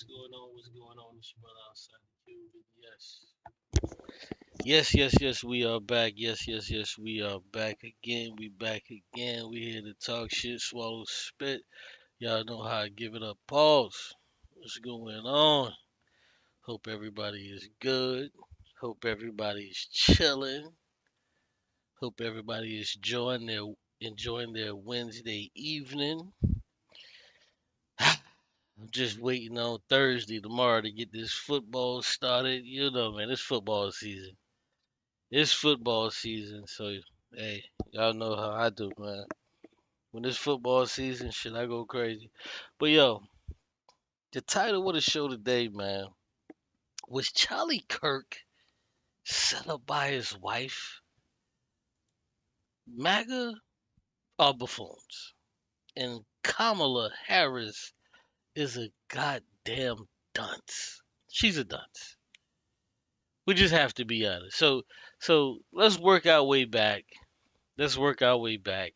What's going on? What's going on? It's your brother outside the Qube. Yes, we are back. Yes, we are back again. We back again. We here to talk shit, swallow spit. Y'all know how I give it up. Pause. What's going on? Hope everybody is good. Hope everybody is chilling. Hope everybody is enjoying their Wednesday evening. I'm just waiting on Thursday tomorrow to get this football started. You know, man, it's football season. It's football season, so hey, y'all know how I do, man. When it's football season, shit, I go crazy. But yo, the title of the show today, man, was Charlie Kirk set up by his wife, MAGA or buffoons? And Kamala Harris is a goddamn dunce. She's a dunce. We just have to be honest. So let's work our way back. Let's work our way back.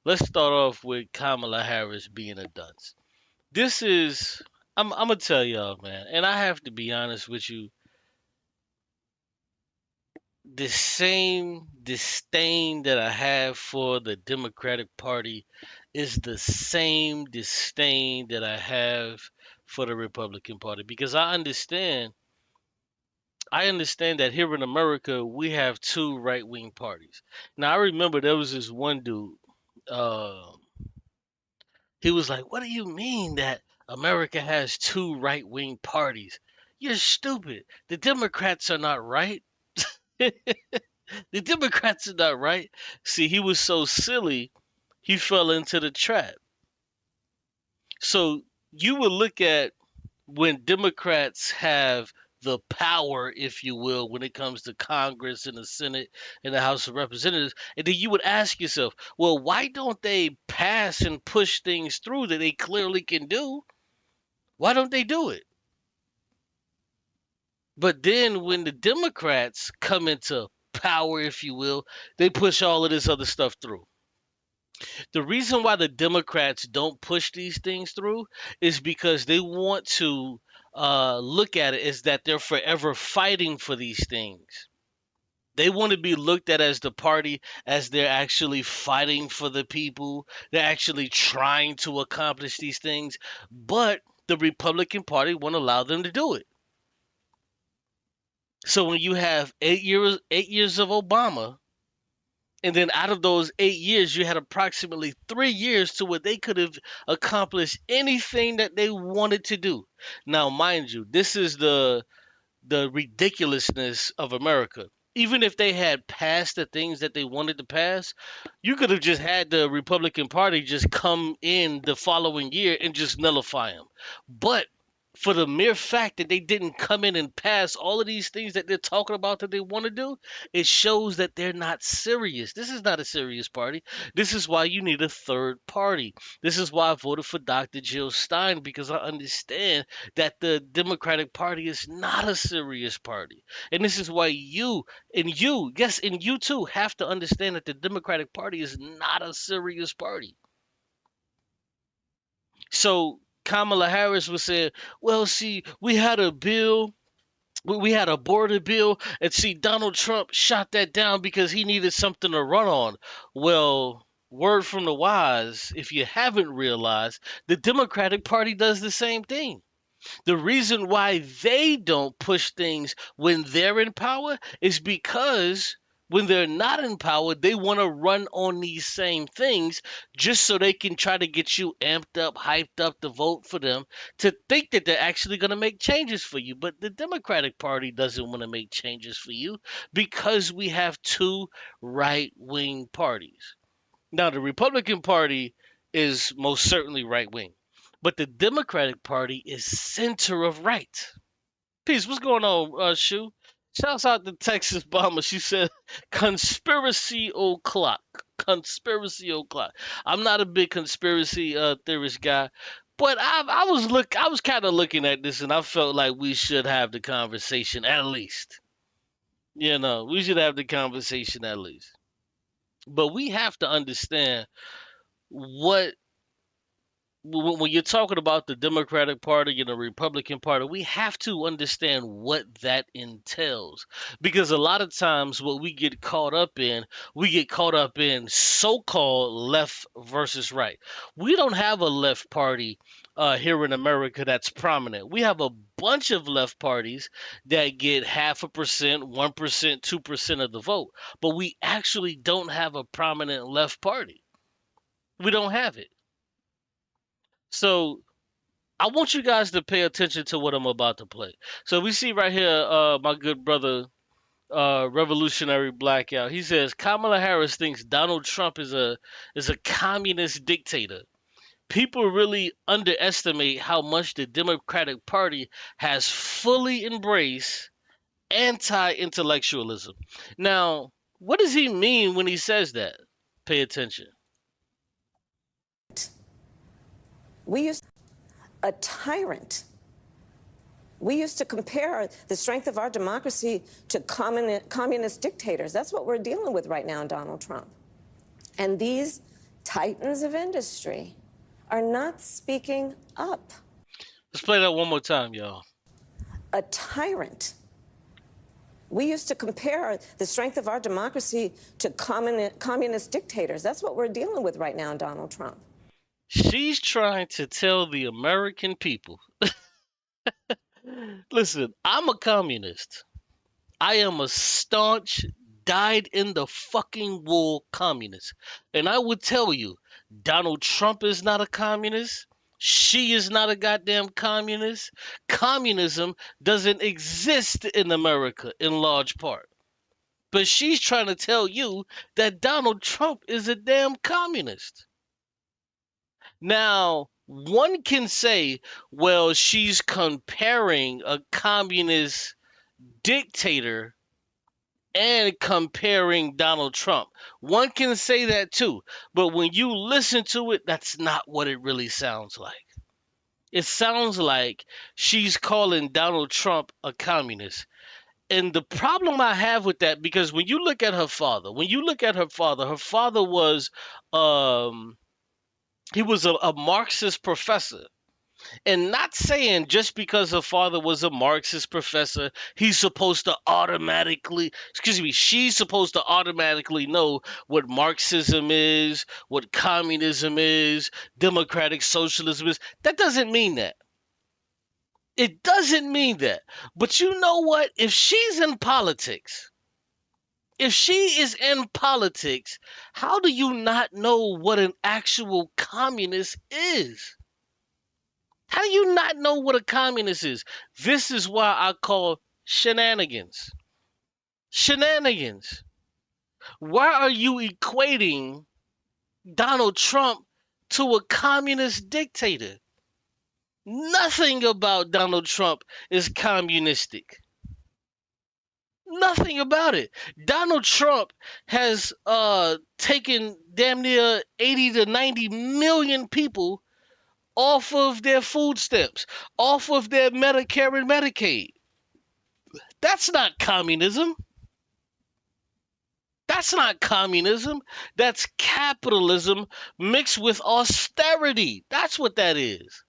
Let's start off with Kamala Harris being a dunce. This is I'm gonna tell y'all, man, and I have to be honest with you. The same disdain that I have for the Democratic Party is the same disdain that I have for the Republican Party because I understand that here in America we have two right wing parties. Now I remember there was this one dude. Uh, he was like, "What do you mean that America has two right wing parties? You're stupid. The Democrats are not right. The Democrats are not right." See, he was so silly, he fell into the trap. So you would look at when Democrats have the power, if you will, when it comes to Congress and the Senate and the House of Representatives, and then you would ask yourself, well, why don't they pass and push things through that they clearly can do? Why don't they do it? But then when the Democrats come into power, if you will, they push all of this other stuff through. The reason why the Democrats don't push these things through is because they want to look at it as that they're forever fighting for these things. They want to be looked at as the party as they're actually fighting for the people. They're actually trying to accomplish these things, but the Republican Party won't allow them to do it. So when you have 8 years of Obama, and then out of those 8 years, you had approximately 3 years to where they could have accomplished anything that they wanted to do. Now, mind you, this is the ridiculousness of America. Even if they had passed the things that they wanted to pass, you could have just had the Republican Party just come in the following year and just nullify them. But for the mere fact that they didn't come in and pass all of these things that they're talking about that they want to do, it shows that they're not serious. This is not a serious party. This is why you need a third party. This is why I voted for Dr. Jill Stein because I understand that the Democratic Party is not a serious party. And this is why yes, and you too, have to understand that the Democratic Party is not a serious party. So Kamala Harris was saying, well, see, we had a bill. We had a border bill, and see, Donald Trump shot that down because he needed something to run on. Well, word from the wise, if you haven't realized, the Democratic Party does the same thing. The reason why they don't push things when they're in power is because when they're not in power, they want to run on these same things just so they can try to get you amped up, hyped up to vote for them to think that they're actually going to make changes for you. But the Democratic Party doesn't want to make changes for you because we have two right wing parties. Now, the Republican Party is most certainly right wing, but the Democratic Party is center of right. Peace, what's going on, Shu? Shouts out to Texas Bomber. She said, conspiracy o'clock. Conspiracy o'clock. I'm not a big conspiracy theorist guy, but I was kind of looking at this and I felt like we should have the conversation at least. You know, we should have the conversation at least. But we have to understand what when you're talking about the Democratic Party and the Republican Party, we have to understand what that entails. Because a lot of times, what we get caught up in so called left versus right. We don't have a left party here in America that's prominent. We have a bunch of left parties that get 0.5%, 1%, 2% of the vote. But we actually don't have a prominent left party. We don't have it. So I want you guys to pay attention to what I'm about to play. So we see right here, my good brother, Revolutionary Blackout. He says Kamala Harris thinks Donald Trump is a communist dictator. People really underestimate how much the Democratic Party has fully embraced anti-intellectualism. Now, what does he mean when he says that? Pay attention. We used a tyrant. We used to compare the strength of our democracy to communist dictators. That's what we're dealing with right now in Donald Trump. And these titans of industry are not speaking up. Let's play that one more time, y'all. A tyrant. We used to compare the strength of our democracy to communist dictators. That's what we're dealing with right now in Donald Trump. She's trying to tell the American people, listen, I'm a communist. I am a staunch, dyed in the fucking wool communist. And I would tell you, Donald Trump is not a communist. She is not a goddamn communist. Communism doesn't exist in America in large part. But she's trying to tell you that Donald Trump is a damn communist. Now, one can say, well, she's comparing a communist dictator and comparing Donald Trump. One can say that too. But when you listen to it, that's not what it really sounds like. It sounds like she's calling Donald Trump a communist. And the problem I have with that, because when you look at her father, her father was he was a Marxist professor. And not saying just because her father was a Marxist professor, he's supposed to automatically, she's supposed to automatically know what Marxism is, what communism is, democratic socialism is. That doesn't mean that. It doesn't mean that. But you know what? If she's in politics, if she is in politics, how do you not know what an actual communist is? How do you not know what a communist is? This is why I call shenanigans. Shenanigans. Why are you equating Donald Trump to a communist dictator? Nothing about Donald Trump is communistic. Nothing about it. Donald Trump has taken damn near 80 to 90 million people off of their food stamps, off of their Medicare and Medicaid. That's not communism. That's not communism. That's capitalism mixed with austerity. That's what that is.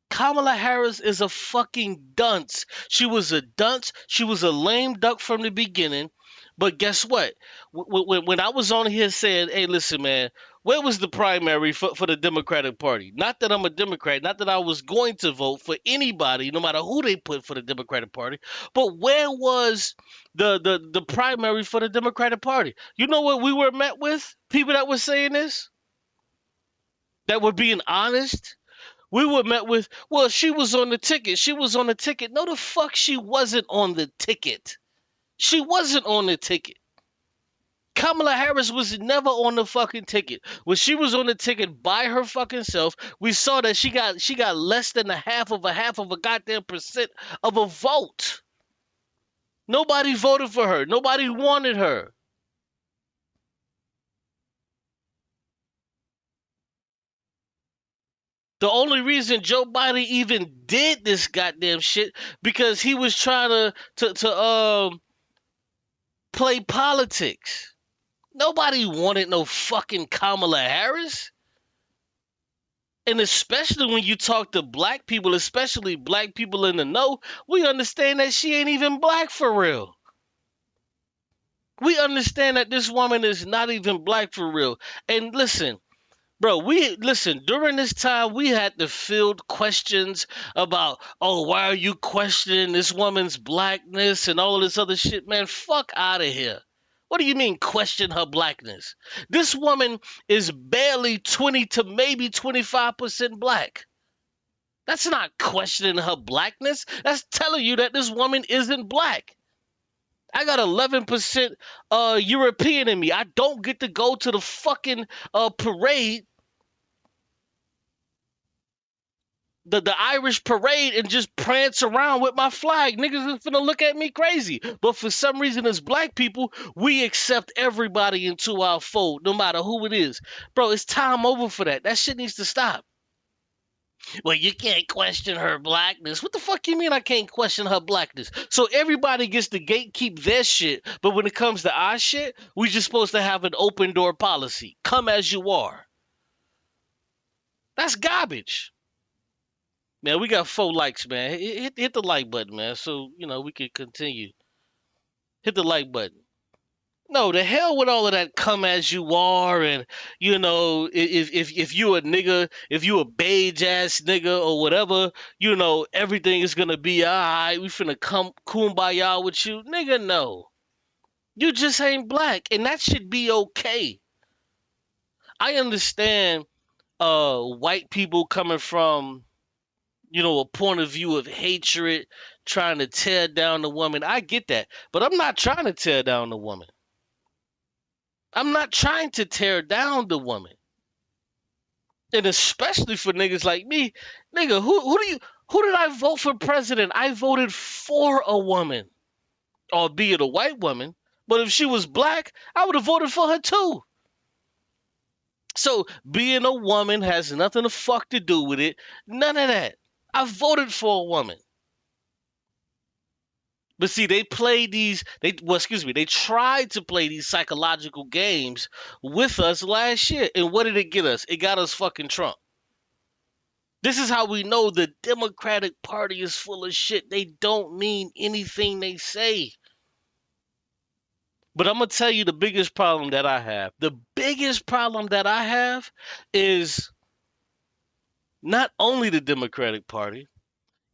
Kamala Harris is a fucking dunce. She was a dunce. She was a lame duck from the beginning. But guess what? When I was on here saying, hey, listen, man, where was the primary for the Democratic Party? Not that I'm a Democrat, not that I was going to vote for anybody, no matter who they put for the Democratic Party, but where was the primary for the Democratic Party? You know what we were met with? People that were saying this? That were being honest? We were met with, well, she was on the ticket. She was on the ticket. No, the fuck she wasn't on the ticket. She wasn't on the ticket. Kamala Harris was never on the fucking ticket. When she was on the ticket by her fucking self, we saw that she got less than a half of a goddamn percent of a vote. Nobody voted for her. Nobody wanted her. The only reason Joe Biden even did this goddamn shit because he was trying to play politics. Nobody wanted no fucking Kamala Harris. And especially when you talk to black people, especially black people in the know, we understand that she ain't even black for real. We understand that this woman is not even black for real. And listen, bro, during this time we had to field questions about, oh, why are you questioning this woman's blackness and all this other shit, man. Fuck out of here. What do you mean question her blackness? This woman is barely 20 to maybe 25% black. That's not questioning her blackness. That's telling you that this woman isn't black. I got 11% European in me. I don't get to go to the fucking parade, the Irish parade, and just prance around with my flag. Niggas is finna look at me crazy. But for some reason, as black people, we accept everybody into our fold, no matter who it is. Bro, it's time over for that. That shit needs to stop. Well, you can't question her blackness. What the fuck you mean I can't question her blackness? So everybody gets to gatekeep their shit, but when it comes to our shit, we just supposed to have an open door policy. Come as you are. That's garbage. Man, we got 4 likes, man. Hit the like button, man, so, we can continue. Hit the like button. No, the hell with all of that come as you are, and if you a nigga, if you a beige ass nigga or whatever, everything is gonna be alright. We finna come kumbaya with you, nigga. No, you just ain't black, and that should be okay. I understand white people coming from a point of view of hatred, trying to tear down the woman. I get that, but I'm not trying to tear down the woman. I'm not trying to tear down the woman. And especially for niggas like me, nigga, who did I vote for president? I voted for a woman, albeit a white woman. But if she was black, I would have voted for her too. So being a woman has nothing to fuck to do with it. None of that. I voted for a woman. But see, they tried to play these psychological games with us last year. And what did it get us? It got us fucking Trump. This is how we know the Democratic Party is full of shit. They don't mean anything they say. But I'm going to tell you the biggest problem that I have. The biggest problem that I have is not only the Democratic Party,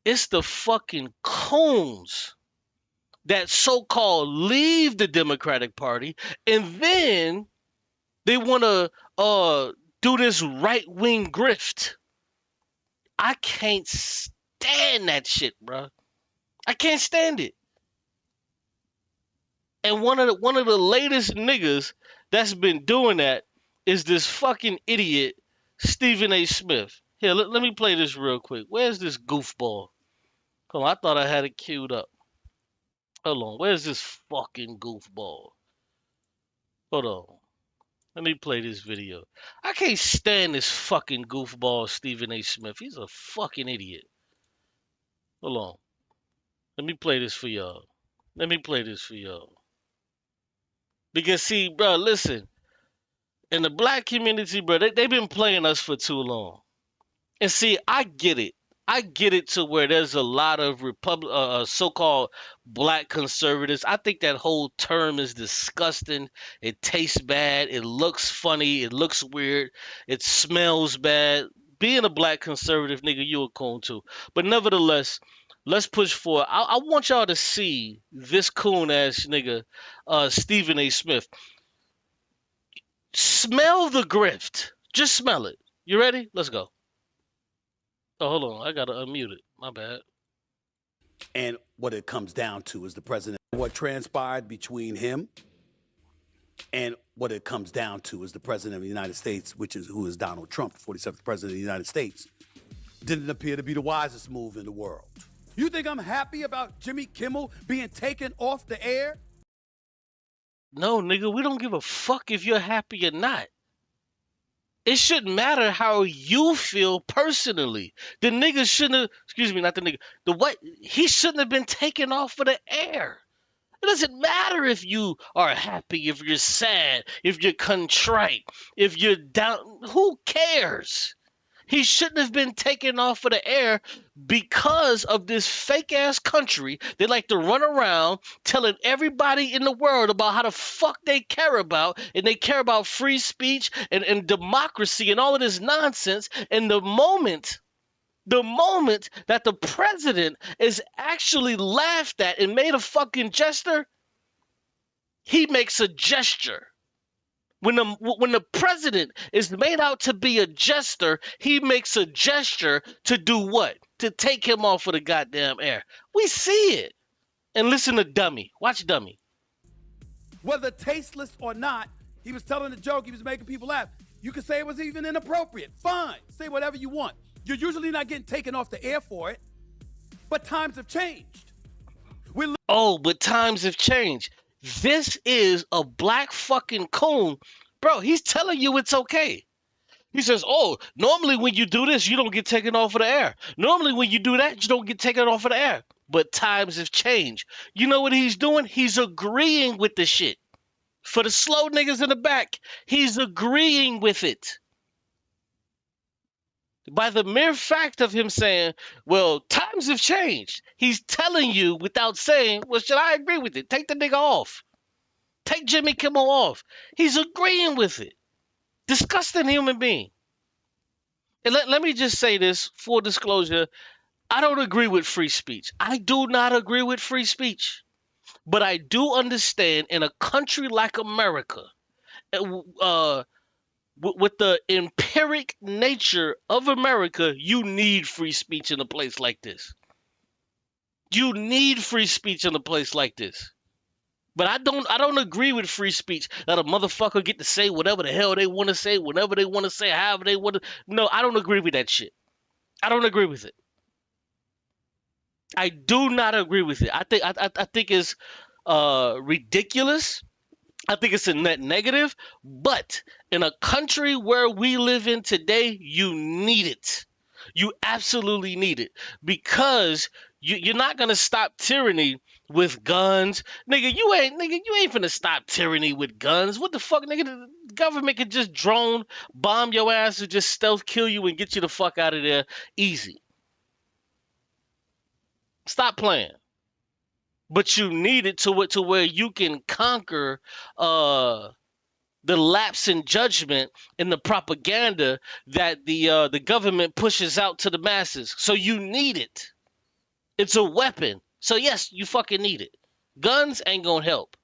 it's the fucking coons that so-called leave the Democratic Party, and then they want to do this right-wing grift. I can't stand that shit, bro. I can't stand it. And one of the latest niggas that's been doing that is this fucking idiot, Stephen A. Smith. Here, let me play this real quick. Where's this goofball? Come on, I thought I had it queued up. Hold on, where's this fucking goofball? Hold on. Let me play this video. I can't stand this fucking goofball Stephen A. Smith. He's a fucking idiot. Hold on. Let me play this for y'all. Because see, bro, listen. In the black community, bro, they've been playing us for too long. And see, I get it. I get it to where there's a lot of so-called black conservatives. I think that whole term is disgusting. It tastes bad. It looks funny. It looks weird. It smells bad. Being a black conservative, nigga, you a coon too. But nevertheless, let's push forward. I want y'all to see this coon-ass nigga, Stephen A. Smith. Smell the grift. Just smell it. You ready? Let's go. Oh, hold on. I got to unmute it. My bad. And what it comes down to is the president. What transpired between him and what it comes down to is the president of the United States, who is Donald Trump, 47th president of the United States, didn't appear to be the wisest move in the world. You think I'm happy about Jimmy Kimmel being taken off the air? No, nigga, we don't give a fuck if you're happy or not. It shouldn't matter how you feel personally. The nigga shouldn't have, excuse me, not the nigga, he shouldn't have been taken off of the air. It doesn't matter if you are happy, if you're sad, if you're contrite, if you're down. Who cares? He shouldn't have been taken off of the air because of this fake ass country. They like to run around telling everybody in the world about how the fuck they care about, and they care about free speech and democracy and all of this nonsense. And the moment that the president is actually laughed at and made a fucking gesture, he makes a gesture. When the president is made out to be a jester, he makes a gesture to do what? To take him off of the goddamn air. We see it. And listen to Dummy. Watch Dummy. Whether tasteless or not, he was telling a joke, he was making people laugh. You could say it was even inappropriate. Fine, say whatever you want. You're usually not getting taken off the air for it, but times have changed. But times have changed. This is a black fucking coon. Bro, he's telling you it's okay. He says, oh, normally when you do this, you don't get taken off of the air. Normally when you do that, you don't get taken off of the air. But times have changed. You know what he's doing? He's agreeing with the shit. For the slow niggas in the back, he's agreeing with it. By the mere fact of him saying, well, times have changed, he's telling you without saying, well, should I agree with it? Take the nigga off. Take Jimmy Kimmel off. He's agreeing with it. Disgusting human being. And let me just say this, full disclosure, I don't agree with free speech. I do not agree with free speech. But I do understand in a country like America, with the empiric nature of America, you need free speech in a place like this. You need free speech in a place like this. But I don't agree with free speech that a motherfucker get to say whatever the hell they want to say, whenever they want to say, however they want to. No, I don't agree with that shit. I don't agree with it. I do not agree with it. I think it's ridiculous. I think it's a net negative, but in a country where we live in today, you need it. You absolutely need it, because you're not gonna stop tyranny with guns, nigga. You ain't finna stop tyranny with guns. What the fuck, nigga? The government can just drone bomb your ass or just stealth kill you and get you the fuck out of there easy. Stop playing. But you need it to where you can conquer the lapse in judgment and the propaganda that the government pushes out to the masses. So you need it. It's a weapon. So yes, you fucking need it. Guns ain't gonna help.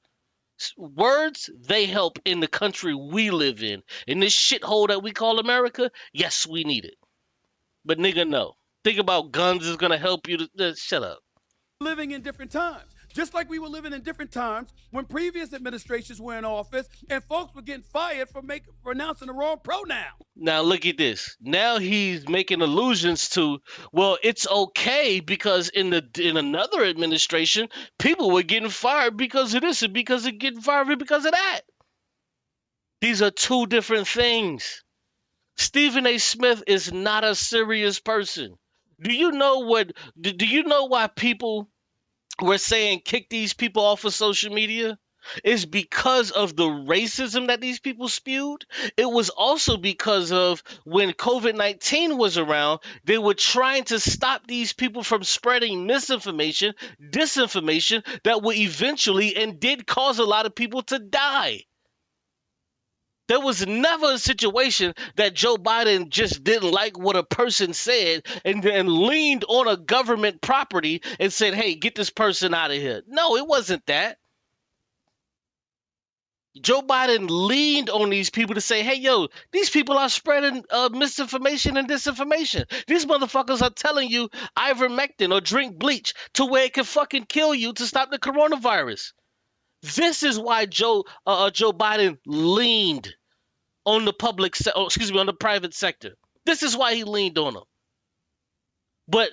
Words, they help in the country we live in. In this shithole that we call America, yes, we need it. But nigga, no. Think about guns is gonna help you to shut up. Living in different times. Just like we were living in different times when previous administrations were in office and folks were getting fired for pronouncing the wrong pronoun. Now look at this. Now he's making allusions to, well, it's okay because in another administration, people were getting fired because of this and because of getting fired because of that. These are two different things. Stephen A. Smith is not a serious person. Do you know why people were saying kick these people off of social media? Is because of the racism that these people spewed. It was also because of when COVID-19 was around, they were trying to stop these people from spreading misinformation, disinformation that would eventually and did cause a lot of people to die. There was never a situation that Joe Biden just didn't like what a person said and then leaned on a government property and said, hey, get this person out of here. No, it wasn't that. Joe Biden leaned on these people to say, hey, yo, these people are spreading misinformation and disinformation. These motherfuckers are telling you ivermectin or drink bleach to where it can fucking kill you to stop the coronavirus. This is why Joe Biden leaned on the on the private sector. This is why he leaned on them. But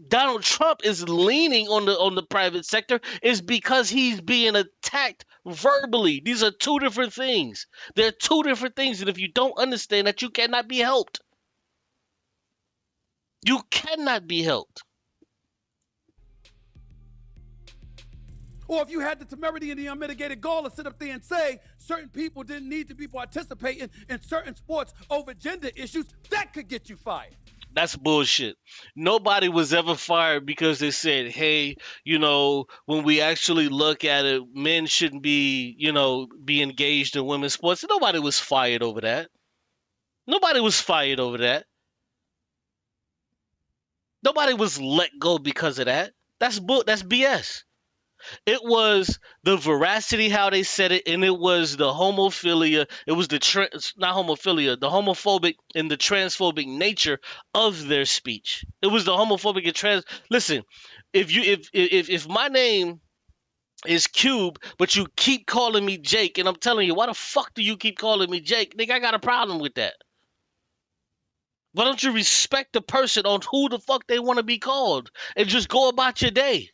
Donald Trump is leaning on the private sector is because he's being attacked verbally. These are two different things. They're two different things, and if you don't understand that, you cannot be helped. You cannot be helped. Or if you had the temerity and the unmitigated gall to sit up there and say certain people didn't need to be participating in certain sports over gender issues, that could get you fired. That's bullshit. Nobody was ever fired because they said, hey, when we actually look at it, men shouldn't be, be engaged in women's sports. Nobody was fired over that. Nobody was fired over that. Nobody was let go because of that. That's BS. It was the veracity how they said it, and it was the homophilia. It was not homophilia, the homophobic and the transphobic nature of their speech. It was the homophobic and trans. Listen, if my name is Qube, but you keep calling me Jake, and I'm telling you, why the fuck do you keep calling me Jake? Nigga, I got a problem with that. Why don't you respect the person on who the fuck they want to be called and just go about your day?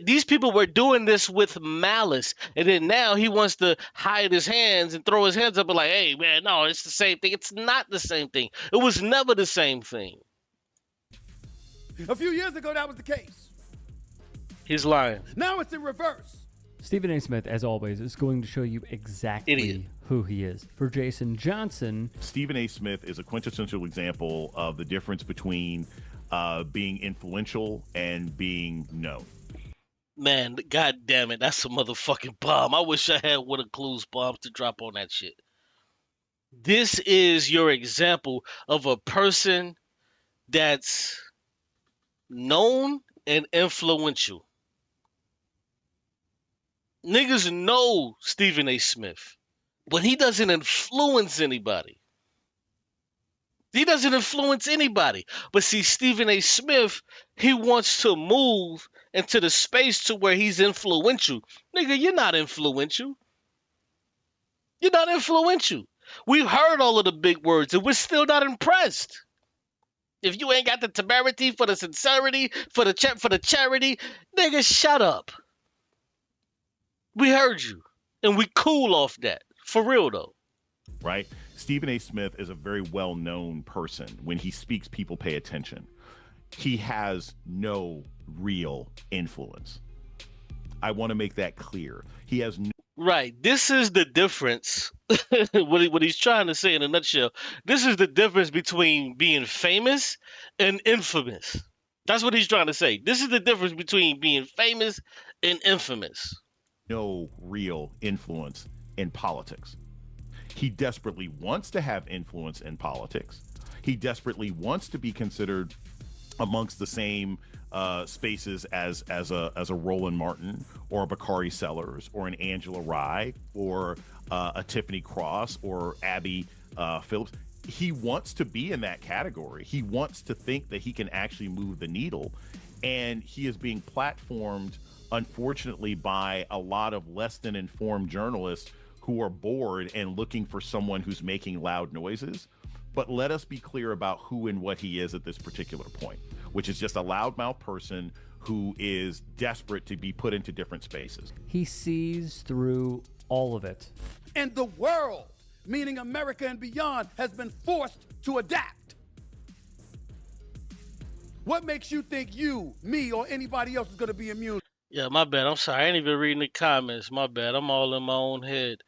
These people were doing this with malice, and then now he wants to hide his hands and throw his hands up and like, hey man, no, it's the same thing. It's not the same thing. It was never the same thing. A few years ago, that was the case. He's lying. Now it's in reverse. Stephen A. Smith, as always, is going to show you exactly who he is. For Jason Johnson, Stephen A. Smith is a quintessential example of the difference between being influential and being known. Man, god damn it, that's a motherfucking bomb. I wish I had one of Clue's bombs to drop on that shit. This is your example of a person that's known and influential. Niggas know Stephen A. Smith, but he doesn't influence anybody. He doesn't influence anybody. But see, Stephen A. Smith, he wants to move into the space to where he's influential. Nigga, you're not influential. You're not influential. We've heard all of the big words, and we're still not impressed. If you ain't got the temerity for the sincerity, for the charity, nigga, shut up. We heard you, and we cool off that. For real, though. Right? Stephen A. Smith is a very well-known person. When he speaks, people pay attention. He has no real influence. I want to make that clear. He has no... Right. This is the difference. What he's trying to say in a nutshell. This is the difference between being famous and infamous. That's what he's trying to say. This is the difference between being famous and infamous. No real influence in politics. He desperately wants to have influence in politics. He desperately wants to be considered amongst the same spaces as a Roland Martin or a Bakari Sellers or an Angela Rye or a Tiffany Cross or Abby Phillips. He wants to be in that category. He wants to think that he can actually move the needle, and he is being platformed, unfortunately, by a lot of less than informed journalists who are bored and looking for someone who's making loud noises. But let us be clear about who and what he is at this particular point, which is just a loudmouth person who is desperate to be put into different spaces. he sees through all of it. And the world, meaning America and beyond, has been forced to adapt. What makes you think you, me, or anybody else is going to be immune? Yeah, my bad. I'm sorry. I ain't even reading the comments. My bad. I'm all in my own head.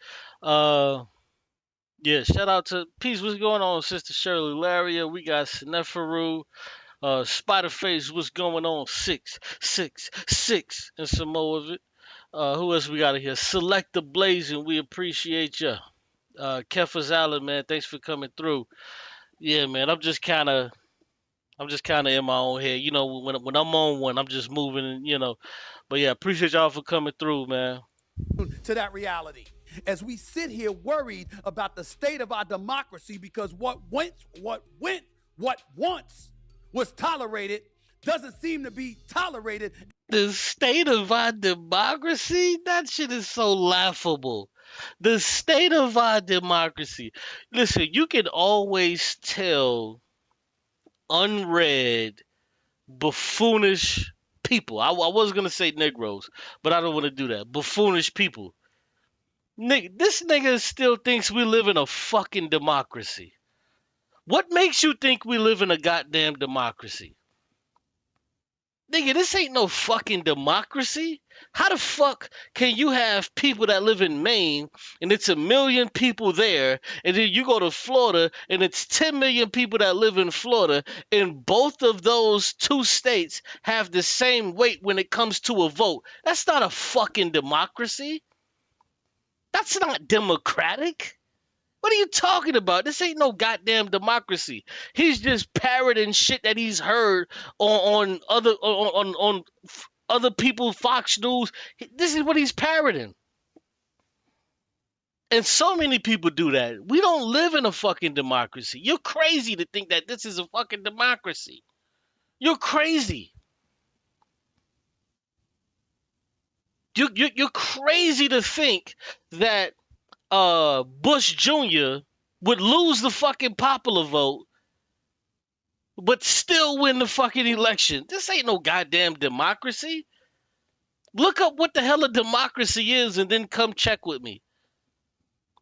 Yeah, shout out to Peace. What's going on, Sister Shirley Laria? We got Sneferu. Spiderface, what's going on? 666 and some more of it. Who else we got in here? Select the Blazing. We appreciate ya. Kefas Allen, man, thanks for coming through. Yeah, man, I'm just kind of in my own head. You know, when I'm on one, I'm just moving, you know. But yeah, appreciate y'all for coming through, man. To that reality. As we sit here worried about the state of our democracy because what once was tolerated doesn't seem to be tolerated. The state of our democracy? That shit is so laughable. The state of our democracy. Listen, you can always tell unread, buffoonish people. I was going to say Negroes, but I don't want to do that. Buffoonish people. This nigga still thinks we live in a fucking democracy. What makes you think we live in a goddamn democracy? Nigga, this ain't no fucking democracy. How the fuck can you have people that live in Maine and it's 1 million people there, and then you go to Florida and it's 10 million people that live in Florida, and both of those two states have the same weight when it comes to a vote? That's not a fucking democracy. That's not democratic. What are you talking about? This ain't no goddamn democracy. He's just parroting shit that he's heard on other people, Fox News. This is what he's parroting. And so many people do that. We don't live in a fucking democracy. You're crazy to think that this is a fucking democracy. You're crazy. You're crazy to think that Bush Jr. would lose the fucking popular vote, but still win the fucking election. This ain't no goddamn democracy. Look up what the hell a democracy is and then come check with me.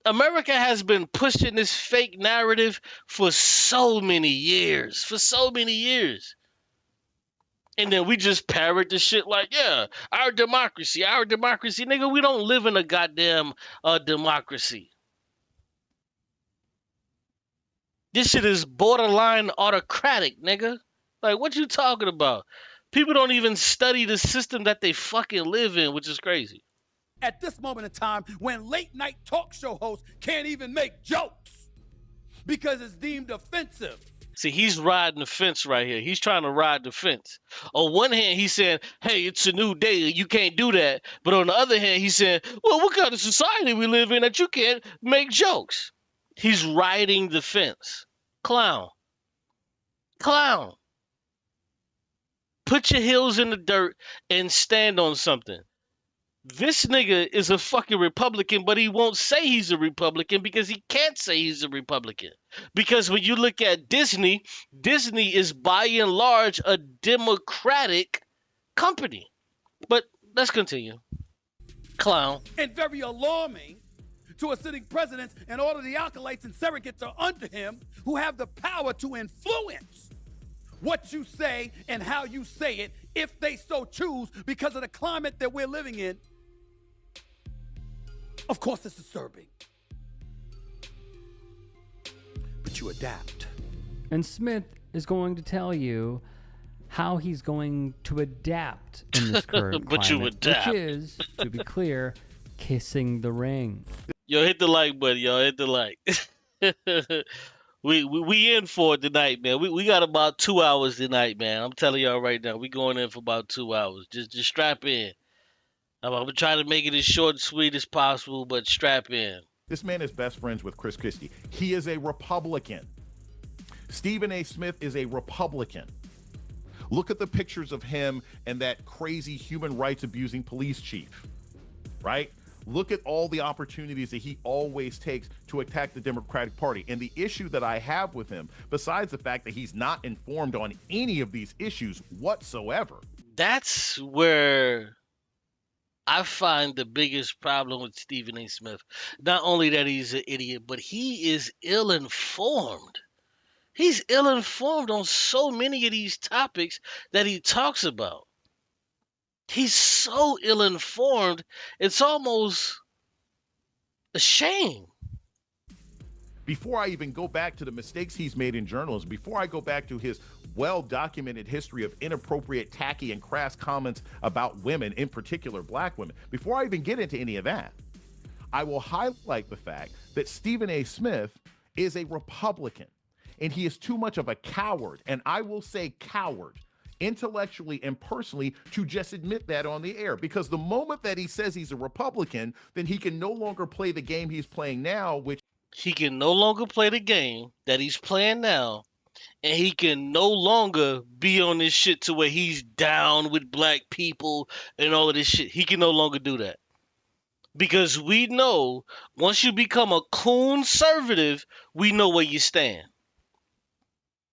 America has been pushing this fake narrative for so many years. For so many years. And then we just parrot the shit like, yeah, our democracy. Nigga, we don't live in a goddamn democracy. This shit is borderline autocratic, nigga. Like, what you talking about? People don't even study the system that they fucking live in, which is crazy. At this moment in time, when late night talk show hosts can't even make jokes because it's deemed offensive. See, he's riding the fence right here. He's trying to ride the fence. On one hand, he's saying, hey, it's a new day. You can't do that. But on the other hand, he's saying, well, what kind of society we live in that you can't make jokes? He's riding the fence. Clown. Clown. Put your heels in the dirt and stand on something. This nigga is a fucking Republican, but he won't say he's a Republican because he can't say he's a Republican. Because when you look at Disney, Disney is by and large a Democratic company. But let's continue. Clown. And very alarming to a sitting president and all of the acolytes and surrogates are under him who have the power to influence what you say and how you say it if they so choose because of the climate that we're living in. Of course, it's disturbing. But you adapt. And Smith is going to tell you how he's going to adapt in this current But climate, you adapt. which is, to be clear, kissing the ring. Yo, hit the like button, y'all. Hit the like. We in for it tonight, man. We got about 2 hours tonight, man. I'm telling y'all right now, we going in for about 2 hours. Just strap in. I'm gonna try to make it as short and sweet as possible, but strap in. This man is best friends with Chris Christie. He is a Republican. Stephen A. Smith is a Republican. Look at the pictures of him and that crazy human rights abusing police chief, right? Look at all the opportunities that he always takes to attack the Democratic Party. And the issue that I have with him, besides the fact that he's not informed on any of these issues whatsoever. That's where I find the biggest problem with Stephen A. Smith. Not only that he's an idiot, but he is ill-informed. He's ill-informed on so many of these topics that he talks about. He's so ill-informed, it's almost a shame. Before I even go back to the mistakes he's made in journalism, before I go back to his well-documented history of inappropriate, tacky, and crass comments about women, in particular black women, before I even get into any of that, I will highlight the fact that Stephen A. Smith is a Republican, and he is too much of a coward, and I will say coward, intellectually and personally, to just admit that on the air. Because the moment that he says he's a Republican, then he can no longer play the game he's playing now, which He can no longer play the game that he's playing now, and he can no longer be on this shit to where he's down with black people and all of this shit. He can no longer do that. Because we know, once you become a conservative, we know where you stand.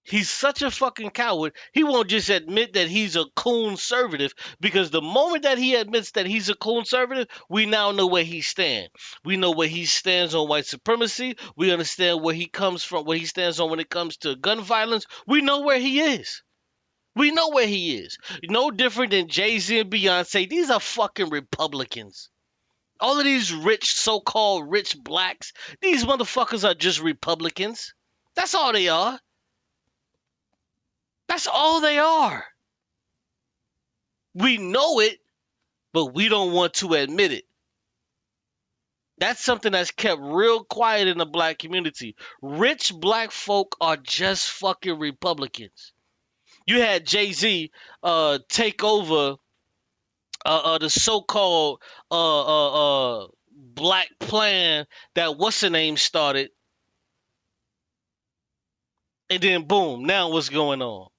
He's such a fucking coward. He won't just admit that he's a conservative, because the moment that he admits that he's a conservative, we now know where he stands. We know where he stands on white supremacy. We understand where he comes from, where he stands on when it comes to gun violence. We know where he is. We know where he is. No different than Jay-Z and Beyonce. These are fucking Republicans. All of these rich, so-called rich blacks, these motherfuckers are just Republicans. That's all they are. That's all they are. We know it, but we don't want to admit it. That's something that's kept real quiet in the black community. Rich black folk are just fucking Republicans. You had Jay-Z take over the so-called black plan that what's-her-name started. And then boom, now what's going on?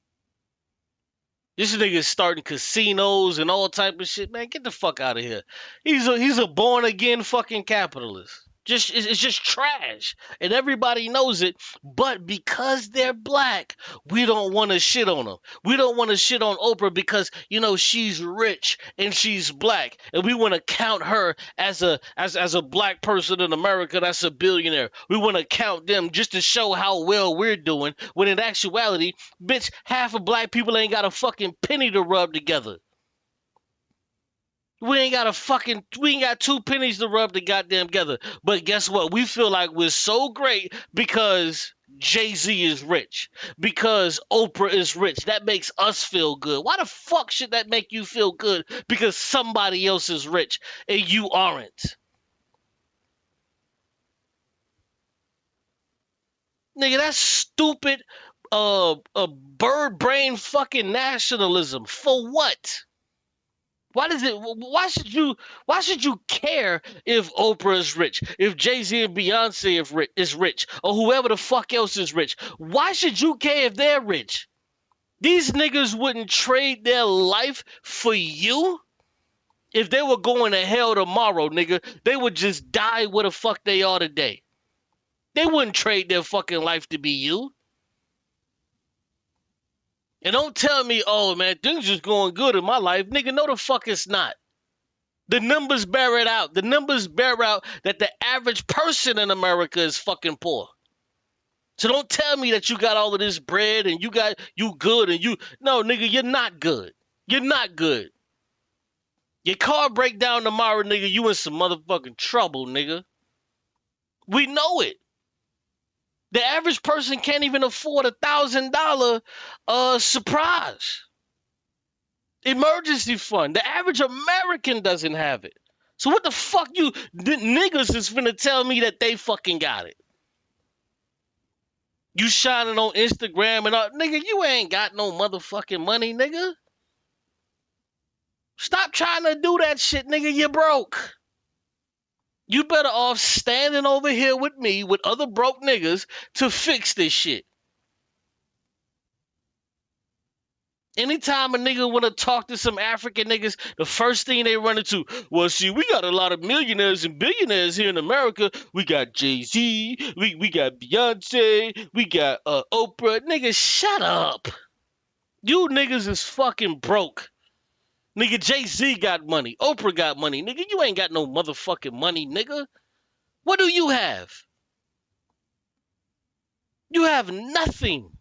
This nigga is starting casinos and all type of shit. Man, get the fuck out of here. He's a born again fucking capitalist. It's just trash. And everybody knows it. But because they're black, we don't want to shit on them. We don't want to shit on Oprah because, you know, she's rich and she's black. And we want to count her as a black person in America that's a billionaire. We want to count them just to show how well we're doing. When in actuality, bitch, half of black people ain't got a fucking penny to rub together. We ain't got 2 pennies to rub the goddamn together. But guess what? We feel like we're so great because Jay-Z is rich. Because Oprah is rich. That makes us feel good. Why the fuck should that make you feel good? Because somebody else is rich and you aren't. Nigga, that's stupid bird brain fucking nationalism. For what? Why should you care if Oprah is rich, if Jay-Z and Beyonce is rich, or whoever the fuck else is rich? Why should you care if they're rich? These niggas wouldn't trade their life for you. If they were going to hell tomorrow, nigga, they would just die where the fuck they are today. They wouldn't trade their fucking life to be you. And don't tell me, oh, man, things just going good in my life. Nigga, no the fuck it's not. The numbers bear it out. The numbers bear out that the average person in America is fucking poor. So don't tell me that you got all of this bread and you good and you... No, nigga, you're not good. You're not good. Your car break down tomorrow, nigga, you in some motherfucking trouble, nigga. We know it. The average person can't even afford $1,000 surprise emergency fund. The average American doesn't have it. So what the fuck you niggas is finna tell me that they fucking got it? You shining on Instagram and all, nigga, you ain't got no motherfucking money, nigga. Stop trying to do that shit, nigga. You broke. You better off standing over here with me, with other broke niggas, to fix this shit. Anytime a nigga want to talk to some African niggas, the first thing they run into, well, see, we got a lot of millionaires and billionaires here in America. We got Jay-Z, we got Beyonce, we got Oprah. Nigga, shut up. You niggas is fucking broke. Nigga, Jay-Z got money. Oprah got money. Nigga, you ain't got no motherfucking money, nigga. What do you have? You have nothing.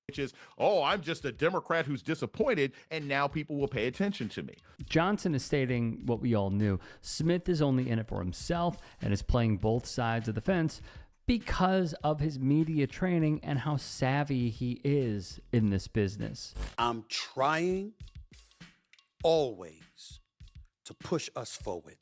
Which is, oh, I'm just a Democrat who's disappointed, and now people will pay attention to me. Johnson is stating what we all knew. Smith is only in it for himself and is playing both sides of the fence because of his media training and how savvy he is in this business. I'm trying always to push us forward.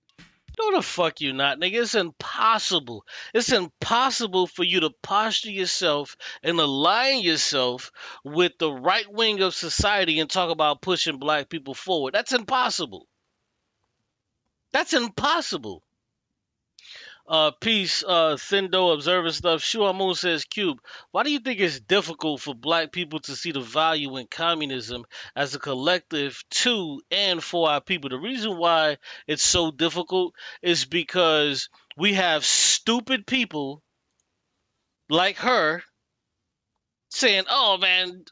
No, the fuck you not, nigga. It's impossible. It's impossible for you to posture yourself and align yourself with the right wing of society and talk about pushing black people forward. That's impossible. That's impossible. Peace, Thindo Observer Stuff. Shuamun says, Qube, why do you think it's difficult for black people to see the value in communism as a collective to and for our people? The reason why it's so difficult is because we have stupid people like her saying, oh man,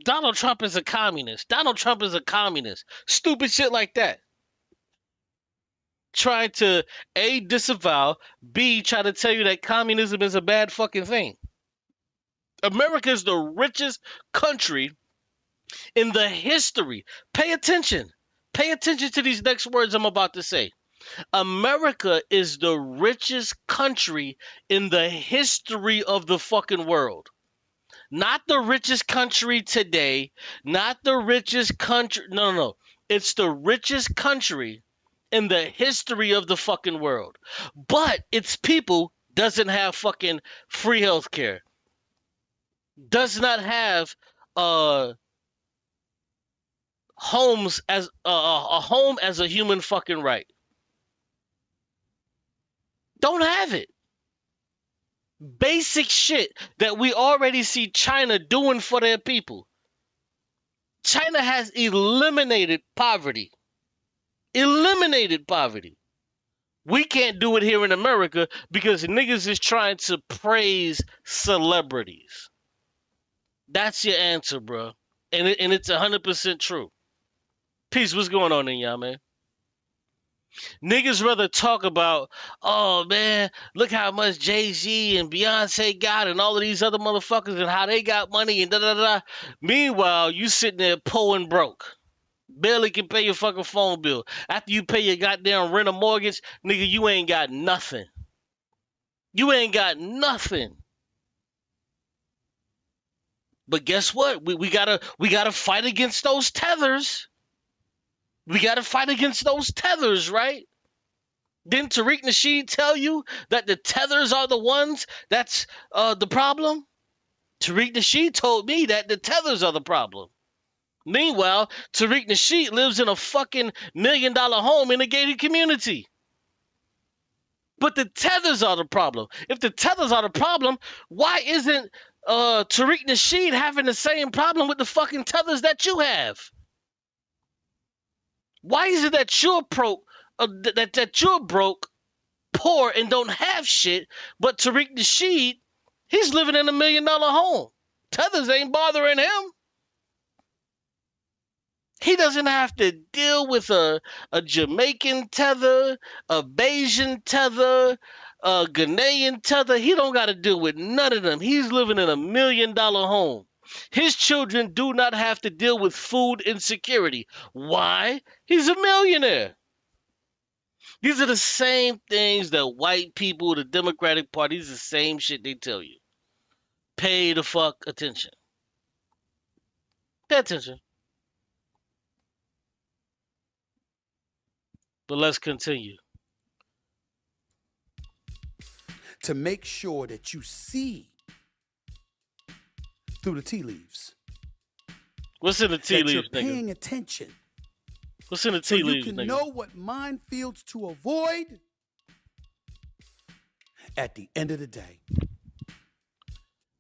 Donald Trump is a communist. Donald Trump is a communist. Stupid shit like that. Trying to A, disavow, B, try to tell you that communism is a bad fucking thing. America is the richest country in the history. Pay attention. Pay attention to these next words I'm about to say. America is the richest country in the history of the fucking world. Not the richest country today, not the richest country. No, no, no. It's the richest country in the history of the fucking world. But its people doesn't have fucking free healthcare. Does not have homes as a home as a human fucking right. Don't have it. Basic shit that we already see China doing for their people. China has eliminated poverty. Eliminated poverty. We can't do it here in America because niggas is trying to praise celebrities. That's your answer, bro. And it's 100% true. Peace, what's going on in y'all, man? Niggas rather talk about, oh man, look how much Jay-Z and Beyonce got and all of these other motherfuckers and how they got money and da-da-da. Meanwhile, you sitting there poor and broke. Barely can pay your fucking phone bill. After you pay your goddamn rent or mortgage, nigga, you ain't got nothing. You ain't got nothing. But guess what? We gotta fight against those tethers. We gotta fight against those tethers, right? Didn't Tariq Nasheed tell you that the tethers are the ones that's the problem? Tariq Nasheed told me that the tethers are the problem. Meanwhile, Tariq Nasheed lives in a fucking $1 million home in a gated community. But the tethers are the problem. If the tethers are the problem, why isn't Tariq Nasheed having the same problem with the fucking tethers that you have? Why is it that you're broke, poor, and don't have shit, but Tariq Nasheed, he's living in $1 million home. Tethers ain't bothering him. He doesn't have to deal with a Jamaican tether, a Bayesian tether, a Ghanaian tether. He don't got to deal with none of them. He's living in $1 million home. His children do not have to deal with food insecurity. Why? He's a millionaire. These are the same things that white people, the Democratic Party, these are the same shit they tell you. Pay the fuck attention. Pay attention. But let's continue. To make sure that you see through the tea leaves. What's in the tea that leaves, you're nigga? paying attention. What's in the So tea you leaves, can nigga? know what minefields to avoid at the end of the day.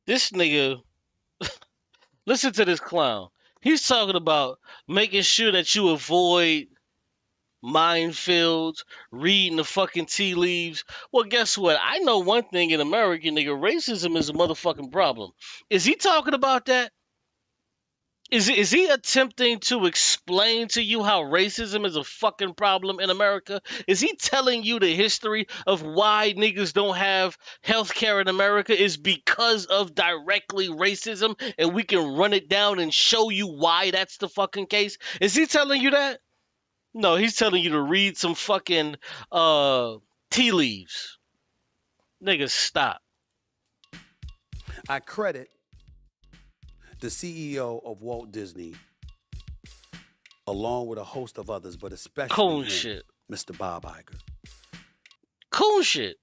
This nigga, listen to this clown. He's talking about making sure that you avoid minefields, reading the fucking tea leaves. Well, guess what? I know one thing in America, nigga. Racism is a motherfucking problem. Is he talking about that? Is he attempting to explain to you how racism is a fucking problem in America? Is he telling you the history of why niggas don't have health care in America is because of directly racism, and we can run it down and show you why that's the fucking case? Is he telling you that? No, he's telling you to read some fucking tea leaves. Niggas, stop. I credit the CEO of Walt Disney, along with a host of others, but especially Coon him, shit. Mr. Bob Iger, Cool shit.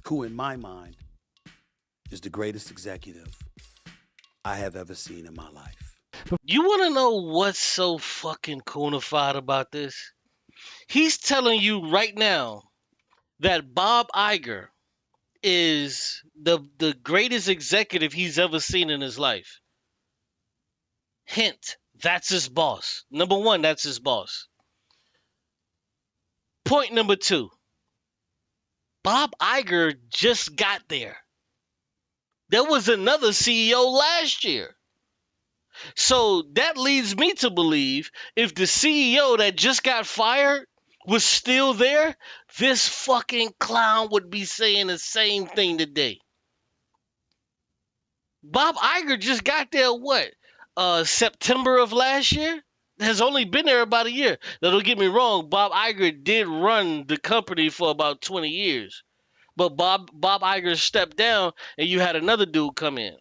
who in my mind is the greatest executive I have ever seen in my life. You want to know what's so fucking coonified about this? He's telling you right now that Bob Iger is the greatest executive he's ever seen in his life. Hint, that's his boss. Number one, that's his boss. Point number two, Bob Iger just got there. There was another CEO last year. So that leads me to believe if the CEO that just got fired was still there, this fucking clown would be saying the same thing today. Bob Iger just got there, what? September of last year? Has only been there about a year. Now, don't get me wrong, Bob Iger did run the company for about 20 years. But Bob Iger stepped down and you had another dude come in.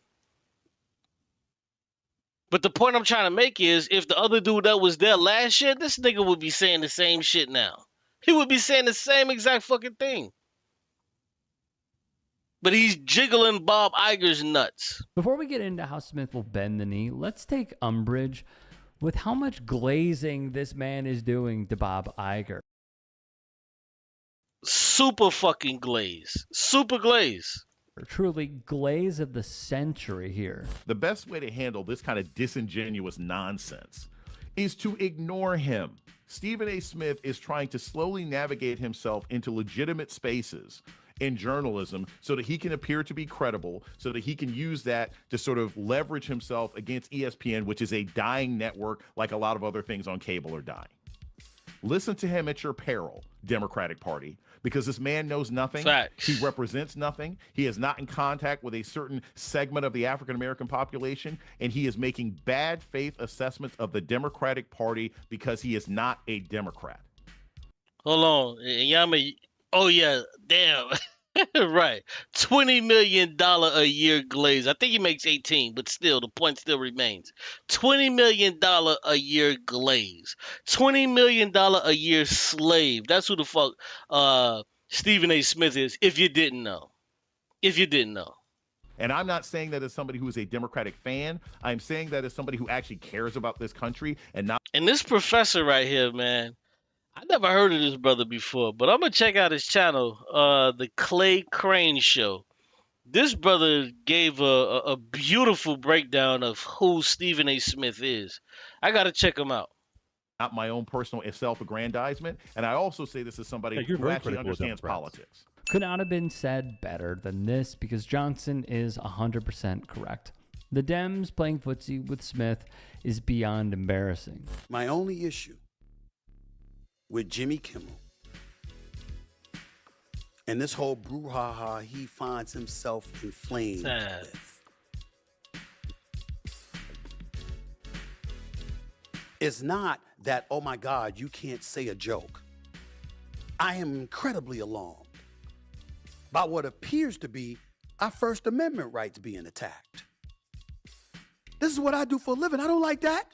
But the point I'm trying to make is if the other dude that was there last year, this nigga would be saying the same shit now. He would be saying the same exact fucking thing. But he's jiggling Bob Iger's nuts. Before we get into how Smith will bend the knee, let's take umbrage with how much glazing this man is doing to Bob Iger. Super fucking glaze. Super glaze. Truly glaze of the century here. The best way to handle this kind of disingenuous nonsense is to ignore him. Stephen A. Smith is trying to slowly navigate himself into legitimate spaces in journalism so that he can appear to be credible, so that he can use that to sort of leverage himself against ESPN, which is a dying network like a lot of other things on cable are dying. Listen to him at your peril, Democratic Party, because this man knows nothing. Facts. He represents nothing. He is not in contact with a certain segment of the African-American population, and he is making bad faith assessments of the Democratic Party because he is not a Democrat. Hold on. Yama. Oh, yeah. Damn. Right. $20 million a year glaze. I think he makes 18, but still, the point still remains. $20 million a year glaze. $20 million a year slave. That's who the fuck Stephen A. Smith is, if you didn't know. If you didn't know. And I'm not saying that as somebody who is a Democratic fan. I'm saying that as somebody who actually cares about this country and not. And this professor right here, man, I never heard of this brother before, but I'm going to check out his channel, the Clay Crane Show. This brother gave a beautiful breakdown of who Stephen A. Smith is. I got to check him out. Not my own personal self-aggrandizement. And I also say this as somebody who actually understands politics. Could not have been said better than this because Johnson is 100% correct. The Dems playing footsie with Smith is beyond embarrassing. My only issue with Jimmy Kimmel and this whole brouhaha he finds himself inflamed with is not that, oh my God, you can't say a joke. I am incredibly alarmed by what appears to be our First Amendment rights being attacked. This is what I do for a living. I don't like that.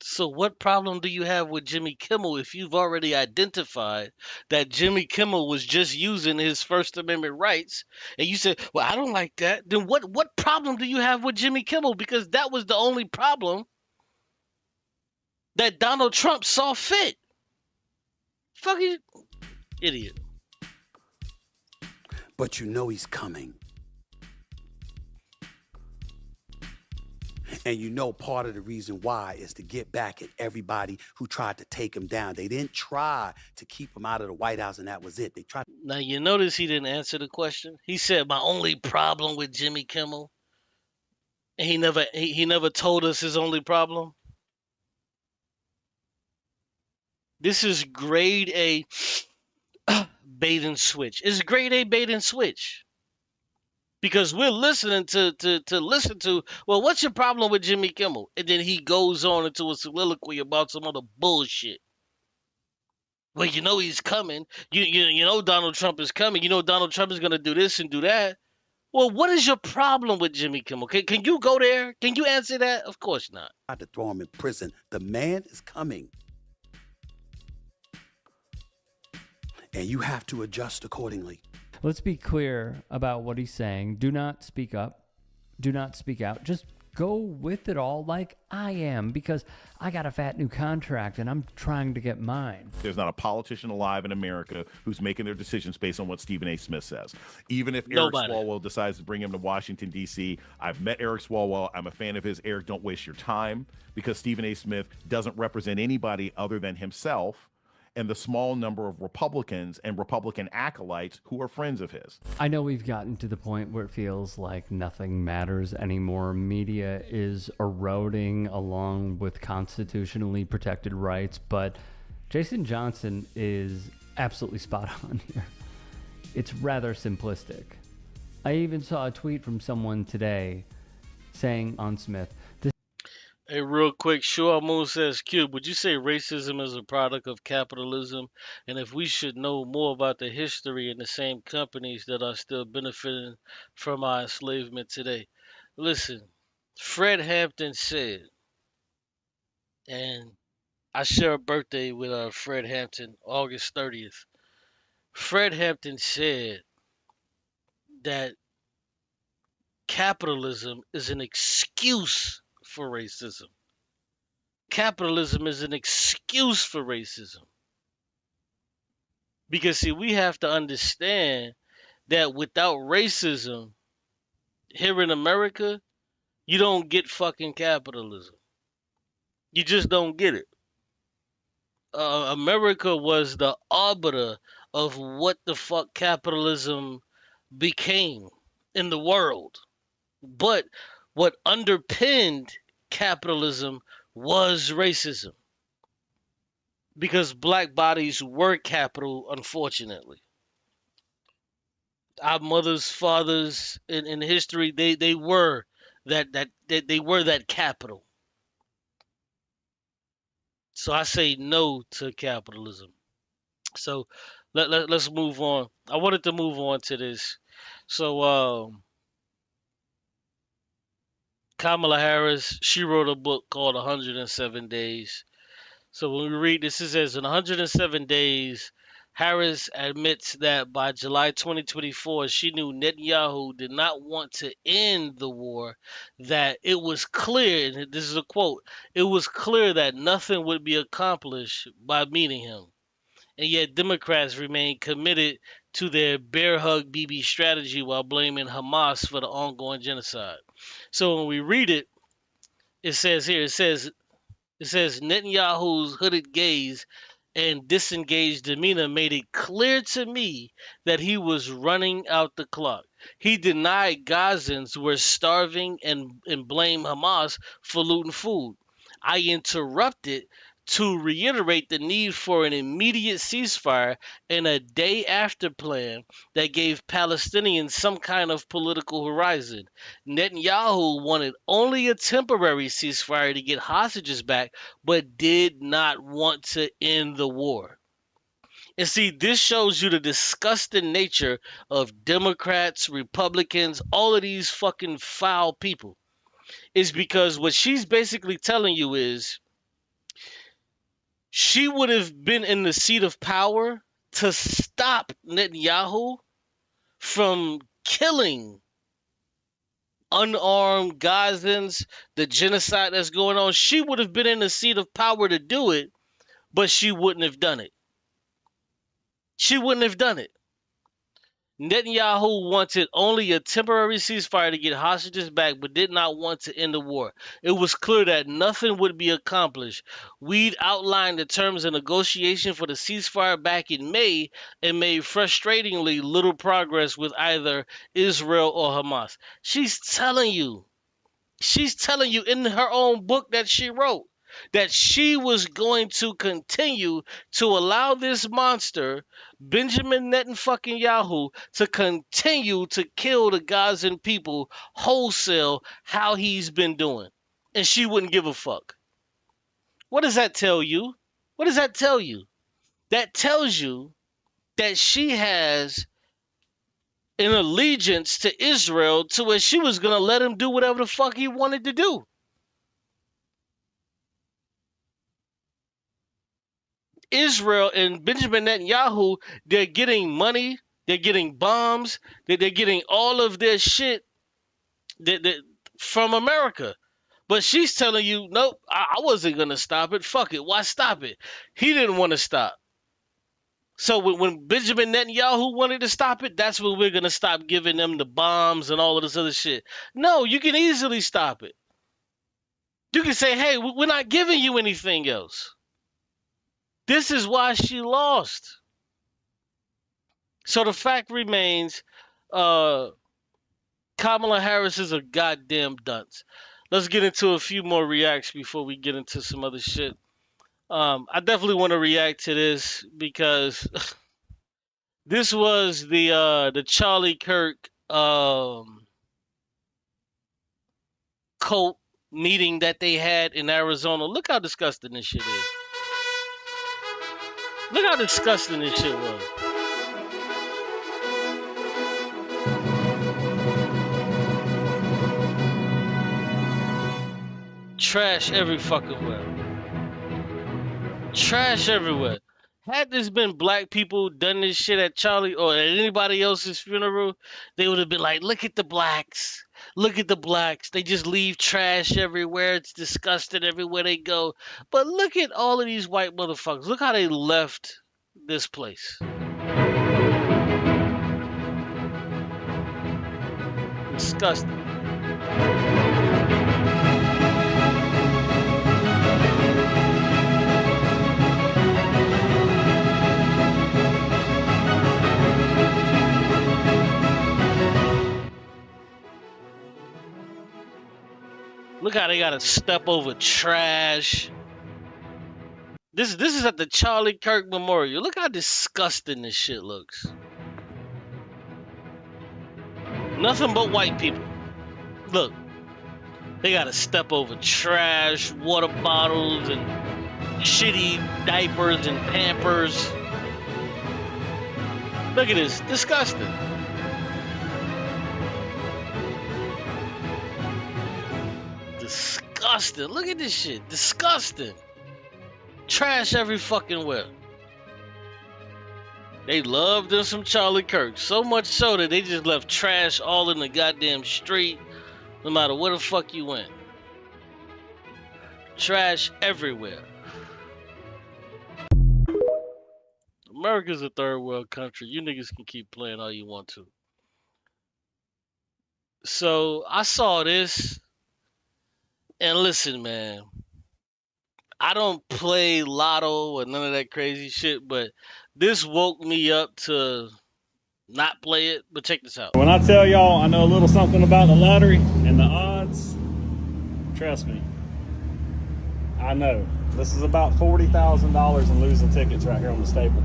So what problem do you have with Jimmy Kimmel if you've already identified that Jimmy Kimmel was just using his First Amendment rights and you said, well, I don't like that. Then what problem do you have with Jimmy Kimmel? Because that was the only problem that Donald Trump saw fit. Fucking idiot. But you know he's coming. And you know part of the reason why is to get back at everybody who tried to take him down. They didn't try to keep him out of the White House and that was it. They tried. Now you notice he didn't answer the question. He said my only problem with Jimmy Kimmel. And he never told us his only problem. This is grade A bait and switch. It's grade A bait and switch. Because we're listening to listen to, well, what's your problem with Jimmy Kimmel? And then he goes on into a soliloquy about some other bullshit. Well, you know he's coming. You know Donald Trump is coming. You know Donald Trump is going to do this and do that. Well, what is your problem with Jimmy Kimmel? Can you go there? Can you answer that? Of course not. Tried to throw him in prison. The man is coming. And you have to adjust accordingly. Let's be clear about what he's saying. Do not speak up. Do not speak out. Just go with it all like I am because I got a fat new contract and I'm trying to get mine. There's not a politician alive in America who's making their decisions based on what Stephen A. Smith says. Even if Eric Swalwell decides to bring him to Washington, D.C., I've met Eric Swalwell. I'm a fan of his. Eric, don't waste your time because Stephen A. Smith doesn't represent anybody other than himself and the small number of Republicans and Republican acolytes who are friends of his. I know we've gotten to the point where it feels like nothing matters anymore. Media is eroding along with constitutionally protected rights, but Jason Johnson is absolutely spot on here. It's rather simplistic. I even saw a tweet from someone today saying on Smith, Hey, real quick, Sure Moon says, Qube, would you say racism is a product of capitalism? And if we should know more about the history and the same companies that are still benefiting from our enslavement today? Listen, Fred Hampton said, and I share a birthday with Fred Hampton, August 30th. Fred Hampton said that capitalism is an excuse for racism. Capitalism is an excuse for racism. Because, see, we have to understand that without racism here in America, you don't get fucking capitalism. You just don't get it. America was the arbiter of what the fuck capitalism became in the world. But what underpinned capitalism was racism. Because black bodies were capital, unfortunately. Our mothers, fathers in history, they were they were that capital. So I say no to capitalism. So let's move on. I wanted to move on to this. So Kamala Harris, she wrote a book called 107 Days. So when we read this, it says in 107 days, Harris admits that by July 2024, she knew Netanyahu did not want to end the war, that it was clear, and this is a quote, it was clear that nothing would be accomplished by meeting him. And yet Democrats remain committed to their bear hug BB strategy while blaming Hamas for the ongoing genocide. So when we read it, it says here, it says Netanyahu's hooded gaze and disengaged demeanor made it clear to me that he was running out the clock. He denied Gazans were starving and blamed Hamas for looting food. I interrupted to reiterate the need for an immediate ceasefire and a day after plan that gave Palestinians some kind of political horizon. Netanyahu wanted only a temporary ceasefire to get hostages back, but did not want to end the war. And see, this shows you the disgusting nature of Democrats, Republicans, all of these fucking foul people. Is because what she's basically telling you is she would have been in the seat of power to stop Netanyahu from killing unarmed Gazans, the genocide that's going on. She would have been in the seat of power to do it, but she wouldn't have done it. She wouldn't have done it. Netanyahu wanted only a temporary ceasefire to get hostages back, but did not want to end the war. It was clear that nothing would be accomplished. We'd outlined the terms of negotiation for the ceasefire back in May and made frustratingly little progress with either Israel or Hamas. She's telling you in her own book that she wrote that she was going to continue to allow this monster, Benjamin Netanyahu, to continue to kill the Gazan people wholesale how he's been doing. And she wouldn't give a fuck. What does that tell you? What does that tell you? That tells you that she has an allegiance to Israel to where she was going to let him do whatever the fuck he wanted to do. Israel and Benjamin Netanyahu, they're getting money, they're getting bombs, they're getting all of their shit from America. But she's telling you, nope, I wasn't going to stop it. Fuck it. Why stop it? He didn't want to stop. So when Benjamin Netanyahu wanted to stop it, that's when we're going to stop giving them the bombs and all of this other shit. No, you can easily stop it. You can say, hey, we're not giving you anything else. This is why she lost. So the fact remains, Kamala Harris is a goddamn dunce. Let's get into a few more reacts before we get into some other shit. I definitely want to react to this because this was the Charlie Kirk cult meeting that they had in Arizona. Look how disgusting this shit is. Look how disgusting this shit was. Trash every fucking where. Trash everywhere. Had this been black people done this shit at Charlie or at anybody else's funeral, they would have been like, look at the blacks. Look at the blacks. They just leave trash everywhere. It's disgusting everywhere they go. But look at all of these white motherfuckers. Look how they left this place. Disgusting. Look how they gotta step over trash. This is at the Charlie Kirk Memorial. Look how disgusting this shit looks. Nothing but white people. Look. They gotta step over trash, water bottles, and shitty diapers and Pampers. Look at this. Disgusting. Disgusting. Look at this shit. Disgusting. Trash every fucking where. They loved them some Charlie Kirk. So much so that they just left trash all in the goddamn street. No matter where the fuck you went. Trash everywhere. America's a third world country. You niggas can keep playing all you want to. So I saw this. And listen, man, I don't play lotto or none of that crazy shit, but this woke me up to not play it. But check this out. When I tell y'all I know a little something about the lottery and the odds, trust me, I know. This is about $40,000 in losing tickets right here on the stable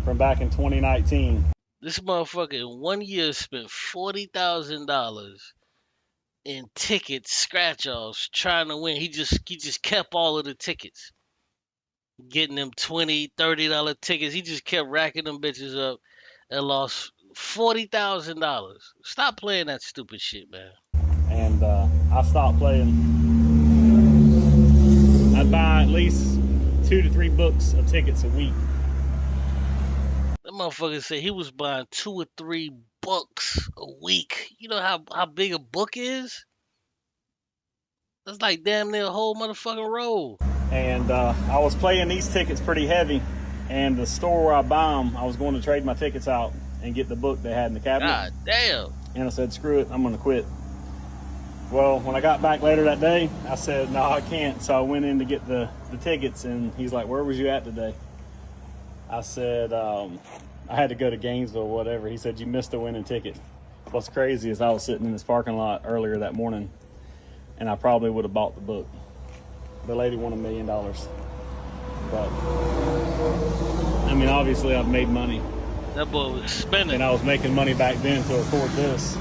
from back in 2019. This motherfucker in 1 year spent $40,000 in tickets, scratch-offs, trying to win. He just kept all of the tickets. Getting them $20, $30 tickets. He just kept racking them bitches up and lost $40,000. Stop playing that stupid shit, man. And I stopped playing. I'd buy at least 2 to 3 books of tickets a week. That motherfucker said he was buying 2 or 3 books a week. You know how big a book is? That's like damn near a whole motherfucking roll. And I was playing these tickets pretty heavy. And the store where I buy them, I was going to trade my tickets out and get the book they had in the cabinet. God damn. And I said, screw it, I'm going to quit. Well, when I got back later that day, I said, no, I can't. So I went in to get the tickets, and he's like, where was you at today? I said, I had to go to Gainesville or whatever. He said, you missed a winning ticket. What's crazy is I was sitting in this parking lot earlier that morning, and I probably would have bought the book. The lady won $1 million. But, I mean, obviously I've made money. That boy was spending. And I was making money back then to afford this.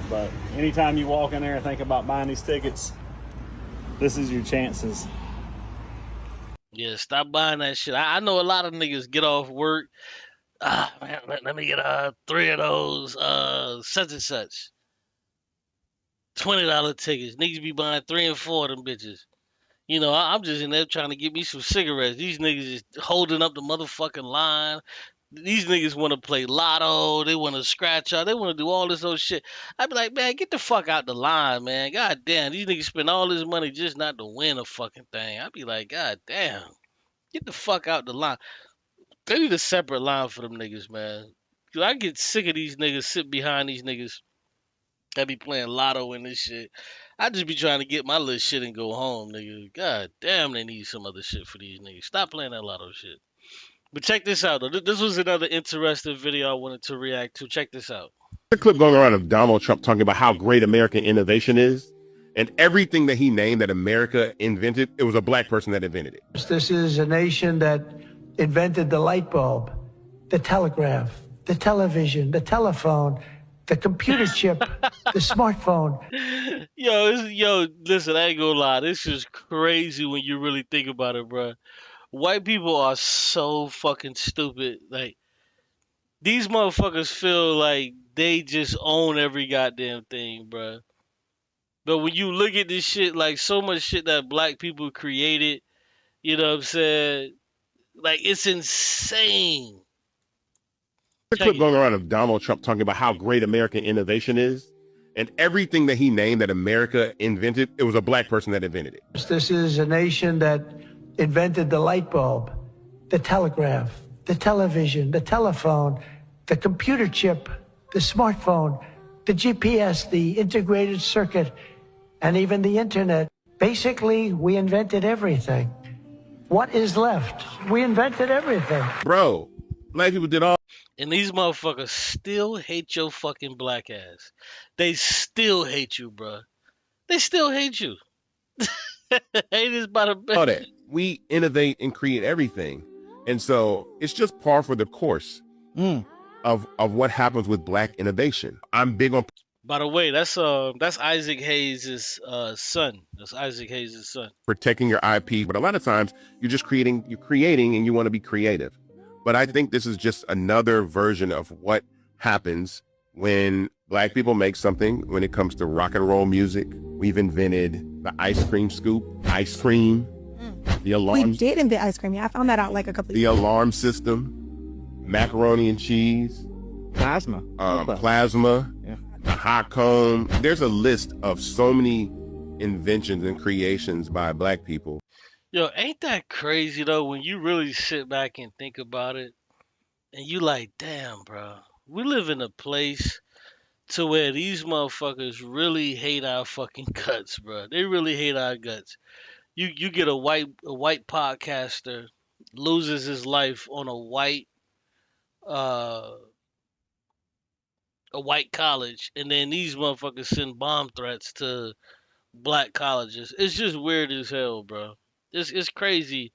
But anytime you walk in there and think about buying these tickets, this is your chances. Yeah, stop buying that shit. I know a lot of niggas get off work. Man, let me get 3 of those such and such. $20 tickets. Niggas be buying 3 and 4 of them bitches. You know, I'm just in there trying to get me some cigarettes. These niggas is holding up the motherfucking line. These niggas want to play lotto. They want to scratch out. They want to do all this old shit. I'd be like, man, get the fuck out the line, man. God damn, these niggas spend all this money just not to win a fucking thing. I'd be like, God damn, get the fuck out the line. They need a separate line for them niggas, man. Cause I get sick of these niggas sitting behind these niggas that be playing lotto and this shit. I just be trying to get my little shit and go home, nigga. God damn, they need some other shit for these niggas. Stop playing that lotto shit. But check this out, though. This was another interesting video I wanted to react to. Check this out. A clip going around of Donald Trump talking about how great American innovation is, and everything that he named that America invented, it was a black person that invented it. This is a nation that invented the light bulb, the telegraph, the television, the telephone, the computer chip, the smartphone. Yo, listen, I ain't gonna lie. This is crazy when you really think about it, bro. White people are so fucking stupid. Like, these motherfuckers feel like they just own every goddamn thing, bro. But when you look at this shit, like, so much shit that black people created, you know what I'm saying? Like, it's insane. The clip going around of Donald Trump talking about how great American innovation is, and everything that he named that America invented, it was a black person that invented it. This is a nation that invented the light bulb, the telegraph, the television, the telephone, the computer chip, the smartphone, the GPS, the integrated circuit, and even the internet. Basically, we invented everything. What is left? We invented everything. Bro, black people did all. And these motherfuckers still hate your fucking black ass. They still hate you, bro. They still hate you. Hate is by the best. All that. We innovate and create everything. And so it's just par for the course of what happens with black innovation. I'm big on. By the way, that's Isaac Hayes' son. That's Isaac Hayes' son. Protecting your IP, but a lot of times you're just creating and you want to be creative. But I think this is just another version of what happens when black people make something. When it comes to rock and roll music, we've invented the ice cream scoop, ice cream, the alarm. We did invent ice cream. Yeah, I found that out like a couple of years ago. The alarm system, macaroni and cheese, plasma, yeah. The hot comb. There's a list of so many inventions and creations by black people. Yo, ain't that crazy though when you really sit back and think about it, and you like, damn, bro, we live in a place to where these motherfuckers really hate our fucking guts, bro. They really hate our guts. You get a white podcaster loses his life on a white college, and then these motherfuckers send bomb threats to black colleges. It's just weird as hell, bro. It's crazy,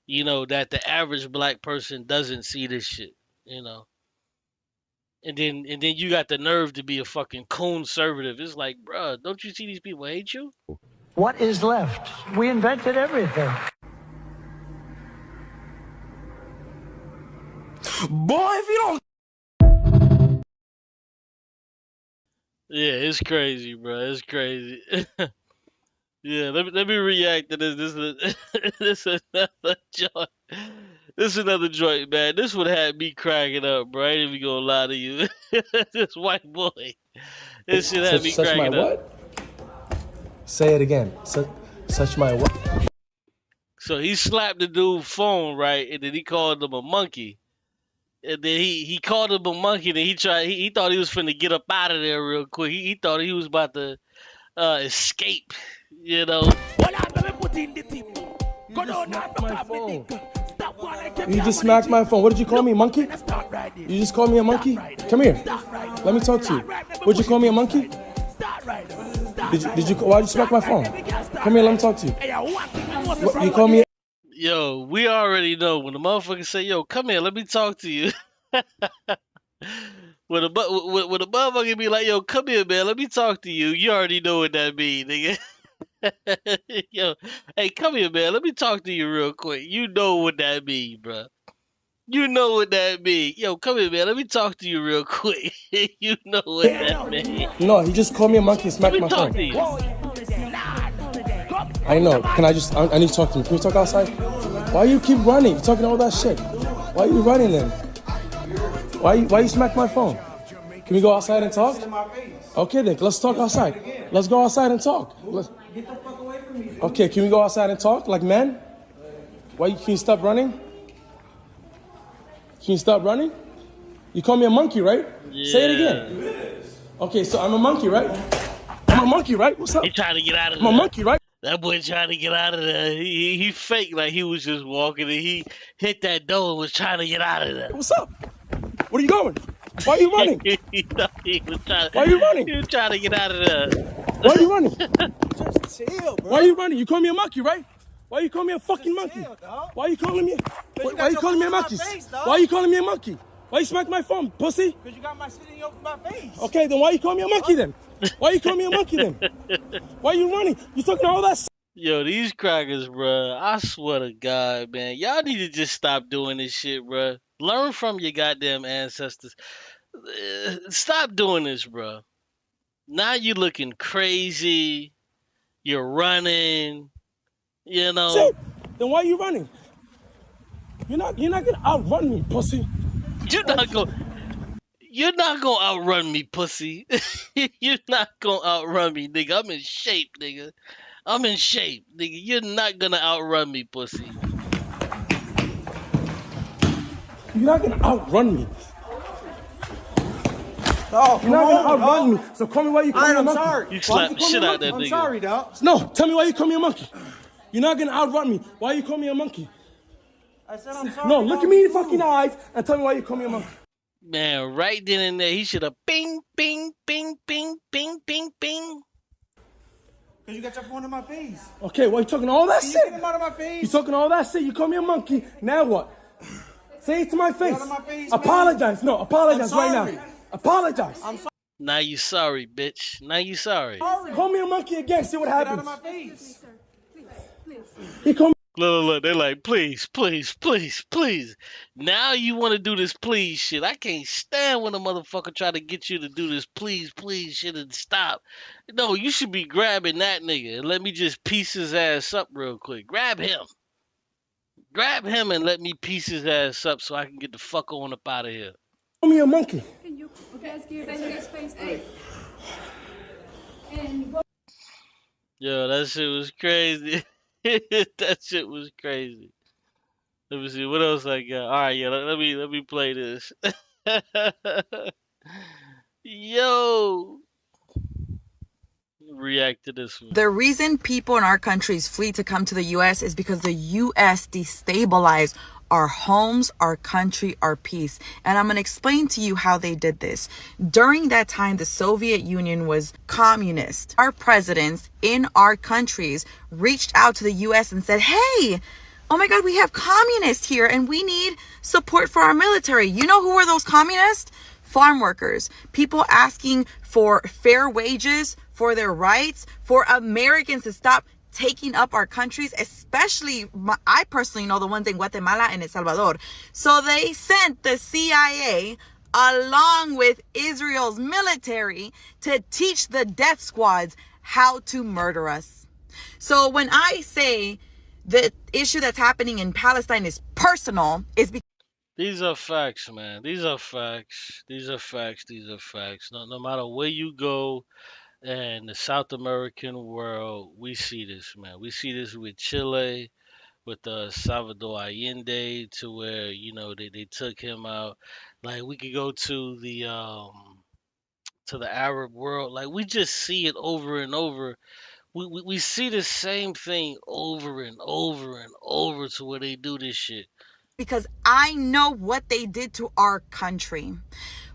you know, that the average black person doesn't see this shit, you know. And then you got the nerve to be a fucking conservative. It's like, bro, don't you see these people hate you? What is left? We invented everything. Boy, if you don't. Yeah, it's crazy, bro. It's crazy. Yeah, let me react to this. This is another joint. This is another joint, man. This would have me cracking up, bro. I ain't even gonna lie to you. This white boy. This shit had me cracking up. What? Say it again. Such my what? So he slapped the dude's phone, right? And then he called him a monkey. And then he called him a monkey, and he thought he was finna get up out of there real quick. He thought he was about to escape, you know. You just smacked my phone. What did you call me, monkey? You just called me a monkey? Come here. Let me talk to you. What'd you call me, a monkey? Did you? Why'd you smack my phone? Come here. Let me talk to you. What, you call me? Yo, we already know when the motherfucker say, "Yo, come here, let me talk to you." When a motherfucker be like, "Yo, come here, man, let me talk to you," you already know what that mean, nigga. Yo, hey, come here, man, let me talk to you real quick. You know what that mean, bro. You know what that mean. Yo, come here, man, let me talk to you real quick. You know what that mean. No, he just called me a monkey and smacked my phone. I know. Can I just? I need to talk to you. Can we talk outside? Why you keep running? You're talking all that shit. Why are you running then? Why you smack my phone? Can we go outside and talk? Okay then, let's talk outside. Let's go outside and talk. Get the fuck away from me. Okay, can we go outside and talk like men? Can you stop running? Can you stop running? You call me a monkey, right? Yeah. Say it again. Okay, so I'm a monkey, right? I'm a monkey, right? What's up? He trying to get out of there. I'm a monkey, right? That boy trying to get out of there. He fake like he was just walking and he hit that door and was trying to get out of there. What's up? Where are you going? Why are you running? He thought he was trying to, Why are you running? He was trying to get out of there. Why are you running? Just chill, bro. Why are you running? You call me a monkey, right? Why you call me a fucking monkey? Chill, dog. Why you calling me? Why you got calling me a your monkey? face, dog. Why you calling me a monkey? Why you smack my phone, pussy? Because you got my shit in my face. Okay, then why you call me a monkey then? Why you call me a monkey then? Why you running? You talking all that shit? Yo, these crackers, bruh. I swear to God, man. Y'all need to just stop doing this shit, bruh. Learn from your goddamn ancestors. Stop doing this, bruh. Now you looking crazy. You're running. You know. Shit. Then why you running? You're not gonna outrun me, pussy. You're not gonna outrun me, pussy. You're not gonna outrun me, nigga. I'm in shape, nigga. I'm in shape, nigga. You're not gonna outrun me, pussy. You're not gonna outrun me. Oh, You're not gonna outrun me. So call me why you call me a monkey. I'm sorry. You slapped the shit out that nigga. I'm sorry, dog. No, tell me why you call me a monkey. You're not gonna outrun me. Why you call me a monkey? I said I'm sorry. No, look at me in the fucking eyes and tell me why you call me a monkey. Man, right then and there, he should have bing, bing, bing, bing, bing, bing, bing. Because you got your phone in my face. Okay, why you talking all that shit? Get him out of my face. You talking all that shit? You call me a monkey. Now what? Say it to my face. Out of my face, Apologize. No, apologize I'm right sorry. now. Apologize. I'm sorry. Now you sorry, bitch. Now you sorry. Call me a monkey again. See what Get out happens. of my face. He called me. Look, they're like, please, please, please, please. Now you want to do this please shit. I can't stand when a motherfucker try to get you to do this please, please shit and stop. No, you should be grabbing that nigga and let me just piece his ass up real quick. Grab him. Grab him and let me piece his ass up so I can get the fuck on up out of here. Call me a monkey. Can you guys give any space, please? Yo, that shit was crazy. That shit was crazy. Let me see what else I got. All right, yeah, let me play this. Yo, react to this one. The reason people in our countries flee to come to the U.S. is because the U.S. destabilized our homes, our country, our peace. And I'm going to explain to you how they did this. During that time, the Soviet Union was communist. Our presidents in our countries reached out to the U.S. and said, hey, oh my God, we have communists here and we need support for our military. You know who were those communists? Farm workers, people asking for fair wages, for their rights, for Americans to stop taking up our countries, especially, I personally know the ones in Guatemala and El Salvador. So they sent the CIA along with Israel's military to teach the death squads how to murder us. So when I say the issue that's happening in Palestine is personal, it's because these are facts, man. These are facts. These are facts. These are facts. No matter where you go, and the South American world, we see this, man. We see this with Chile, with Salvador Allende, to where, you know, they took him out. Like, we could go to the Arab world. Like, we just see it over and over. We see the same thing over and over and over to where they do this shit. Because I know what they did to our country.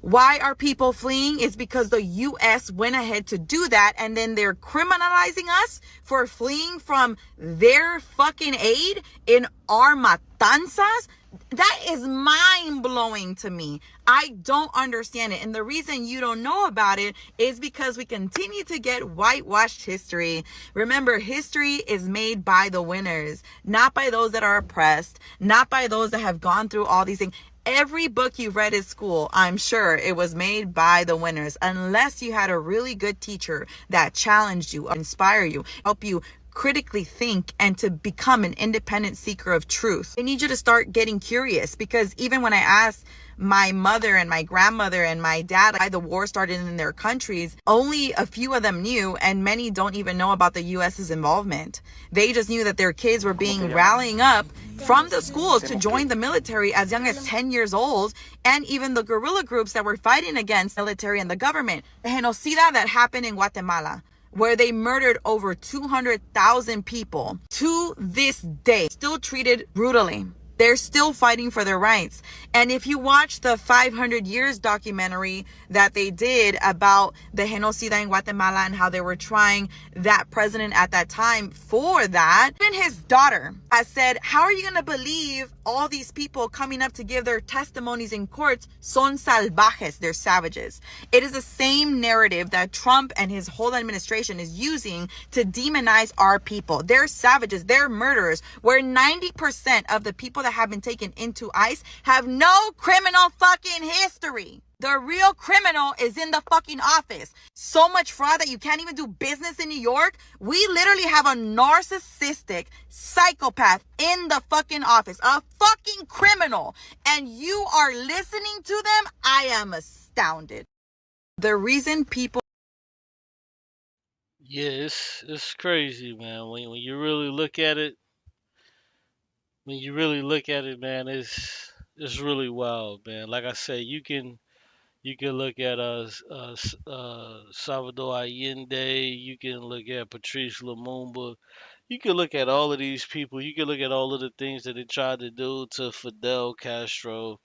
Why are people fleeing? It's because the U.S. went ahead to do that, and then they're criminalizing us for fleeing from their fucking aid in our matanzas. That is mind-blowing to me. I don't understand it. And the reason you don't know about it is because we continue to get whitewashed history. Remember, history is made by the winners, not by those that are oppressed, not by those that have gone through all these things. Every book you've read at school, I'm sure it was made by the winners, unless you had a really good teacher that challenged you, inspired you, help you critically think and to become an independent seeker of truth. I need you to start getting curious, because even when I asked my mother and my grandmother and my dad why the war started in their countries, only a few of them knew, and many don't even know about the U.S.'s involvement. They just knew that their kids were being rallying up from the schools to join the military as young as 10 years old, and even the guerrilla groups that were fighting against the military and the government. The genocida that happened in Guatemala, where they murdered over 200,000 people, to this day, still treated brutally. They're still fighting for their rights. And if you watch the 500 years documentary that they did about the genocida in Guatemala and how they were trying that president at that time for that, even his daughter has said, how are you going to believe all these people coming up to give their testimonies in courts son salvajes, they're savages. It is the same narrative that Trump and his whole administration is using to demonize our people. They're savages, they're murderers, where 90% of the people that have been taken into ICE have no criminal fucking history. The real criminal is in the fucking office. So much fraud that you can't even do business in New York. We literally have a narcissistic psychopath in the fucking office, a fucking criminal, and you are listening to them. I am astounded. The reason people... Yeah, it's crazy, man. When you really look at it, man, it's really wild, man. Like I said, you can look at Salvador Allende. You can look at Patrice Lumumba. You can look at all of these people. You can look at all of the things that they tried to do to Fidel Castro.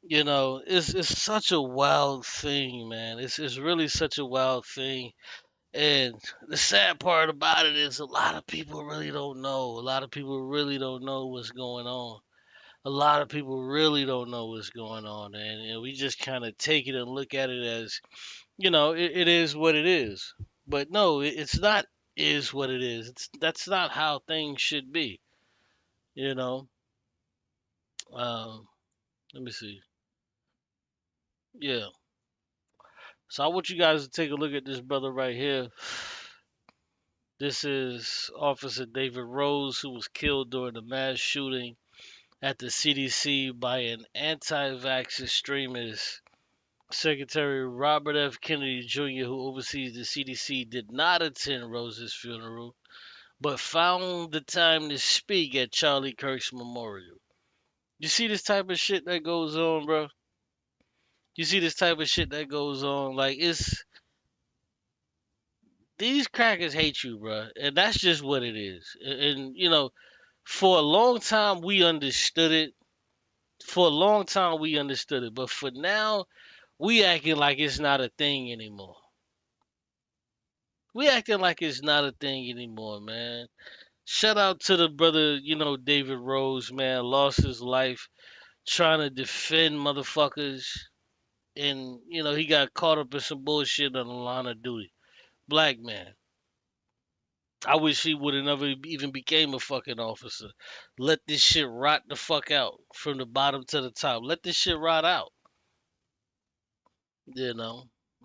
You know, it's such a wild thing, man. It's really such a wild thing. And the sad part about it is a lot of people really don't know. A lot of people really don't know what's going on. A lot of people really don't know what's going on, and we just kind of take it and look at it as, it is what it is. But no, it's not is what it is. That's not how things should be. You know. Um, Let me see. Yeah. So I want you guys to take a look at this brother right here. This is Officer David Rose, who was killed during a mass shooting at the CDC by an anti-vax extremist. Secretary Robert F. Kennedy Jr., who oversees the CDC, did not attend Rose's funeral, but found the time to speak at Charlie Kirk's memorial. You see this type of shit that goes on, bro? You see this type of shit that goes on? Like, these crackers hate you, bro, and that's just what it is. And for a long time we understood it. But for now, we acting like it's not a thing anymore. Man. Shout out to the brother, David Rose, man, lost his life trying to defend motherfuckers. And, he got caught up in some bullshit on the line of duty. Black man. I wish he would have never even became a fucking officer. Let this shit rot the fuck out from the bottom to the top. Let this shit rot out.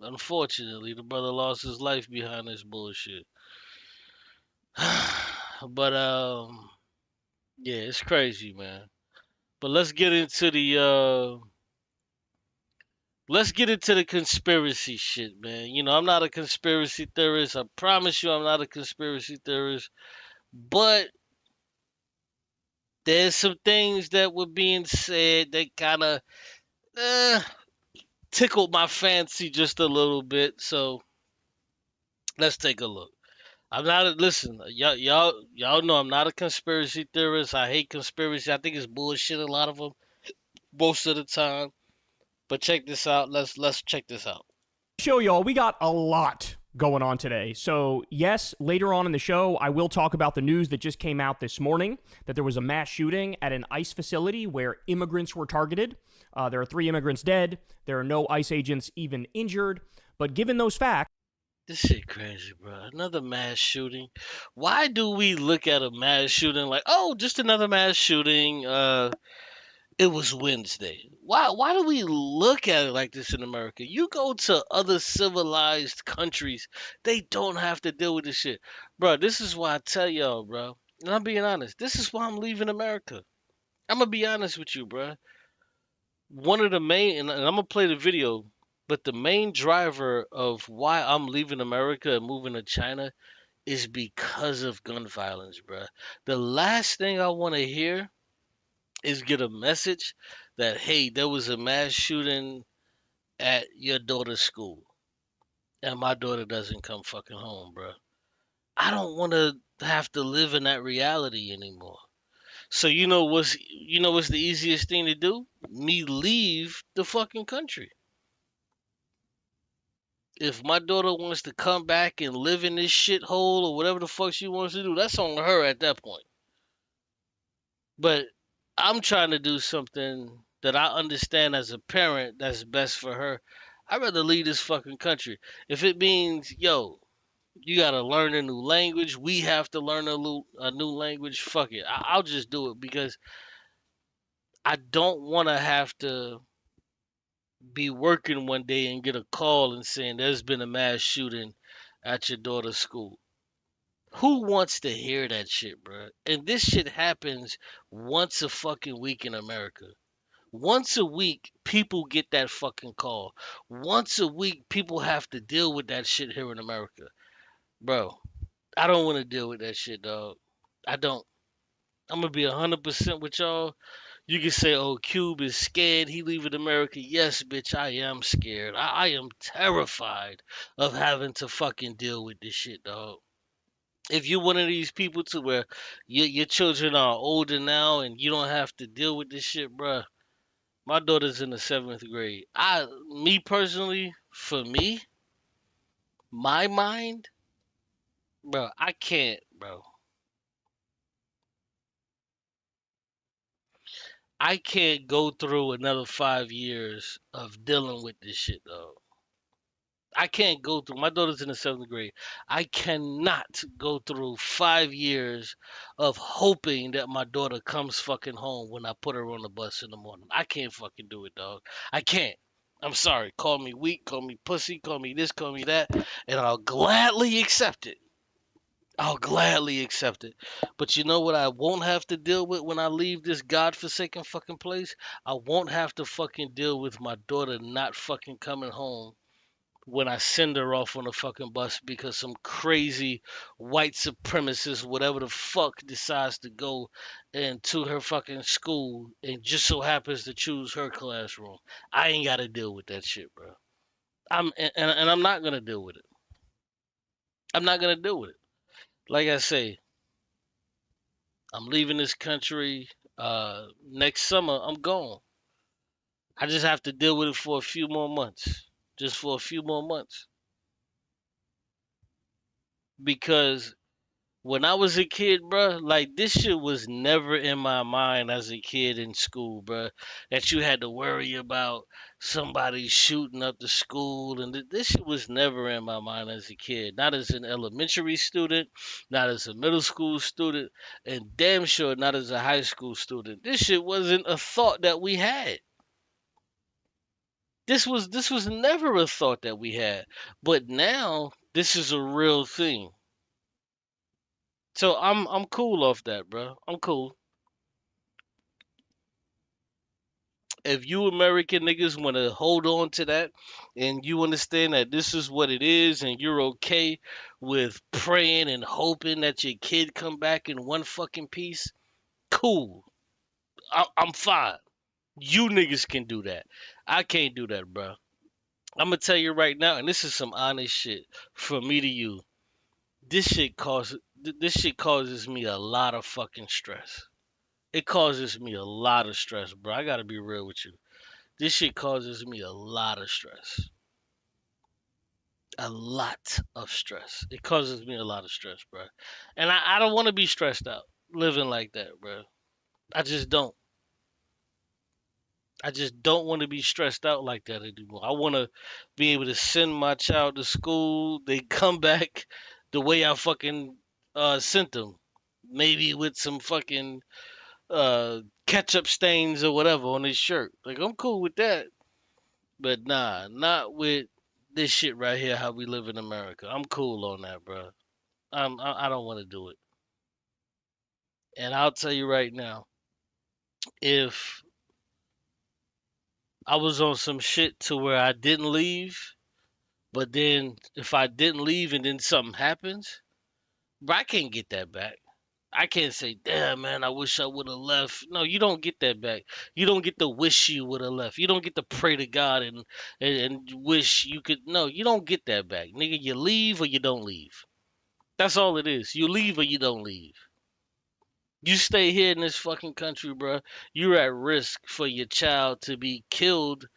Unfortunately, the brother lost his life behind this bullshit. But yeah, it's crazy, man. But let's get into the conspiracy shit, man. I'm not a conspiracy theorist. I promise you I'm not a conspiracy theorist. But there's some things that were being said that kind of tickled my fancy just a little bit. So let's take a look. Listen, y'all know I'm not a conspiracy theorist. I hate conspiracy. I think it's bullshit, a lot of them, most of the time. But check this out. Let's check this out. Show y'all, we got a lot going on today. So yes, later on in the show, I will talk about the news that just came out this morning, that there was a mass shooting at an ICE facility where immigrants were targeted. There are 3 immigrants dead. There are no ICE agents even injured. But given those facts, this shit crazy, bro. Another mass shooting. Why do we look at a mass shooting like, oh, just another mass shooting? It was Wednesday. Why do we look at it like this in America? You go to other civilized countries, they don't have to deal with this shit. Bro, this is why I tell y'all, bro. And I'm being honest. This is why I'm leaving America. I'm going to be honest with you, bro. One of the main, and I'm going to play the video, but the main driver of why I'm leaving America and moving to China is because of gun violence, bro. The last thing I want to hear is get a message that, hey, there was a mass shooting at your daughter's school and my daughter doesn't come fucking home, bro. I don't want to have to live in that reality anymore. So you know what's the easiest thing to do? Me leave the fucking country. If my daughter wants to come back and live in this shithole or whatever the fuck she wants to do, that's on her at that point. But I'm trying to do something that I understand as a parent that's best for her. I'd rather leave this fucking country. If it means, yo, you gotta learn a new language, we have to learn a new language, fuck it. I'll just do it because I don't want to have to be working one day and get a call and saying there's been a mass shooting at your daughter's school. Who wants to hear that shit, bro? And this shit happens once a fucking week in America. Once a week, people get that fucking call. Once a week, people have to deal with that shit here in America. Bro, I don't want to deal with that shit, dog. I don't. I'm going to be 100% with y'all. You can say, oh, Qube is scared. He leaving America. Yes, bitch, I am scared. I am terrified of having to fucking deal with this shit, dog. If you're one of these people to where your children are older now and you don't have to deal with this shit, bruh. My daughter's in the 7th grade. Me personally, for me, my mind, bro, I can't, bro. I can't go through another 5 years of dealing with this shit, though. I can't go through. My daughter's in the 7th grade. I cannot go through 5 years of hoping that my daughter comes fucking home when I put her on the bus in the morning. I can't fucking do it, dog. I can't. I'm sorry. Call me weak, call me pussy, call me this, call me that, and I'll gladly accept it. I'll gladly accept it. But you know what I won't have to deal with when I leave this godforsaken fucking place? I won't have to fucking deal with my daughter not fucking coming home when I send her off on a fucking bus because some crazy white supremacist, whatever the fuck, decides to go into her fucking school and just so happens to choose her classroom. I ain't got to deal with that shit, bro. And I'm not gonna deal with it. I'm not gonna deal with it. Like I say, I'm leaving this country next summer. I'm gone. I just have to deal with it for a few more months. Just for a few more months. Because when I was a kid, bro, like this shit was never in my mind as a kid in school, bro. That you had to worry about somebody shooting up the school, and this shit was never in my mind as a kid. Not as an elementary student, not as a middle school student, and damn sure not as a high school student. This shit wasn't a thought that we had. This was never a thought that we had. But now this is a real thing. So I'm cool off that, bro. I'm cool. If you American niggas want to hold on to that and you understand that this is what it is and you're okay with praying and hoping that your kid come back in one fucking piece, cool. I'm fine. You niggas can do that. I can't do that, bro. I'm gonna tell you right now, and this is some honest shit from me to you. This shit causes me a lot of fucking stress. It causes me a lot of stress, bro. I gotta be real with you. This shit causes me a lot of stress. A lot of stress. It causes me a lot of stress, bro. And I don't want to be stressed out living like that, bro. I just don't. I just don't want to be stressed out like that anymore. I want to be able to send my child to school. They come back the way I fucking sent them. Maybe with some fucking ketchup stains or whatever on his shirt. Like, I'm cool with that. But nah, not with this shit right here, how we live in America. I'm cool on that, bro. I don't want to do it. And I'll tell you right now, if I was on some shit to where I didn't leave, but then if I didn't leave and then something happens, bro, I can't get that back. I can't say, damn, man, I wish I would have left. No, you don't get that back. You don't get to wish you would have left. You don't get to pray to God and wish you could. No, you don't get that back. Nigga, you leave or you don't leave. That's all it is. You leave or you don't leave. You stay here in this fucking country, bro. You're at risk for your child to be killed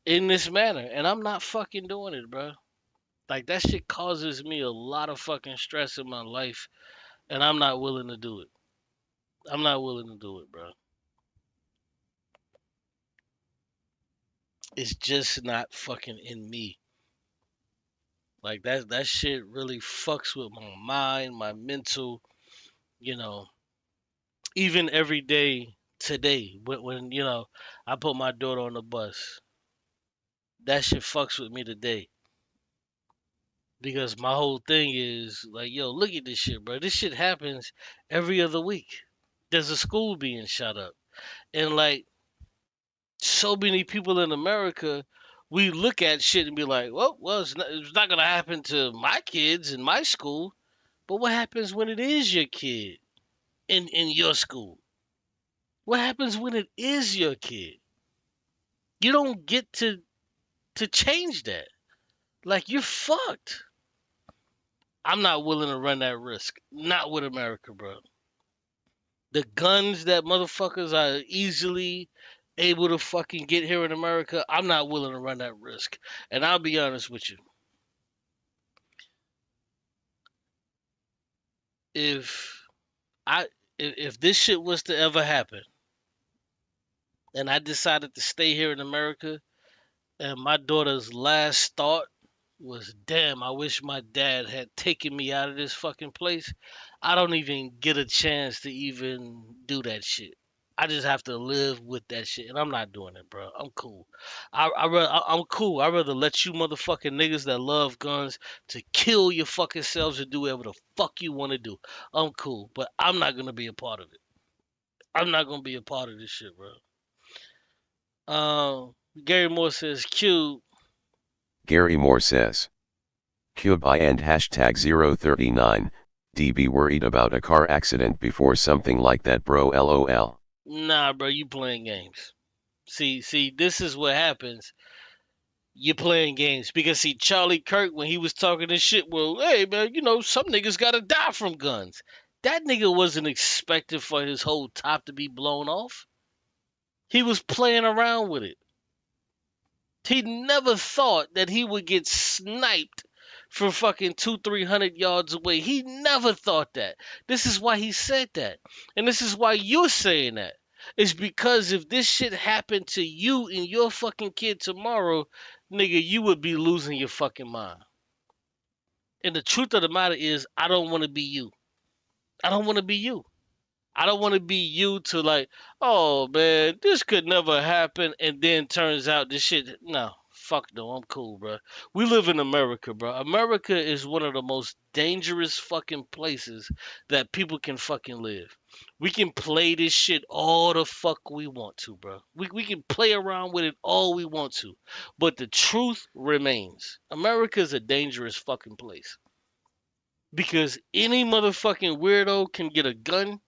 in this manner, and I'm not fucking doing it, bro. Like that shit causes me a lot of fucking stress in my life, and I'm not willing to do it. I'm not willing to do it, bro. It's just not fucking in me. Like that shit really fucks with my mind, my mental, you know. Even every day today, when I put my daughter on the bus, that shit fucks with me today. Because my whole thing is like, yo, look at this shit, bro. This shit happens every other week. There's a school being shot up. And like so many people in America, we look at shit and be like, well, it's not gonna happen to my kids in my school. But what happens when it is your kid in your school? What happens when it is your kid? You don't get to change that. Like you're fucked. I'm not willing to run that risk. Not with America, bro. The guns that motherfuckers are easily able to fucking get here in America, I'm not willing to run that risk. And I'll be honest with you. If I if this shit was to ever happen and I decided to stay here in America and my daughter's last thought was, damn, I wish my dad had taken me out of this fucking place, I don't even get a chance to even do that shit. I just have to live with that shit, and I'm not doing it, bro. I'm cool. I'm cool. I'd rather let you motherfucking niggas that love guns to kill your fucking selves and do whatever the fuck you want to do. I'm cool, but I'm not gonna be a part of it. I'm not gonna be a part of this shit, bro. Gary Moore says, Qube. Gary Moore says, Qube and hashtag 039, DB worried about a car accident before something like that, bro, lol. Nah, bro, you playing games. See, this is what happens. You're playing games. Because, see, Charlie Kirk, when he was talking this shit, well, hey, man, some niggas gotta die from guns. That nigga wasn't expected for his whole top to be blown off. He was playing around with it. He never thought that he would get sniped from fucking 200-300 yards away. He never thought that. This is why he said that. And this is why you're saying that. It's because if this shit happened to you and your fucking kid tomorrow, nigga, you would be losing your fucking mind. And the truth of the matter is, I don't want to be you. I don't want to be you. I don't want to be you to like, oh man, this could never happen, and then turns out this shit. No, fuck no, I'm cool, bro. We live in America, bro. America is one of the most dangerous fucking places that people can fucking live. We can play this shit all the fuck we want to, bro. We can play around with it all we want to, but the truth remains: America is a dangerous fucking place because any motherfucking weirdo can get a gun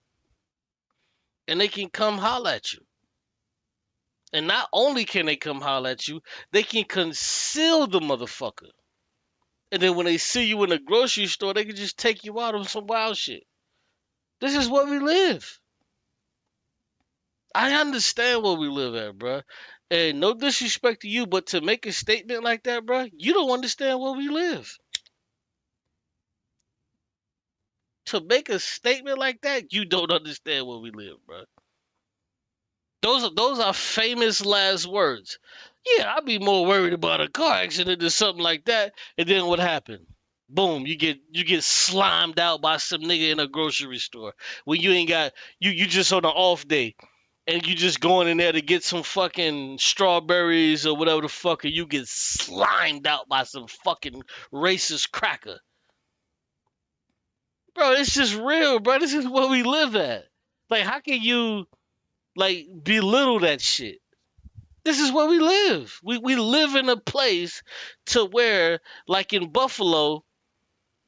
and they can come holler at you. And not only can they come holler at you, they can conceal the motherfucker. And then when they see you in the grocery store, they can just take you out on some wild shit. This is where we live. I understand where we live at, bro. And no disrespect to you, but to make a statement like that, bro, you don't understand where we live. To make a statement like that, you don't understand where we live, bro. Those are famous last words. Yeah, I'd be more worried about a car accident than something like that. And then what happened? Boom, you get slimed out by some nigga in a grocery store when you ain't got you just on an off day and you just going in there to get some fucking strawberries or whatever the fuck, and you get slimed out by some fucking racist cracker. Bro, it's just real, bro. This is where we live at. Like, how can you like belittle that shit? This is where we live. We live in a place to where, like in Buffalo,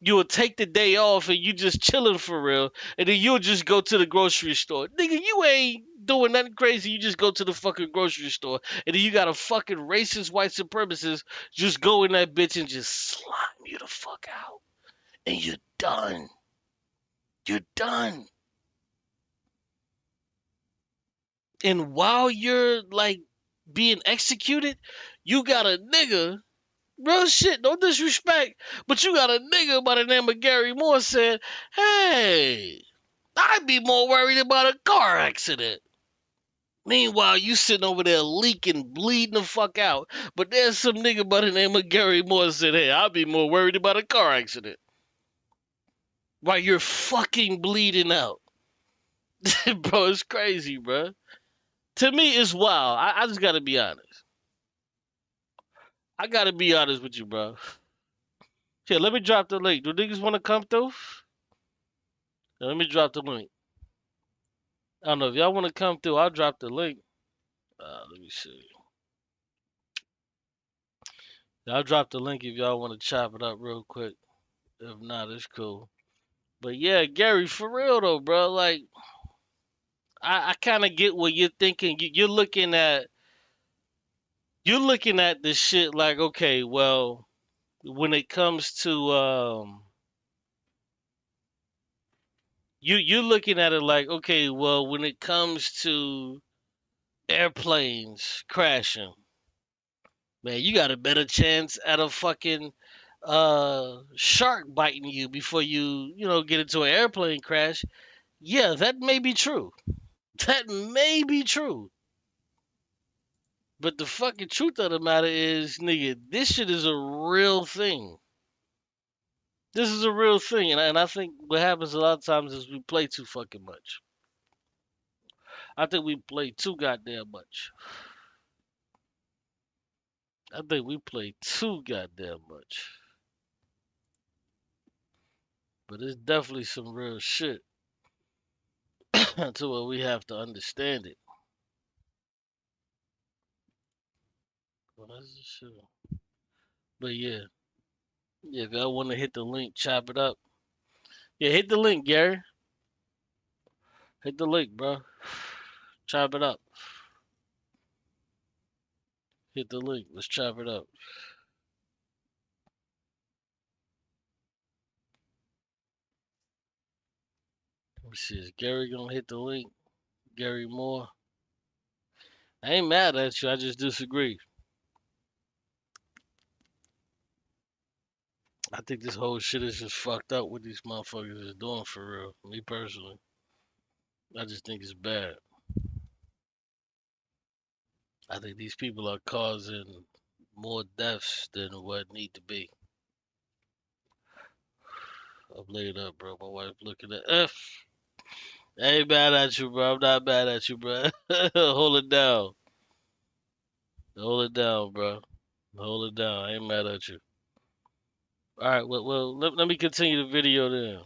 you will take the day off and you just chilling for real, and then you'll just go to the grocery store. Nigga, you ain't doing nothing crazy. You just go to the fucking grocery store, and then you got a fucking racist white supremacist just go in that bitch and just slime you the fuck out. And you're done. You're done. and while you're like being executed, you got a nigga, real shit, no disrespect, but you got a nigga by the name of Gary Moore said, hey, I'd be more worried about a car accident. Meanwhile, you sitting over there leaking, bleeding the fuck out. But there's some nigga by the name of Gary Moore said, hey, I'd be more worried about a car accident. While you're fucking bleeding out. Bro, it's crazy, bro. To me, it's wild. I just gotta be honest. I gotta be honest with you, bro. Here, let me drop the link. Do niggas want to come through? Let me drop the link. I don't know. If y'all want to come through, I'll drop the link. Let me see. I'll drop the link if y'all want to chop it up real quick. If not, it's cool. But yeah, Gary, for real though, bro. Like, I kind of get what you're thinking. You're looking at this shit like, okay, well, when it comes to you're looking at it like, okay, well, when it comes to airplanes crashing, man, you got a better chance at a fucking shark biting you before you get into an airplane crash. Yeah, that may be true. That may be true. But the fucking truth of the matter is, nigga, this shit is a real thing. This is a real thing, and I think what happens a lot of times is we play too fucking much. I think we play too goddamn much. I think we play too goddamn much. But it's definitely some real shit to where we have to understand it. Well, that's the shit. But yeah, if y'all want to hit the link, chop it up. Yeah, hit the link, Gary. Hit the link, bro. Chop it up. Hit the link. Let's chop it up. Let me see. Is Gary gonna hit the link? Gary Moore. I ain't mad at you. I just disagree. I think this whole shit is just fucked up what these motherfuckers is doing for real. Me personally. I just think it's bad. I think these people are causing more deaths than what need to be. I'm laid up, bro. My wife looking at F. I ain't mad at you, bro. I'm not mad at you, bro. Hold it down. Hold it down, bro. Hold it down. I ain't mad at you. All right, well let me continue the video then.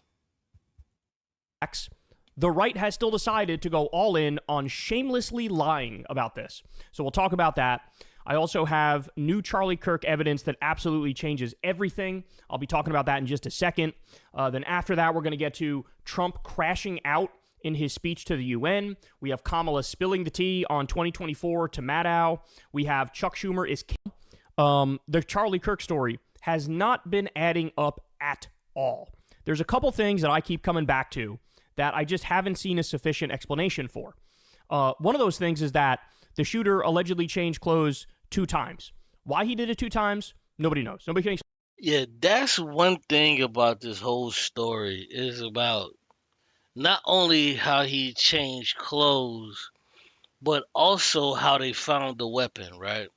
The right has still decided to go all in on shamelessly lying about this. So we'll talk about that. I also have new Charlie Kirk evidence that absolutely changes everything. I'll be talking about that in just a second. Then after that, we're going to get to Trump crashing out in his speech to the UN. We have Kamala spilling the tea on 2024 to Maddow. We have Chuck Schumer is the Charlie Kirk story has not been adding up at all. There's a couple things that I keep coming back to that I just haven't seen a sufficient explanation for. One of those things is that the shooter allegedly changed clothes 2 times. Why he did it 2 times, nobody knows. Nobody can explain. Yeah, that's one thing about this whole story is about not only how he changed clothes, but also how they found the weapon, right?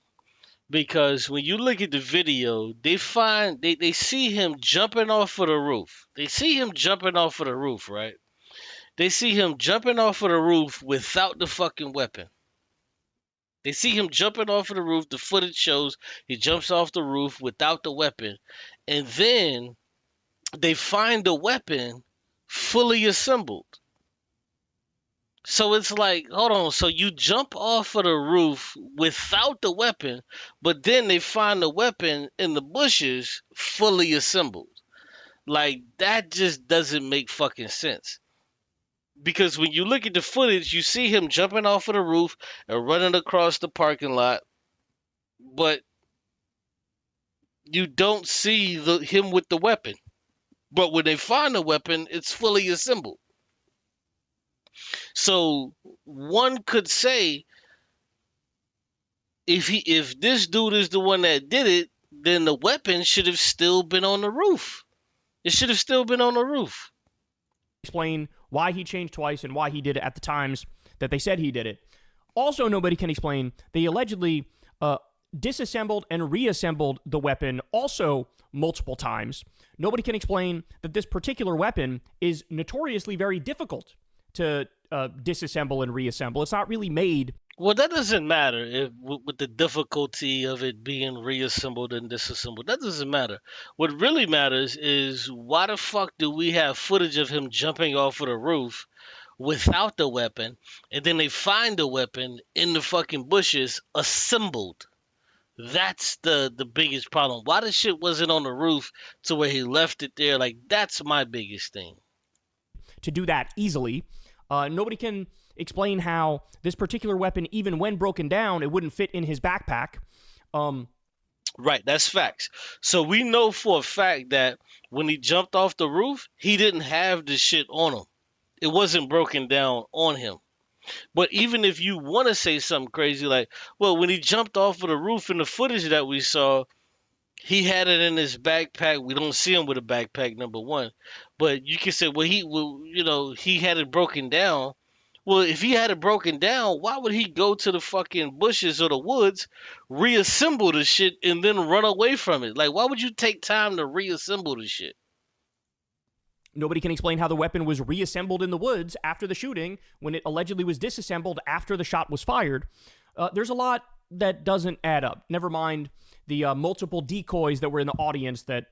Because when you look at the video, they see him jumping off of the roof. They see him jumping off of the roof, right? They see him jumping off of the roof without the fucking weapon. They see him jumping off of the roof. The footage shows he jumps off the roof without the weapon. And then they find the weapon fully assembled. So it's like, hold on. So you jump off of the roof without the weapon, but then they find the weapon in the bushes fully assembled. Like, that just doesn't make fucking sense. Because when you look at the footage, you see him jumping off of the roof and running across the parking lot, but you don't see him with the weapon. But when they find the weapon, it's fully assembled. So one could say if this dude is the one that did it, then the weapon should have still been on the roof. It should have still been on the roof. Explain why he changed twice and why he did it at the times that they said he did it. Also, nobody can explain they allegedly disassembled and reassembled the weapon also multiple times. Nobody can explain that this particular weapon is notoriously very difficult to disassemble and reassemble. It's not really made. Well, that doesn't matter with the difficulty of it being reassembled and disassembled. That doesn't matter. What really matters is why the fuck do we have footage of him jumping off of the roof without the weapon, and then they find the weapon in the fucking bushes assembled? That's the biggest problem. Why the shit wasn't on the roof to where he left it there? Like, that's my biggest thing. To do that easily. Nobody can explain how this particular weapon, even when broken down, it wouldn't fit in his backpack. Right, that's facts. So we know for a fact that when he jumped off the roof, he didn't have the shit on him. It wasn't broken down on him. But even if you want to say something crazy like, well, when he jumped off of the roof in the footage that we saw, he had it in his backpack. We don't see him with a backpack, number one. But you can say, well, he had it broken down. Well, if he had it broken down, why would he go to the fucking bushes or the woods, reassemble the shit, and then run away from it? Like, why would you take time to reassemble the shit? Nobody can explain how the weapon was reassembled in the woods after the shooting when it allegedly was disassembled after the shot was fired. There's a lot that doesn't add up. Never mind the multiple decoys that were in the audience that,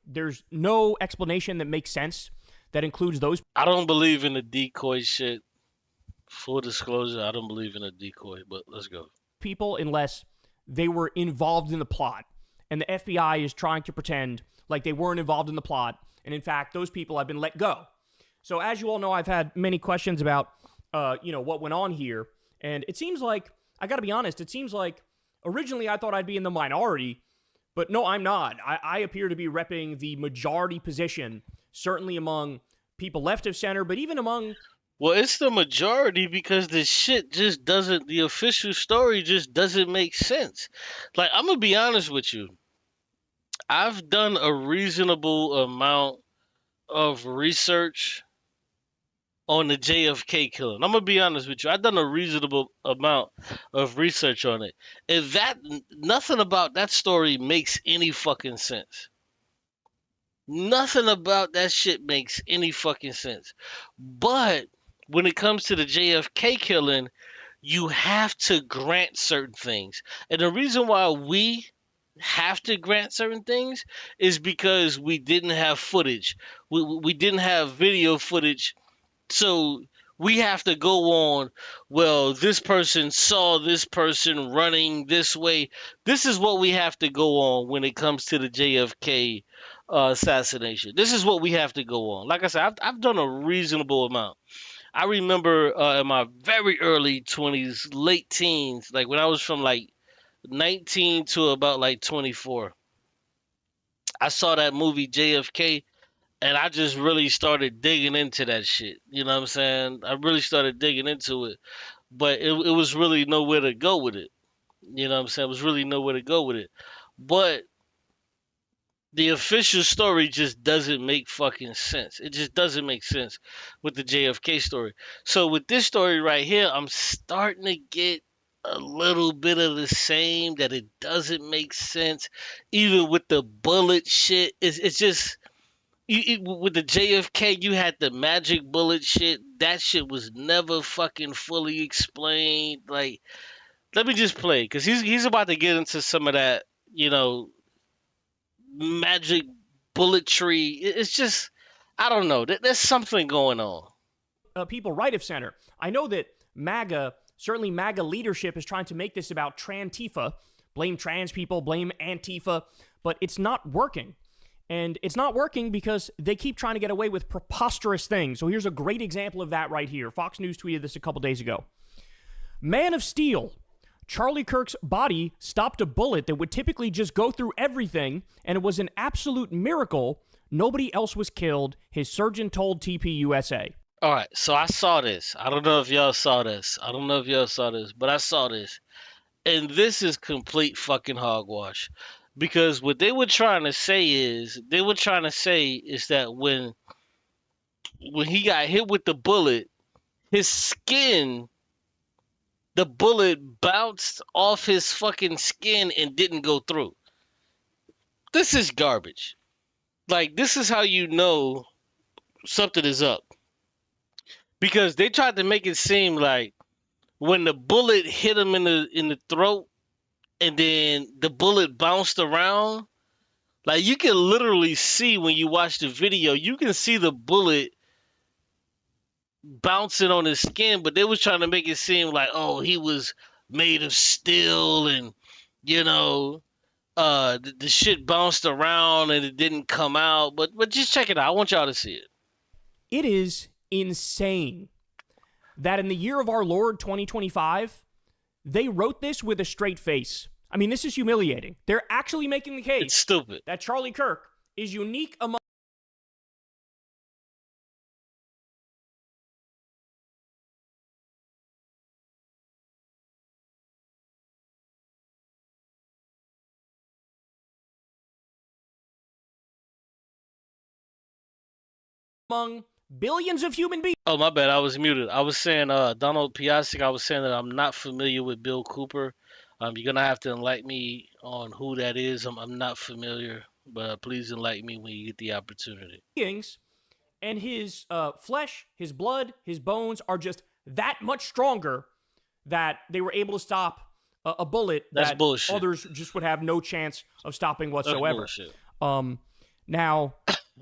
there's no explanation that makes sense that includes those. I don't believe in the decoy shit. Full disclosure, I don't believe in a decoy, but let's go. People, unless they were involved in the plot. And the FBI is trying to pretend like they weren't involved in the plot. And in fact, those people have been let go. So as you all know, I've had many questions about, what went on here. And it seems like, I got to be honest, it seems like originally I thought I'd be in the minority, but no, I'm not. I appear to be repping the majority position, certainly among people left of center, but even among... Well, it's the majority because the shit just doesn't, the official story just doesn't make sense. Like, I'm going to be honest with you. I've done a reasonable amount of research on the JFK killing. I'm going to be honest with you. I've done a reasonable amount of research on it. And nothing about that story makes any fucking sense. Nothing about that shit makes any fucking sense. But when it comes to the JFK killing, you have to grant certain things. And the reason why we have to grant certain things is because we didn't have footage. We didn't have video footage. So we have to go on, well, this person saw this person running this way. This is what we have to go on when it comes to the JFK assassination. This is what we have to go on. Like I said, I've done a reasonable amount. I remember in my very early 20s, late teens, like when I was from like 19 to about like 24. I saw that movie JFK and I just really started digging into that shit. You know what I'm saying? I really started digging into it. But it was really nowhere to go with it. You know what I'm saying? It was really nowhere to go with it. But the official story just doesn't make fucking sense. It just doesn't make sense with the JFK story. So with this story right here, I'm starting to get a little bit of the same, that it doesn't make sense. Even with the bullet shit, it's just... with the JFK, you had the magic bullet shit. That shit was never fucking fully explained. Like, let me just play, because he's about to get into some of that, magic bulletry. It's just, I don't know. There's something going on. People right of center. I know that MAGA, certainly MAGA leadership, is trying to make this about Trantifa. Blame trans people, blame Antifa, but it's not working. And it's not working because they keep trying to get away with preposterous things. So here's a great example of that right here. Fox News tweeted this a couple days ago. Man of Steel. Charlie Kirk's body stopped a bullet that would typically just go through everything, and it was an absolute miracle. Nobody else was killed, his surgeon told TPUSA. All right, so I saw this. I don't know if y'all saw this. But I saw this. And this is complete fucking hogwash. Because what they were trying to say is that when he got hit with the bullet, his skin, the bullet bounced off his fucking skin and didn't go through. This is garbage. Like, this is how you know something is up. Because they tried to make it seem like when the bullet hit him in the throat and then the bullet bounced around, like you can literally see when you watch the video, you can see the bullet bouncing on his skin, but they was trying to make it seem like, oh, he was made of steel and the shit bounced around and it didn't come out. But just check it out. I want y'all to see it. It is insane that in the year of our Lord 2025, they wrote this with a straight face. I mean, this is humiliating. They're actually making the case. It's stupid. That Charlie Kirk is unique among billions of human beings. Oh, my bad. I was muted. I was saying, Donald Piasek, I was saying that I'm not familiar with Bill Cooper. You're going to have to enlighten me on who that is. I'm not familiar, but please enlighten me when you get the opportunity. And his flesh, his blood, his bones are just that much stronger that they were able to stop a bullet that bullshit. Others just would have no chance of stopping whatsoever. That's bullshit. Now,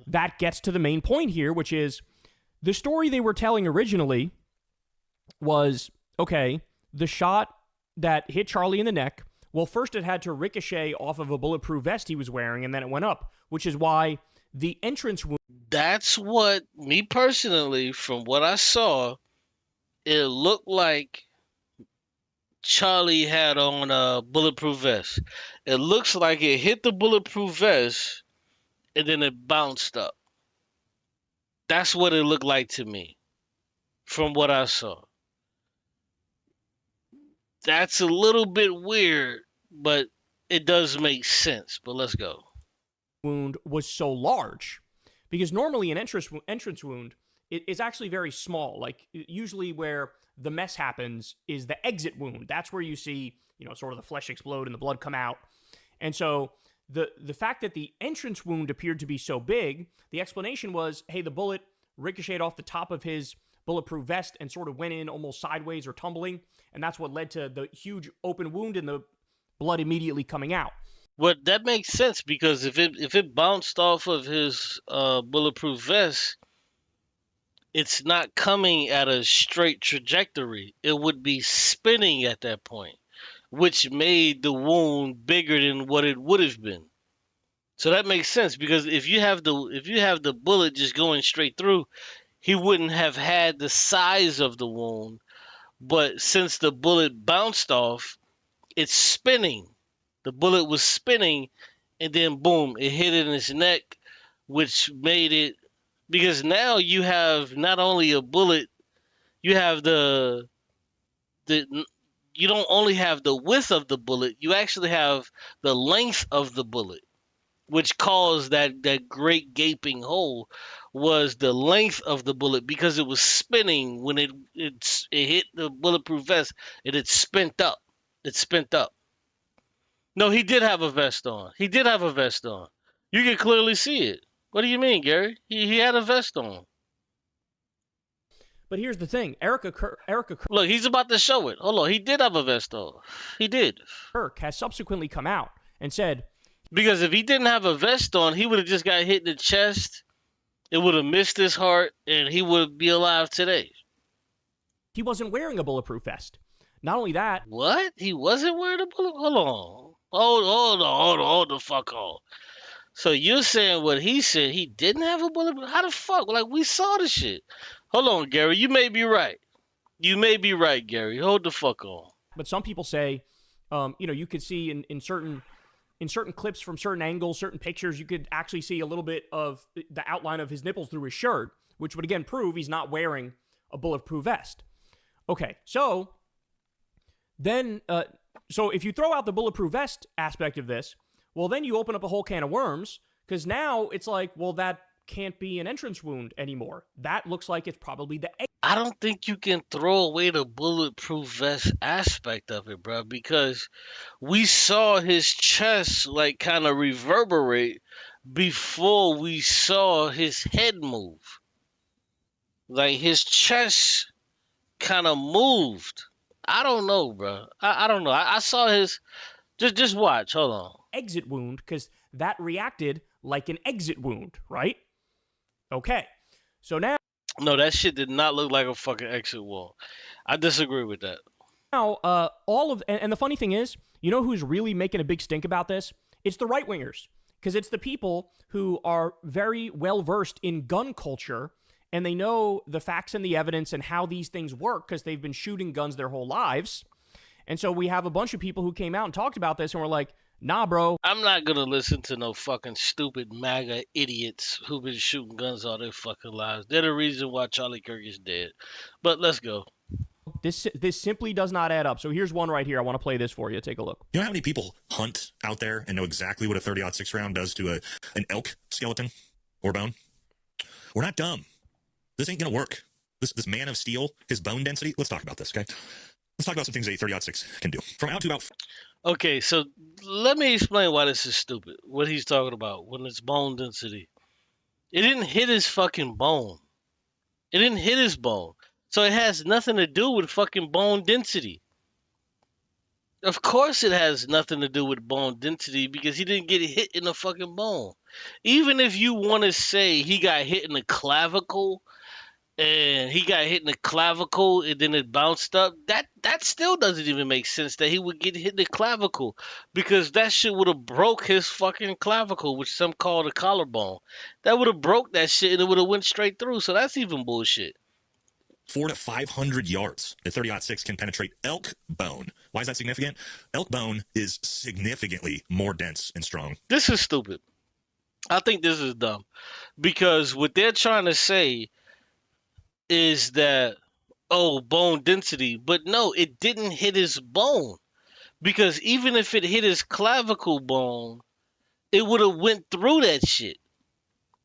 that gets to the main point here, which is the story they were telling originally was, okay, the shot that hit Charlie in the neck, well, first it had to ricochet off of a bulletproof vest he was wearing, and then it went up, which is why the entrance wound... That's what, me personally, from what I saw, it looked like Charlie had on a bulletproof vest. It looks like it hit the bulletproof vest, and then it bounced up. That's what it looked like to me, from what I saw. That's a little bit weird, but it does make sense. But let's go. Wound was so large, because normally an entrance wound is actually very small. Like usually where the mess happens is the exit wound. That's where you see, sort of the flesh explode and the blood come out. And so the fact that the entrance wound appeared to be so big, the explanation was, hey, the bullet ricocheted off the top of his bulletproof vest and sort of went in almost sideways or tumbling, and that's what led to the huge open wound and the blood immediately coming out. Well, that makes sense, because if it bounced off of his bulletproof vest, it's not coming at a straight trajectory. It would be spinning at that point, which made the wound bigger than what it would have been. So that makes sense, because if you have the bullet just going straight through, he wouldn't have had the size of the wound. But since the bullet bounced off, it's spinning. The bullet was spinning, and then boom, it hit in his neck, which made it, because now you have not only a bullet, you have you don't only have the width of the bullet, you actually have the length of the bullet, which caused that great gaping hole, was the length of the bullet, because it was spinning when it hit the bulletproof vest, and it spent up. No, he did have a vest on. You can clearly see it. What do you mean, Gary? He had a vest on. But here's the thing, Erica Kirk... Look, he's about to show it. Hold on, he did have a vest on. He did. Kirk has subsequently come out and said... Because if he didn't have a vest on, he would have just got hit in the chest. It would have missed his heart, and he would be alive today. He wasn't wearing a bulletproof vest. Not only that... What? He wasn't wearing a bulletproof... Hold on. Hold the fuck on. So you're saying what he said, he didn't have a bulletproof? How the fuck? Like, we saw the shit. Hold on, Gary. You may be right. Gary. Hold the fuck on. But some people say, you could see in certain clips from certain angles, certain pictures, you could actually see a little bit of the outline of his nipples through his shirt, which would again prove he's not wearing a bulletproof vest. Okay, so then, so if you throw out the bulletproof vest aspect of this, well, then you open up a whole can of worms, because now it's like, well, that can't be an entrance wound anymore. That looks like it's probably the... I don't think you can throw away the bulletproof vest aspect of it, bro, because we saw his chest like kind of reverberate before we saw his head move. Like his chest kind of moved. I don't know, bro. I don't know. I saw his... Just watch. Hold on. Exit wound, because that reacted like an exit wound, right? Okay. So now... No, that shit did not look like a fucking exit wound. I disagree with that. Now, all of... And the funny thing is, you know who's really making a big stink about this? It's the right-wingers. Because it's the people who are very well-versed in gun culture, and they know the facts and the evidence and how these things work because they've been shooting guns their whole lives. And so we have a bunch of people who came out and talked about this and were like, nah, bro. I'm not going to listen to no fucking stupid MAGA idiots who've been shooting guns all their fucking lives. They're the reason why Charlie Kirk is dead. But let's go. This simply does not add up. So here's one right here. I want to play this for you. Take a look. You know how many people hunt out there and know exactly what a 30-06 round does to an elk skeleton or bone? We're not dumb. This ain't going to work. This man of steel, his bone density. Let's talk about this, okay? Let's talk about some things a 30-06 can do. From out to about... Okay, so let me explain why this is stupid. What he's talking about when it's bone density. It didn't hit his fucking bone. It didn't hit his bone. So it has nothing to do with fucking bone density. Of course it has nothing to do with bone density because he didn't get hit in the fucking bone. Even if you want to say he got hit in the clavicle and he got hit in the clavicle and then it bounced up, that still doesn't even make sense that he would get hit in the clavicle because that shit would have broke his fucking clavicle, which some call the collarbone. That would have broke that shit and it would have went straight through, so that's even bullshit. 400 to 500 yards. The 30-06 can penetrate elk bone. Why is that significant? Elk bone is significantly more dense and strong. This is stupid. I think this is dumb because what they're trying to say is that, oh, bone density, but no, it didn't hit his bone because even if it hit his clavicle bone, it would have went through that shit.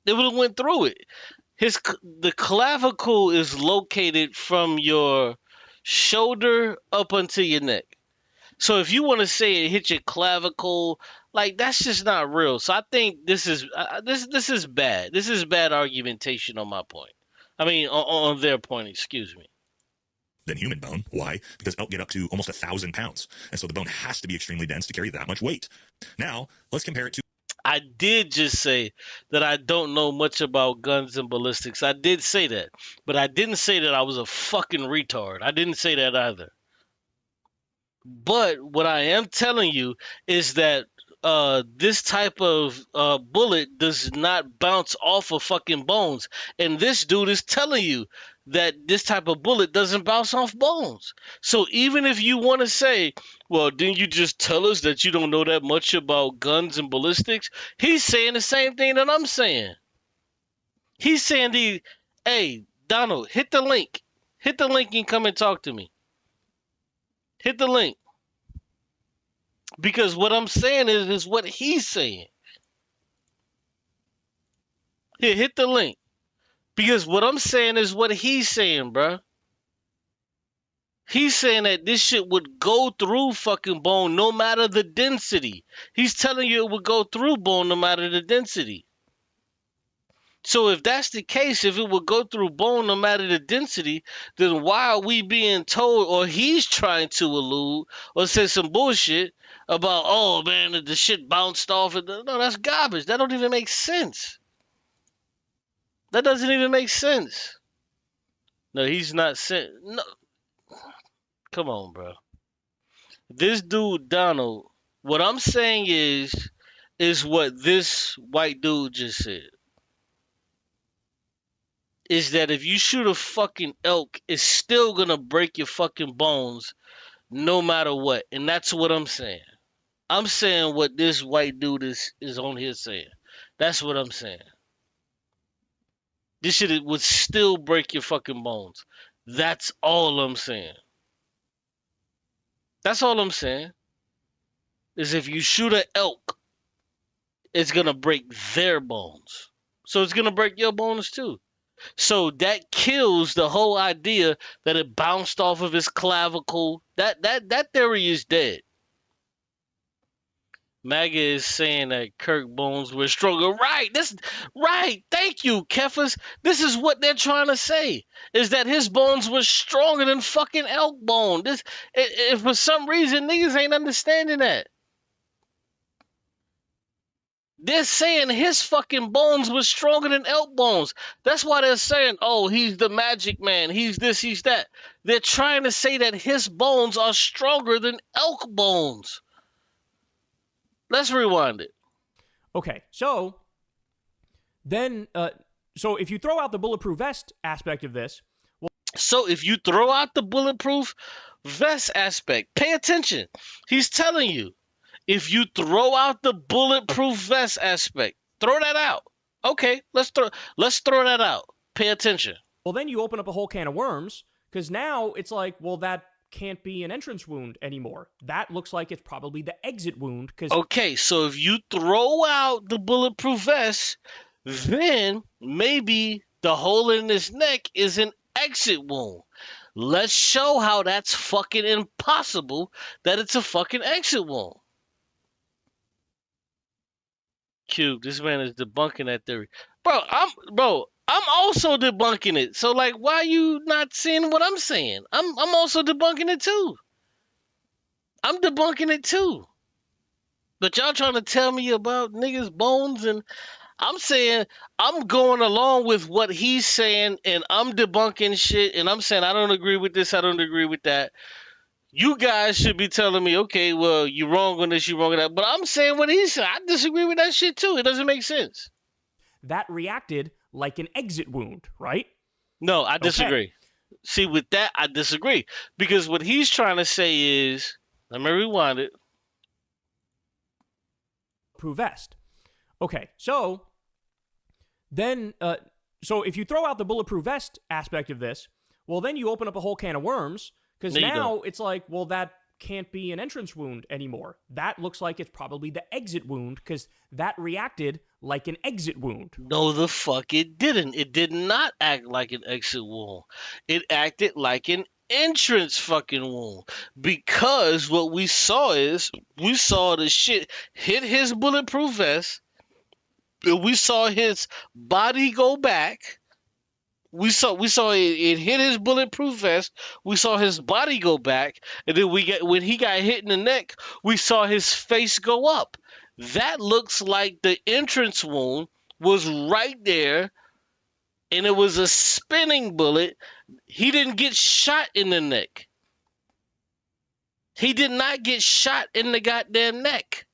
It would have went through it. The clavicle is located from your shoulder up unto your neck. So if you want to say it hit your clavicle, like that's just not real. So I think this is this is bad. This is bad argumentation on my point. I mean, on their point, excuse me. Than human bone. Why? Because elk get up to almost 1,000 pounds. And so the bone has to be extremely dense to carry that much weight. Now, let's compare it to... I did just say that I don't know much about guns and ballistics. I did say that. But I didn't say that I was a fucking retard. I didn't say that either. But what I am telling you is that this type of bullet does not bounce off of fucking bones. And this dude is telling you that this type of bullet doesn't bounce off bones. So even if you want to say, well, didn't you just tell us that you don't know that much about guns and ballistics? He's saying the same thing that I'm saying. He's saying, hey, Donald, hit the link. Hit the link and come and talk to me. Hit the link. Because what I'm saying is what he's saying. Here, hit the link. Because what I'm saying is what he's saying, bruh. He's saying that this shit would go through fucking bone no matter the density. He's telling you it would go through bone no matter the density. So if that's the case, if it would go through bone no matter the density, then why are we being told, or he's trying to allude or say some bullshit about, oh man, the shit bounced off? No, that's garbage. That don't even make sense. That doesn't even make sense. No, he's not saying. No, come on, bro. This dude Donald. What I'm saying is what this white dude just said. Is that if you shoot a fucking elk, it's still gonna break your fucking bones, no matter what. And that's what I'm saying. I'm saying what this white dude is on here saying. That's what I'm saying. This shit would still break your fucking bones. That's all I'm saying. That's all I'm saying. Is if you shoot an elk, it's gonna break their bones. So it's gonna break your bones too. So that kills the whole idea that it bounced off of his clavicle. That theory is dead. MAGA is saying that Kirk bones were stronger. Right. Right. Thank you, Kefas. This is what they're trying to say. Is that his bones were stronger than fucking elk bone. If for some reason niggas ain't understanding that. They're saying his fucking bones were stronger than elk bones. That's why they're saying, oh, he's the magic man. He's this, he's that. They're trying to say that his bones are stronger than elk bones. Let's rewind it. Okay, so then, so if you throw out the bulletproof vest aspect of this, so if you throw out the bulletproof vest aspect, pay attention. He's telling you, if you throw out the bulletproof vest aspect, throw that out. Okay, let's throw that out. Pay attention. Well, then you open up a whole can of worms, because now it's like, well, that can't be an entrance wound anymore. That looks like it's probably the exit wound. Okay, so if you throw out the bulletproof vest, then maybe the hole in his neck is an exit wound. Let's show how that's fucking impossible that it's a fucking exit wound. Qube, this man is debunking that theory. I'm also debunking it. So like, why you not seeing what I'm saying? I'm also debunking it too. I'm debunking it too. But y'all trying to tell me about niggas' bones, and I'm saying I'm going along with what he's saying, and I'm debunking shit, and I'm saying I don't agree with this, I don't agree with that. You guys should be telling me, okay, well, you're wrong on this, you're wrong on that. But I'm saying what he said. I disagree with that shit too. It doesn't make sense. That reacted like an exit wound, right? No, I disagree. Okay. See, with that, I disagree. Because what he's trying to say is, let me rewind it. Proof vest. Okay, so then, so if you throw out the bulletproof vest aspect of this, well, then you open up a whole can of worms, because now it's like, well, that can't be an entrance wound anymore. That looks like it's probably the exit wound, because that reacted like an exit wound. No, the fuck it didn't. It did not act like an exit wound. It acted like an entrance fucking wound. Because what we saw is, we saw the shit hit his bulletproof vest. We saw his body go back. We saw it hit his bulletproof vest. We saw his body go back, and then when he got hit in the neck, we saw his face go up. That looks like the entrance wound was right there, and it was a spinning bullet. He didn't get shot in the neck. He did not get shot in the goddamn neck.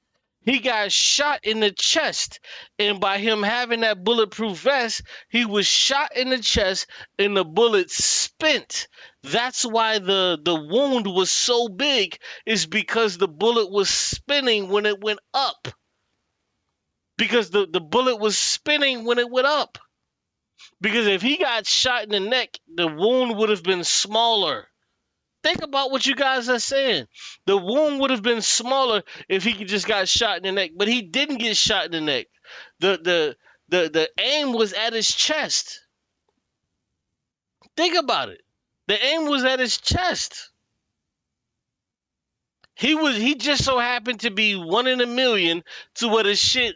He got shot in the chest, and by him having that bulletproof vest, he was shot in the chest, and the bullet spent. That's why the wound was so big, is because the bullet was spinning when it went up. Because the bullet was spinning when it went up. Because if he got shot in the neck, the wound would have been smaller. Think about what you guys are saying. The wound would have been smaller if he just got shot in the neck, but he didn't get shot in the neck. The aim was at his chest. Think about it. The aim was at his chest. He just so happened to be 1 in a million to where the shit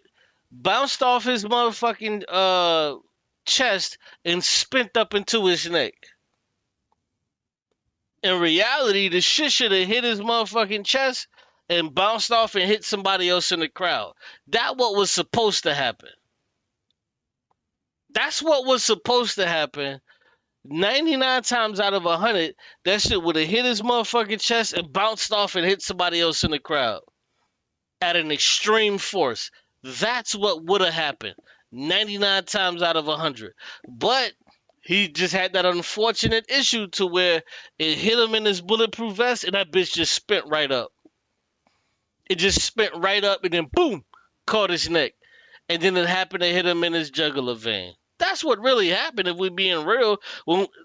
bounced off his motherfucking chest and spent up into his neck. In reality, the shit should have hit his motherfucking chest and bounced off and hit somebody else in the crowd. That's what was supposed to happen. That's what was supposed to happen. 99 times out of 100, that shit would have hit his motherfucking chest and bounced off and hit somebody else in the crowd. At an extreme force. That's what would have happened. 99 times out of 100. But he just had that unfortunate issue to where it hit him in his bulletproof vest, and that bitch just spent right up. It just spent right up, and then boom, caught his neck. And then it happened to hit him in his jugular vein. That's what really happened if we're being real.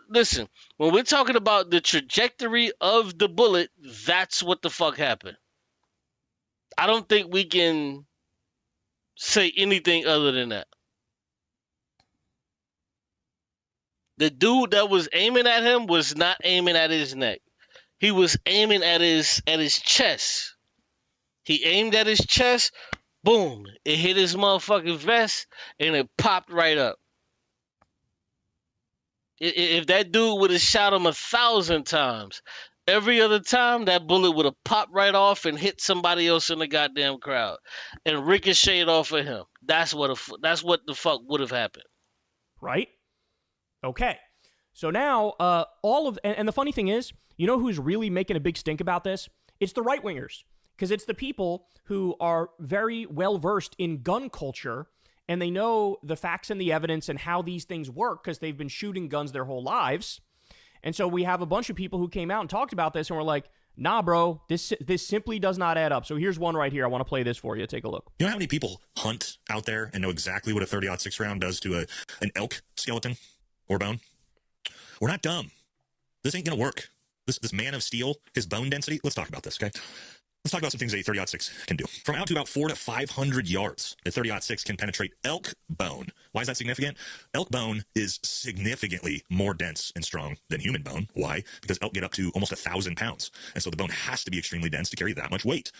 Listen, when we're talking about the trajectory of the bullet, that's what the fuck happened. I don't think we can say anything other than that. The dude that was aiming at him was not aiming at his neck. He was aiming at his chest. He aimed at his chest, boom, it hit his motherfucking vest, and it popped right up. If that dude would have shot him 1,000 times, every other time that bullet would have popped right off and hit somebody else in the goddamn crowd and ricocheted off of him. That's what the fuck would have happened. Right? Okay. So now, and the funny thing is, you know who's really making a big stink about this? It's the right-wingers. Because it's the people who are very well-versed in gun culture, and they know the facts and the evidence and how these things work because they've been shooting guns their whole lives. And so we have a bunch of people who came out and talked about this, and we're like, nah, bro, this simply does not add up. So here's one right here. I want to play this for you. Take a look. You know how many people hunt out there and know exactly what a 30-06 round does to an elk skeleton or bone? We're not dumb. This ain't going to work. This man of steel, his bone density, let's talk about this, okay? Let's talk about some things that a 30-06 can do. From out to about 400 to 500 yards, a 30-06 can penetrate elk bone. Why is that significant? Elk bone is significantly more dense and strong than human bone. Why? Because elk get up to almost 1,000 pounds. And so the bone has to be extremely dense to carry that much weight.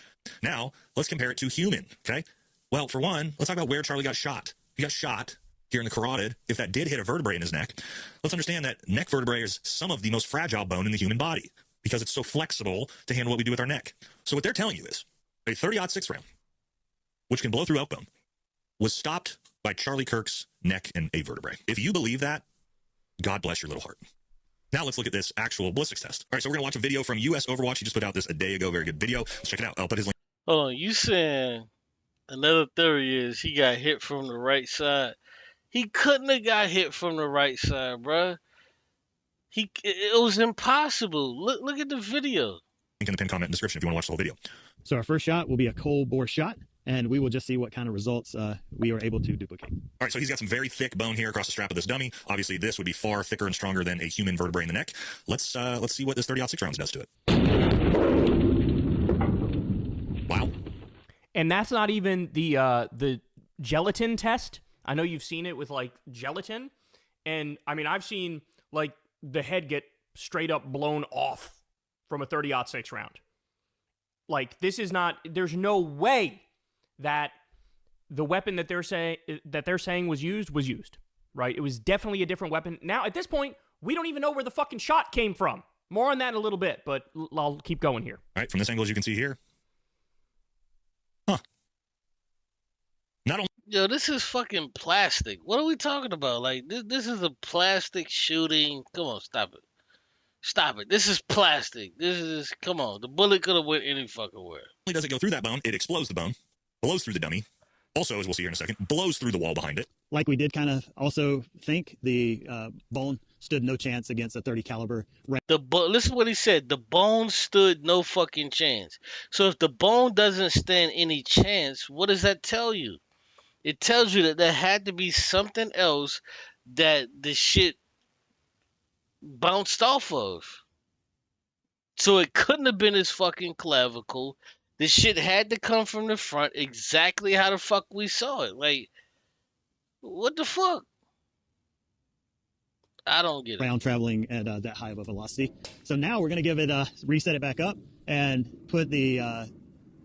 Now, let's compare it to human, okay? Well, for one, let's talk about where Charlie got shot. He got shot here in the carotid. If that did hit a vertebrae in his neck, let's understand that neck vertebrae is some of the most fragile bone in the human body, because it's so flexible to handle what we do with our neck. So what they're telling you is a 30-06 round, which can blow through elk bone, was stopped by Charlie Kirk's neck and a vertebrae. If you believe that, God bless your little heart. Now let's look at this actual ballistics test. All right, so we're going to watch a video from US Overwatch. He just put out this a day ago. Very good video. Let's check it out. I'll put his link. Hold on, you saying another theory is he got hit from the right side? He couldn't have got hit from the right side, bruh. It was impossible. Look at the video. Link in the pinned comment and description if you want to watch the whole video. So our first shot will be a cold bore shot, and we will just see what kind of results we are able to duplicate. All right, so he's got some very thick bone here across the strap of this dummy. Obviously, this would be far thicker and stronger than a human vertebrae in the neck. Let's see what this 30-06 rounds does to it. Wow. And that's not even the gelatin test. I know you've seen it with like gelatin, and I mean I've seen like the head get straight up blown off from a 30-06 round. Like, this is not, there's no way that the weapon that they're saying was used, right? It was definitely a different weapon. Now, at this point, we don't even know where the fucking shot came from. More on that in a little bit, but I'll keep going here. All right, from this angle, as you can see here. Huh. Not only... Yo, this is fucking plastic. What are we talking about? Like, this is a plastic shooting. Come on, stop it. Stop it. This is plastic. This is, come on. The bullet could have went any fucking where. Not only does it go through that bone, it explodes the bone, blows through the dummy. Also, as we'll see here in a second, blows through the wall behind it. Like we did kind of also think, the bone stood no chance against a 30 caliber. Listen to what he said. The bone stood no fucking chance. So if the bone doesn't stand any chance, what does that tell you? It tells you that there had to be something else that the shit bounced off of. So it couldn't have been his fucking clavicle. The shit had to come from the front exactly how the fuck we saw it. Like, what the fuck? I don't get it. Round traveling at that high of a velocity. So now we're going to give it reset it back up and put the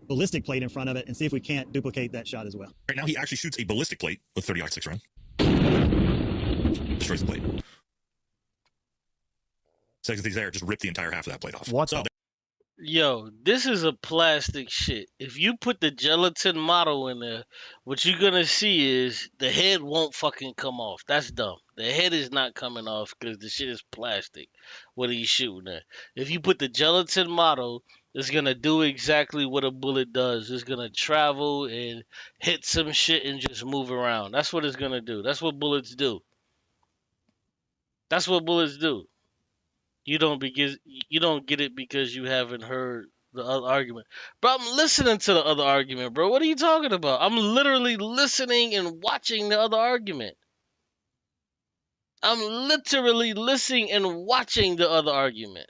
ballistic plate in front of it and see if we can't duplicate that shot as well. Right now he actually shoots a ballistic plate with 30-06 round. Destroys the plate. Seconds he's there, just rip the entire half of that plate off. What? Yo, this is a plastic shit. If you put the gelatin model in there, what you're gonna see is the head won't fucking come off. That's dumb. The head is not coming off because the shit is plastic. What are you shooting at? If you put the gelatin model, it's gonna do exactly what a bullet does. It's gonna travel and hit some shit and just move around. That's what it's gonna do. That's what bullets do. That's what bullets do. You don't get it because you haven't heard the other argument. Bro, I'm listening to the other argument, bro. What are you talking about? I'm literally listening and watching the other argument. I'm literally listening and watching the other argument.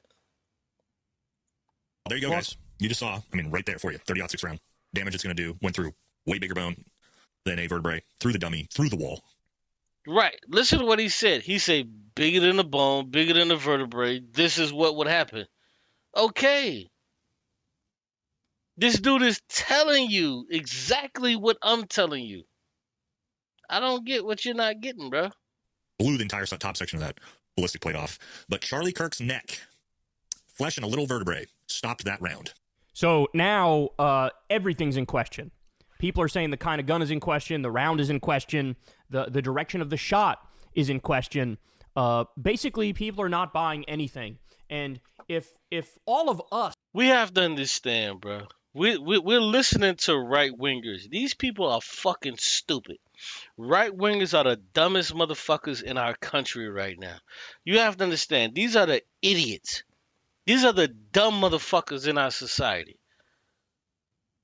There you go, guys. You just saw, I mean, right there for you, 30-06 round. Damage it's going to do, went through way bigger bone than a vertebrae, through the dummy, through the wall. Right. Listen to what he said. He said, bigger than the bone, bigger than the vertebrae. This is what would happen. Okay. This dude is telling you exactly what I'm telling you. I don't get what you're not getting, bro. Blew the entire top section of that ballistic plate off. But Charlie Kirk's neck, flesh and a little vertebrae, stopped that round. So now everything's in question. People are saying the kind of gun is in question, the round is in question, the direction of the shot is in question. Basically, people are not buying anything. And if all of us... We have to understand, bro. We're listening to right-wingers. These people are fucking stupid. Right-wingers are the dumbest motherfuckers in our country right now. You have to understand, these are the idiots. These are the dumb motherfuckers in our society.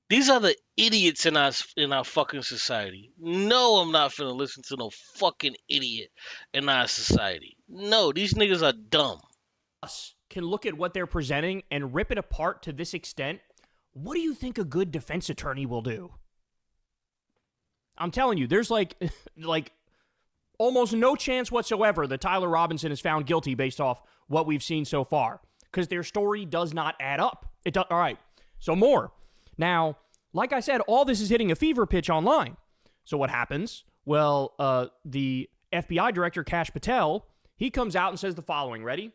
These are the idiots in our fucking society. No, I'm not finna listen to no fucking idiot in our society. No, these niggas are dumb. Us can look at what they're presenting and rip it apart to this extent. What do you think a good defense attorney will do? I'm telling you, there's like almost no chance whatsoever that Tyler Robinson is found guilty based off what we've seen so far, because their story does not add up. All right, so more. Now, like I said, all this is hitting a fever pitch online. So what happens? Well, the FBI director, Kash Patel, he comes out and says the following. Ready?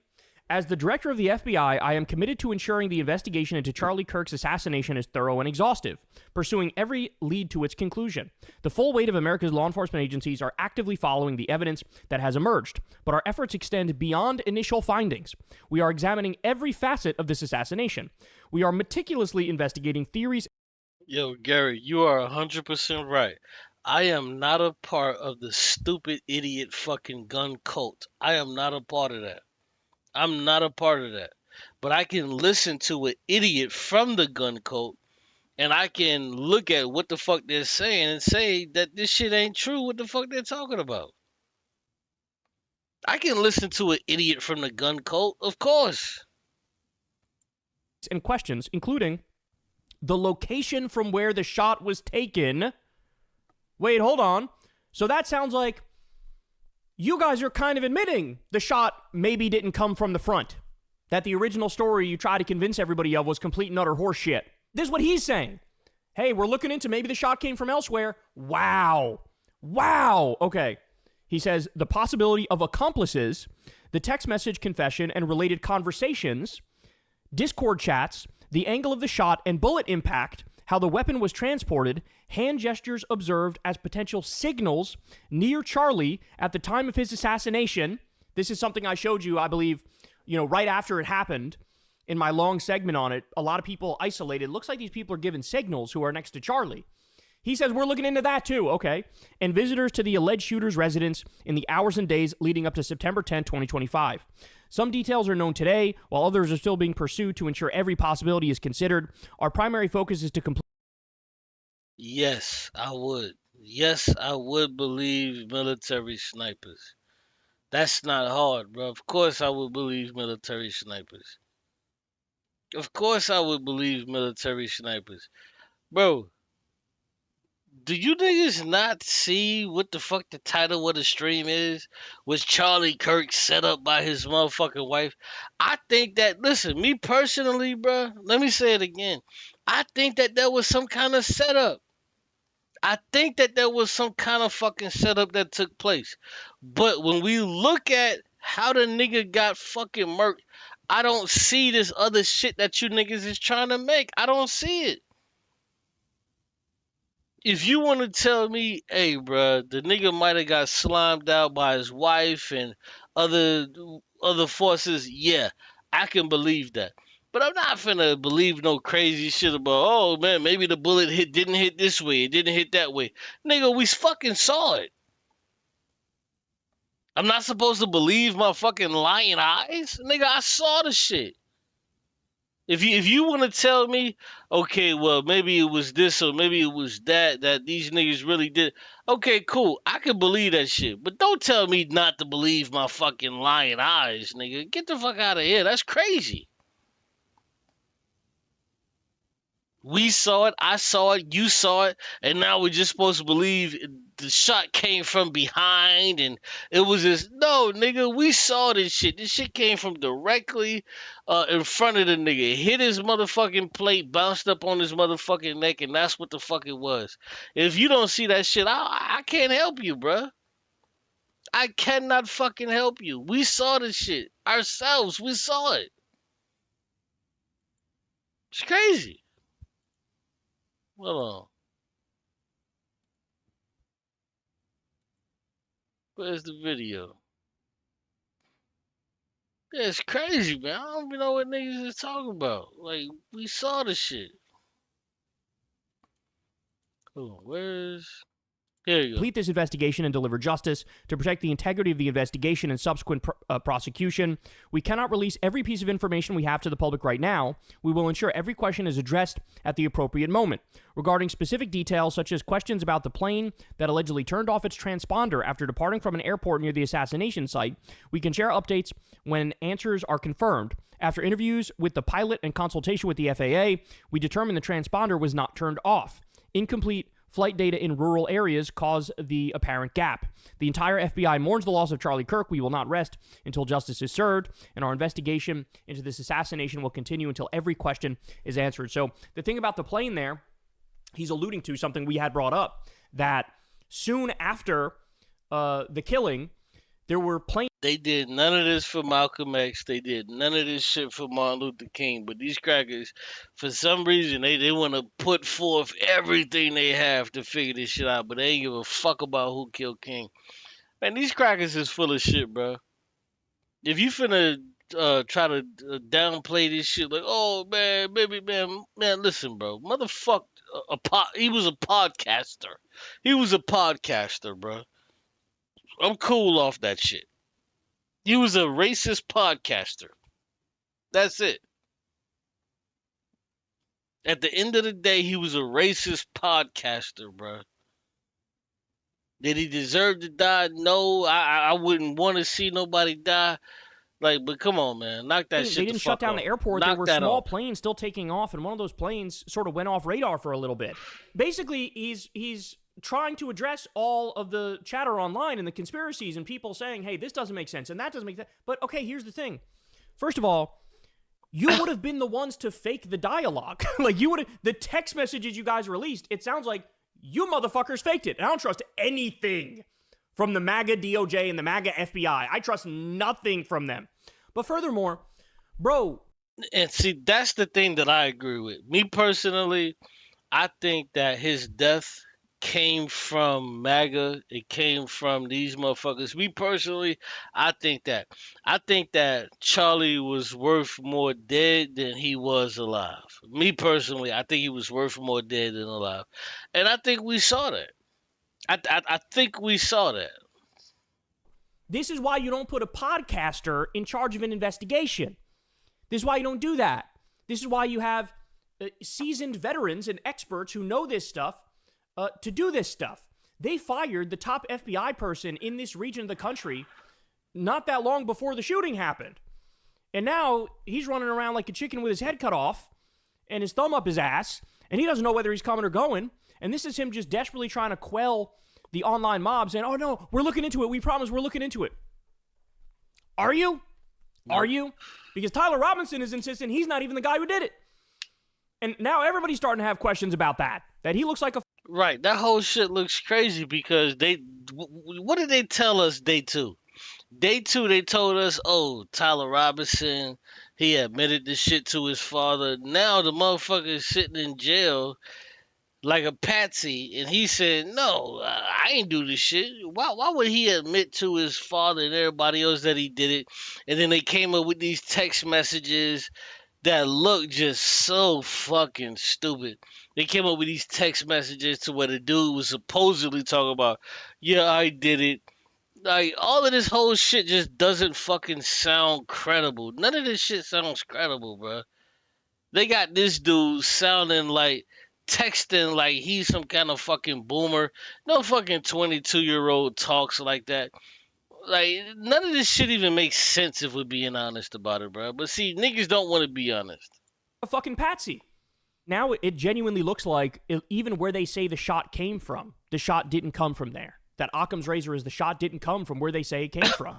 As the director of the FBI, I am committed to ensuring the investigation into Charlie Kirk's assassination is thorough and exhaustive, pursuing every lead to its conclusion. The full weight of America's law enforcement agencies are actively following the evidence that has emerged, but our efforts extend beyond initial findings. We are examining every facet of this assassination. We are meticulously investigating theories. Yo, Gary, you are 100% right. I am not a part of the stupid idiot fucking gun cult. I am not a part of that. I'm not a part of that. But I can listen to an idiot from the gun cult, and I can look at what the fuck they're saying and say that this shit ain't true, what the fuck they're talking about. I can listen to an idiot from the gun cult, of course. And questions, including the location from where the shot was taken. Wait, hold on. So that sounds like you guys are kind of admitting the shot maybe didn't come from the front. That the original story you try to convince everybody of was complete and utter horseshit. This is what he's saying. Hey, we're looking into maybe the shot came from elsewhere. Wow. Okay. He says the possibility of accomplices, the text message confession and related conversations, Discord chats, the angle of the shot and bullet impact, how the weapon was transported, hand gestures observed as potential signals near Charlie at the time of his assassination. This is something I showed you, I believe, right after it happened in my long segment on it. A lot of people isolated. Looks like these people are given signals who are next to Charlie. He says, we're looking into that too. Okay. And visitors to the alleged shooter's residence in the hours and days leading up to September 10, 2025. Some details are known today, while others are still being pursued to ensure every possibility is considered. Our primary focus is to complete. Yes, I would. Yes, I would believe military snipers. That's not hard, bro. Of course I would believe military snipers. Of course I would believe military snipers. Bro, do you niggas not see what the fuck the title of the stream is? Was Charlie Kirk set up by his motherfucking wife? I think that, listen, me personally, bro, let me say it again. I think that there was some kind of setup. I think that there was some kind of fucking setup that took place. But when we look at how the nigga got fucking murked, I don't see this other shit that you niggas is trying to make. I don't see it. If you want to tell me, hey, bruh, the nigga might have got slimed out by his wife and other forces, yeah, I can believe that. But I'm not finna believe no crazy shit about, oh, man, maybe the bullet didn't hit this way, it didn't hit that way. Nigga, we fucking saw it. I'm not supposed to believe my fucking lying eyes? Nigga, I saw the shit. If you want to tell me, okay, well maybe it was this or maybe it was that these niggas really did. Okay, cool. I can believe that shit. But don't tell me not to believe my fucking lying eyes, nigga. Get the fuck out of here. That's crazy. We saw it, I saw it, you saw it, and now we're just supposed to believe the shot came from behind and it was just no, nigga. We saw this shit. This shit came from directly in front of the nigga. It hit his motherfucking plate, bounced up on his motherfucking neck, and that's what the fuck it was. If you don't see that shit, I can't help you, bruh. I cannot fucking help you. We saw this shit ourselves. We saw it. It's crazy. Hold on. Where's the video? Yeah, it's crazy, man. I don't even know what niggas is talking about. Like, we saw the shit. Hold on, where's... Here you go. Complete this investigation and deliver justice to protect the integrity of the investigation and subsequent prosecution. We cannot release every piece of information we have to the public right now. We will ensure every question is addressed at the appropriate moment. Regarding specific details, such as questions about the plane that allegedly turned off its transponder after departing from an airport near the assassination site, we can share updates when answers are confirmed. After interviews with the pilot and consultation with the FAA, we determined the transponder was not turned off. Incomplete flight data in rural areas cause the apparent gap. The entire FBI mourns the loss of Charlie Kirk. We will not rest until justice is served, and our investigation into this assassination will continue until every question is answered. So the thing about the plane there, he's alluding to something we had brought up, that soon after the killing, there were planes. They did none of this for Malcolm X. They did none of this shit for Martin Luther King. But these crackers, for some reason, they want to put forth everything they have to figure this shit out. But they ain't give a fuck about who killed King. Man, these crackers is full of shit, bro. If you finna try to downplay this shit, like, oh, man, baby, man, listen, bro. Motherfucker, he was a podcaster. He was a podcaster, bro. I'm cool off that shit. He was a racist podcaster. That's it. At the end of the day, he was a racist podcaster, bro. Did he deserve to die? No, I wouldn't want to see nobody die. Like, but come on, man, knock that shit. They didn't shut down the airport. There were small planes still taking off, and one of those planes sort of went off radar for a little bit. Basically, he's trying to address all of the chatter online and the conspiracies and people saying, hey, this doesn't make sense and that doesn't make sense. But okay, here's the thing. First of all, you would have been the ones to fake the dialogue. Like, you would have, the text messages you guys released, it sounds like you motherfuckers faked it. And I don't trust anything from the MAGA DOJ and the MAGA FBI. I trust nothing from them. But furthermore, bro. And see, that's the thing that I agree with. Me personally, I think that his death came from MAGA. It came from these motherfuckers. Me personally, I think that Charlie was worth more dead than he was alive. Me personally, I think he was worth more dead than alive. And I think we saw that. I think we saw that. This is why you don't put a podcaster in charge of an investigation. This is why you don't do that. This is why you have seasoned veterans and experts who know this stuff to do this stuff. They fired the top FBI person in this region of the country not that long before the shooting happened. And now he's running around like a chicken with his head cut off and his thumb up his ass, and he doesn't know whether he's coming or going. And this is him just desperately trying to quell the online mobs and, oh no, we're looking into it. We promise we're looking into it. Are you? No. Are you? Because Tyler Robinson is insisting he's not even the guy who did it. And now everybody's starting to have questions about that he looks like a... Right, that whole shit looks crazy because what did they tell us day two? Day two, they told us, oh, Tyler Robinson, he admitted the shit to his father. Now the motherfucker is sitting in jail like a patsy, and he said, no, I ain't do this shit. Why would he admit to his father and everybody else that he did it? And then they came up with these text messages that look just so fucking stupid. They came up with these text messages to where the dude was supposedly talking about, yeah, I did it. Like, all of this whole shit just doesn't fucking sound credible. None of this shit sounds credible, bro. They got this dude sounding like texting like he's some kind of fucking boomer. No fucking 22-year-old talks like that. Like, none of this shit even makes sense if we're being honest about it, bro. But see, niggas don't want to be honest. A fucking patsy. Now it genuinely looks like even where they say the shot came from, the shot didn't come from there. That Occam's razor is the shot didn't come from where they say it came from.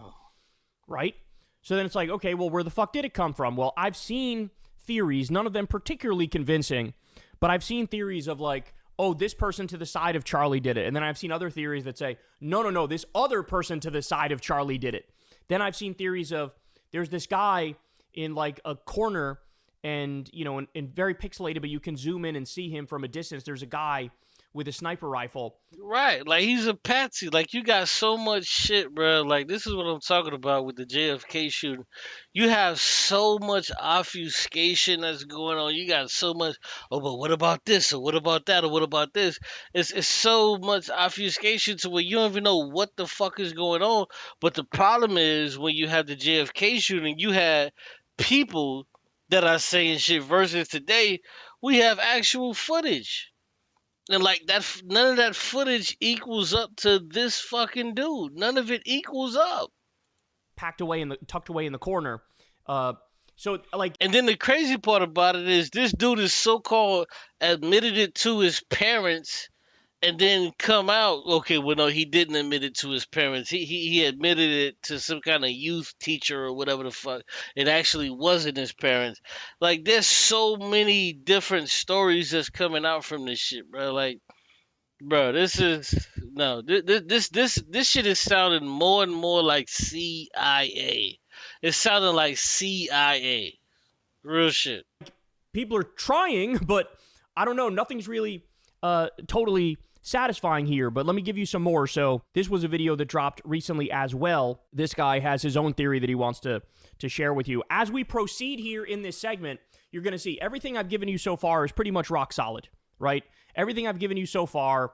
Right? So then it's like, okay, well, where the fuck did it come from? Well, I've seen theories, none of them particularly convincing, but I've seen theories of like, oh, this person to the side of Charlie did it. And then I've seen other theories that say, no, this other person to the side of Charlie did it. Then I've seen theories of there's this guy in like a corner and, you know, and very pixelated, but you can zoom in and see him from a distance. There's a guy with a sniper rifle. Right, like he's a patsy. Like you got so much shit, bro. Like this is what I'm talking about with the JFK shooting. You have so much obfuscation that's going on. You got so much. Oh, but what about this? Or what about that? Or what about this? It's so much obfuscation to where you don't even know what the fuck is going on. But the problem is when you have the JFK shooting, you had people that are saying shit versus today we have actual footage. And like that, none of that footage equals up to this fucking dude. None of it equals up. Tucked away in the corner. So like, and then the crazy part about it is this dude is so-called admitted it to his parents, and then come out. Okay, well no, he didn't admit it to his parents. He admitted it to some kind of youth teacher or whatever the fuck. It actually wasn't his parents. Like there's so many different stories that's coming out from this shit, bro. Like, bro, this is no. This shit is sounding more and more like CIA. It's sounding like CIA. Real shit. People are trying, but I don't know. Nothing's really totally satisfying here, but let me give you some more. So this was a video that dropped recently as well. This guy has his own theory that he wants to share with you. As we proceed here in this segment, you're going to see everything I've given you so far is pretty much rock solid, right? Everything I've given you so far,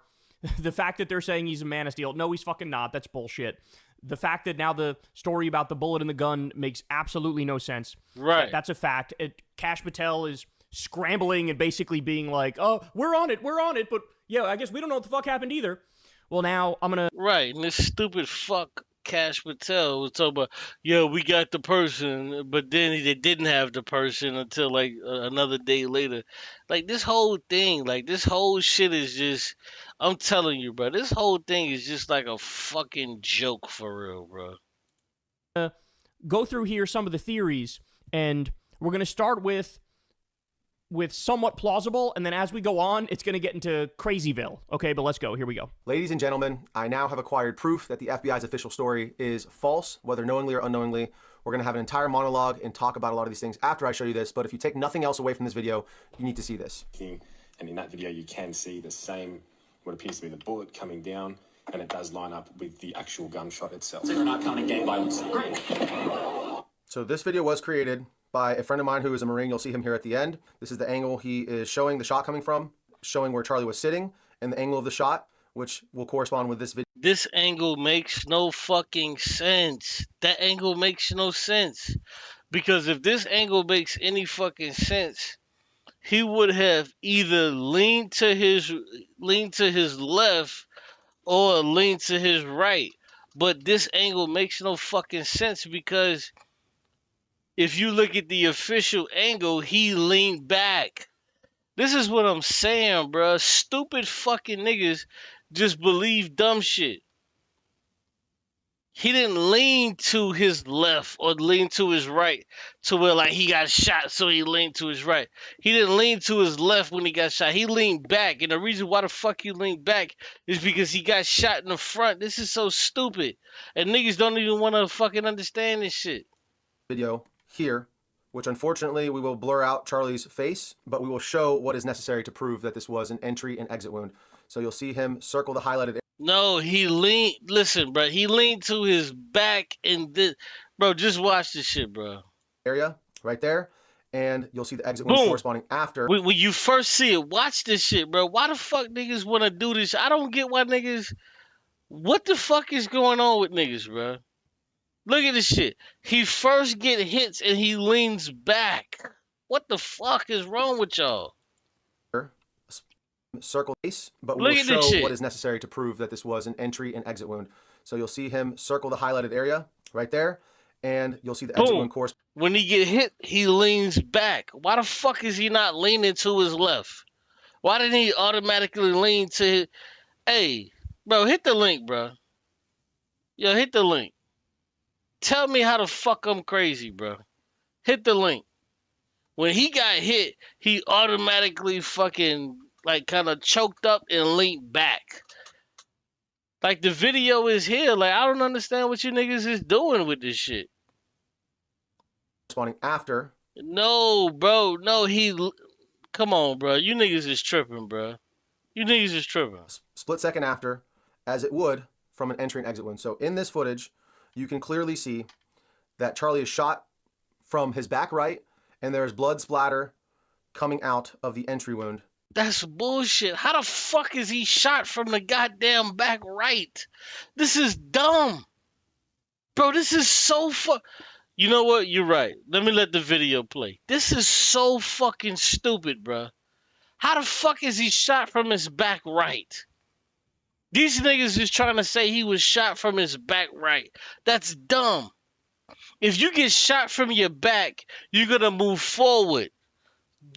the fact that they're saying he's a Man of Steel, no, he's fucking not. That's bullshit. The fact that now the story about the bullet in the gun makes absolutely no sense. Right. That's a fact. Kash Patel is scrambling and basically being like, oh, we're on it, but yeah, I guess we don't know what the fuck happened either. Well, now I'm gonna... Right, and this stupid fuck Kash Patel was talking about, yeah, we got the person, but then they didn't have the person until like another day later. Like this whole thing, like this whole shit is just, I'm telling you, bro, this whole thing is just like a fucking joke for real, bro. Go through here some of the theories, and we're gonna start with somewhat plausible, and then as we go on, it's going to get into Crazyville. Okay, but let's go. Here we go. Ladies and gentlemen, I now have acquired proof that the FBI's official story is false, whether knowingly or unknowingly. We're going to have an entire monologue and talk about a lot of these things after I show you this, but if you take nothing else away from this video, you need to see this. And in that video, you can see the same, what appears to be the bullet coming down, and it does line up with the actual gunshot itself. So we're not coming game violence. So this video was created by a friend of mine who is a Marine. You'll see him here at the end. This is the angle he is showing the shot coming from, showing where Charlie was sitting, and the angle of the shot, which will correspond with this video. This angle makes no fucking sense. That angle makes no sense. Because if this angle makes any fucking sense, he would have either leaned to his left or leaned to his right. But this angle makes no fucking sense because if you look at the official angle, he leaned back. This is what I'm saying, bro. Stupid fucking niggas just believe dumb shit. He didn't lean to his left or lean to his right to where like he got shot, so he leaned to his right. He didn't lean to his left when he got shot. He leaned back, and the reason why the fuck he leaned back is because he got shot in the front. This is so stupid, and niggas don't even want to fucking understand this shit. Video here, which unfortunately we will blur out Charlie's face, but we will show what is necessary to prove that this was an entry and exit wound. So you'll see him circle the highlighted area. No, he leaned, listen, bro, he leaned to his back and this, bro, just watch this shit, bro. Area right there, and you'll see the exit wound corresponding after. When you first see it, watch this shit, bro. Why the fuck niggas want to do this? I don't get why niggas, what the fuck is going on with niggas, bro? Look at this shit. He first get hits and he leans back. What the fuck is wrong with y'all? Circle base, but Look we'll at this show shit. what is necessary to prove that this was an entry and exit wound. So you'll see him circle the highlighted area right there, and you'll see the exit wound course. When he get hit, he leans back. Why the fuck is he not leaning to his left? Why didn't he automatically lean to his... Hey, bro, hit the link, bro. Yo, hit the link. Tell me how the fuck I'm crazy, bro. Hit the link. When he got hit, he automatically fucking, like, kind of choked up and leaned back. Like, the video is here. Like, I don't understand what you niggas is doing with this shit. Responding after. No, bro. No, come on, bro. You niggas is tripping, bro. You niggas is tripping. Split second after, as it would from an entry and exit wound. So in this footage, you can clearly see that Charlie is shot from his back right, and there's blood splatter coming out of the entry wound. That's bullshit. How the fuck is he shot from the goddamn back right? This is dumb. Bro, this is so You know what? You're right. Let me let the video play. This is so fucking stupid, bro. How the fuck is he shot from his back right? These niggas is trying to say he was shot from his back right. That's dumb. If you get shot from your back, you're gonna move forward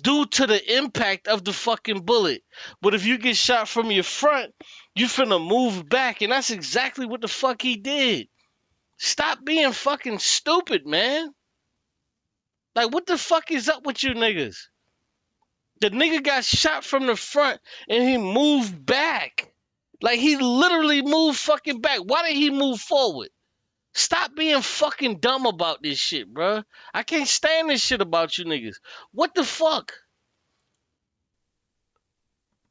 due to the impact of the fucking bullet. But if you get shot from your front, you finna move back, and that's exactly what the fuck he did. Stop being fucking stupid, man. Like, what the fuck is up with you niggas? The nigga got shot from the front, and he moved back. Like, he literally moved fucking back. Why did he move forward? Stop being fucking dumb about this shit, bro. I can't stand this shit about you niggas. What the fuck?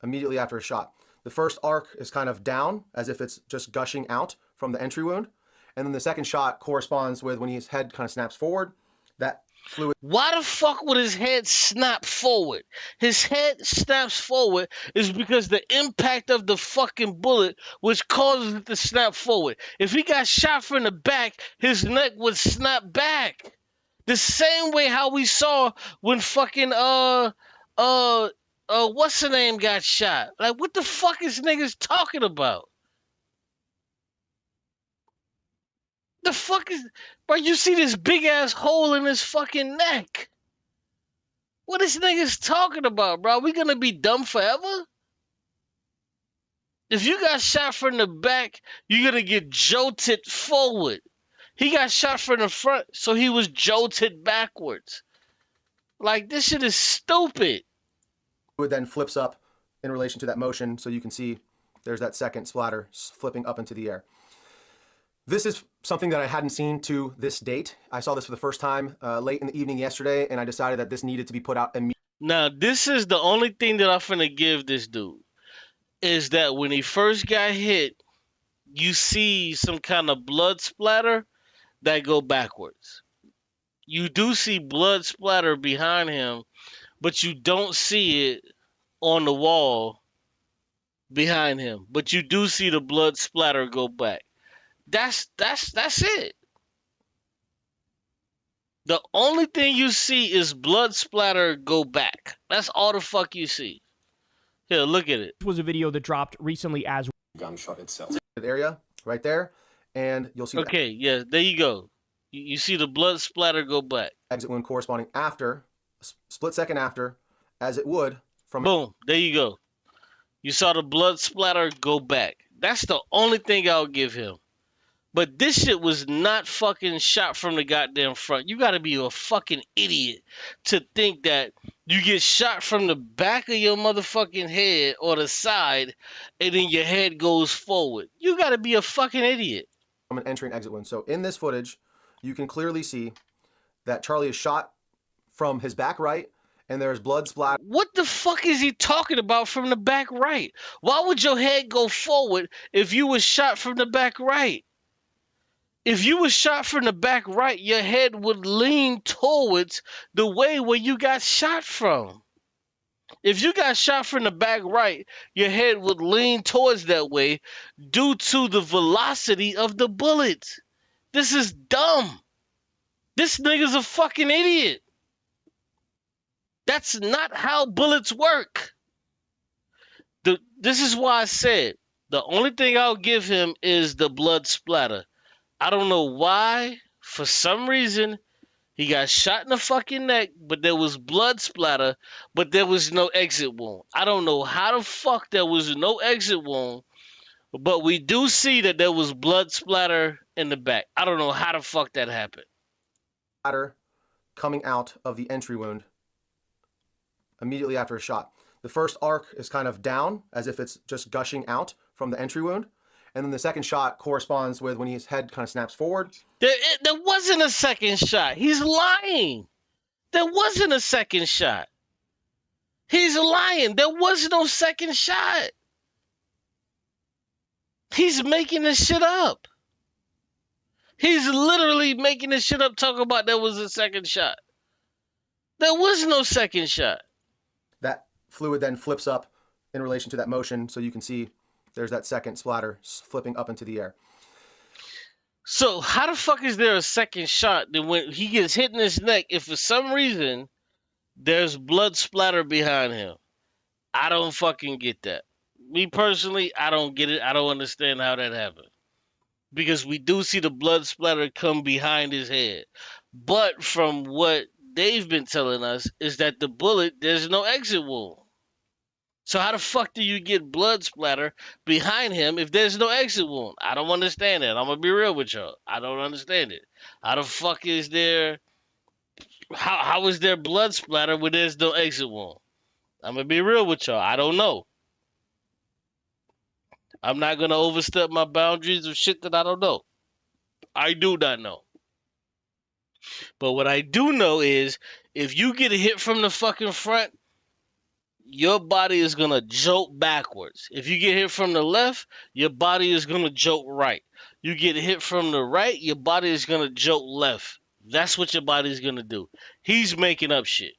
Immediately after a shot. The first arc is kind of down, as if it's just gushing out from the entry wound. And then the second shot corresponds with when his head kind of snaps forward. That fluid. Why the fuck would his head snap forward? His head snaps forward is because the impact of the fucking bullet which causes it to snap forward. If he got shot from the back, his neck would snap back. The same way how we saw when fucking what's the name got shot. Like, what the fuck is niggas talking about? The fuck is... Bro, you see this big-ass hole in his fucking neck. What is niggas talking about, bro? We gonna be dumb forever? If you got shot from the back, you're gonna get jolted forward. He got shot from the front, so he was jolted backwards. Like, this shit is stupid. It then flips up in relation to that motion, so you can see there's that second splatter flipping up into the air. This is something that I hadn't seen to this date. I saw this for the first time late in the evening yesterday, and I decided that this needed to be put out immediately. Now, this is the only thing that I'm finna give this dude, is that when he first got hit, you see some kind of blood splatter that go backwards. You do see blood splatter behind him, but you don't see it on the wall behind him. But you do see the blood splatter go back. That's it. The only thing you see is blood splatter go back. That's all the fuck you see. Here, look at it. This was a video that dropped recently as gunshot itself. Area right there, and you'll see. Okay, yeah, there you go. You see the blood splatter go back. Exit wound corresponding after, split second after, as it would from. Boom, there you go. You saw the blood splatter go back. That's the only thing I'll give him. But this shit was not fucking shot from the goddamn front. You gotta be a fucking idiot to think that you get shot from the back of your motherfucking head or the side and then your head goes forward. You gotta be a fucking idiot. From an entry and exit wound. So in this footage, you can clearly see that Charlie is shot from his back right, and there's blood splatter. What the fuck is he talking about from the back right? Why would your head go forward if you was shot from the back right? If you was shot from the back right, your head would lean towards the way where you got shot from. If you got shot from the back right, your head would lean towards that way due to the velocity of the bullet. This is dumb. This nigga's a fucking idiot. That's not how bullets work. This is why I said the only thing I'll give him is the blood splatter. I don't know why, for some reason, he got shot in the fucking neck, but there was blood splatter, but there was no exit wound. I don't know how the fuck there was no exit wound, but we do see that there was blood splatter in the back. I don't know how the fuck that happened. Splatter coming out of the entry wound immediately after a shot. The first arc is kind of down, as if it's just gushing out from the entry wound. And then the second shot corresponds with when his head kind of snaps forward. There wasn't a second shot. He's lying. There wasn't a second shot. He's lying. There was no second shot. He's making this shit up. He's literally making this shit up, talking about there was a second shot. There was no second shot. That fluid then flips up in relation to that motion, so you can see there's that second splatter flipping up into the air. So how the fuck is there a second shot that when he gets hit in his neck, if for some reason there's blood splatter behind him? I don't fucking get that. Me personally, I don't get it. I don't understand how that happened. Because we do see the blood splatter come behind his head. But from what they've been telling us is that the bullet, there's no exit wound. So how the fuck do you get blood splatter behind him if there's no exit wound? I don't understand that. I'm going to be real with y'all. I don't understand it. How the fuck is there... How is there blood splatter when there's no exit wound? I'm going to be real with y'all. I don't know. I'm not going to overstep my boundaries of shit that I don't know. I do not know. But what I do know is if you get hit from the fucking front, your body is going to jolt backwards. If you get hit from the left, your body is going to jolt right. You get hit from the right, your body is going to jolt left. That's what your body is going to do. He's making up shit.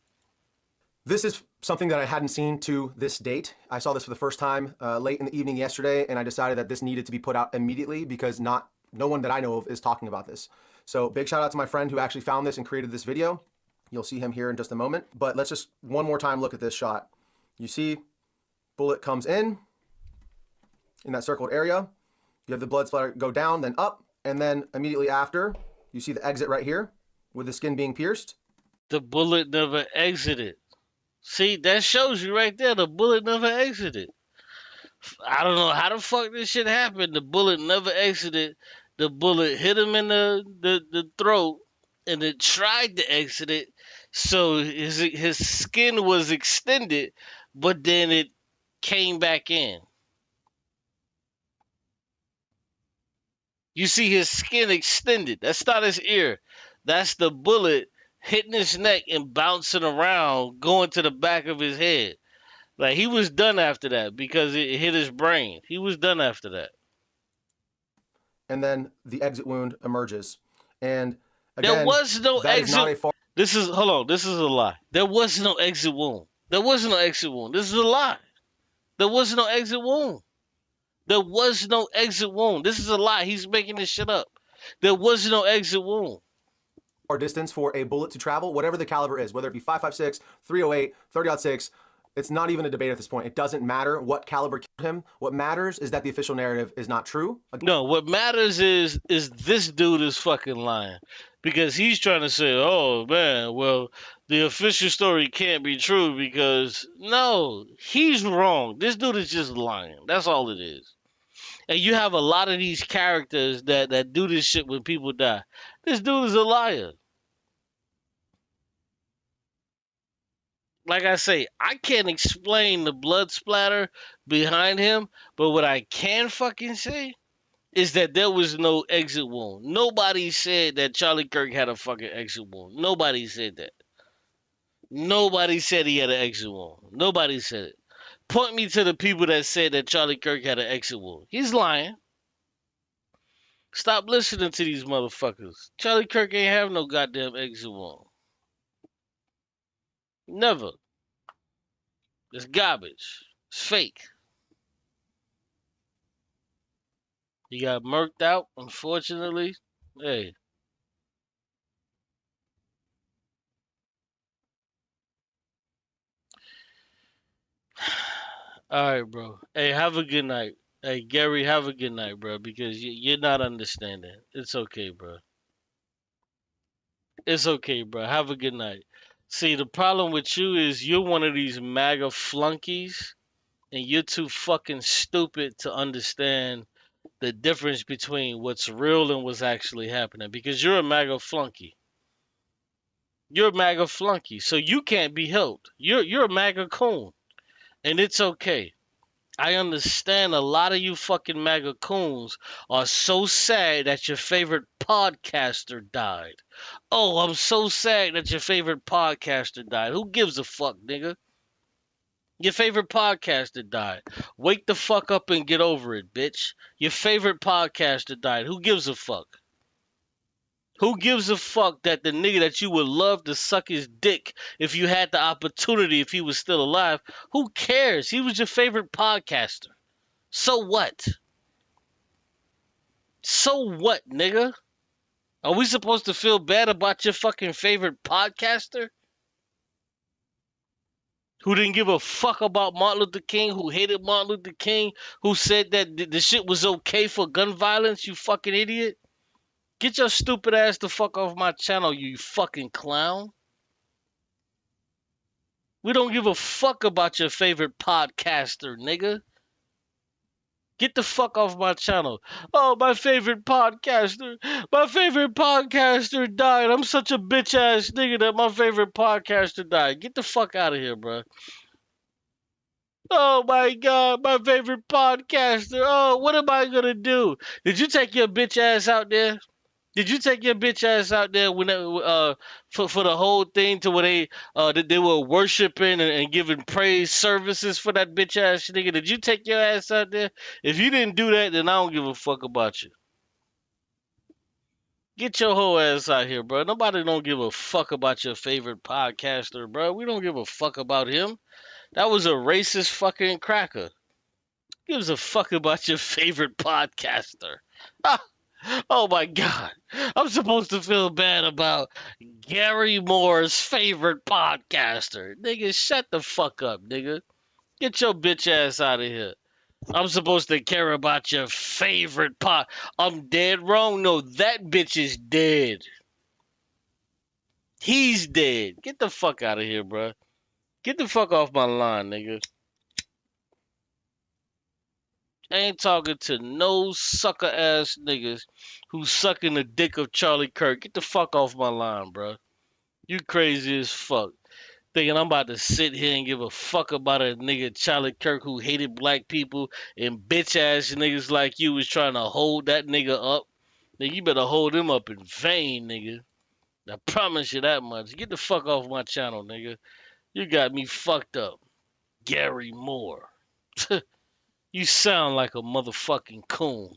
This is something that I hadn't seen to this date. I saw this for the first time late in the evening yesterday, and I decided that this needed to be put out immediately because no one that I know of is talking about this. So big shout out to my friend who actually found this and created this video. You'll see him here in just a moment. But let's just one more time look at this shot. You see bullet comes in that circled area. You have the blood splatter go down, then up, and then immediately after, you see the exit right here with the skin being pierced. The bullet never exited. See, that shows you right there. The bullet never exited. I don't know how the fuck this shit happened. The bullet never exited. The bullet hit him in the throat, and it tried to exit it. So his skin was extended, but then it came back in. You see his skin extended. That's not his ear. That's the bullet hitting his neck and bouncing around, going to the back of his head. Like, he was done after that because it hit his brain. He was done after that. And then the exit wound emerges. And again, there was no exit. Hold on. This is a lie. There was no exit wound. There was no exit wound. This is a lie. There was no exit wound. There was no exit wound. This is a lie. He's making this shit up. There was no exit wound. Or distance for a bullet to travel, whatever the caliber is, whether it be 5.56, 308, 30-06, it's not even a debate at this point. It doesn't matter what caliber killed him. What matters is that the official narrative is not true. No, what matters is this dude is fucking lying. Because he's trying to say, oh man, well, the official story can't be true because, no, he's wrong. This dude is just lying. That's all it is. And you have a lot of these characters that do this shit when people die. This dude is a liar. Like I say, I can't explain the blood splatter behind him, but what I can fucking say is that there was no exit wound. Nobody said that Charlie Kirk had a fucking exit wound. Nobody said that. Nobody said he had an exit wound. Nobody said it. Point me to the people that said that Charlie Kirk had an exit wound. He's lying. Stop listening to these motherfuckers. Charlie Kirk ain't have no goddamn exit wound. Never. It's garbage. It's fake. He got murked out, unfortunately. Hey. All right, bro. Hey, have a good night. Hey, Gary, have a good night, bro, because you're not understanding. It's okay, bro. It's okay, bro. Have a good night. See, the problem with you is you're one of these MAGA flunkies, and you're too fucking stupid to understand the difference between what's real and what's actually happening because you're a MAGA flunky. You're a MAGA flunky, so you can't be helped. You're a MAGA coon, and it's okay. I understand a lot of you fucking MAGA coons are so sad that your favorite podcaster died. Oh, I'm so sad that your favorite podcaster died. Who gives a fuck, nigga? Your favorite podcaster died. Wake the fuck up and get over it, bitch. Your favorite podcaster died. Who gives a fuck? Who gives a fuck that the nigga that you would love to suck his dick if you had the opportunity if he was still alive? Who cares? He was your favorite podcaster. So what? So what, nigga? Are we supposed to feel bad about your fucking favorite podcaster? Who didn't give a fuck about Martin Luther King, who hated Martin Luther King, who said that the shit was okay for gun violence, you fucking idiot? Get your stupid ass the fuck off my channel, you fucking clown. We don't give a fuck about your favorite podcaster, nigga. Get the fuck off my channel. Oh, my favorite podcaster. My favorite podcaster died. I'm such a bitch ass nigga that my favorite podcaster died. Get the fuck out of here, bro. Oh my god, my favorite podcaster. Oh, what am I gonna do? Did you take your bitch ass out there? Did you take your bitch ass out there when for the whole thing to where they were worshiping and giving praise services for that bitch ass nigga? Did you take your ass out there? If you didn't do that, then I don't give a fuck about you. Get your whole ass out here, bro. Nobody don't give a fuck about your favorite podcaster, bro. We don't give a fuck about him. That was a racist fucking cracker. Gives a fuck about your favorite podcaster. Ah. Oh my god. I'm supposed to feel bad about Gary Moore's favorite podcaster. Nigga, shut the fuck up, nigga. Get your bitch ass out of here. I'm supposed to care about your favorite pod. I'm dead wrong? No, that bitch is dead. He's dead. Get the fuck out of here, bro. Get the fuck off my line, nigga. I ain't talking to no sucker ass niggas who's sucking the dick of Charlie Kirk. Get the fuck off my line, bro. You crazy as fuck. Thinking I'm about to sit here and give a fuck about a nigga Charlie Kirk who hated black people and bitch ass niggas like you was trying to hold that nigga up. Nigga, you better hold him up in vain, nigga. I promise you that much. Get the fuck off my channel, nigga. You got me fucked up. Gary Moore. You sound like a motherfucking coon.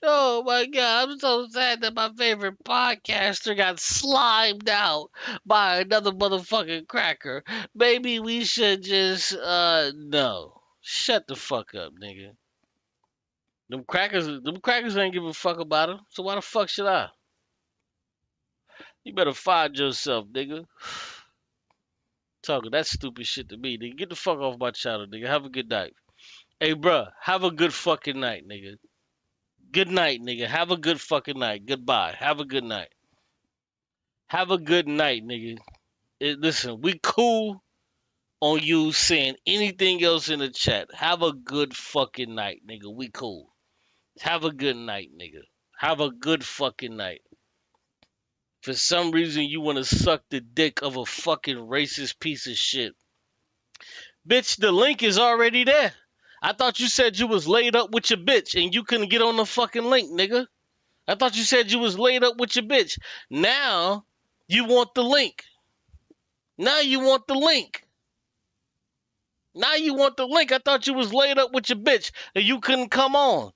Oh my god, I'm so sad that my favorite podcaster got slimed out by another motherfucking cracker. Maybe we should just, no. Shut the fuck up, nigga. Them crackers ain't give a fuck about him, so why the fuck should I? You better find yourself, nigga. Talking that stupid shit to me, nigga. Get the fuck off my channel, nigga. Have a good night. Hey, bruh, have a good fucking night, nigga. Good night, nigga. Have a good fucking night. Goodbye. Have a good night. Have a good night, nigga. Listen, we cool on you saying anything else in the chat. Have a good fucking night, nigga. We cool. Have a good night, nigga. Have a good fucking night. For some reason, you want to suck the dick of a fucking racist piece of shit. Bitch, the link is already there. I thought you said you was laid up with your bitch and you couldn't get on the fucking link, nigga. I thought you said you was laid up with your bitch. Now, you want the link. Now you want the link. Now you want the link. I thought you was laid up with your bitch and you couldn't come on.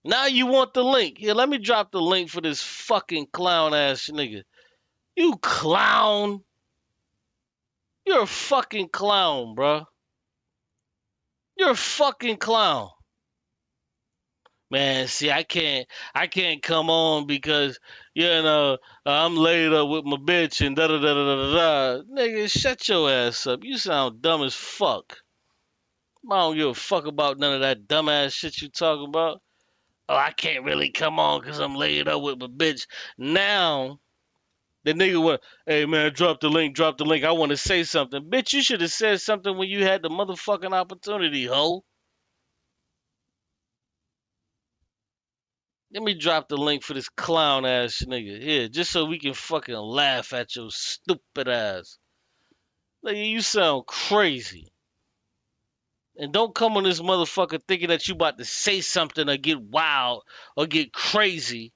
Now you want the link. Here, let me drop the link for this fucking clown ass nigga. You clown. You're a fucking clown, bro. You're a fucking clown. Man, see, I can't come on because you know I'm laid up with my bitch and da da da da da da. Nigga, shut your ass up. You sound dumb as fuck. I don't give a fuck about none of that dumbass shit you talking about. Oh, I can't really come on because I'm laid up with my bitch. Now the nigga went, hey man, drop the link, drop the link. I want to say something. Bitch, you should have said something when you had the motherfucking opportunity, ho. Let me drop the link for this clown ass nigga here, just so we can fucking laugh at your stupid ass. Nigga, you sound crazy. And don't come on this motherfucker thinking that you about to say something or get wild or get crazy.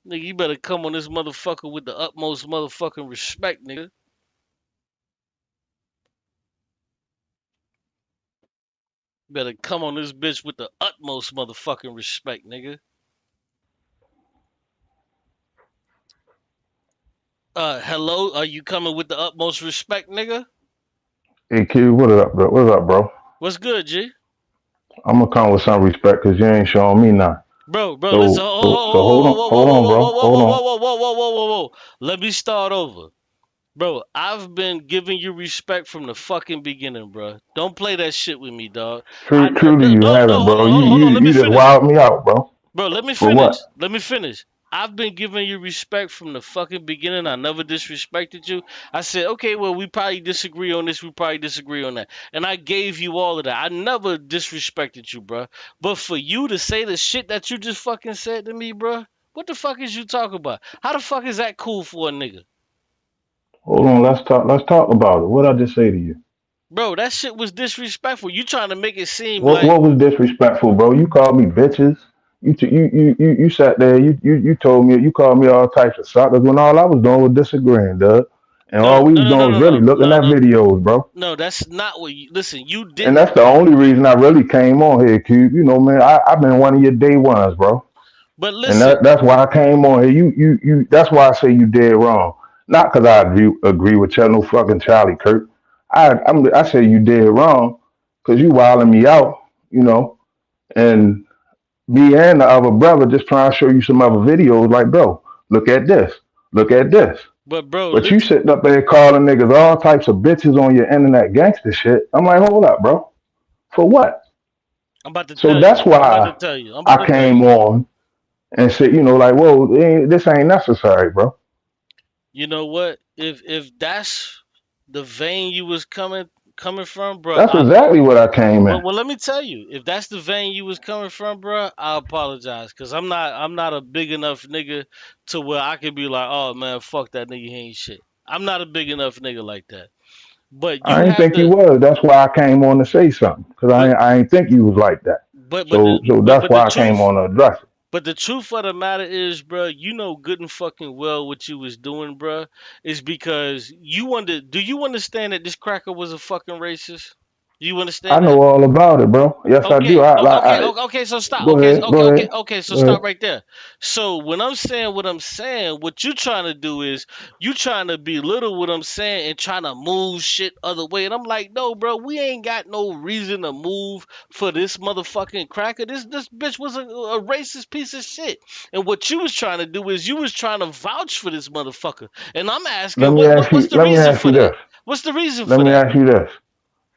Nigga, you better come on this motherfucker with the utmost motherfucking respect, nigga. Better come on this bitch with the utmost motherfucking respect, nigga. Hello? Are you coming with the utmost respect, nigga? Hey, Qube, what up, bro? What's up, bro? What's good, G? I'm gonna come with some respect because you ain't showing me none. Bro, listen. So, so hold on, bro. Hold on. Whoa. Let me start over. Bro, I've been giving you respect from the fucking beginning, bro. Don't play that shit with me, dog. Truly, you haven't, bro. Hold on. Let me You just finish. wild me out, bro. Bro, let me For finish. what? Let me finish. I've been giving you respect from the fucking beginning. I never disrespected you. I said, okay, well, we probably disagree on this. We probably disagree on that. And I gave you all of that. I never disrespected you, bro. But for you to say the shit that you just fucking said to me, bro, what the fuck is you talking about? How the fuck is that cool for a nigga? Hold on. Let's talk. Let's talk about it. What I just say to you? Bro, that shit was disrespectful. You trying to make it seem What like, was disrespectful, bro? You called me bitches. You sat there. You told me you called me all types of suckers when all I was doing was disagreeing, Doug. And all we was doing was really looking at videos, bro. no, that's not what you, listen, you And didn't. that's the only reason I really came on here, Qube. You know, man, I've been one of your day ones, bro. But And listen, that's why I came on here. You. That's why I say you dead wrong. Not because I agree with you, no fucking Charlie Kirk. I say you dead wrong because you wilding me out, you know. And me and the other brother just trying to show you some other videos. Like, bro, look at this. Look at this. but bro, But you sitting up there calling niggas all types of bitches on your internet gangster shit. I'm like, hold up, bro. For what? I'm about to So tell that's you. I'm about to why tell you. I'm about I to tell came you. on and said, you know, like, whoa, this ain't necessary, bro. You know what? If that's the vein you was coming from, bro, That's exactly what I came in. well, let me tell you. If that's the vein you was coming from, bro, I apologize, cause I'm not a big enough nigga to where I could be like, oh man, fuck that nigga, he ain't shit. I'm not a big enough nigga like that. But I you ain't have think you to. was. That's why I came on to say something. Cause But I ain't think you was like that. but So that's the why I came truth. on to address it. But the truth of the matter is, bro, you know good and fucking well what you was doing, bro, is because you wanted. Do you understand that this cracker was a fucking racist? Do you I understand that? know all about it, bro. Yes, I do. Okay, okay. So stop. Go ahead, go ahead, Okay. So go ahead. stop right there. So when I'm saying what I'm saying, what you trying to do is you trying to belittle what I'm saying and trying to move shit other way. And I'm like, no, bro, we ain't got no reason to move for this motherfucking cracker. This bitch was a racist piece of shit. And what you was trying to do is you was trying to vouch for this motherfucker. And I'm asking, what's the Let me reason ask for you that? this. What's the reason Let for me that? ask you this.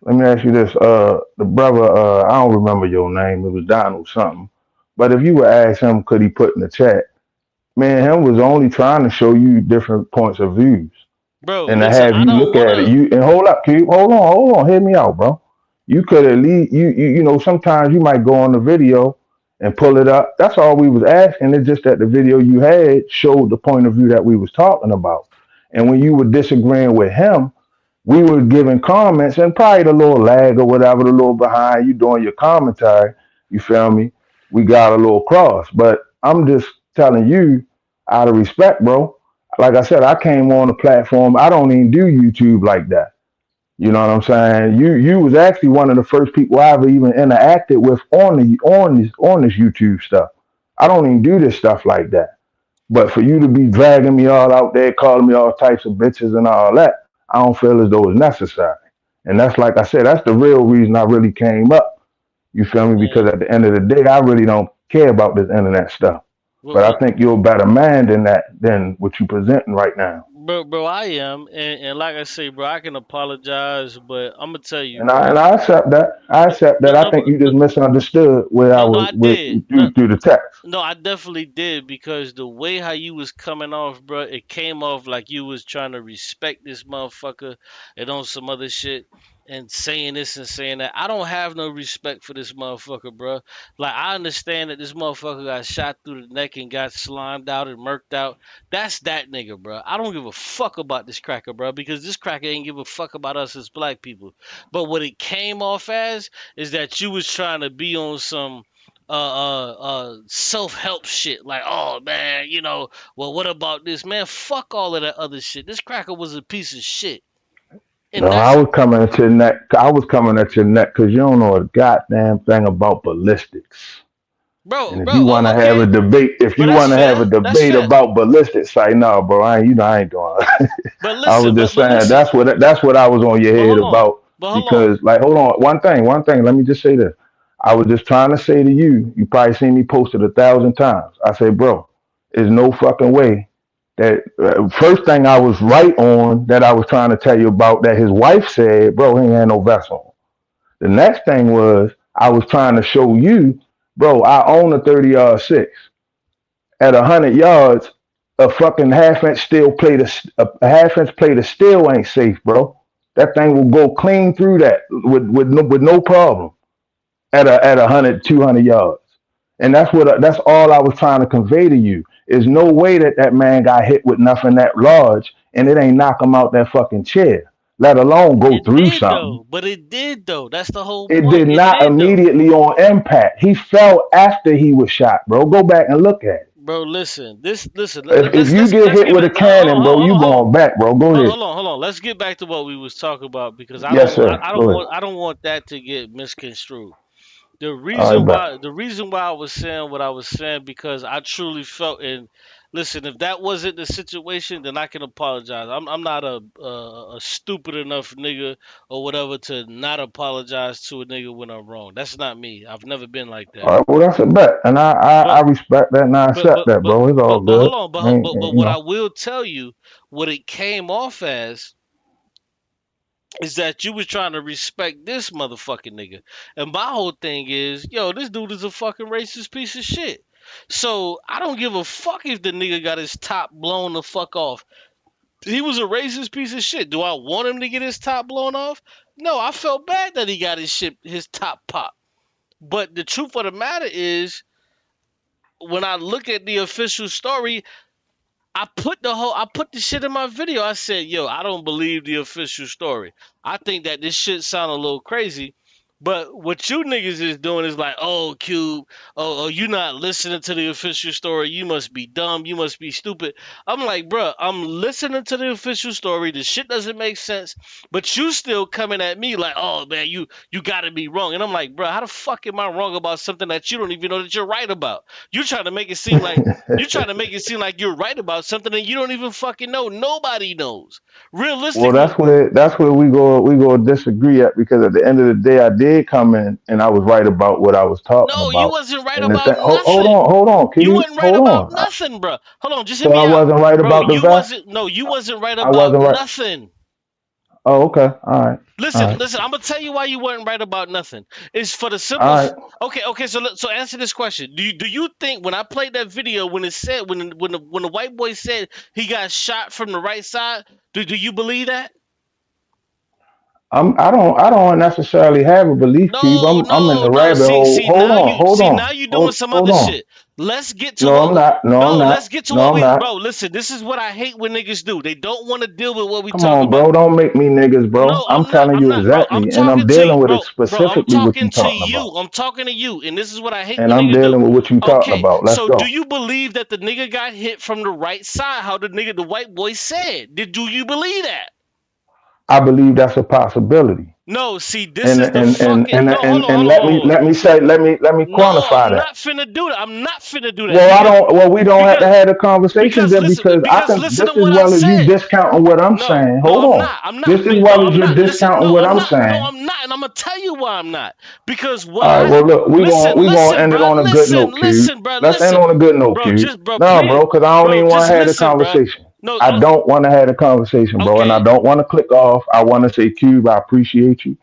Let me ask you this. The brother, I don't remember your name. It was Donald something. But if you would ask him, could he put in the chat? Man, him was only trying to show you different points of views. Bro, And to listen, have I you don't look at it, wanna. you and hold up, keep hold on, hear me out, bro. You could at least you know, sometimes you might go on the video and pull it up. That's all we was asking. It's just that the video you had showed the point of view that we was talking about. And when you were disagreeing with him, we were giving comments and probably the little lag or whatever, the little behind you doing your commentary, you feel me? We got a little cross. But I'm just telling you, out of respect, bro. Like I said, I came on the platform. I don't even do YouTube like that. You know what I'm saying? You was actually one of the first people I ever even interacted with on this YouTube stuff. I don't even do this stuff like that. But for you to be dragging me all out there, calling me all types of bitches and all that, I don't feel as though it's necessary. And that's like I said, that's the real reason I really came up. You feel me? Because at the end of the day, I really don't care about this internet stuff. But I think you're a better man than what you presenting right now. Bro, I am, and like I say, bro, I can apologize, but I'm gonna tell you, And bro. I accept that. I accept that. I think you just misunderstood where I No, was I did. through the text. No, I definitely did because the way how you was coming off, bro, it came off like you was trying to respect this motherfucker and on some other shit and saying this and saying that. I don't have no respect for this motherfucker, bro. Like, I understand that this motherfucker got shot through the neck and got slimed out and murked out. That's that nigga, bro. I don't give a fuck about this cracker, bro, because this cracker ain't give a fuck about us as black people. But what it came off as is that you was trying to be on some self-help shit, like, oh man, you know, well, what about this, man? Fuck all of that other shit. This cracker was a piece of shit. And No, I was coming at your neck. I was coming at your neck because you don't know a goddamn thing about ballistics. And if you want to have a debate, about ballistics, say no, bro. I ain't doing it. But listen, I was just saying that's what I was on your head about. Because like, hold on, one thing. Let me just say this. I was just trying to say to you. You probably seen me post it 1,000 times. I say, bro, there's no fucking way. That first thing I was right on that I was trying to tell you about that his wife said, bro, he ain't had no vest on. The next thing was I was trying to show you, bro, I own a 30-yard 6. At 100 yards, a fucking half-inch plate of steel ain't safe, bro. That thing will go clean through that with no problem at 100, 200 yards. And that's all I was trying to convey to you. There's no way that man got hit with nothing that large and it ain't knock him out that fucking chair, let alone go through something. But it did though. That's the whole It point. did not immediately on impact. He fell after he was shot, bro. Go back and look at it. Bro, listen. If you get hit with a cannon, bro, you going back, bro. Go ahead. Hold on. Let's get back to what we was talking about because I don't want that to get misconstrued. The reason why I was saying what I was saying because I truly felt, and listen, if that wasn't the situation, then I can apologize. I'm not a stupid enough nigga or whatever to not apologize to a nigga when I'm wrong. That's not me. I've never been like that. All right, well that's a bet, and I respect that and I accept that, bro. It's all good. Hold on, but what I will tell you, what it came off as, is that you was trying to respect this motherfucking nigga. And my whole thing is, yo, this dude is a fucking racist piece of shit. So I don't give a fuck if the nigga got his top blown the fuck off. He was a racist piece of shit. Do I want him to get his top blown off? No, I felt bad that he got his top popped. But the truth of the matter is, when I look at the official story, I put the shit in my video. I said, yo, I don't believe the official story. I think that this shit sound a little crazy. But what you niggas is doing is like, oh, Qube, oh, you not listening to the official story. You must be dumb. You must be stupid. I'm like, bro, I'm listening to the official story. The shit doesn't make sense. But you still coming at me like, oh, man, you got to be wrong. And I'm like, bro, how the fuck am I wrong about something that you don't even know that you're right about? You trying to make it seem like you're right about something and you don't even fucking know. Nobody knows. Realistically. Well, that's where we go disagree at, because at the end of the day, I did come in and I was right about what I was talking about. No, you wasn't right about nothing. Hold on. You wasn't right about nothing, bro. Hold on, just hit me out. So I wasn't right about the vest? You wasn't right about nothing. Oh, okay. All right. Listen, I'm gonna tell you why you weren't right about nothing. It's for the simple. Okay. So answer this question. Do you think when I played that video when it said when the white boy said he got shot from the right side, do you believe that? I don't necessarily have a belief, Qube. I'm in the rabbit hole. Hold on. Now you're doing some other shit. Let's get to I'm not. Let's get to what we bro. Listen, this is what I hate when niggas do. They don't want to deal with what we talking about. Come on, bro. Don't make me niggas, bro. No, I'm telling you exactly, and I'm dealing with it specifically what you talking about. I'm talking to you, and this is what I hate. And I'm dealing with what you talking about. Let's go. So, do you believe that the nigga got hit from the right side? How the white boy said? Do you believe that? I believe that's a possibility. No, see, this is the fucking no. Hold on, And hold on, hold on. let me No, quantify I'm that. not finna do that. I'm not finna do that Well, I because don't. Well, we don't have to have a conversation then listen, because I because can listen to just as what I well as you said. discounting what I'm No, saying. no, Hold I'm on. not. I'm not. Just as No, well as I'm you're not. Listen, discounting no, what I'm I'm not. No, saying. I'm not, and I'm gonna tell you why I'm not. Because what All right. I Well, look, we gonna listen, end it bro, on a good note, Qube. listen, bro, Let's end listen, on a good note, bro, Qube. just bro, No, please, bro, because I don't bro, even want just to have the listen, bro. conversation. No, I don't want to have the conversation, bro, and I okay, don't want to click off. I want to say, Qube, I appreciate you.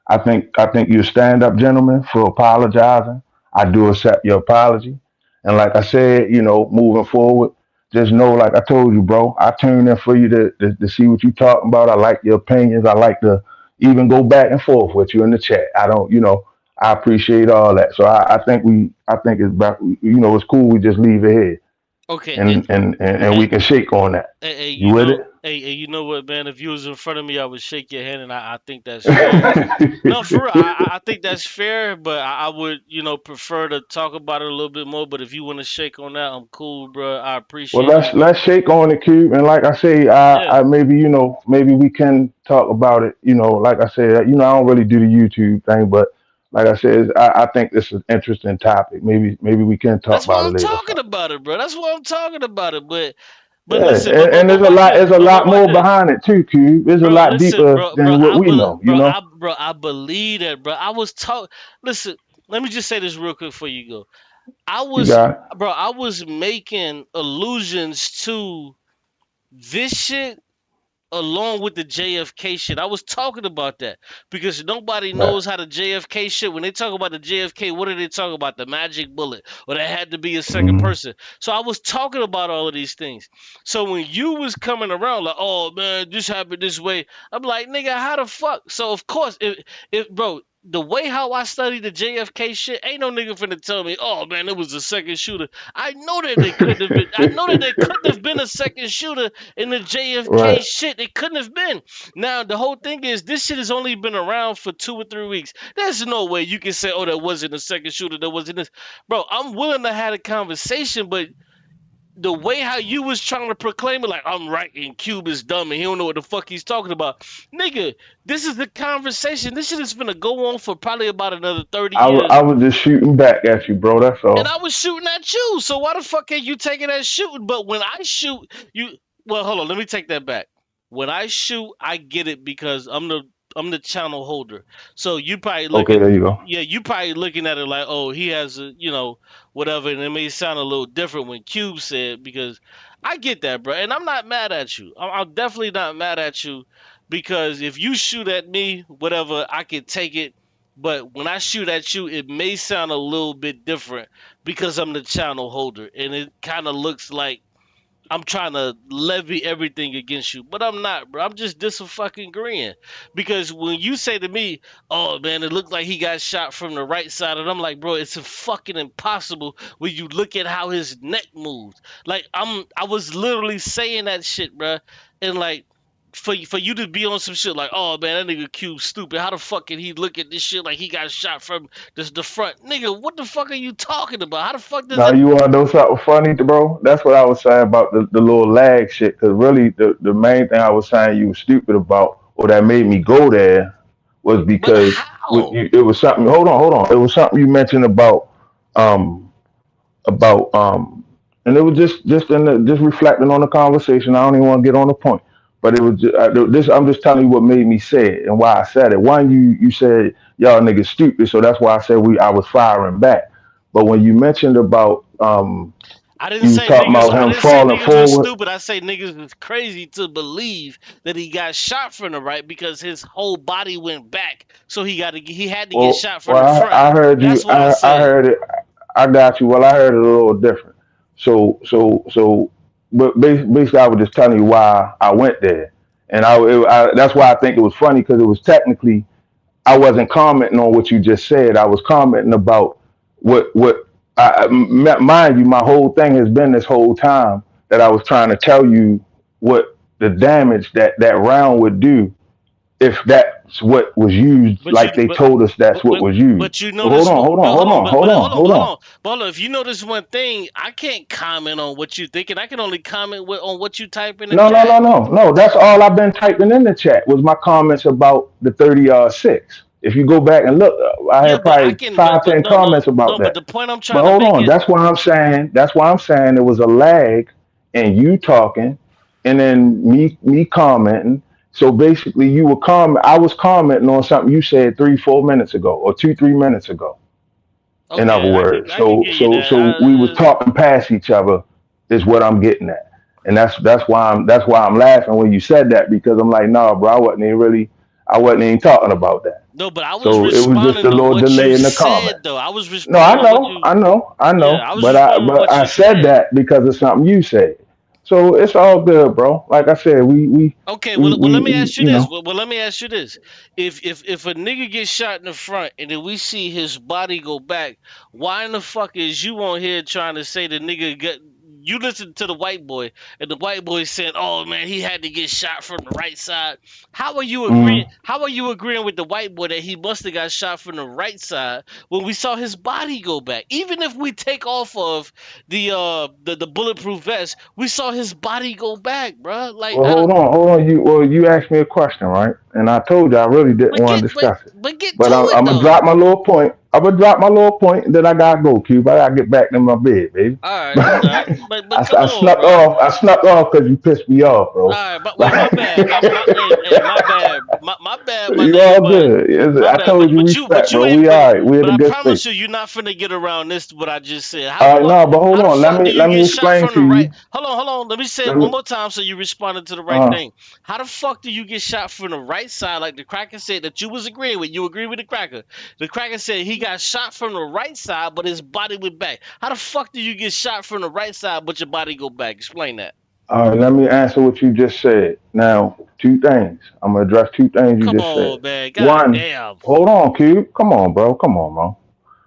I think you're a stand-up gentleman for apologizing. I do accept your apology. And like I said, you know, moving forward, just know, like I told you, bro, I tune in for you to see what you talking about. I like your opinions. I like to even go back and forth with you in the chat. I don't, you know, I appreciate all that. So I think it's about, you know, it's cool. We just leave it here okay, and we can shake on that. hey, You with it? you know what, man? If you was in front of me, I would shake your hand, and I think that's fair. No, for real, I think that's fair, but I would, you know, prefer to talk about it a little bit more. But if you want to shake on that, I'm cool, bro. I Well, appreciate you. let's shake on it, Qube. And like I say, Yeah. I maybe you know maybe we can talk about it. You know, like I said, you know, I don't really do the YouTube thing, but like I said, I think this is an interesting topic. Maybe we can talk That's why about it I'm later. talking about it, bro. That's why I'm talking about it. But Yeah, listen, and watch this. there's a But lot watch more this. behind it too, Qube. There's a Bro, lot listen, deeper than what we know. You know. I believe that, bro. I was talk. Listen, let me just say this real quick before you go. You got it. I was making allusions to this shit along with the JFK shit. I was talking about that because nobody Right. knows how the JFK shit. When they talk about the JFK, what do they talk about? The magic bullet, or there had to be a second person. So I was talking about all of these things. So when you was coming around like, oh man, this happened this way, I'm like, nigga, how the fuck? So of course, if bro, the way how I studied the JFK shit, ain't no nigga finna tell me, oh man, it was a second shooter. I know that they couldn't have been. I know that there couldn't have been a second shooter in the JFK Right. shit. It couldn't have been. Now the whole thing is, this shit has only been around for 2 or 3 weeks. There's no way you can say, oh, there wasn't a second shooter. There wasn't this, bro. I'm willing to have a conversation, but the way how you was trying to proclaim it, like I'm right and Qube is dumb and he don't know what the fuck he's talking about, nigga. This is the conversation. This shit is gonna go on for probably about another 30 years. I was just shooting back at you, bro. That's And all. I was shooting at you. So why the fuck ain't you taking that shooting? But when I shoot, you well, hold on, let me take that back. When I shoot, I get it because I'm the channel holder. So you probably Okay, looking, there you go. yeah, you probably looking at it like, oh, he has a, you know, whatever, and it may sound a little different when Qube said, because I get that, bro, and I'm not mad at you. I'm definitely not mad at you, because if you shoot at me, whatever, I can take it. But when I shoot at you, it may sound a little bit different because I'm the channel holder, and it kind of looks like I'm trying to levy everything against you, but I'm not, bro. I'm just fucking agreeing. Because when you say to me, oh man, it looked like he got shot from the right side, and I'm like, bro, it's fucking impossible when you look at how his neck moved. Like I was literally saying that shit, bro. And like for you to be on some shit like, oh man, that nigga Qube stupid. How the fuck can he look at this shit like he got shot from the front? Nigga, what the fuck are you talking about? How the fuck does Now that? you want to know something funny, bro? That's what I was saying about the little lag shit. Cause really, the main thing I was saying you were stupid about, or that made me go there, was But because how? it was something. Hold on. It was something you mentioned um, and it was just reflecting on the conversation. I don't even want to get on the point, but it was this. I'm just telling you what made me say it and why I said it. One, you said y'all niggas stupid, so that's why I said I was firing back. But when you mentioned about I didn't you was say talking niggas. about I him didn't say falling niggas was forward. stupid. I say niggas is crazy to believe that he got shot from the right because his whole body went back, so he had to get shot from the Well, front. I heard you. That's what I I said. heard it. I got you. Well, I heard it a little different. So, but basically, I was just telling you why I went there, and that's why I think it was funny because it was technically I wasn't commenting on what you just said. I was commenting about what mind you, my whole thing has been this whole time that I was trying to tell you what the damage that round would do if that's what was used, But you, like they but, told us that's what was used. but you But hold notice on, what? hold on, But hold hold on, on, but hold hold on, on, hold but hold on. on, but hold on. If you notice one thing, I can't comment on what you thinking. I can only comment on what you type in the No, no, chat. no, no, no. That's all I've been typing in the chat was my comments about the 30-6. If you go back and look, I Yeah, had but I probably can, five, but ten no, no, comments about no. But that. the point I'm But trying to hold make on, is that's why I'm saying there was a lag in you talking and then me commenting. So basically I was commenting on something you said 3-4 minutes ago or 2-3 minutes ago. In other okay. words, I can so give you so that. so we was talking past each other is what I'm getting at. And that's why I'm laughing when you said that, because I'm like, nah, bro, I wasn't even talking about that. No, but I was So it was just responding a to little what you delay in the comment. said, though. I was No, responding I to what know, you. I know, I Yeah, know. I was But I responding to but what I you said said. that because of something you said. So it's all good, bro. Like I said, Okay, well, let me ask you you this. know. Well, let me ask you this. If a nigga gets shot in the front and then we see his body go back, why in the fuck is you on here trying to say the nigga got? You listen to the white boy, and the white boy said, "Oh man, he had to get shot from the right side." How are you agreeing? Mhm. How are you agreeing with the white boy that he must have got shot from the right side when we saw his body go back? Even if we take off of the bulletproof vest, we saw his body go back, bruh. Like Well, hold on. You asked me a question, right? And I told you I really didn't want to discuss it. But get But to it I'm gonna though. drop my little point. I'm gonna drop my little point, and then I gotta go, Cube. I gotta get back in my bed, baby. All right, you got it. But come I on, snuck bro. off. I snuck off because you pissed me off, All bro. right, but wait, my bad. My bad. My bad, my You nigga. all But good. my I bad. told you But respect, you bro. ain't. We all right. We in But a I good space. promise you, you're not finna get around this. What I just said. How the fuck? No, but hold How the on. fuck do you Let me get shot explain from to the right? you. Hold on. Let me say it Let one me. more time so you responded to the right Uh, thing. How the fuck do you get shot from the right side, like the cracker said that you was agreeing with? You agree with the cracker? The cracker said he got shot from the right side, but his body went back. How the fuck do you get shot from the right side, but your body go back? Explain that. all right. Let me answer what you just said. Now, two things. I'm gonna address two things you Come just said. on, man. God One. damn. Hold on, Cube. Come on, bro. Come on, bro.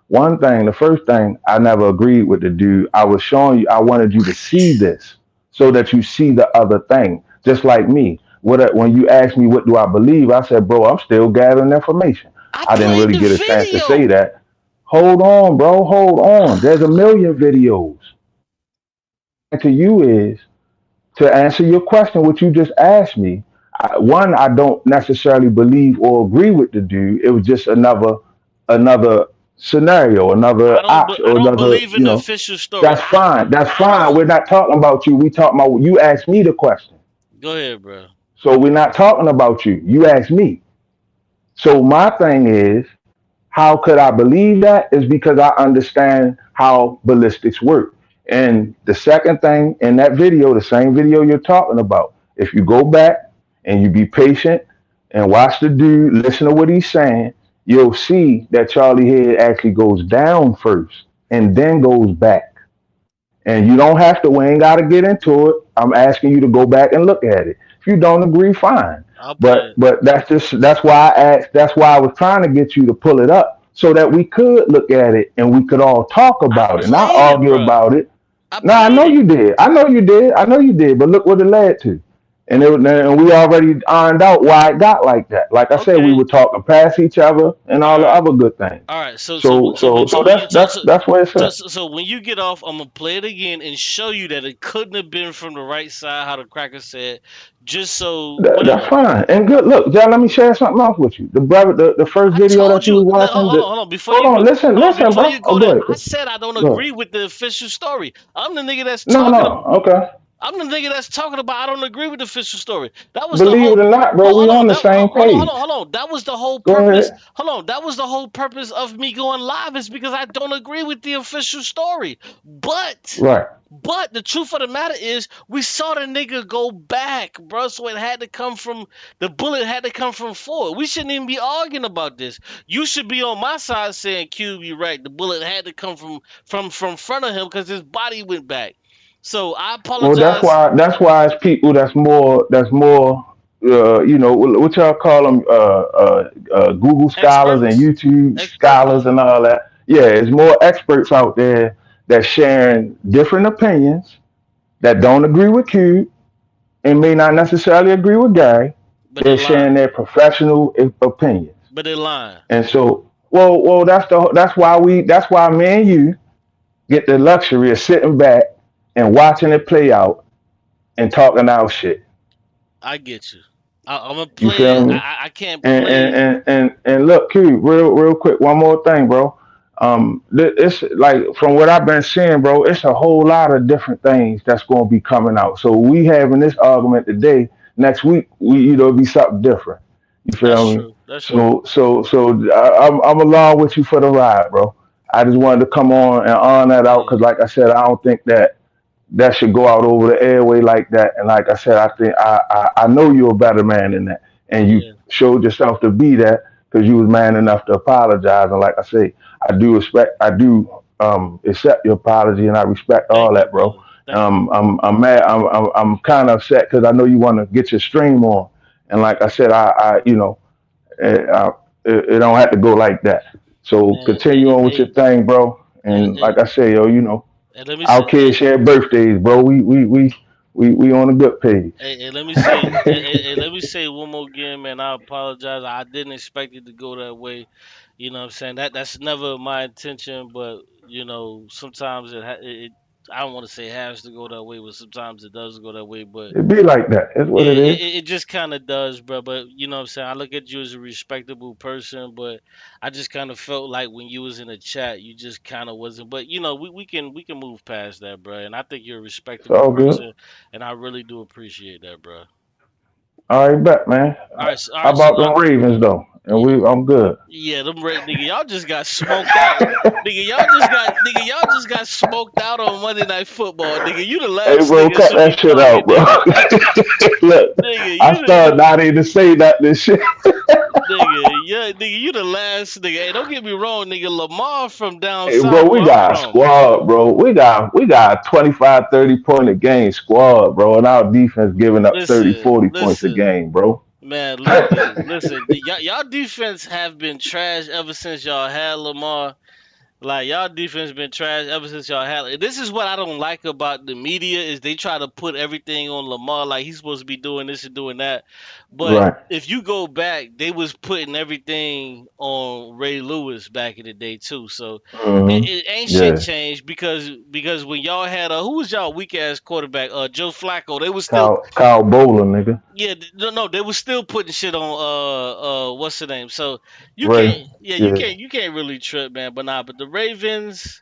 One thing, the first thing, I never agreed with the dude. I was showing you, I wanted you to see this so that you see the other thing. Just like me. When you asked me what do I believe, I said, bro, I'm still gathering information. I I didn't played really the get a chance to say video. that. Hold on, bro. Hold on. There's a million videos. To you is to answer your question, what you just asked me. One, I don't necessarily believe or agree with the dude. It was just another scenario, another option, I or don't another. believe in the official story. That's fine. That's I fine. don't We're not talking about you. We talking about you. Asked me the question, Go ahead, bro. so we're not talking about you. You asked me. So my thing is, how could I believe that? Is because I understand how ballistics work. And the second thing in that video, the same video you're talking about, if you go back and you be patient and watch the dude, listen to what he's saying, you'll see that Charlie head actually goes down first and then goes back. And you don't have to, we ain't got to get into it. I'm asking you to go back and look at it. If you don't agree, fine. I'll play But it. that's why I asked, that's why I was trying to get you to pull it up so that we could look at it and we could all talk I about it, not played it, argue bro. about it. I No, I played know it. you did. I know you did. I know you did. But look what it led to. And we already ironed out why it got like that. Like I said, we Okay. were talking past each other and All all the right. other good things. All right. So So when you that's what it said. so when you get off, I'm gonna play it again and show you that it couldn't have been from the right side, how the cracker said. Just so That's whatever. fine. And good. Look, John, let me share something else with you. The brother, the first I video told that you you. was watching. Hold on. Before Hold you on, go, listen, hold on. listen, Before bro. you Oh, go go there, ahead. I said I don't Go ahead. agree with the official story. I'm the nigga that's No, talking. no. Okay. I'm the nigga that's talking about I don't agree with the official story. That was the Believe whole it or not, bro, we hold on, on the that same page. hold on. That was the whole Go purpose. ahead. Hold on, that was the whole purpose of me going live is because I don't agree with the official story. Right. But the truth of the matter is we saw the nigga go back, bro. So it had to come from the bullet had to come from forward. We shouldn't even be arguing about this. You should be on my side saying, Qube, you right. The bullet had to come from front of him because his body went back. So I Well, apologize. that's why it's people that's more what y'all call them Google scholars and Experts. YouTube Experts. scholars and all that. Yeah, it's more experts out there that sharing different opinions that don't agree with Q and may not necessarily agree with Guy, But they They're sharing lying. their professional opinions. But they lying. And so, that's why me and you get the luxury of sitting back and watching it play out and talking our shit. I get you. I'm gonna You play feel it. me? I can't And play. look, Qube, real quick, one more thing, bro. It's like from what I've been seeing, bro. It's a whole lot of different things that's going to be coming out. So we having this argument today. Next week, it'll be something different. You That's feel me? true. That's true. I'm along with you for the ride, bro. I just wanted to come on and on that out because, like I said, I don't think that should go out over the airway like that. And like I said, I think I know you're a better man than that, and you Yeah. showed yourself to be that because you was man enough to apologize. And like I say, I do accept your apology, and I respect all Thank you, that, bro. brother. Thank you. I'm mad. I'm kind of upset because I know you want to get your stream on, and like I said, it, I, it don't have to go like that. So Man, continue on with your thing, bro. And and, like I say, yo, and let me our say, kids share birthdays, bro. We on a good page. and let me say, and let me say one more again, man. I apologize. I didn't expect it to go that way. You know what I'm saying? That's never my intention, but sometimes it I don't want to say it has to go that way, but sometimes it does go that way. But It be like that. That's what yeah, it is. it just kind of does, bro. But you know what I'm saying? I look at you as a respectable person, but I just kind of felt like when you was in the chat, you just kind of wasn't. But we can move past that, bro. And I think you're a It's respectable all good. person, and I really do appreciate that, bro. All right, bet, man. All How right, so about them Ravens though? And I'm good. yeah, them nigga, y'all just got smoked out. Nigga, y'all just got smoked out on Monday Night Football. Nigga, you the Hey, last bro, nigga cut should that be shit talking, out, bro. nigga. Look, Nigga, I you started the not even to say that this shit. nigga, yeah, nigga, you the last nigga. Hey, don't get me wrong, nigga. Lamar from down Hey, bro, south we where I'm got a from. squad, bro. We got a 25, 30 point a game squad, bro, and our defense giving up 30, Listen, 40 points a listen, game, bro. man, listen. Y'all defense have been trash ever since y'all had Lamar. Like y'all defense been trash ever since y'all had it. This is what I don't like about the media is they try to put everything on Lamar like he's supposed to be doing this and doing that. But Right. if you go back, they was putting everything on Ray Lewis back in the day too. So it ain't shit Yeah. changed because when y'all had who was y'all weak ass quarterback? Joe Flacco. They was still Kyle Bowler, nigga. yeah, no, they was still putting shit on what's the name? So you Ray. can't yeah, Yeah. you can't really trip, man. But the Ravens,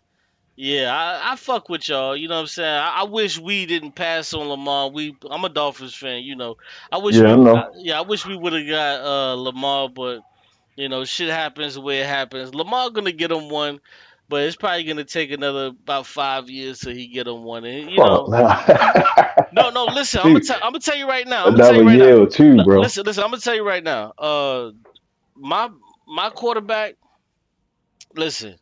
yeah, I fuck with y'all. You know what I'm saying? I wish we didn't pass on Lamar. I'm a Dolphins fan, you know. Yeah, I know. I wish we would have got Lamar, but shit happens the way it happens. Lamar gonna get him one, but it's probably gonna take another about 5 years till he get him one. And Fuck nah. no, listen, See, I'm gonna tell you right now. I'm gonna tell another you right now. year or two, bro. Listen, I'm gonna tell you right now. My quarterback. Listen,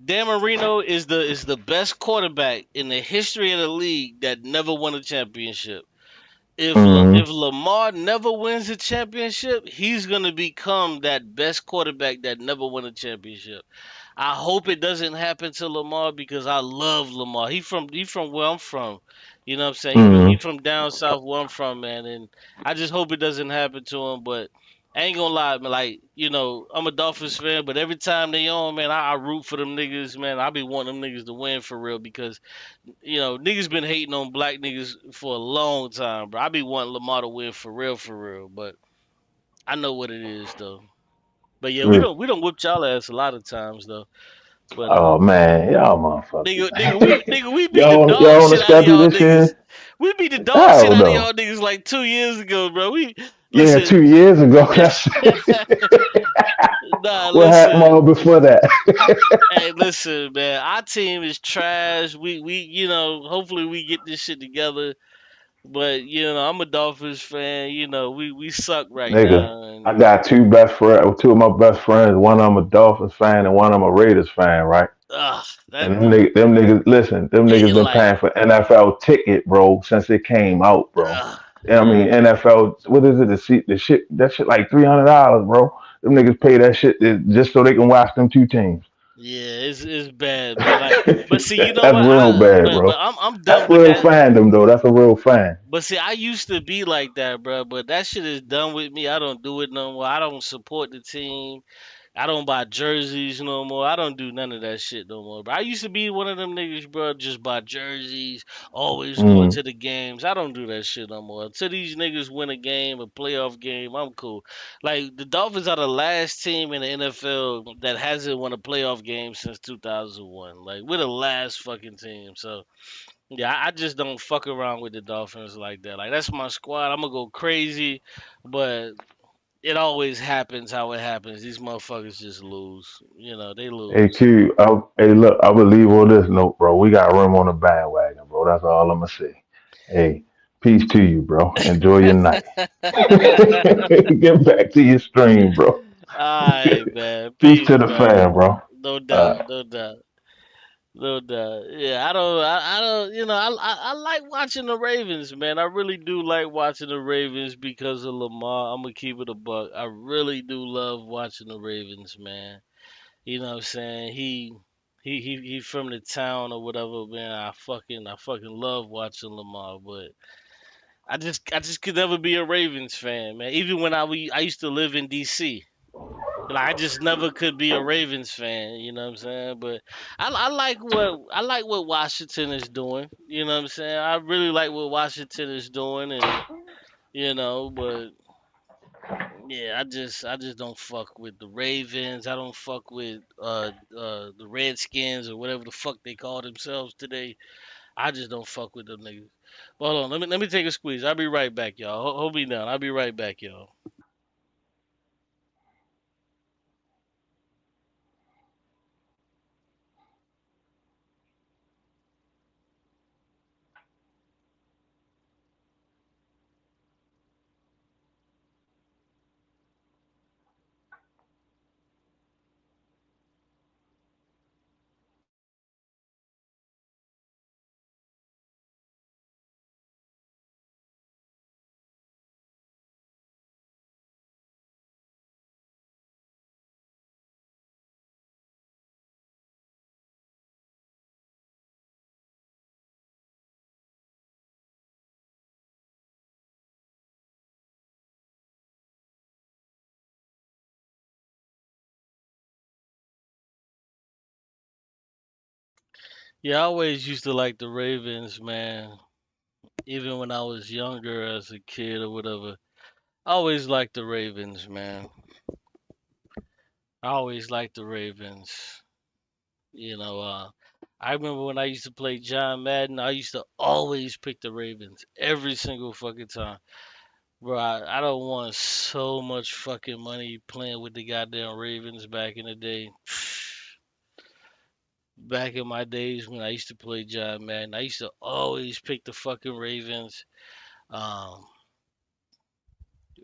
Dan Marino is the best quarterback in the history of the league that never won a championship. If Mm-hmm. Lamar never wins a championship, he's gonna become that best quarterback that never won a championship. I hope it doesn't happen to Lamar because I love Lamar. He from where I'm from. You know what I'm saying? He Mm-hmm. from down south where I'm from, man. And I just hope it doesn't happen to him. But I ain't gonna lie, man. Like I'm a Dolphins fan, but every time they on, man, I root for them niggas, man. I be wanting them niggas to win for real because niggas been hating on black niggas for a long time, bro. I be wanting Lamar to win for real, for real. But I know what it is though. But yeah, we Yeah. don't we don't whip y'all ass a lot of times though. But Oh man, y'all motherfuckers. nigga, we beat the dog y'all on the shit out of schedule y'all this niggas. year? We beat the dog shit Hell out of no. y'all niggas like 2 years ago, bro. We Yeah, listen. 2 years ago. That's Nah, what happened listen. all before that. Hey, listen, man. Our team is trash. Hopefully we get this shit together. But I'm a Dolphins fan. We suck right Nigga, now, and I got two of my best friends. One of them a Dolphins fan and one of them a Raiders fan, right? that And them niggas, listen, them niggas hating been life. paying for NFL ticket, bro, since it came out, bro. I mean, Man. NFL, what is it? That shit like $300, bro. Them niggas pay that shit just so they can watch them two teams. Yeah, it's bad, man. Like, but see, you know That's what? real bad, But bro. I'm That's done with real that. fandom, though. That's a real fan. But see, I used to be like that, bro. But that shit is done with me. I don't do it no more. I don't support the team. I don't buy jerseys no more. I don't do none of that shit no more. But I used to be one of them niggas, bro. Just buy jerseys, always going Mm. to the games. I don't do that shit no more. Until these niggas win a game, a playoff game, I'm cool. Like the Dolphins are the last team in the NFL that hasn't won a playoff game since 2001. Like we're the last fucking team. So yeah, I just don't fuck around with the Dolphins like that. Like that's my squad. I'm gonna go crazy, but it always happens how it happens. These motherfuckers just lose. You know, they Hey, lose. Q. Hey, look, I will leave on this note, bro. We got room on the bandwagon, bro. That's all I'm gonna say. Hey, peace to you, bro. Enjoy your night. Get back to your stream, bro. Alright, man. Peace Peace, to the man. fan, bro. No Uh, doubt, no doubt. No doubt. Yeah, I don't, I like watching the Ravens, man. I really do like watching the Ravens because of Lamar. I'm gonna keep it a buck. I really do love watching the Ravens, man. You know what I'm saying? He from the town or whatever, man. I fucking love watching Lamar, but I just could never be a Ravens fan, man. Even when I used to live in DC. Like I just never could be a Ravens fan, you know what I'm saying? But I like what Washington is doing. You know what I'm saying? I really like what Washington is doing, and but yeah, I just don't fuck with the Ravens. I don't fuck with the Redskins or whatever the fuck they call themselves today. I just don't fuck with them niggas. But hold on, let me take a squeeze. I'll be right back, y'all. Hold me down. I'll be right back, y'all. Yeah, I always used to like the Ravens, man. Even when I was younger as a kid or whatever. I always liked the Ravens, man. I always liked the Ravens. You know, I remember when I used to play John Madden, I used to always pick the Ravens every single fucking time. Bro, I don't want so much fucking money playing with the goddamn Ravens back in the day. Back in my days when I used to play John Madden, I used to always pick the fucking Ravens. Um,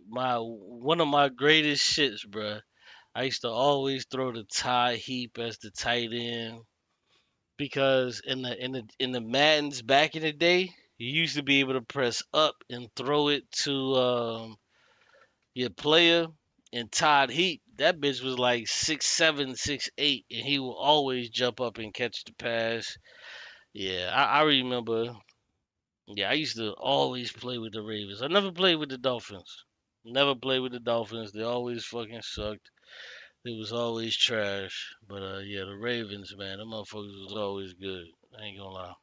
my one of my greatest shits, bruh. I used to always throw the Ty Heap as the tight end because in the Maddens back in the day, you used to be able to press up and throw it to your player. And Todd Heap, that bitch was like 6'7", 6'8", and he will always jump up and catch the pass. Yeah, I remember. Yeah, I used to always play with the Ravens. I never played with the Dolphins. Never played with the Dolphins. They always fucking sucked. It was always trash. But yeah, the Ravens, man, them motherfuckers was always good. I ain't gonna lie.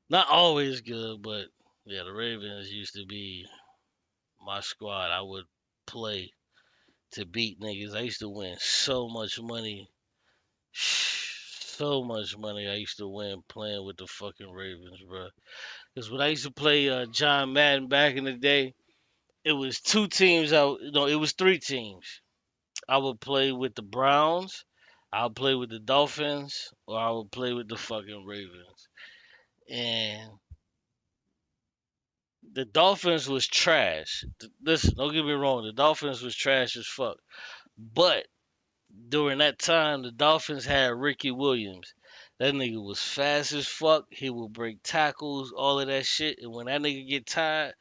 Not always good, but yeah, the Ravens used to be my squad. I would play to beat niggas. I used to win so much money. So much money I used to win playing with the fucking Ravens, bro. Because when I used to play John Madden back in the day, it was two teams. No, it was three teams. I would play with the Browns, I would play with the Dolphins, or I would play with the fucking Ravens. And the Dolphins was trash. Listen, don't get me wrong, the Dolphins was trash as fuck. But during that time, the Dolphins had Ricky Williams. That nigga was fast as fuck. He would break tackles, all of that shit. And when that nigga get tired,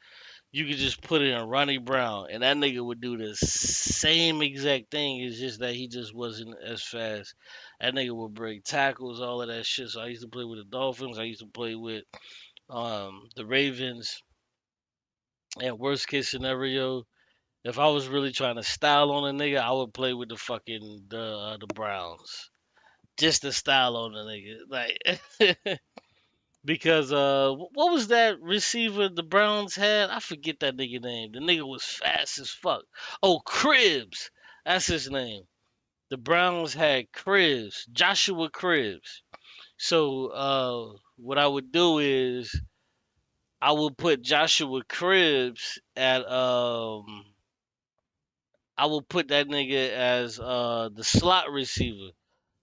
you could just put in Ronnie Brown, and that nigga would do the same exact thing. It's just that he just wasn't as fast. That nigga would break tackles, all of that shit. So I used to play with the Dolphins. I used to play with the Ravens. And worst case scenario, if I was really trying to style on a nigga, I would play with the Browns. Just to style on the nigga, like because what was that receiver the Browns had? I forget that nigga name. The nigga was fast as fuck. Oh, Cribbs, that's his name. The Browns had Cribbs, Joshua Cribbs. So what I would do is I would put Joshua Cribbs at I would put that nigga as the slot receiver.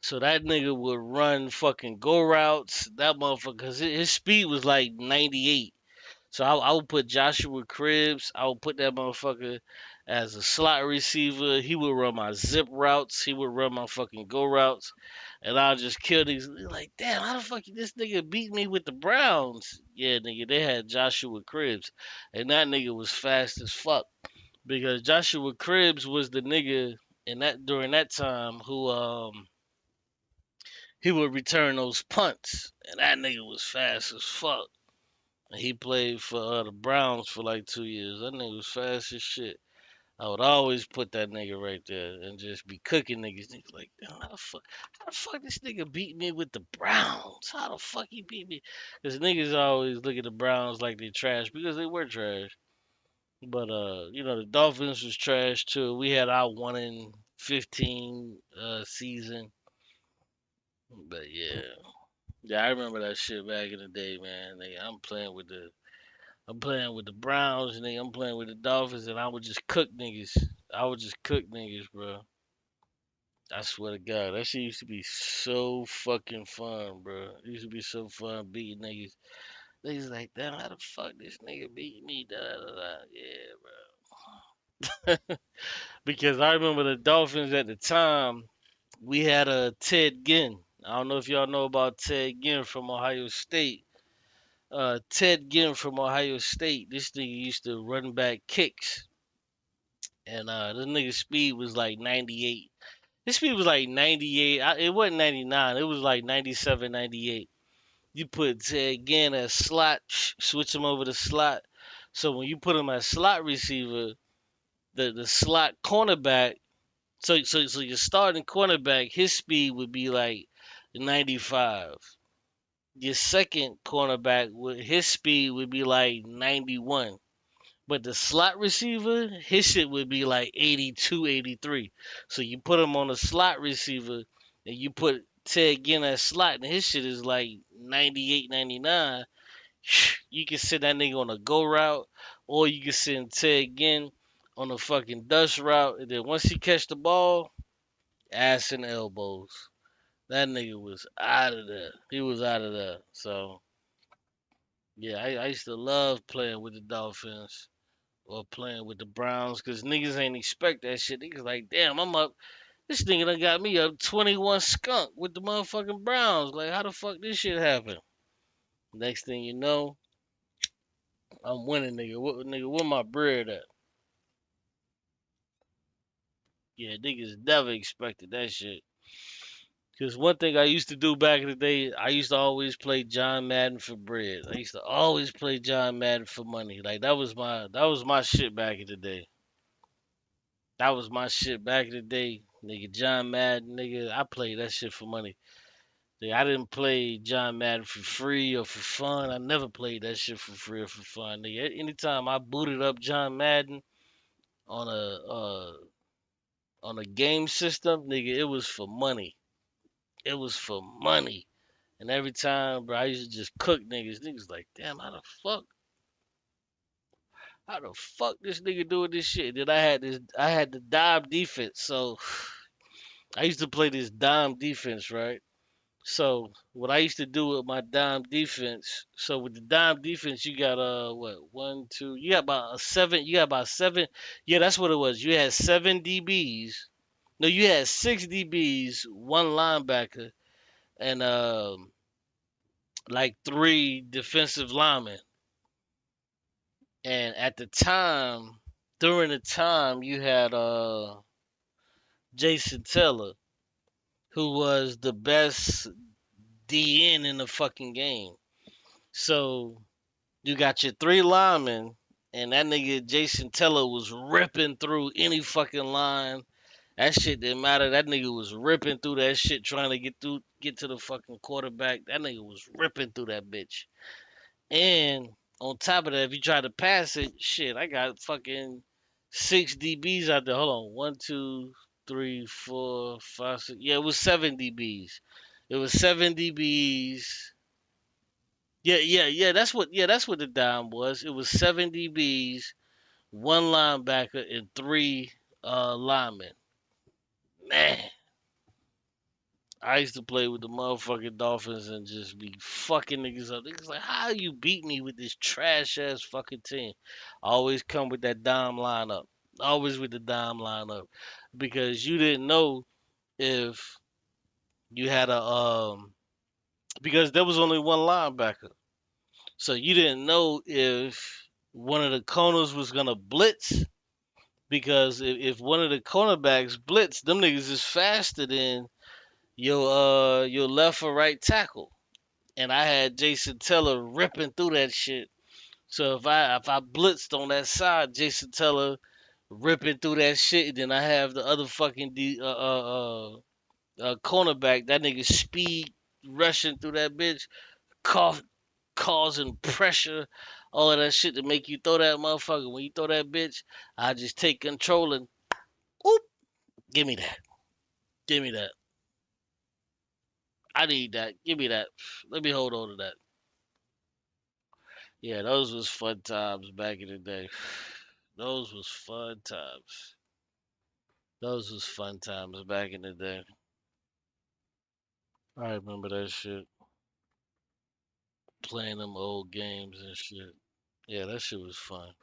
So that nigga would run fucking go routes. That motherfucker, cause his speed was like 98. So I would put Joshua Cribbs. I would put that motherfucker as a slot receiver. He would run my zip routes. He would run my fucking go routes. And I'll just kill these. Like, damn, how the fuck this nigga beat me with the Browns? Yeah, nigga, they had Joshua Cribbs. And that nigga was fast as fuck. Because Joshua Cribbs was the nigga in that during that time who he would return those punts, and that nigga was fast as fuck. And he played for the Browns for like 2 years. That nigga was fast as shit. I would always put that nigga right there and just be cooking niggas. Niggas like, damn, how the fuck this nigga beat me with the Browns? How the fuck he beat me? Because niggas always look at the Browns like they trash because they were trash. But you know, the Dolphins was trash too. We had our 1-15 season. But yeah. Yeah, I remember that shit back in the day, man. Nigga, I'm playing with the Browns, nigga. I'm playing with the Dolphins, and I would just cook niggas. I would just cook niggas, bro. I swear to God, that shit used to be so fucking fun, bro. It used to be so fun beating niggas. Niggas like, damn, how the fuck this nigga beat me? Da, da, da. Yeah, bro. Because I remember the Dolphins at the time, we had a Ted Ginn. I don't know if y'all know about Ted Ginn from Ohio State. Ted Ginn from Ohio State. This nigga used to run back kicks, and this nigga speed was like 98. His speed was like 98. It wasn't 99. It was like 97, 98. You put Ted Ginn as slot, switch him over to slot. So when you put him as slot receiver, the slot cornerback. So your starting cornerback, his speed would be like 95. Your second cornerback, his speed would be like 91. But the slot receiver, his shit would be like 82, 83. So you put him on a slot receiver and you put Ted Ginn as slot and his shit is like 98, 99. You can send that nigga on a go route or you can send Ted Ginn on a fucking dust route. And then once he catch the ball, ass and elbows. That nigga was out of there. He was out of there. So, yeah, I used to love playing with the Dolphins or playing with the Browns because niggas ain't expect that shit. Niggas like, damn, I'm up. This nigga done got me up 21 skunk with the motherfucking Browns. Like, how the fuck this shit happen? Next thing you know, I'm winning, nigga. Where my bread at? Yeah, niggas never expected that shit. Because one thing I used to do back in the day, I used to always play John Madden for bread. I used to always play John Madden for money. Like that was my shit back in the day. That was my shit back in the day. Nigga, John Madden, nigga, I played that shit for money. Nigga, I didn't play John Madden for free or for fun. I never played that shit for free or for fun. Nigga, anytime I booted up John Madden on a game system, nigga, it was for money. It was for money. And every time, bro, I used to just cook niggas. Niggas like, damn, how the fuck this nigga doing this shit? Then I had the dime defense. So I used to play this dime defense, right? So what I used to do with my dime defense, so with the dime defense, you got you got about seven. Yeah, that's what it was. You had 7 DBs. No, you had 6 DBs, 1 linebacker, and like 3 defensive linemen. And at the time, during the time, you had Jason Taylor, who was the best DN in the fucking game. So you got your three linemen, and that nigga Jason Taylor was ripping through any fucking line. That shit didn't matter. That nigga was ripping through that shit trying to get to the fucking quarterback. That nigga was ripping through that bitch. And on top of that, if you try to pass it, shit, I got fucking 6 DBs out there. Hold on. 1, 2, 3, 4, 5, 6. Yeah, it was 7 DBs. It was 7 DBs. Yeah. That's what the dime was. It was 7 DBs, 1 linebacker, and 3 linemen. Man. I used to play with the motherfucking Dolphins and just be fucking niggas up. Niggas like, how you beat me with this trash ass fucking team? I always come with that dime lineup. Always with the dime lineup. Because you didn't know if you had because there was only one linebacker. So you didn't know if one of the corners was gonna blitz. Because if one of the cornerbacks blitz, them niggas is faster than your left or right tackle. And I had Jason Taylor ripping through that shit. So if I blitzed on that side, Jason Taylor ripping through that shit, and then I have the other fucking cornerback, that nigga speed rushing through that bitch, causing pressure, all of that shit to make you throw that motherfucker. When you throw that bitch, I just take control and oop, give me that. Give me that. I need that. Give me that. Let me hold on to that. Yeah, those was fun times back in the day. Those was fun times. Those was fun times back in the day. I remember that shit. Playing them old games and shit. Yeah, that shit was fun.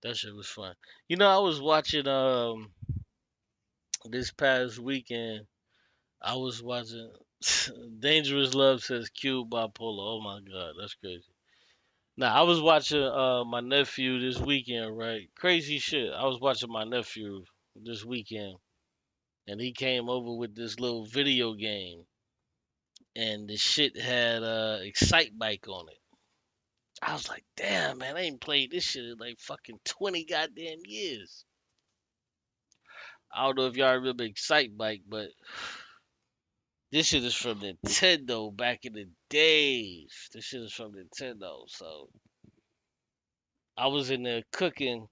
That shit was fun. You know, I was watching this past weekend. I was watching Dangerous Love says Qube bipolar. Oh my god, that's crazy. Now I was watching my nephew this weekend, right? Crazy shit. I was watching my nephew this weekend, and he came over with this little video game, and the shit had Excite Bike on it. I was like, damn man, I ain't played this shit in like fucking 20 goddamn years. I don't know if y'all remember Excite Bike, but this shit is from Nintendo back in the days. This shit is from Nintendo, so I was in there cooking.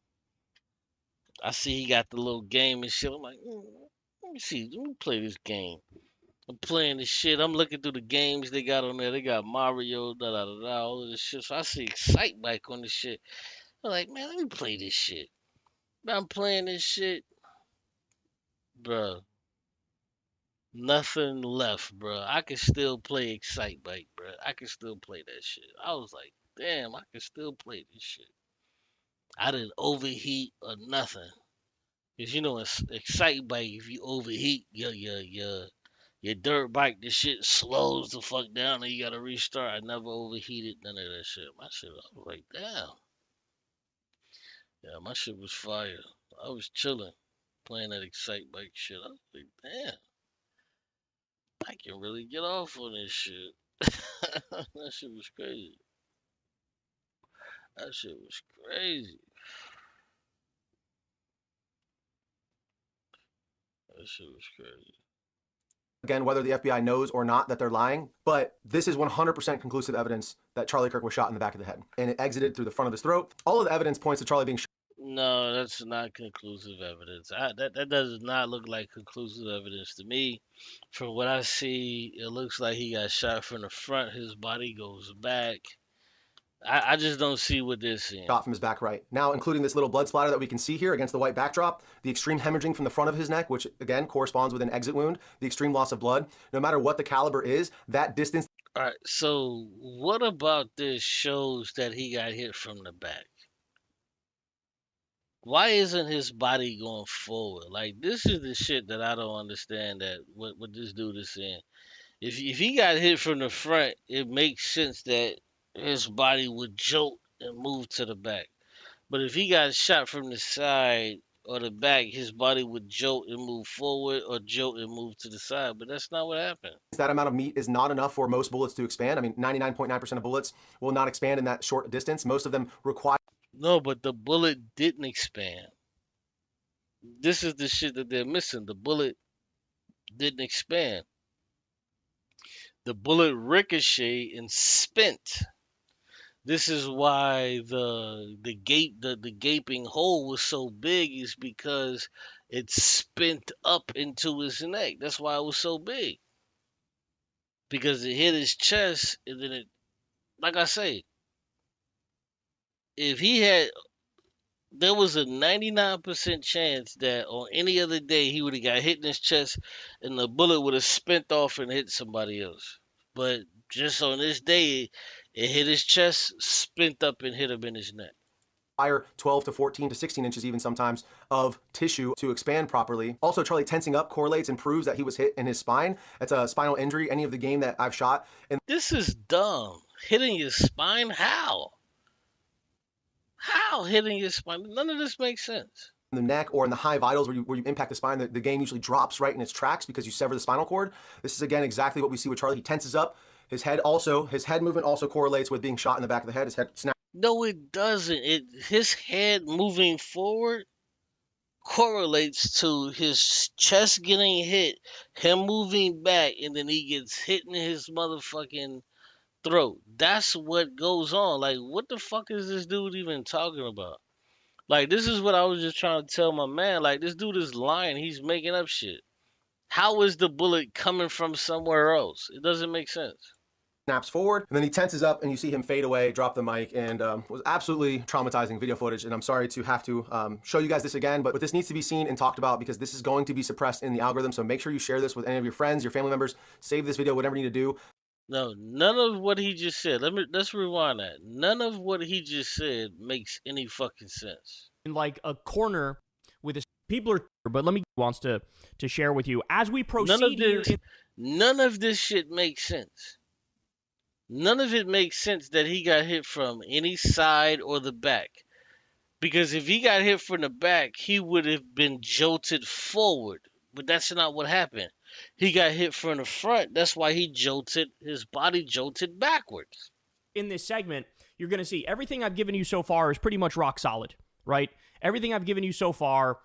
I see he got the little game and shit. I'm like, let me see, let me play this game. I'm playing this shit. I'm looking through the games they got on there. They got Mario, da da da da, all of this shit. So I see Excite Bike on this shit. I'm like, man, let me play this shit. I'm playing this shit, bro. Nothing left, bro. I can still play Excite Bike, bro. I can still play that shit. I was like, damn, I can still play this shit. I didn't overheat or nothing. Cause you know, it's Excite Bike. If you overheat your dirt bike, the shit slows the fuck down, and you gotta restart. I never overheated none of that shit. My shit, I was like, damn. Yeah, my shit was fire. I was chilling, playing that Excite Bike shit. I was like, damn, I can really get off on this shit. That shit was crazy. That shit was crazy. That shit was crazy. Again, whether the FBI knows or not that they're lying, but this is 100% conclusive evidence that Charlie Kirk was shot in the back of the head, and it exited through the front of his throat. All of the evidence points to Charlie being shot. No, that's not conclusive evidence. That does not look like conclusive evidence to me. From what I see, it looks like he got shot from the front. His body goes back. I just don't see what they're seeing. Shot from his back right. Now, including this little blood splatter that we can see here against the white backdrop, the extreme hemorrhaging from the front of his neck, which again corresponds with an exit wound, the extreme loss of blood. No matter what the caliber is, that distance. All right, so what about this shows that he got hit from the back? Why isn't his body going forward? Like, this is the shit that I don't understand, that what this dude is saying. If he got hit from the front, it makes sense that his body would jolt and move to the back. But if he got shot from the side or the back, his body would jolt and move forward or jolt and move to the side. But that's not what happened. That amount of meat is not enough for most bullets to expand. I mean, 99.9% of bullets will not expand in that short distance. Most of them require... No, but the bullet didn't expand. This is the shit that they're missing. The bullet didn't expand. The bullet ricocheted and spent. This is why the gaping hole was so big, is because it spent up into his neck. That's why it was so big. Because it hit his chest, and then it, like I say, if he had, there was a 99% chance that on any other day he would have got hit in his chest and the bullet would have spent off and hit somebody else. But just on this day, it hit his chest, spent up, and hit him in his neck. 12 to 14 to 16 inches even sometimes of tissue to expand properly. Also, Charlie tensing up correlates and proves that he was hit in his spine. That's a spinal injury. Any of the game that I've shot. And this is dumb. Hitting your spine? How? How hitting your spine? None of this makes sense. In the neck or in the high vitals where you impact the spine, the game usually drops right in its tracks because you sever the spinal cord. This is, again, exactly what we see with Charlie. He tenses up. His head movement also correlates with being shot in the back of the head. His head snaps. No, it doesn't. His head moving forward correlates to his chest getting hit, him moving back, and then he gets hit in his motherfucking throat. That's what goes on. Like, what the fuck is this dude even talking about? Like, this is what I was just trying to tell my man. Like, this dude is lying. He's making up shit. How is the bullet coming from somewhere else? It doesn't make sense. Snaps forward, and then he tenses up, and you see him fade away, drop the mic, and was absolutely traumatizing video footage. And I'm sorry to have to show you guys this again, but this needs to be seen and talked about because this is going to be suppressed in the algorithm. So make sure you share this with any of your friends, your family members. Save this video, whatever you need to do. No, none of what he just said. Let's rewind that. None of what he just said makes any fucking sense. In like a corner with his people are, but let me wants to share with you as we proceed. None of this shit makes sense. None of it makes sense that he got hit from any side or the back. Because if he got hit from the back, he would have been jolted forward. But that's not what happened. He got hit from the front. That's why his body jolted backwards. In this segment, you're going to see everything I've given you so far is pretty much rock solid, right? Everything I've given you so far,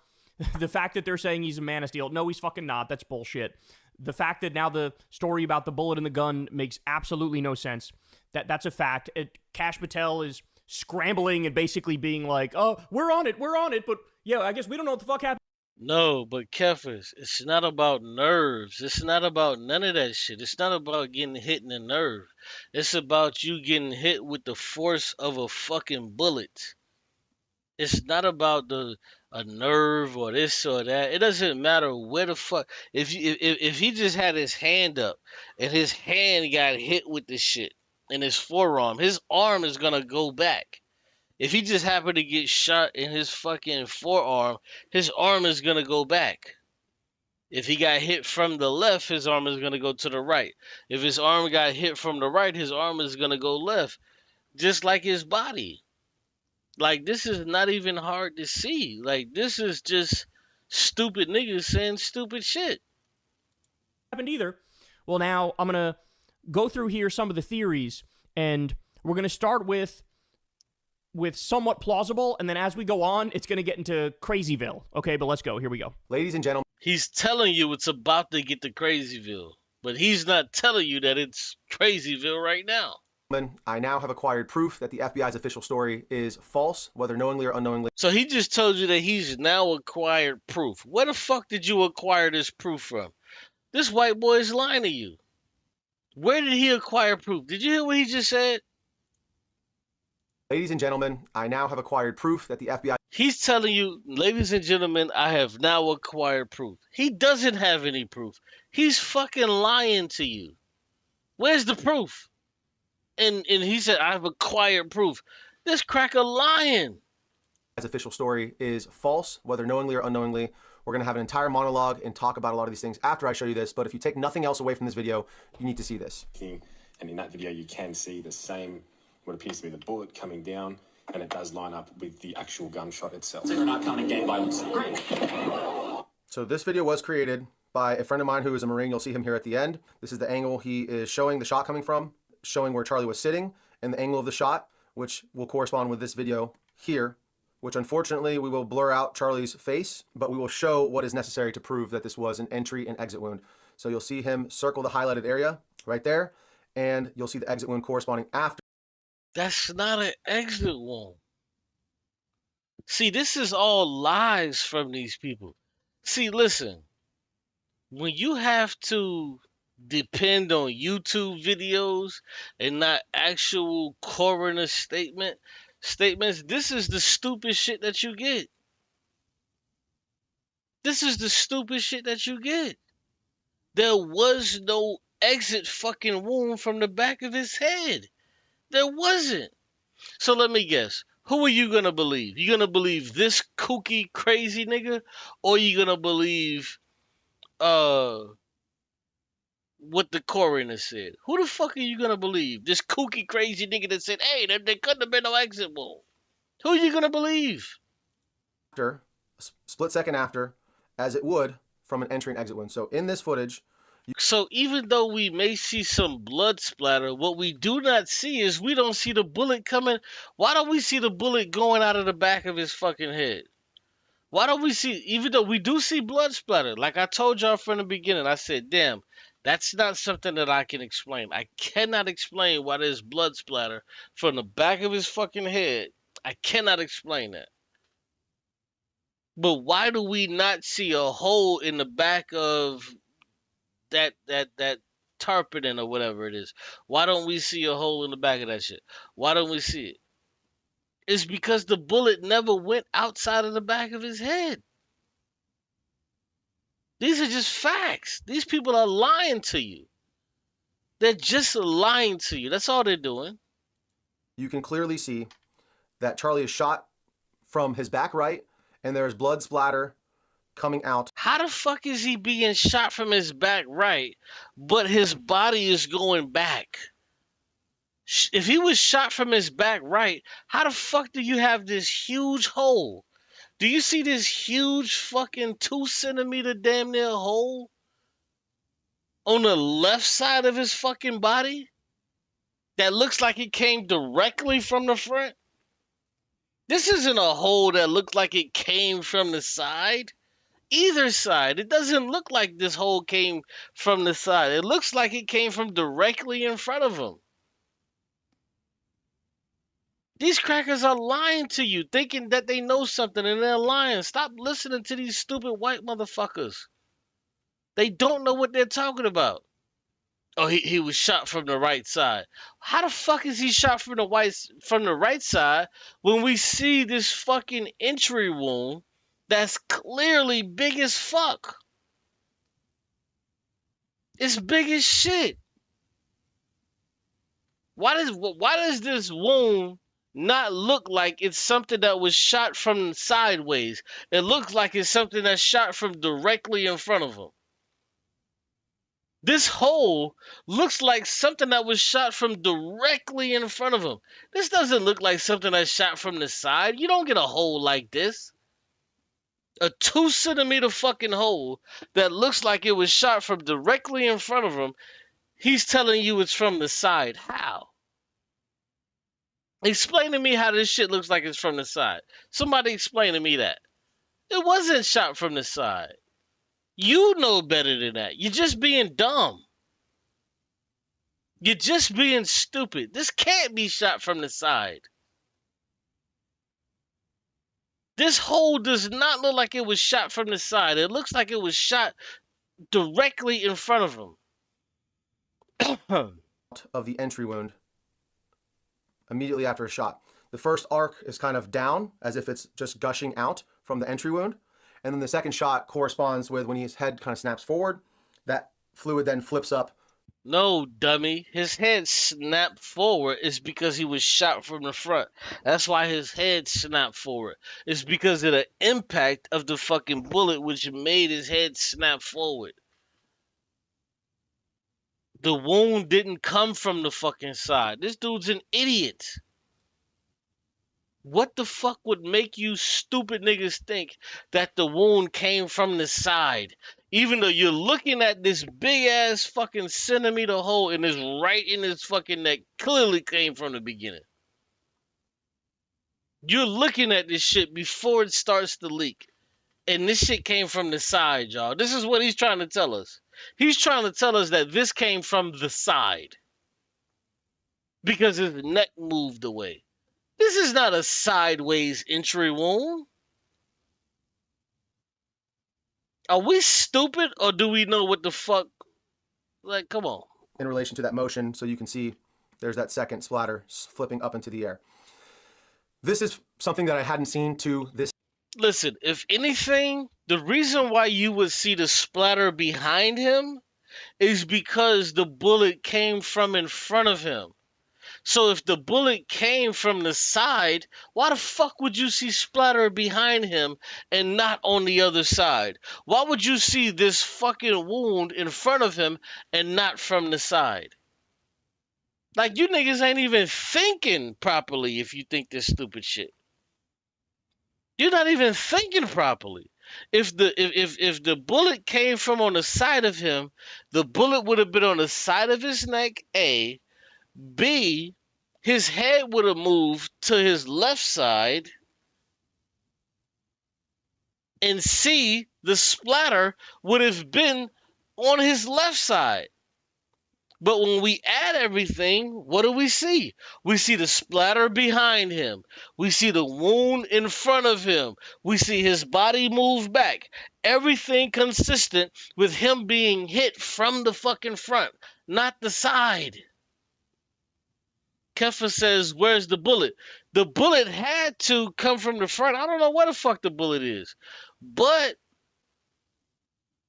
the fact that they're saying he's a Man of Steel, no, he's fucking not. That's bullshit. The fact that now the story about the bullet in the gun makes absolutely no sense. That's a fact. Kash Patel is scrambling and basically being like, oh, we're on it, but yeah, I guess we don't know what the fuck happened. No, but Kefis, it's not about nerves. It's not about none of that shit. It's not about getting hit in the nerve. It's about you getting hit with the force of a fucking bullet. It's not about a nerve or this or that. It doesn't matter where the fuck. If he just had his hand up and his hand got hit with the shit in his forearm, his arm is gonna go back. If he just happened to get shot in his fucking forearm, his arm is gonna go back. If he got hit from the left, his arm is gonna go to the right. If his arm got hit from the right, his arm is gonna go left. Just like his body. Like, this is not even hard to see. Like, this is just stupid niggas saying stupid shit. Happened either. Well, now I'm going to go through here some of the theories, and we're going to start with somewhat plausible, and then as we go on, it's going to get into Crazyville. Okay, but let's go. Here we go. Ladies and gentlemen. He's telling you it's about to get to Crazyville, but he's not telling you that it's Crazyville right now. I now have acquired proof that the FBI's official story is false, whether knowingly or unknowingly. So he just told you that he's now acquired proof. Where the fuck did you acquire this proof from? This white boy is lying to you. Where did he acquire proof? Did you hear what he just said? Ladies and gentlemen, I now have acquired proof that the FBI... He's telling you, ladies and gentlemen, I have now acquired proof. He doesn't have any proof. He's fucking lying to you. Where's the proof? And he said, I've acquired proof. This cracker lying. His official story is false, whether knowingly or unknowingly. We're going to have an entire monologue and talk about a lot of these things after I show you this. But if you take nothing else away from this video, you need to see this. And in that video, you can see the same, what appears to be the bullet coming down, and it does line up with the actual gunshot itself. So you're not counting gang violence. Great. So this video was created by a friend of mine who is a Marine. You'll see him here at the end. This is the angle he is showing the shot coming from, showing where Charlie was sitting, and the angle of the shot, which will correspond with this video here, which unfortunately we will blur out Charlie's face, but we will show what is necessary to prove that this was an entry and exit wound. So you'll see him circle the highlighted area right there, and you'll see the exit wound corresponding after. That's not an exit wound. See, this is all lies from these people. See, listen, when you have to depend on YouTube videos and not actual coroner statements, this is the stupid shit that you get. This is the stupid shit that you get. There was no exit fucking wound from the back of his head. There wasn't. So let me guess. Who are you gonna believe? You gonna believe this kooky crazy nigga, or you gonna believe what the coroner said? Who the fuck are you gonna believe? This kooky crazy nigga that said, "Hey, there couldn't have been no exit wound." Who are you gonna believe? After, a split second after, as it would from an entry and exit wound. So in this footage, so even though we may see some blood splatter, what we do not see is we don't see the bullet coming. Why don't we see the bullet going out of the back of his fucking head? Why don't we see, even though we do see blood splatter, like I told y'all from the beginning, I said, damn, that's not something that I can explain. I cannot explain why there's blood splatter from the back of his fucking head. I cannot explain that. But why do we not see a hole in the back of that tarpaulin or whatever it is? Why don't we see a hole in the back of that shit? Why don't we see it? It's because the bullet never went outside of the back of his head. These are just facts. These people are lying to you. They're just lying to you. That's all they're doing. you can clearly see that Charlie is shot from his back right, and there's blood splatter coming out. How the fuck is he being shot from his back right, but his body is going back? If he was shot from his back right, how the fuck do you have this huge hole? Do you see this huge fucking 2 centimeter damn near hole on the left side of his fucking body that looks like it came directly from the front? This isn't a hole that looked like it came from the side. Either side. It doesn't look like this hole came from the side. It looks like it came from directly in front of him. These crackers are lying to you, thinking that they know something, and they're lying. Stop listening to these stupid white motherfuckers. They don't know what they're talking about. Oh, he was shot from the right side. How the fuck is he shot from the right side when we see this fucking entry wound that's clearly big as fuck? It's big as shit. Why does this wound not look like it's something that was shot from sideways? It looks like it's something that's shot from directly in front of him. This hole looks like something that was shot from directly in front of him. This doesn't look like something that's shot from the side. You don't get a hole like this. A 2 centimeter fucking hole that looks like it was shot from directly in front of him. He's telling you it's from the side. How? Explain to me how this shit looks like it's from the side. Somebody explain to me that. It wasn't shot from the side. You know better than that. You're just being dumb. You're just being stupid. This can't be shot from the side. This hole does not look like it was shot from the side. It looks like it was shot directly in front of him. Of the entry wound immediately after a shot. The first arc is kind of down, as if it's just gushing out from the entry wound. And then the second shot corresponds with when his head kind of snaps forward. That fluid then flips up. No, dummy. His head snapped forward is because he was shot from the front. That's why his head snapped forward. It's because of the impact of the fucking bullet which made his head snap forward. The wound didn't come from the fucking side. This dude's an idiot. What the fuck would make you stupid niggas think that the wound came from the side? Even though you're looking at this big ass fucking centimeter hole and it's right in his fucking neck, clearly came from the beginning. You're looking at this shit before it starts to leak. And this shit came from the side, y'all. This is what he's trying to tell us. He's trying to tell us that this came from the side. Because his neck moved away. This is not a sideways entry wound. Are we stupid or do we know what the fuck? Like, come on. In relation to that motion, so you can see there's that second splatter flipping up into the air. This is something that I hadn't seen to this. Listen, if anything, the reason why you would see the splatter behind him is because the bullet came from in front of him. So if the bullet came from the side, why the fuck would you see splatter behind him and not on the other side? Why would you see this fucking wound in front of him and not from the side? Like, you niggas ain't even thinking properly if you think this stupid shit. You're not even thinking properly. If the bullet came from on the side of him, the bullet would have been on the side of his neck, A. B, his head would have moved to his left side. And C, the splatter would have been on his left side. But when we add everything, what do we see? We see the splatter behind him. We see the wound in front of him. We see his body move back. Everything consistent with him being hit from the fucking front, not the side. Kefa says, where's the bullet? The bullet had to come from the front. I don't know where the fuck the bullet is. But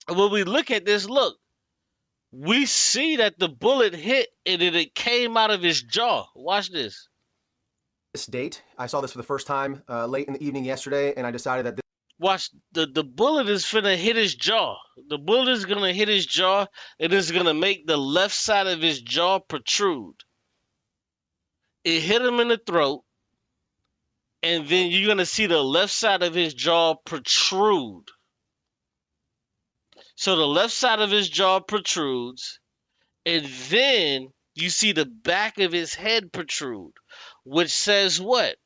when we look at this, look, we see that the bullet hit and that it came out of his jaw. Watch this. This date, I saw this for the first time late in the evening yesterday, and I decided that this. Watch, the bullet is finna hit his jaw. The bullet is gonna hit his jaw, and it's gonna make the left side of his jaw protrude. It hit him in the throat, and then you're going to see the left side of his jaw protrude. So the left side of his jaw protrudes, and then you see the back of his head protrude, which says what?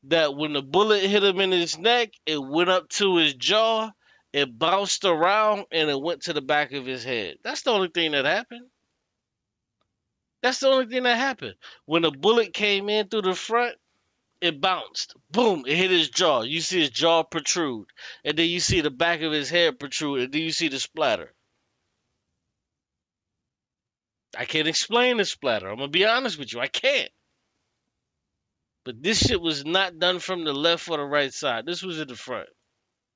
That when the bullet hit him in his neck, it went up to his jaw, it bounced around, and it went to the back of his head. That's the only thing that happened. That's the only thing that happened. When the bullet came in through the front, it bounced. Boom, it hit his jaw. You see his jaw protrude. And then you see the back of his head protrude. And then you see the splatter. I can't explain the splatter. I'm going to be honest with you. I can't. But this shit was not done from the left or the right side. This was in the front.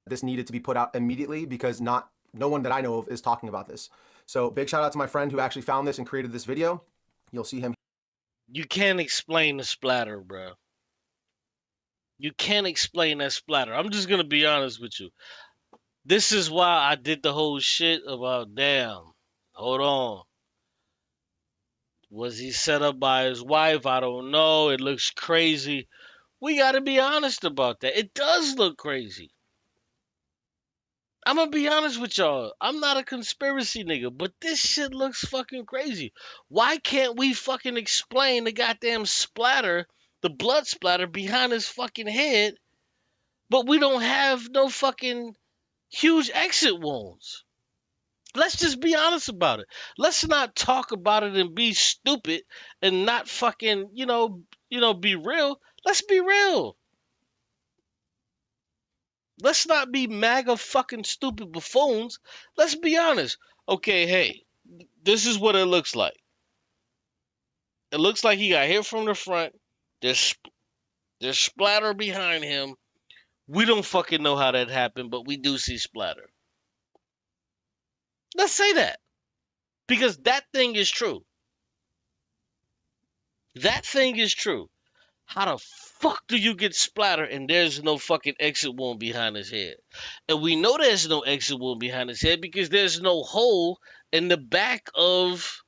This needed to be put out immediately because no one that I know of is talking about this. So big shout out to my friend who actually found this and created this video. You'll see him. You can't explain the splatter, bro. You can't explain that splatter. I'm just going to be honest with you. This is why I did the whole shit about, damn, hold on. Was he set up by his wife? I don't know. It looks crazy. We got to be honest about that. It does look crazy. I'm going to be honest with y'all. I'm not a conspiracy nigga, but this shit looks fucking crazy. Why can't we fucking explain the goddamn splatter, the blood splatter behind his fucking head, but we don't have no fucking huge exit wounds? Let's just be honest about it. Let's not talk about it and be stupid and not fucking, be real. Let's be real. Let's not be MAGA fucking stupid buffoons. Let's be honest. Okay, hey, this is what it looks like. It looks like he got hit from the front. There's splatter behind him. We don't fucking know how that happened, but we do see splatter. Let's say that. Because that thing is true. That thing is true. How the fuck do you get splatter and there's no fucking exit wound behind his head? And we know there's no exit wound behind his head because there's no hole in the back of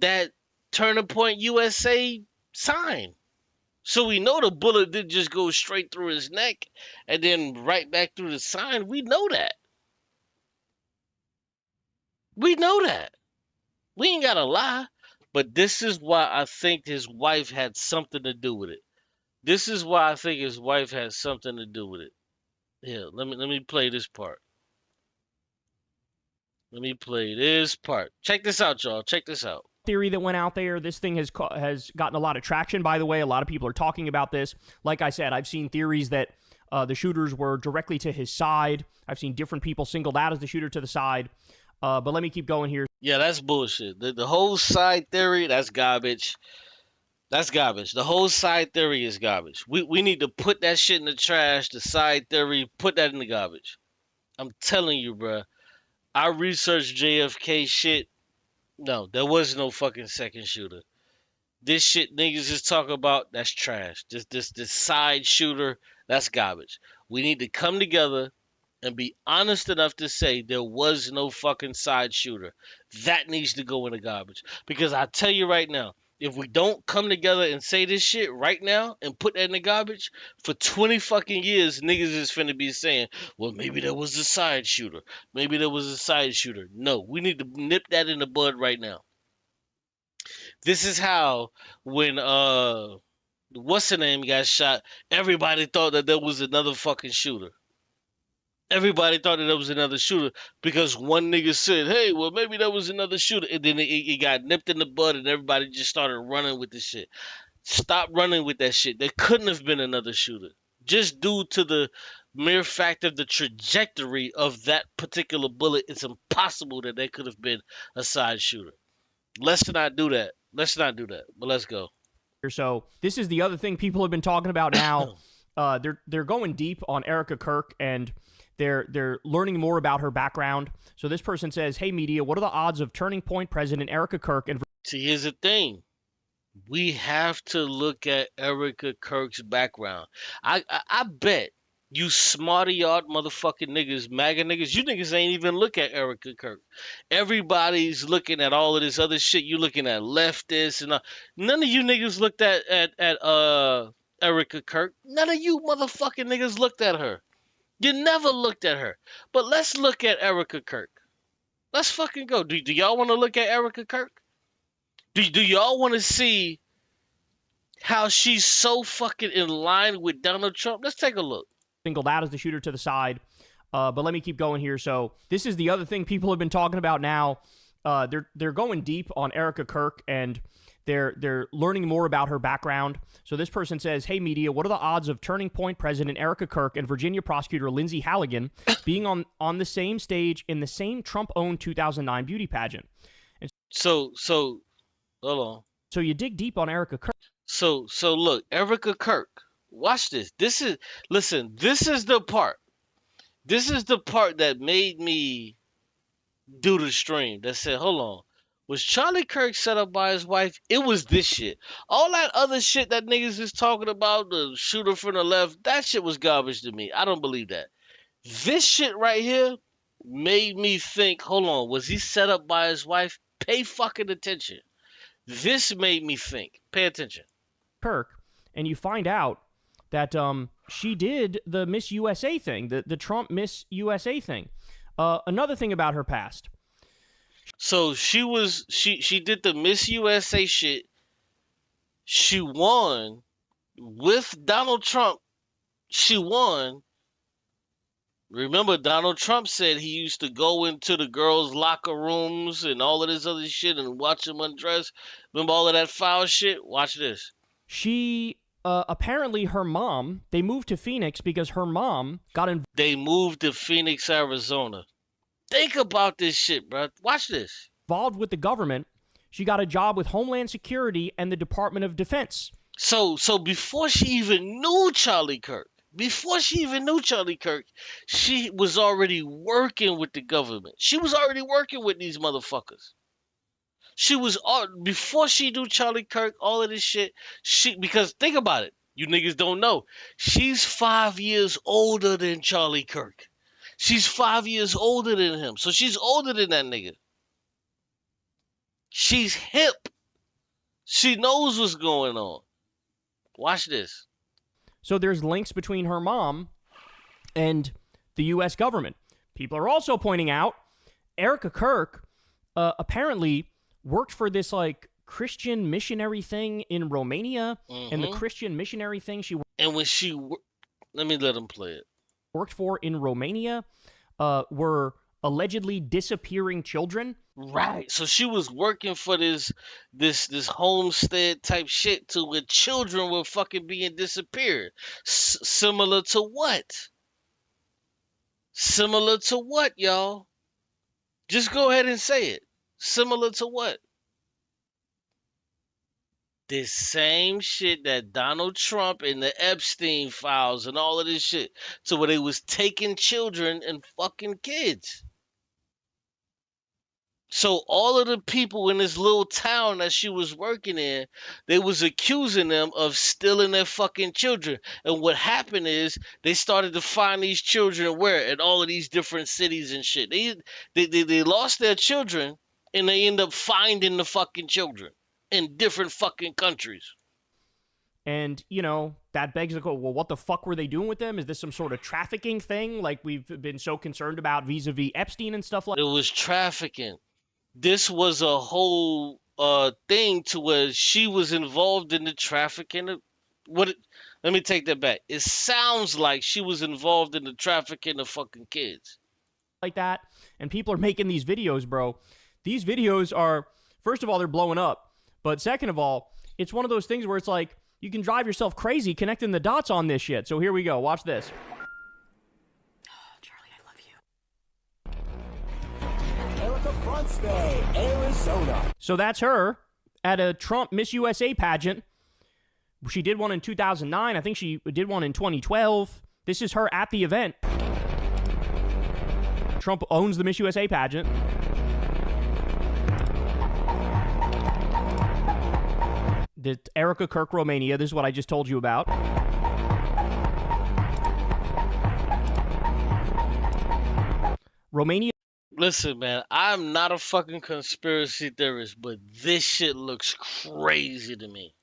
that Turning Point USA sign. So we know the bullet didn't just go straight through his neck and then right back through the sign. We know that. We know that. We ain't gotta lie. But this is why I think his wife had something to do with it. This is why I think his wife has something to do with it. Here, let me play this part. Let me play this part. Check this out, y'all. Check this out. Theory that went out there. This thing has gotten a lot of traction, by the way. A lot of people are talking about this. Like I said, I've seen theories that the shooters were directly to his side. I've seen different people singled out as the shooter to the side. But let me keep going here. Yeah, that's bullshit. The whole side theory, that's garbage. That's garbage. The whole side theory is garbage. We need to put that shit in the trash. The side theory, put that in the garbage. I'm telling you, bruh. I researched JFK shit. No, there was no fucking second shooter. This shit niggas is talking about, that's trash. This side shooter, that's garbage. We need to come together and be honest enough to say there was no fucking side shooter. That needs to go in the garbage. Because I tell you right now, if we don't come together and say this shit right now and put that in the garbage, for 20 fucking years, niggas is finna be saying, well, maybe there was a side shooter. Maybe there was a side shooter. No, we need to nip that in the bud right now. This is how when, what's the name got shot, everybody thought that there was another fucking shooter. Everybody thought that there was another shooter because one nigga said, hey, well, maybe there was another shooter. And then it got nipped in the bud and everybody just started running with the shit. Stop running with that shit. There couldn't have been another shooter. Just due to the mere fact of the trajectory of that particular bullet, it's impossible that there could have been a side shooter. Let's not do that. Let's not do that. But let's go. So this is the other thing people have been talking about now. They're going deep on Erica Kirk and they're learning more about her background. So this person says, hey, media, what are the odds of Turning Point President Erica Kirk and... See, here's the thing. We have to look at Erica Kirk's background. I bet you smarty-yard motherfucking niggas, MAGA niggas, you niggas ain't even look at Erica Kirk. Everybody's looking at all of this other shit. You looking at leftists and none of you niggas looked at Erica Kirk. None of you motherfucking niggas looked at her. You never looked at her. But let's look at Erica Kirk. Let's fucking go. Do y'all want to look at Erica Kirk? Do y'all want to see how she's so fucking in line with Donald Trump? Let's take a look. Singled out as the shooter to the side. But let me keep going here. So this is the other thing people have been talking about now. They're going deep on Erica Kirk and they're learning more about her background. So this person says, hey, media, what are the odds of Turning Point President Erica Kirk and Virginia prosecutor Lindsay Halligan being on the same stage in the same Trump-owned 2009 beauty pageant? And so hold on. So you dig deep on Erica Kirk. So look, Erica Kirk, watch this. This is the part. This is the part that made me do the stream that said, hold on. Was Charlie Kirk set up by his wife? It was this shit. All that other shit that niggas is talking about, the shooter from the left, that shit was garbage to me. I don't believe that. This shit right here made me think, hold on, was he set up by his wife? Pay fucking attention. This made me think. Pay attention. Kirk, and you find out that she did the Miss USA thing, the Trump Miss USA thing. Another thing about her past. So she did the Miss USA shit. She won with Donald Trump. She won. Remember, Donald Trump said he used to go into the girls' locker rooms and all of this other shit and watch them undress. Remember all of that foul shit? Watch this. She, apparently her mom, they moved to Phoenix because her mom got in. They moved to Phoenix, Arizona. Think about this shit, bro. Watch this. Involved with the government. She got a job with Homeland Security and the Department of Defense. So before she even knew Charlie Kirk, she was already working with the government. She was already working with these motherfuckers. Before she knew Charlie Kirk, all of this shit, because think about it. You niggas don't know. She's 5 years older than Charlie Kirk. She's 5 years older than him. So she's older than that nigga. She's hip. She knows what's going on. Watch this. So there's links between her mom and the U.S. government. People are also pointing out Erica Kirk apparently worked for this like Christian missionary thing in Romania, and the Christian missionary thing she and when she let me let him play it. Worked for in Romania were allegedly disappearing children. Right. So she was working for this homestead type shit to where children were fucking being disappeared. Similar to what? Similar to what, y'all? Just go ahead and say it. Similar to what? This same shit that Donald Trump and the Epstein files and all of this shit, to where they was taking children and fucking kids. So all of the people in this little town that she was working in, they was accusing them of stealing their fucking children. And what happened is they started to find these children where? In all of these different cities and shit. They lost their children and they end up finding the fucking children in different fucking countries. And, you know, that begs the question, well, what the fuck were they doing with them? Is this some sort of trafficking thing like we've been so concerned about vis-a-vis Epstein and stuff like that? It was trafficking. This was a whole thing to where she was involved in the trafficking. Let me take that back. It sounds like she was involved in the trafficking of fucking kids. Like that. And people are making these videos, bro. These videos are, first of all, they're blowing up. But second of all, it's one of those things where it's like, you can drive yourself crazy connecting the dots on this shit. So here we go. Watch this. Arizona. So that's her at a Trump Miss USA pageant. She did one in 2009. I think she did one in 2012. This is her at the event. Trump owns the Miss USA pageant. The Erica Kirk, Romania. This is what I just told you about. Romania. Listen, man, I'm not a fucking conspiracy theorist, but this shit looks crazy to me.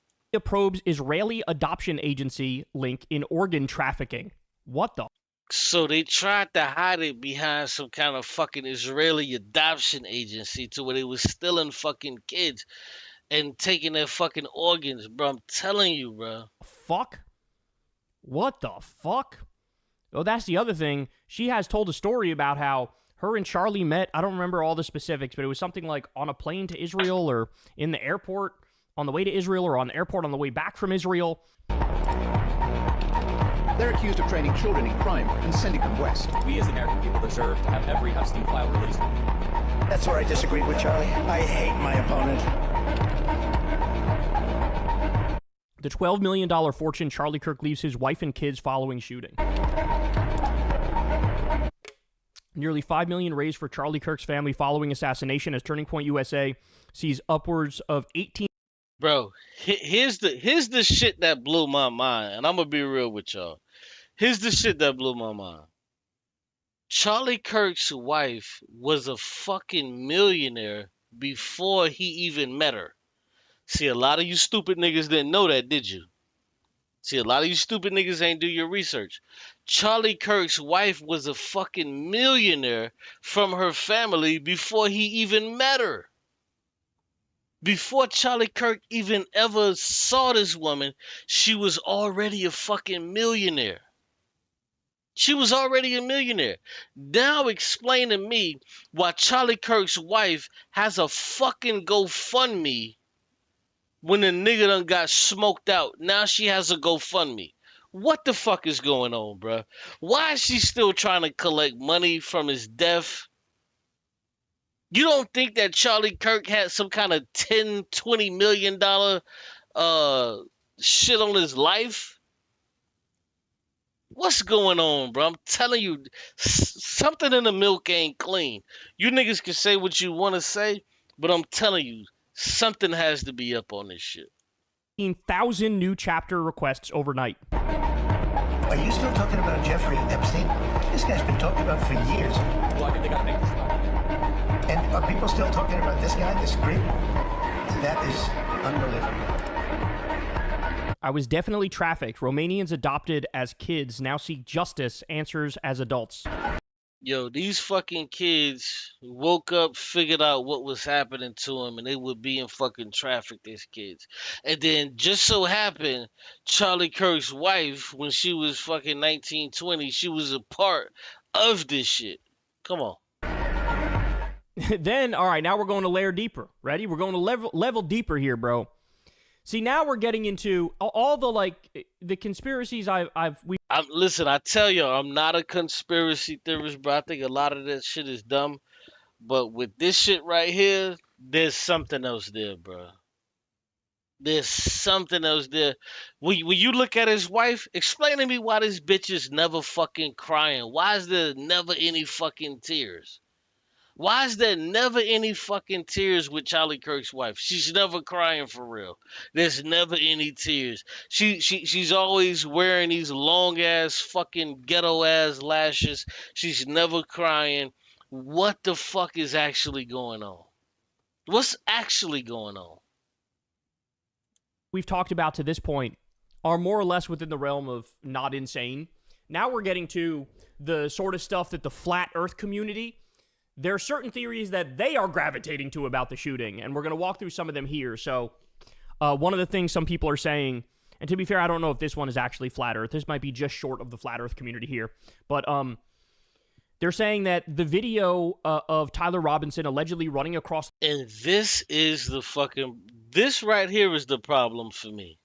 Probes Israeli adoption agency link in organ trafficking. What the? So they tried to hide it behind some kind of fucking Israeli adoption agency to where they was stealing fucking kids and taking their fucking organs, bro. I'm telling you, bro. Fuck? What the fuck? Oh, that's the other thing. She has told a story about how her and Charlie met. I don't remember all the specifics, but it was something like on a plane to Israel or in the airport on the way to Israel or on the airport on the way back from Israel. They're accused of training children in crime and sending them west. We as the American people deserve to have every Epstein file released. That's where I disagree with Charlie. I hate my opponent. The $12 million fortune Charlie Kirk leaves his wife and kids following shooting. Nearly $5 million raised for Charlie Kirk's family following assassination as Turning Point USA sees upwards of 18. Bro, here's the shit that blew my mind, and I'm gonna be real with y'all. Here's the shit that blew my mind. Charlie Kirk's wife was a fucking millionaire before he even met her. See, a lot of you stupid niggas didn't know that, did you? See, a lot of you stupid niggas ain't do your research. Charlie Kirk's wife was a fucking millionaire from her family before he even met her. Before Charlie Kirk even ever saw this woman, she was already a fucking millionaire. She was already a millionaire. Now explain to me why Charlie Kirk's wife has a fucking GoFundMe when the nigga done got smoked out. Now she has a GoFundMe. What the fuck is going on, bruh? Why is she still trying to collect money from his death? You don't think that Charlie Kirk had some kind of $10, $20 million shit on his life? What's going on, bro? I'm telling you, something in the milk ain't clean. You niggas can say what you want to say, but I'm telling you, something has to be up on this shit. 1,000 new chapter requests overnight. Are you still talking about Jeffrey Epstein? This guy's been talked about for years. Well, I think they gotta make this stop. And are people still talking about this guy, this creep? That is unbelievable. I was definitely trafficked. Romanians adopted as kids now seek justice, answers as adults. Yo, these fucking kids woke up, figured out what was happening to them, and they were being fucking trafficked as kids. And then just so happened, Charlie Kirk's wife, when she was fucking 19, 20, she was a part of this shit. Come on. Then, all right, now we're going to layer deeper. Ready? We're going to level deeper here, bro. See, now we're getting into all the the conspiracies listen, I tell you, I'm not a conspiracy theorist, but I think a lot of that shit is dumb. But with this shit right here, there's something else there, bro. There's something else there. When you look at his wife, explain to me why this bitch is never fucking crying. Why is there never any fucking tears? Why is there never any fucking tears with Charlie Kirk's wife? She's never crying for real. There's never any tears. She's always wearing these long ass fucking ghetto ass lashes. She's never crying. What the fuck is actually going on? What's actually going on? We've talked about to this point are more or less within the realm of not insane. Now we're getting to the sort of stuff that the flat earth community, there are certain theories that they are gravitating to about the shooting, and we're going to walk through some of them here. So one of the things some people are saying, and to be fair, I don't know if this one is actually flat earth. This might be just short of the flat earth community here. But they're saying that the video of Tyler Robinson allegedly running across... And this right here is the problem for me.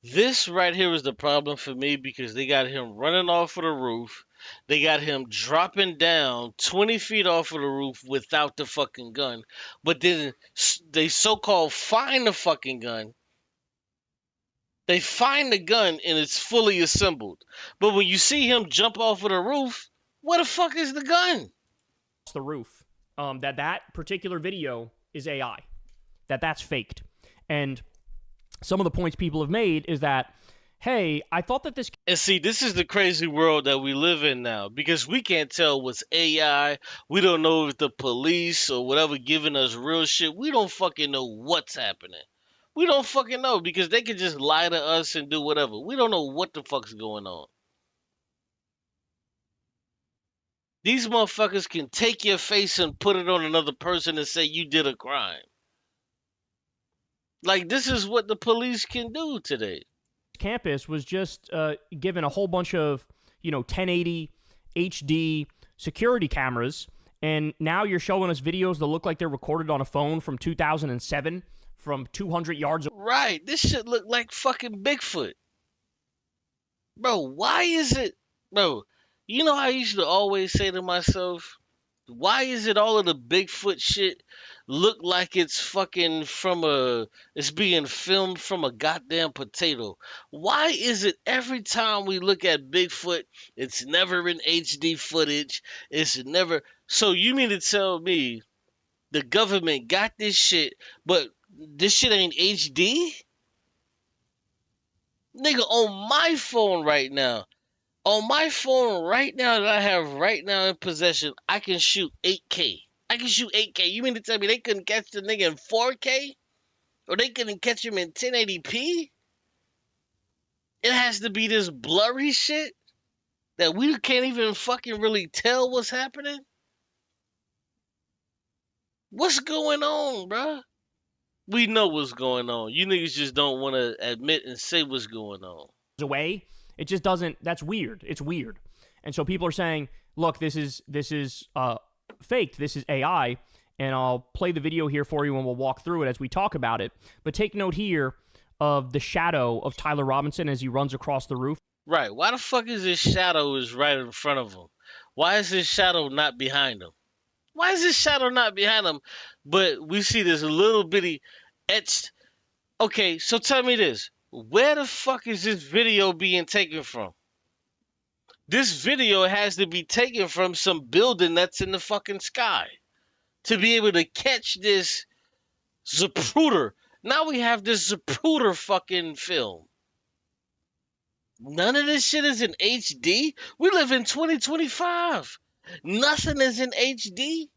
This right here is the problem for me because they got him running off of the roof. They got him dropping down 20 feet off of the roof without the fucking gun. But then they so-called find the fucking gun. They find the gun and it's fully assembled. But when you see him jump off of the roof, where the fuck is the gun? The roof. That particular video is AI. That's faked. And some of the points people have made is that, hey, I thought that this... And see, this is the crazy world that we live in now, because we can't tell what's AI. We don't know if the police or whatever giving us real shit. We don't fucking know what's happening. We don't fucking know, because they can just lie to us and do whatever. We don't know what the fuck's going on. These motherfuckers can take your face and put it on another person and say you did a crime. Like, this is what the police can do today. Campus was just given a whole bunch of, 1080 HD security cameras, and now you're showing us videos that look like they're recorded on a phone from 2007 from 200 yards away. Right. This shit look like fucking Bigfoot. Bro, why is it... Bro, you know how I used to always say to myself, why is it all of the Bigfoot shit look like it's fucking it's being filmed from a goddamn potato? Why is it every time we look at Bigfoot, it's never in HD footage? It's never... So you mean to tell me the government got this shit, but this shit ain't HD? Nigga, on my phone right now, that I have right now in possession, I can shoot 8K. I can shoot 8K. You mean to tell me they couldn't catch the nigga in 4K? Or they couldn't catch him in 1080p? It has to be this blurry shit that we can't even fucking really tell what's happening? What's going on, bruh? We know what's going on. You niggas just don't want to admit and say what's going on. Away. It just doesn't... That's weird. It's weird. And so people are saying, look, this is faked. This is AI. And I'll play the video here for you and we'll walk through it as we talk about it. But take note here of the shadow of Tyler Robinson as he runs across the roof. Right. Why the fuck is his shadow is right in front of him? Why is his shadow not behind him? Why is his shadow not behind him? But we see this little bitty etched... Okay, so tell me this. Where the fuck is this video being taken from? This video has to be taken from some building that's in the fucking sky to be able to catch this Zapruder. Now we have this Zapruder fucking film. None of this shit is in HD. We live in 2025. Nothing is in HD.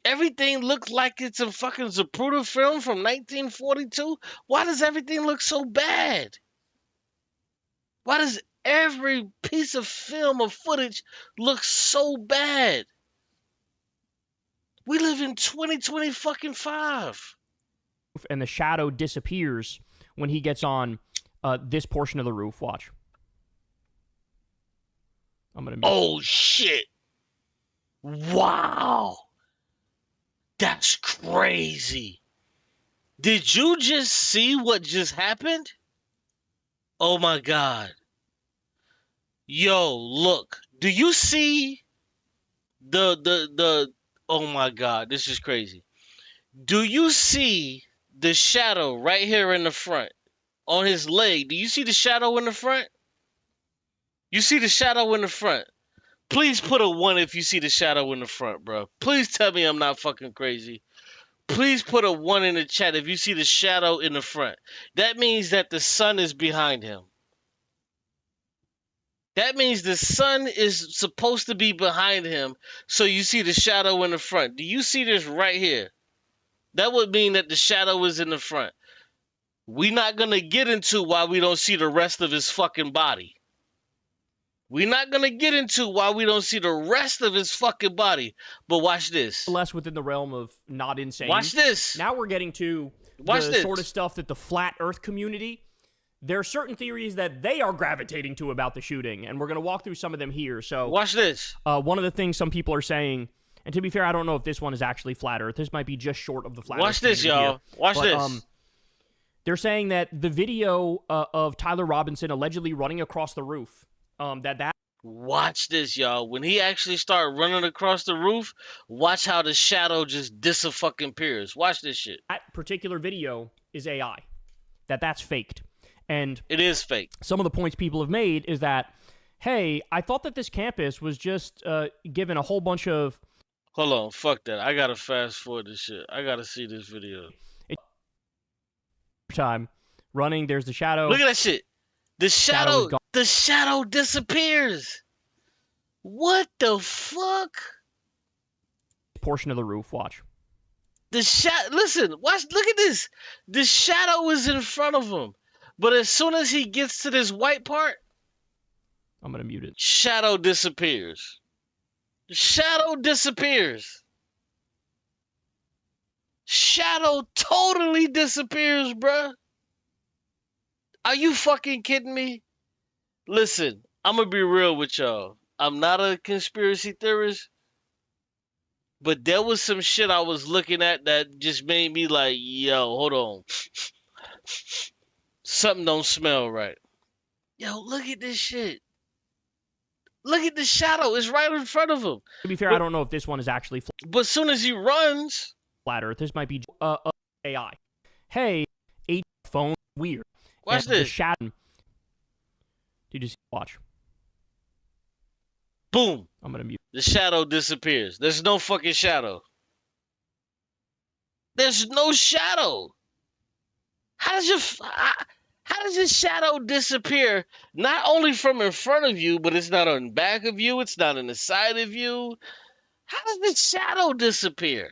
everything look like it's a fucking Zapruder film from 1942? Why does everything look so bad? Why does every piece of film or footage look so bad? We live in 2020 fucking 5. And the shadow disappears when he gets on this portion of the roof. Watch. I'm gonna. Oh shit! Wow, that's crazy. Did you just see what just happened? Oh my god. Yo, look. Do you see the oh my god, this is crazy. Do you see the shadow right here in the front on his leg? Do you see the shadow in the front? You see the shadow in the front. Please put a 1 if you see the shadow in the front, bro. Please tell me I'm not fucking crazy. Please put a 1 in the chat if you see the shadow in the front. That means that the sun is behind him. That means the sun is supposed to be behind him, so you see the shadow in the front. Do you see this right here? That would mean that the shadow is in the front. We're not going to get into why we don't see the rest of his fucking body. We're not going to get into why we don't see the rest of his fucking body. But watch this. Less within the realm of not insane. Watch this. Now we're getting to watch the this. Sort of stuff that the flat earth community, there are certain theories that they are gravitating to about the shooting, and we're going to walk through some of them here. So watch this. One of the things some people are saying, and to be fair, I don't know if this one is actually flat earth. This might be just short of the flat earth. Watch this, y'all. Watch this. They're saying that the video of Tyler Robinson allegedly running across the roof, Watch this, y'all. When he actually start running across the roof, watch how the shadow just disappears. Watch this shit. That particular video is AI. That's faked. And it is fake. Some of the points people have made is that, hey, I thought that this campus was just given a whole bunch of... Hold on, fuck that. I gotta fast forward this shit. I gotta see this video. Time running, there's the shadow. Look at that shit. The shadow disappears. What the fuck? Portion of the roof, watch. Listen, watch, look at this. The shadow is in front of him. But as soon as he gets to this white part, I'm gonna mute it. Shadow disappears. The shadow disappears. Shadow totally disappears, bruh. Are you fucking kidding me? Listen, I'm gonna be real with y'all. I'm not a conspiracy theorist, but there was some shit I was looking at that just made me like, yo, hold on. Something don't smell right. Yo, look at this shit. Look at the shadow. It's right in front of him. To be fair, I don't know if this one is actually but as soon as he runs... Flat Earth. This might be AI. Hey, phone, weird. Watch and this. The shadow. Did you see? Watch. Boom. I'm going to mute. The shadow disappears. There's no fucking shadow. There's no shadow. How does your shadow disappear? Not only from in front of you, but it's not on the back of you. It's not on the side of you. How does the shadow disappear?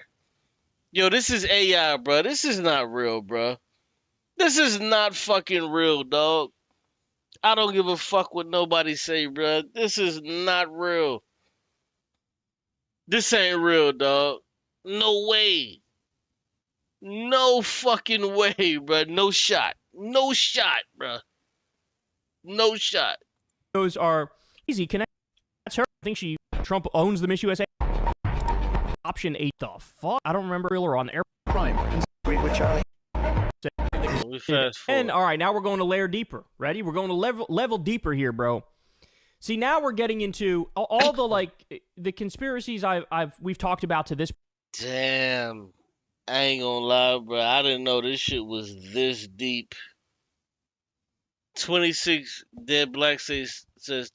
Yo, this is AI, bro. This is not real, bro. This is not fucking real, dog. I don't give a fuck what nobody say, bro. This is not real. This ain't real, dog. No way. No fucking way, bro. No shot. No shot, bro. No shot. Those are easy. Connect. That's her. I think Trump owns the Miss USA. Option 8. The fuck? I don't remember real or on air. Prime. Wait with Charlie. And all right, now we're going to layer deeper. Ready? We're going to level deeper here, bro. See, now we're getting into all the the conspiracies we've talked about to this. Damn. I ain't gonna lie, bro. I didn't know this shit was this deep. 26 Dead Black says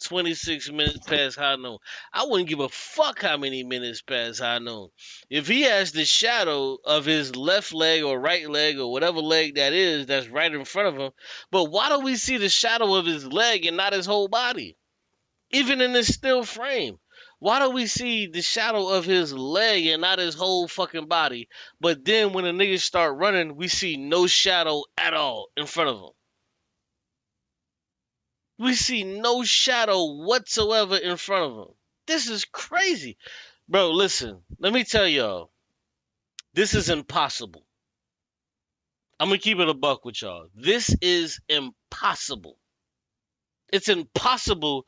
26 minutes past high noon. I wouldn't give a fuck how many minutes past high noon. If he has the shadow of his left leg or right leg or whatever leg that is that's right in front of him, but why do we see the shadow of his leg and not his whole body? Even in this still frame. Why do we see the shadow of his leg and not his whole fucking body? But then when the niggas start running, we see no shadow at all in front of him. We see no shadow whatsoever in front of him. This is crazy. Bro, listen. Let me tell y'all. This is impossible. I'm going to keep it a buck with y'all. This is impossible. It's impossible.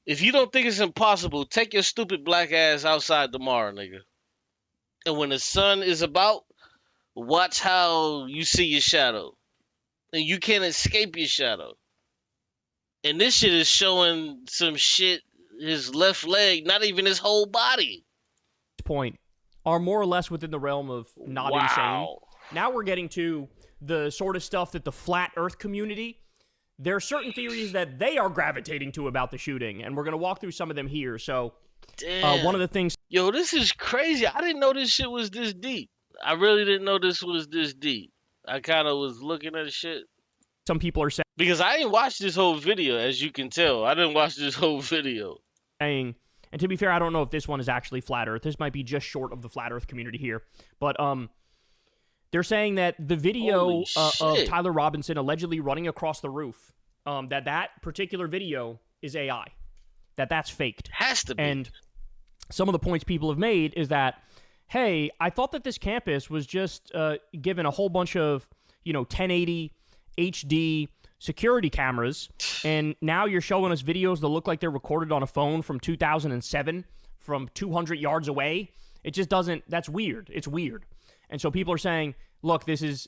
If you don't think it's impossible, take your stupid black ass outside tomorrow, nigga. And when the sun is about, watch how you see your shadow. And you can't escape your shadow. And this shit is showing some shit, his left leg, not even his whole body. Point are more or less within the realm of not insane. Now we're getting to the sort of stuff that the flat earth community, there are certain theories that they are gravitating to about the shooting, and we're going to walk through some of them here. So one of the things... Yo, this is crazy. I didn't know this shit was this deep. I really didn't know this was this deep. I kind of was looking at shit. Some people are saying... Because I didn't watch this whole video, as you can tell. I didn't watch this whole video. And to be fair, I don't know if this one is actually flat earth. This might be just short of the flat earth community here. But they're saying that the video of Tyler Robinson allegedly running across the roof, that particular video is AI. That's faked. Has to be. And some of the points people have made is that, hey, I thought that this campus was just given a whole bunch of, 1080 HD security cameras, and now you're showing us videos that look like they're recorded on a phone from 2007 from 200 yards away. It just doesn't, that's weird. It's weird. And so people are saying, look, this is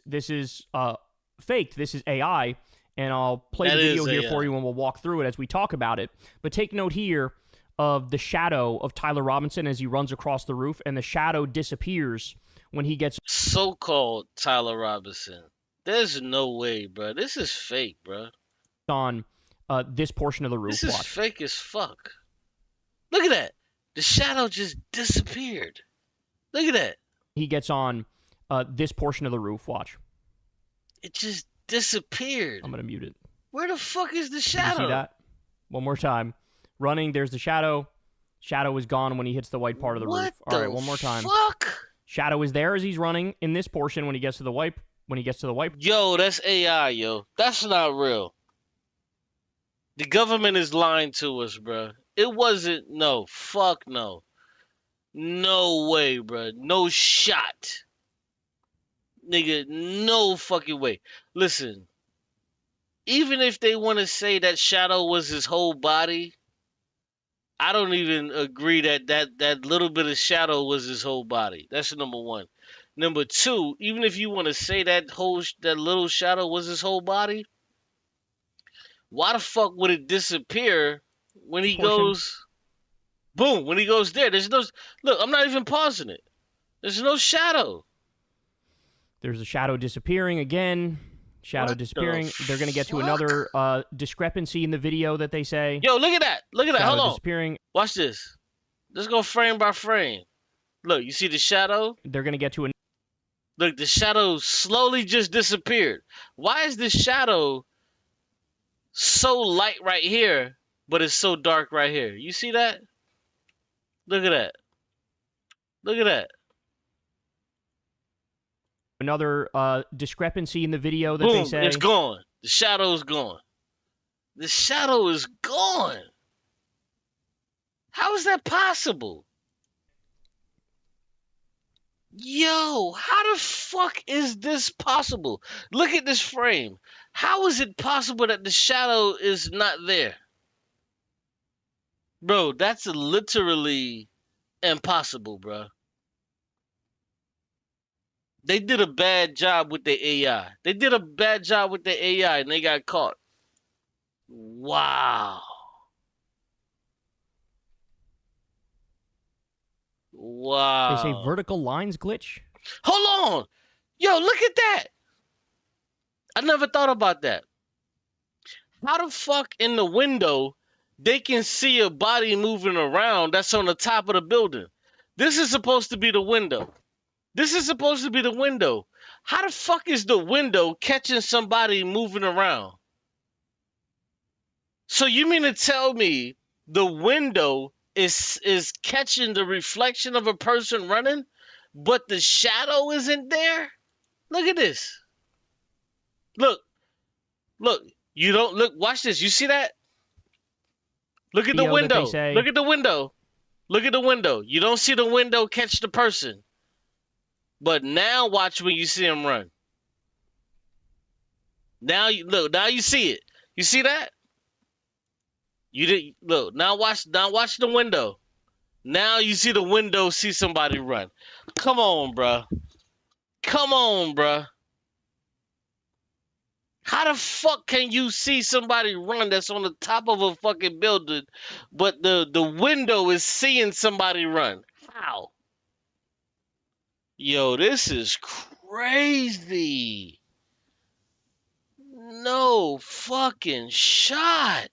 faked. This is AI. And I'll play the video here for you and we'll walk through it as we talk about it. But take note here of the shadow of Tyler Robinson as he runs across the roof, and the shadow disappears when he gets... So-called Tyler Robinson. There's no way, bro. This is fake, bro. On this portion of the roof. This is fake as fuck. Look at that. The shadow just disappeared. Look at that. He gets on this portion of the roof. Watch. It just disappeared. I'm going to mute it. Where the fuck is the shadow? You see that? One more time. Running, there's the shadow. Shadow is gone when he hits the white part of the roof. All right, one more time. Fuck? Shadow is there as he's running in this portion when he gets to the wipe. Yo, that's AI, yo. That's not real. The government is lying to us, bro. It wasn't, no. Fuck no. No way, bro. No shot. Nigga, no fucking way. Listen. Even if they want to say that shadow was his whole body, I don't even agree that little bit of shadow was his whole body. That's number one. Number two, even if you want to say that little shadow was his whole body, why the fuck would it disappear when he goes, boom, when he goes there? There's no, look, I'm not even pausing it. There's no shadow. There's a shadow disappearing again. Shadow disappearing. They're going to get to another discrepancy in the video that they say. Yo, look at that. Look at that. Hold on. Disappearing. Watch this. Let's go frame by frame. Look, you see the shadow? They're going to get to Look, the shadow slowly just disappeared. Why is the shadow so light right here, but it's so dark right here? You see that? Look at that. Look at that. Another discrepancy in the video that Boom, they say. It's gone. The shadow's gone. The shadow is gone. How is that possible? Yo, how the fuck is this possible? Look at this frame. How is it possible that the shadow is not there? Bro, that's literally impossible, bro. They did a bad job with the AI. They did a bad job with the AI and they got caught. Wow. Wow. They say vertical lines glitch. Hold on. Yo, look at that. I never thought about that. How the fuck in the window they can see a body moving around that's on the top of the building? This is supposed to be the window. This is supposed to be the window. How the fuck is the window catching somebody moving around? So you mean to tell me the window is catching the reflection of a person running, but the shadow isn't there. Look at this. Look. You don't look. Watch this. You see that? Look at the Video that they window. say- Look at the window. Look at the window. You don't see the window catch the person. But now watch when you see him run. Now you look. Now you see it. You see that? You did look. Now watch the window. Now you see the window. See somebody run. Come on, bruh. Come on, bruh. How the fuck can you see somebody run that's on the top of a fucking building, but the window is seeing somebody run? How? Yo, this is crazy. No fucking shot.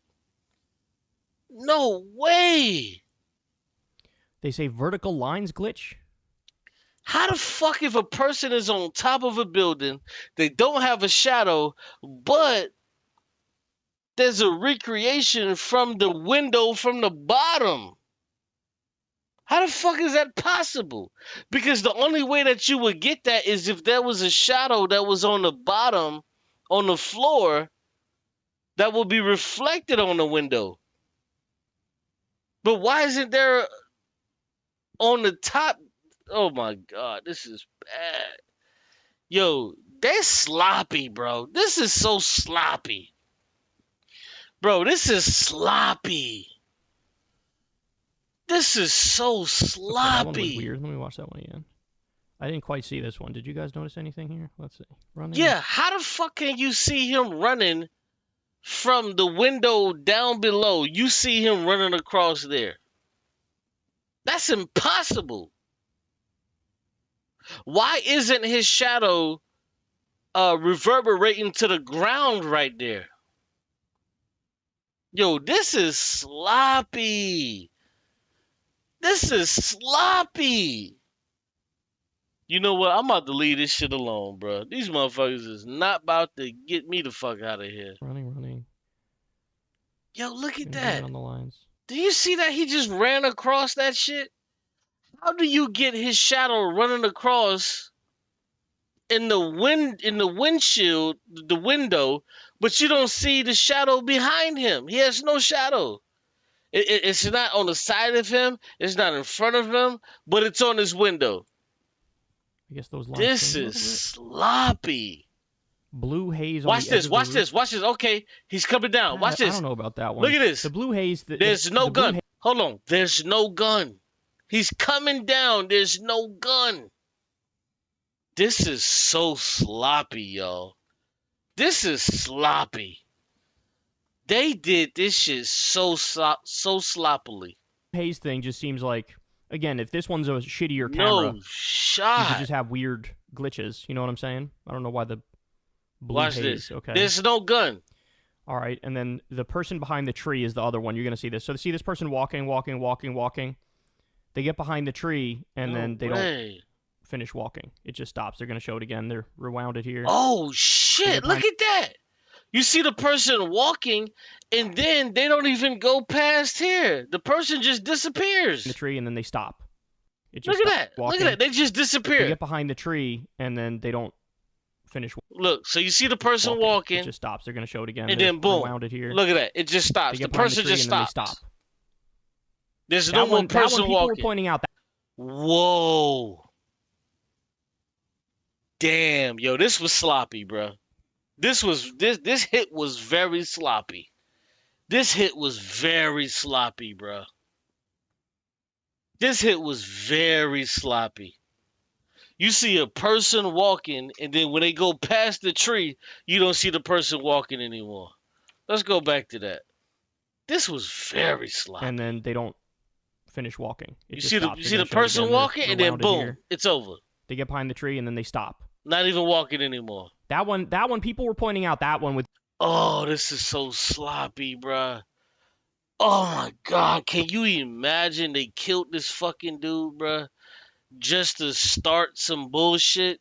No way. They say vertical lines glitch. How the fuck if a person is on top of a building, they don't have a shadow, but there's a recreation from the window from the bottom? How the fuck is that possible? Because the only way that you would get that is if there was a shadow that was on the bottom, on the floor, that will be reflected on the window. But why isn't there on the top? Oh my God, this is bad. Yo, they're sloppy, bro. This is so sloppy. Bro, this is sloppy. This is so sloppy. That one was weird. Let me watch that one again. I didn't quite see this one. Did you guys notice anything here? Let's see. Running. Yeah, how the fuck can you see him running from the window down below? You see him running across there. That's impossible. Why isn't his shadow reverberating to the ground right there? Yo, this is sloppy. This is sloppy. You know what? I'm about to leave this shit alone, bro. These motherfuckers is not about to get me the fuck out of here. Running. Yo, look at that. On the lines. Do you see that he just ran across that shit? How do you get his shadow running across in the windshield, the window, but you don't see the shadow behind him? He has no shadow. It's not on the side of him. It's not in front of him, but it's on his window. I guess those lines. This is sloppy. Blue haze. Watch this. Watch this. Watch this. Okay, he's coming down. Watch this. I don't know about that one. Look at this. The blue haze. There's no gun. Hold on. There's no gun. He's coming down. There's no gun. This is so sloppy, y'all. This is sloppy. They did this shit so sloppily. Haze thing just seems like, again, if this one's a shittier camera, no shot. You could just have weird glitches. You know what I'm saying? I don't know why the blue Watch haze. this. Okay. There's no gun. All right, and then the person behind the tree is the other one. You're gonna see this. So see this person walking. They get behind the tree and then they don't finish walking. It just stops. They're gonna show it again. They're rewound it here. Oh shit! Look at that. You see the person walking, and then they don't even go past here. The person just disappears. In the tree, and then they stop. It Look just at that. Walking. Look at that. They just disappear. They get behind the tree, and then they don't finish. Look, so you see the person walking. It just stops. They're going to show it again. And then boom. Rewound it here. Look at that. It just stops. The person just stops. Stop. There's no more person people walking. Were pointing out that. Whoa. Damn, yo, this was sloppy, bro. This hit was very sloppy. This hit was very sloppy, bro. This hit was very sloppy. You see a person walking, and then when they go past the tree, you don't see the person walking anymore. Let's go back to that. This was very sloppy. And then they don't finish walking. You see the person walking, and then boom, it's over. They get behind the tree, and then they stop. Not even walking anymore. That one, people were pointing out that one with. Oh, this is so sloppy, bruh. Oh my God, can you imagine they killed this fucking dude, bruh, just to start some bullshit?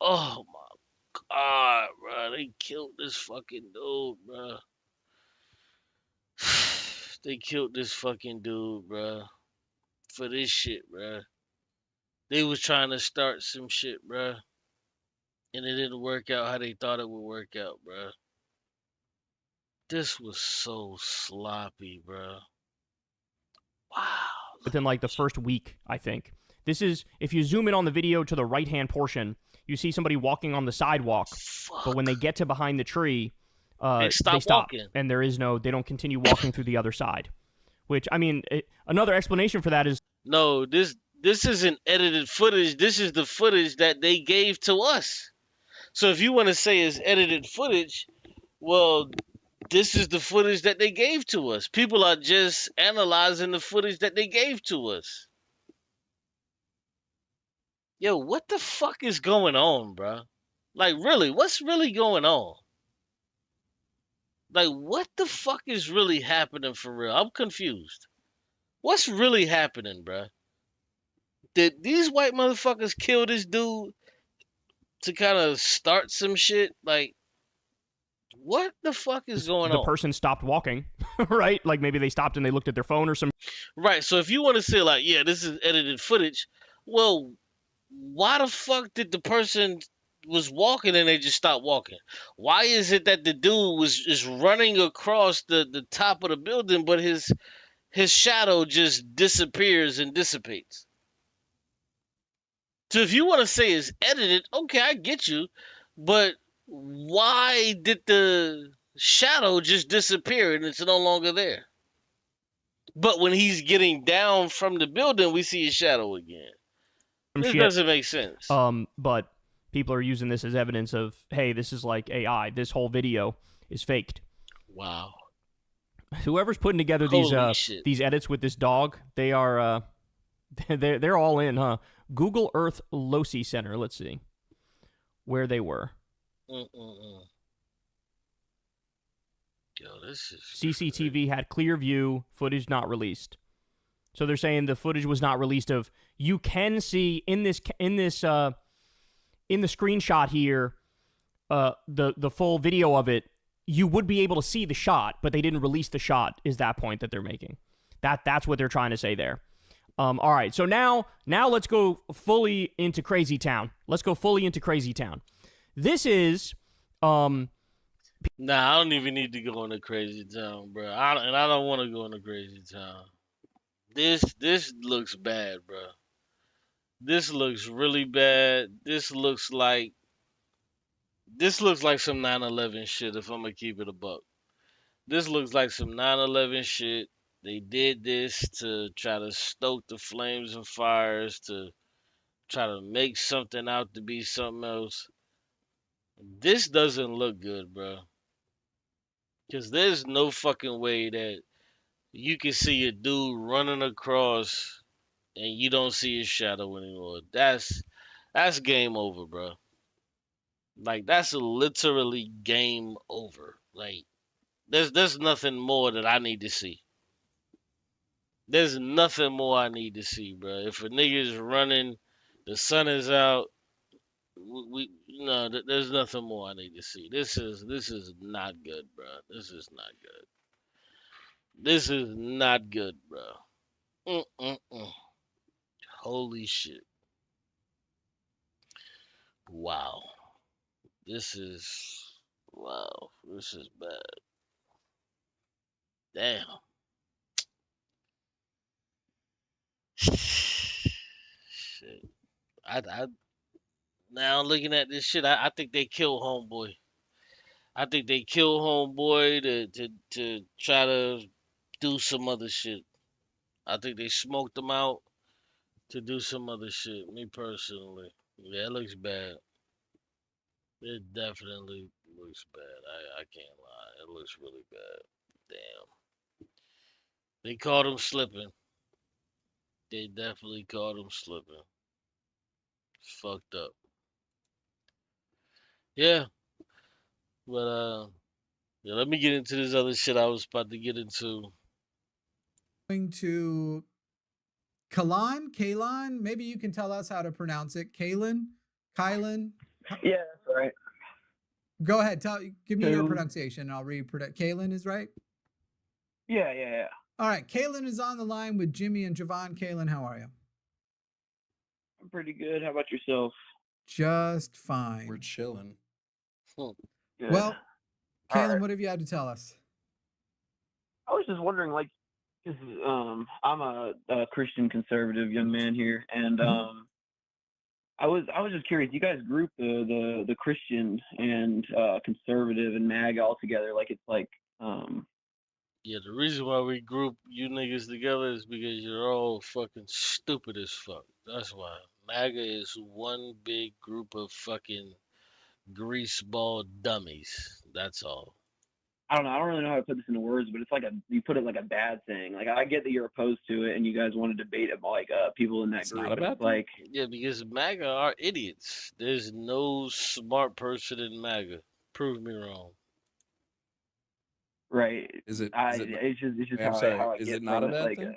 Oh my God, bruh, they killed this fucking dude, bruh. They killed this fucking dude, bruh, for this shit, bruh. They was trying to start some shit, bruh, and it didn't work out how they thought it would work out, bruh. This was so sloppy, bruh. Within like the first week, I think. This is, if you zoom in on the video to the right-hand portion, you see somebody walking on the sidewalk. But when they get to behind the tree, They stop walking. and they don't continue walking through the other side. Which, I mean, another explanation for that is... No, this isn't edited footage. This is the footage that they gave to us. So if you want to say it's edited footage, well, this is the footage that they gave to us. People are just analyzing the footage that they gave to us. Yo, what the fuck is going on, bro? Like, really, what's really going on? Like, what the fuck is really happening for real? I'm confused. What's really happening, bro? Did these white motherfuckers kill this dude to kind of start some shit? Like, what the fuck is going on? The person stopped walking, right? Like maybe they stopped and they looked at their phone or some... Right, so if you want to say like, yeah, this is edited footage, well, why the fuck did the person was walking and they just stopped walking? Why is it that the dude was just running across the top of the building, but his shadow just disappears and dissipates? So if you want to say it's edited, okay, I get you, but why did the shadow just disappear and it's no longer there? But when he's getting down from the building, we see his shadow again. This doesn't make sense. But people are using this as evidence of, hey, this is like AI. This whole video is faked. Wow. Whoever's putting together these edits with this dog, they are they're all in, huh? Google Earth Loci Center. Let's see where they were. Yo, this is CCTV had clear view, footage not released. So they're saying the footage was not released of. You can see in the screenshot here, the full video of it. You would be able to see the shot, but they didn't release the shot. Is that point that they're making? That's what they're trying to say there. All right. So now let's go fully into Crazy Town. This is Nah, I don't even need to go into Crazy Town, bro. I don't want to go into Crazy Town. This looks bad, bro. This looks really bad. This looks like some 9/11 shit, if I'm gonna keep it a buck. This looks like some 9/11 shit. They did this to try to stoke the flames and fires, to try to make something out to be something else. This doesn't look good, bro. Because there's no fucking way that you can see a dude running across and you don't see his shadow anymore. That's game over, bro. Like, that's literally game over. Like, there's nothing more that I need to see. There's nothing more I need to see, bro. If a nigga is running, the sun is out, there's nothing more I need to see. This is not good, bro. This is not good. This is not good, bro. Holy shit. Wow. This is bad. Damn. Shit. I now looking at this shit, I think they killed homeboy. I think they killed homeboy to try to do some other shit. I think they smoked him out to do some other shit. Me personally, yeah, it looks bad. It definitely looks bad. I can't lie. It looks really bad. Damn. They caught him slipping. They definitely caught him slipping. It's fucked up. Yeah. But yeah, let me get into this other shit I was about to get into. Going to Kalon, maybe you can tell us how to pronounce it. Kylan. Yeah, that's right. Go ahead, give me your pronunciation. I'll reproduce. Kylan is right. Yeah. All right, Kaylin is on the line with Jimmy and Javon. Kaylin, how are you? I'm pretty good. How about yourself? Just fine. We're chilling. Good. Well, All Kaylin, right. what have you had to tell us? I was just wondering, like, 'cause, I'm a Christian conservative young man here, and I was just curious. You guys group the Christian and conservative and MAGA all together, like it's like Yeah, the reason why we group you niggas together is because you're all fucking stupid as fuck. That's why. MAGA is one big group of fucking greaseball dummies. That's all. I don't know. I don't really know how to put this into words, but it's like you put it like a bad thing. Like I get that you're opposed to it and you guys want to debate it, like people in that group. Not a but bad it's like Yeah, because MAGA are idiots. There's no smart person in MAGA. Prove me wrong. right. Is it? It's just Wait, how, I'm sorry. how I Is get it not from a it. bad Like, thing?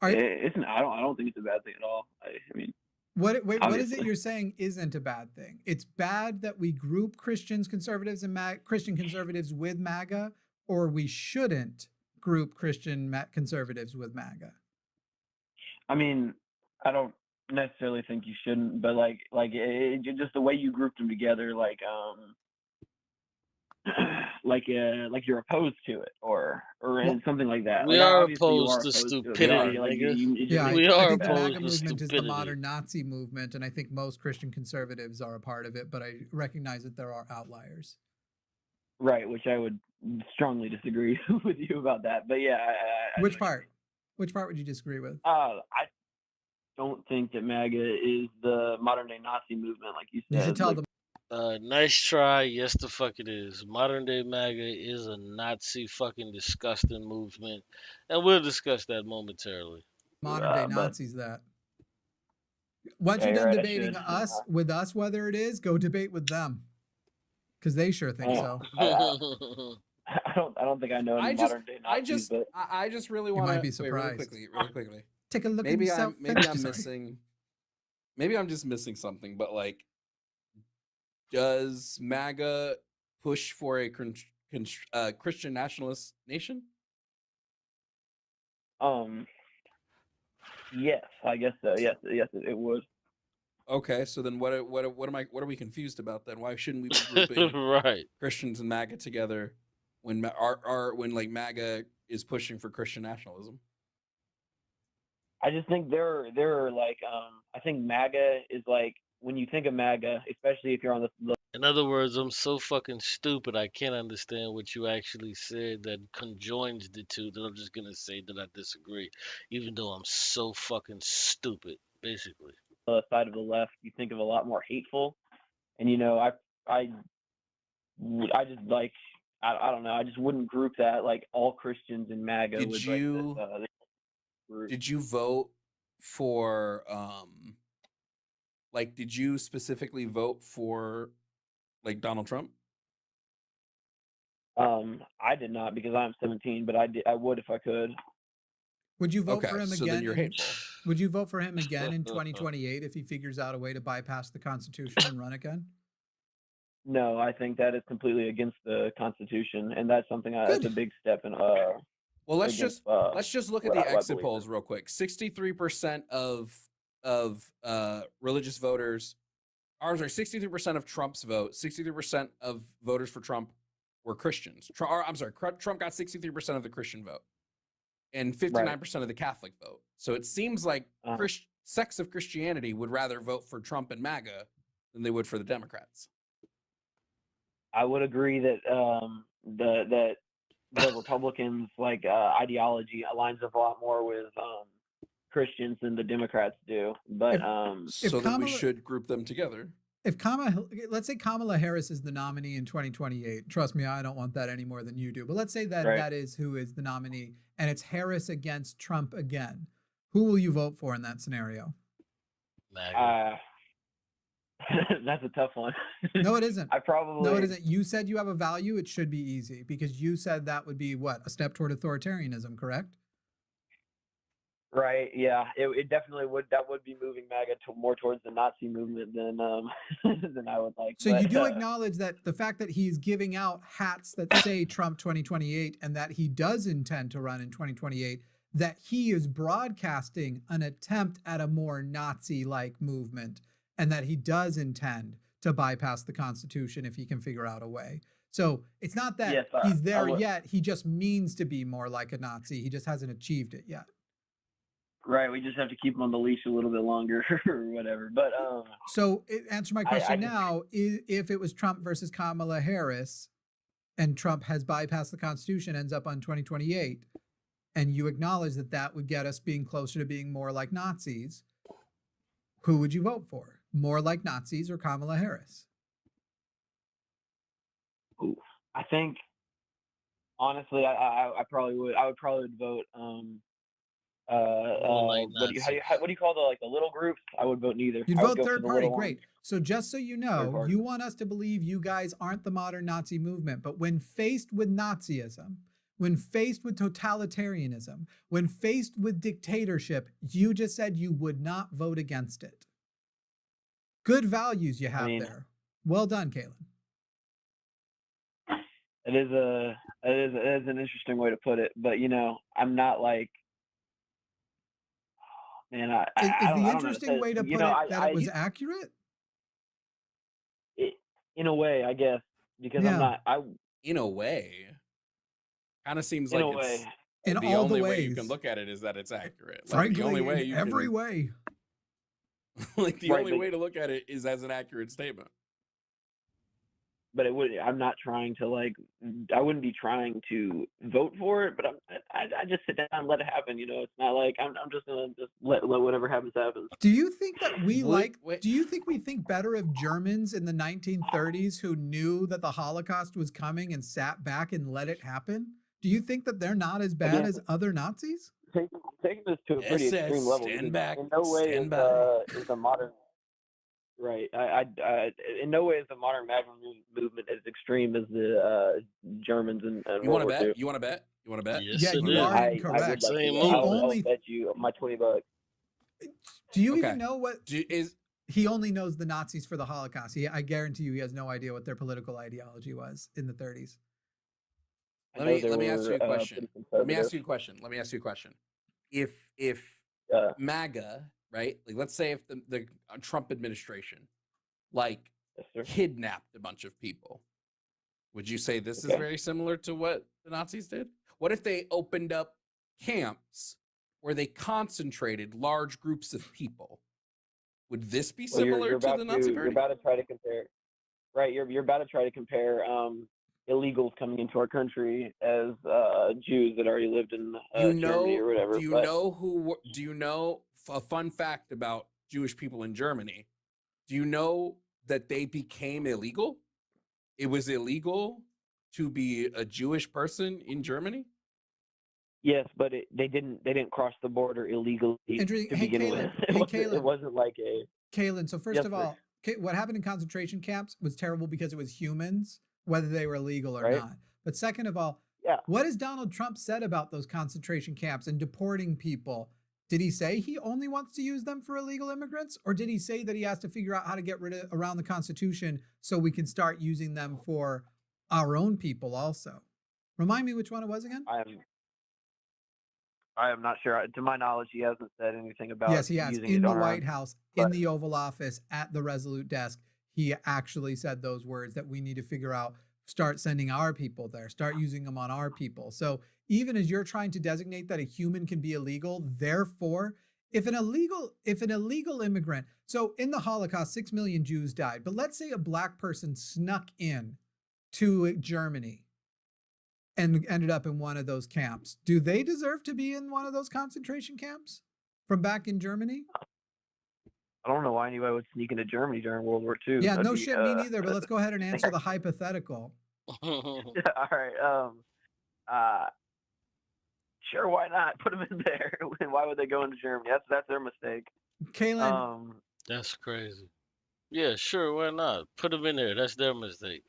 it's I don't think it's a bad thing at all. I mean. What is it Obviously. you're saying isn't a bad thing? It's bad that we group Christians, conservatives, and Christian conservatives with MAGA, or we shouldn't group Christian conservatives with MAGA? I mean, I don't necessarily think you shouldn't, but like just the way you grouped them together, like you're opposed to it, or something like that. We Like, are obviously you opposed are to opposed stupidity, to it, but, like, nigga. Yeah, we I are think the opposed MAGA to movement is the stupidity. modern Nazi movement, and I think most Christian conservatives are a part of it, but I recognize that there are outliers. right, which I would strongly disagree with you about that. But yeah, Which part? Which part would you disagree with? I don't think that MAGA is the modern day Nazi movement, like you said. You should tell Like, them. Nice try. Yes, the fuck it is. Modern day MAGA is a Nazi fucking disgusting movement, and we'll discuss that momentarily. Modern day but- Nazis that. Once Yeah, you're you're done right, I debating should. us with us, whether it is, go debate with them, because they sure think so. I don't think I know any modern day Nazis, but I just really You want might be to really surprised. quickly. Take a look Maybe at yourself. maybe I'm Sorry. missing. Maybe I'm just missing something. But like, does MAGA push for a Christian nationalist nation? yes, I guess so. Yes, it would. Okay, so then what are we confused about then? Why shouldn't we be grouping right Christians and MAGA together when when like MAGA is pushing for Christian nationalism? I just think they're like I think MAGA is like, when you think of MAGA, especially if you're on the In other words, I'm so fucking stupid I can't understand what you actually said that conjoins the two, that I'm just gonna say that I disagree, even though I'm so fucking stupid, basically. Side of the left, you think of a lot more hateful, and I just like I don't know, I just wouldn't group that like all Christians in MAGA. Did with, you like, this group. did you vote for like did you specifically vote for like Donald Trump? I did not, because I'm 17, but I would if I could. Would you vote Okay, for him so again? then you're hateful. Would you vote for him again in 2028 if he figures out a way to bypass the Constitution and run again? No, I think that is completely against the Constitution, and that's something that's a big step in. Well, Let's just look at the exit polls real quick. 63% of religious voters, 63% of Trump's vote, 63% of voters for Trump were Christians. Trump got 63% of the Christian vote and 59% of the Catholic vote. So it seems like sects of Christianity would rather vote for Trump and MAGA than they would for the Democrats. I would agree that the Republicans' ideology aligns up a lot more with Christians than the Democrats do. But so then we should group them together. If let's say Kamala Harris is the nominee in 2028. Trust me, I don't want that any more than you do. But let's say that that is who is the nominee, and it's Harris against Trump again. Who will you vote for in that scenario? That's a tough one. No, it isn't. No, it isn't. You said you have a value. It should be easy, because you said that would be what, a step toward authoritarianism, correct? Right. Yeah. It definitely would. That would be moving MAGA to more towards the Nazi movement than than I would like. So but, you do acknowledge that the fact that he's giving out hats that say Trump 2028 and that he does intend to run in 2028, that he is broadcasting an attempt at a more Nazi-like movement, and that he does intend to bypass the Constitution if he can figure out a way. So it's not that Yes, he's there yet. He just means to be more like a Nazi. He just hasn't achieved it yet. Right. We just have to keep him on the leash a little bit longer or whatever. But so answer my question now: if it was Trump versus Kamala Harris, and Trump has bypassed the Constitution, ends up on 2028, and you acknowledge that that would get us being closer to being more like Nazis, who would you vote for? More like Nazis or Kamala Harris? Ooh, I think honestly, I probably would. I would probably vote. What do you call the little groups? I would vote neither. You'd I would vote go third for the party, little great. ones. So just so you know, you want us to believe you guys aren't the modern Nazi movement, but when faced with Nazism, when faced with totalitarianism, when faced with dictatorship, you just said you would not vote against it. Good values you have there. Well done, Kalen. It is an interesting way to put it, but I'm not like. Man, is the interesting way to put it that it was accurate? In a way, I guess, because I'm not. In a way, kind of seems in like a it's way. In the all only the way ways. you can look at it is that it's accurate. Like Frankly, the only way in you every can, way. like the only way to look at it is as an accurate statement. But it would. I'm not trying to I wouldn't be trying to vote for it, but I just sit down and let it happen. It's not like I'm just gonna just let whatever happens happens. Do you think that we do you think we think better of Germans in the 1930s who knew that the Holocaust was coming and sat back and let it happen? Do you think that they're not as bad as other Nazis? Taking this to a pretty extreme level. Stand back. In no way is the modern. Right. I in no way is the modern MAGA movement as extreme as the Germans and You want to bet? You want to bet? You want to bet? Yes, Yeah, you are incorrect. I'll bet you my $20. Do you even know what he only knows the Nazis for the Holocaust? I guarantee you he has no idea what their political ideology was in the 30s. Let me ask you a question. Let me ask you a question. If MAGA, right? Like, let's say if the Trump administration, kidnapped a bunch of people, would you say this is very similar to what the Nazis did? What if they opened up camps where they concentrated large groups of people? Would this be similar to the Nazi Party? You're about to try to compare, right? You're about to try to compare illegals coming into our country as Jews that already lived in Germany or whatever. Do you know a fun fact about Jewish people in Germany? Do you know that they became illegal? It was illegal to be a Jewish person in Germany? Yes, but they didn't cross the border illegally to begin with. It wasn't like a. Kalen, so first of all, what happened in concentration camps was terrible because it was humans, whether they were illegal or not. But second of all, what has Donald Trump said about those concentration camps and deporting people? Did he say he only wants to use them for illegal immigrants? Or did he say that he has to figure out how to get around the Constitution so we can start using them for our own people also? Remind me which one it was again? I am not sure. To my knowledge, he hasn't said anything about. Yes, he has. In the White House, in the Oval Office, at the Resolute desk, he actually said those words that we need to figure out, start sending our people there, start using them on our people. So even as you're trying to designate that a human can be illegal, therefore, if an illegal immigrant, so in the Holocaust, 6 million Jews died, but let's say a black person snuck in to Germany and ended up in one of those camps. Do they deserve to be in one of those concentration camps from back in Germany? I don't know why anybody would sneak into Germany during World War II. Yeah, no shit, me neither, but let's go ahead and answer the hypothetical. All right. Sure, why not? Put them in there. Why would they go into Germany? That's their mistake. Kalen. That's crazy. Yeah, sure, why not? Put them in there. That's their mistake.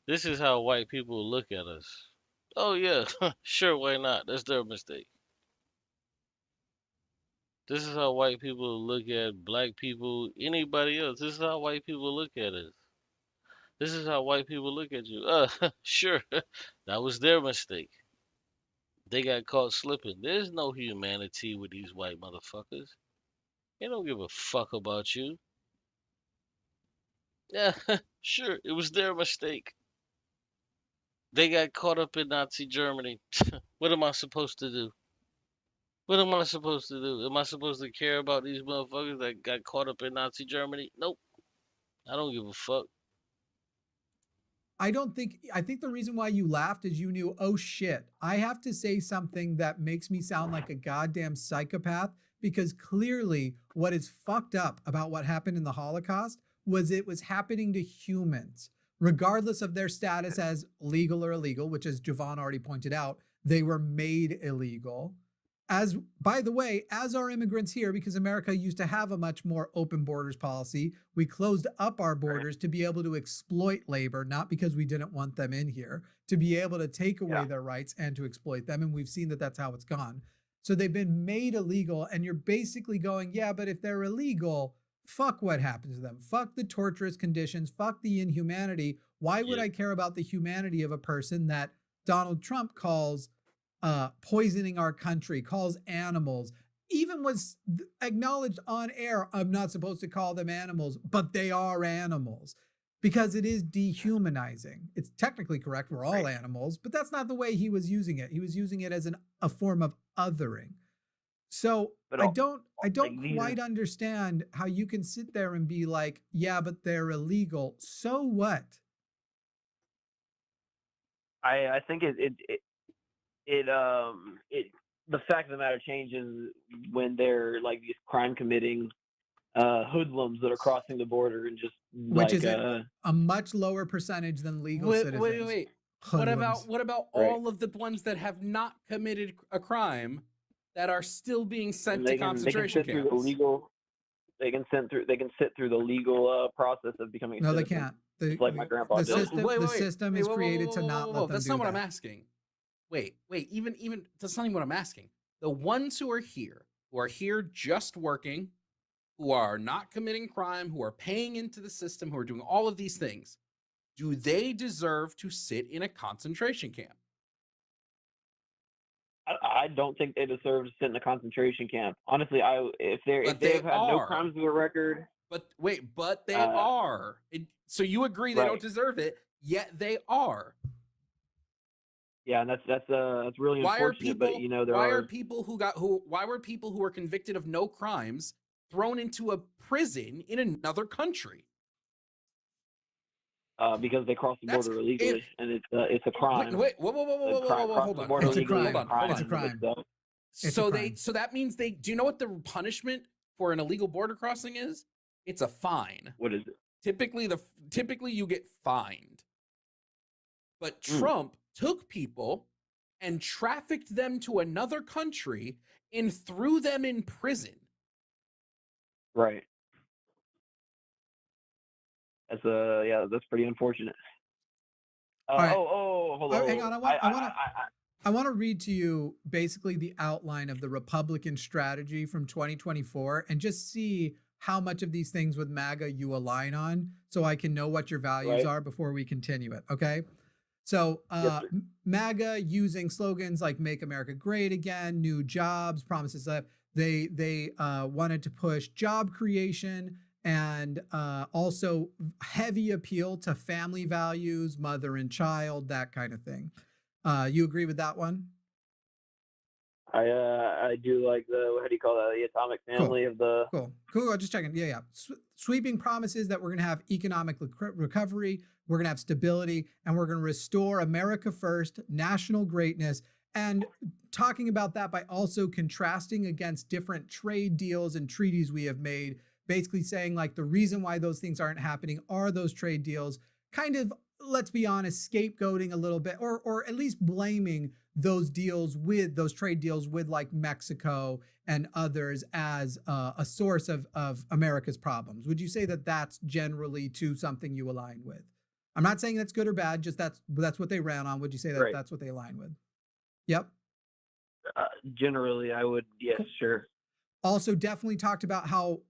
This is how white people look at us. Oh, yeah, sure, why not? That's their mistake. This is how white people look at black people, anybody else. This is how white people look at us. This is how white people look at you. Sure, that was their mistake. They got caught slipping. There's no humanity with these white motherfuckers. They don't give a fuck about you. Yeah, sure, it was their mistake. They got caught up in Nazi Germany. What am I supposed to do? What am I supposed to do? Am I supposed to care about these motherfuckers that got caught up in Nazi Germany? Nope. I don't give a fuck. I think the reason why you laughed is you knew, oh shit, I have to say something that makes me sound like a goddamn psychopath, because clearly what is fucked up about what happened in the Holocaust was it was happening to humans, regardless of their status as legal or illegal, which, as Javon already pointed out, they were made illegal. As, by the way, as are immigrants here, because America used to have a much more open borders policy. We closed up our borders to be able to exploit labor, not because we didn't want them in here, to be able to take away their rights and to exploit them. And we've seen that that's how it's gone. So they've been made illegal, and you're basically going, yeah, but if they're illegal, fuck what happens to them. Fuck the torturous conditions. Fuck the inhumanity. Why would I care about the humanity of a person that Donald Trump calls poisoning our country, calls animals, even was acknowledged on air, I'm not supposed to call them animals, but they are animals, because it is dehumanizing. It's technically correct, we're all animals, but that's not the way he was using it. He was using it as a form of othering. So I don't quite understand how you can sit there and be like, yeah, but they're illegal. So what? I think the fact of the matter changes when they're like these crime committing hoodlums that are crossing the border and just which is a much lower percentage than legal citizens. Wait. Hoodlums. What about all of the ones that have not committed a crime that are still being sent to concentration camps? They can sit through the legal process of becoming a citizen. No, they can't. Like my grandpa did. The system is created to not let them do that. That's not what I'm asking. Wait, even that's not even what I'm asking. The ones who are here just working, who are not committing crime, who are paying into the system, who are doing all of these things, do they deserve to sit in a concentration camp? I don't think they deserve to sit in a concentration camp. Honestly, if they've had no crimes to their record. But they are. So you agree they don't deserve it, yet they are. Yeah, and that's really unfortunate. But you know, why were people who were convicted of no crimes thrown into a prison in another country? Because they crossed the border illegally, and it's a crime. Wait, whoa, hold on. It's a crime. It's a crime. So that means do you know what the punishment for an illegal border crossing is? It's a fine. What is it? Typically you get fined. But Trump took people and trafficked them to another country and threw them in prison. Right. That's pretty unfortunate. Right. Hold on. Hang on. I want to read to you basically the outline of the Republican strategy from 2024 and just see how much of these things with MAGA you align on, so I can know what your values are before we continue it. Okay. So MAGA using slogans like "Make America Great Again," new jobs, promises that they wanted to push job creation, and also heavy appeal to family values, mother and child, that kind of thing. You agree with that one? I do like the, how do you call that? The atomic family of the. Cool. Just checking. Yeah. Sweeping promises that we're going to have economic recovery, we're going to have stability, and we're going to restore America first, national greatness, and talking about that by also contrasting against different trade deals and treaties we have made, basically saying like the reason why those things aren't happening are those trade deals, kind of, let's be honest, scapegoating a little bit, or at least blaming those trade deals with like Mexico and others as a source of America's problems. Would you say that that's generally something you align with? I'm not saying that's good or bad, just that's what they ran on. Would you say that that's what they align with? Yep. Generally, I would, yes, sure. Also, definitely talked about how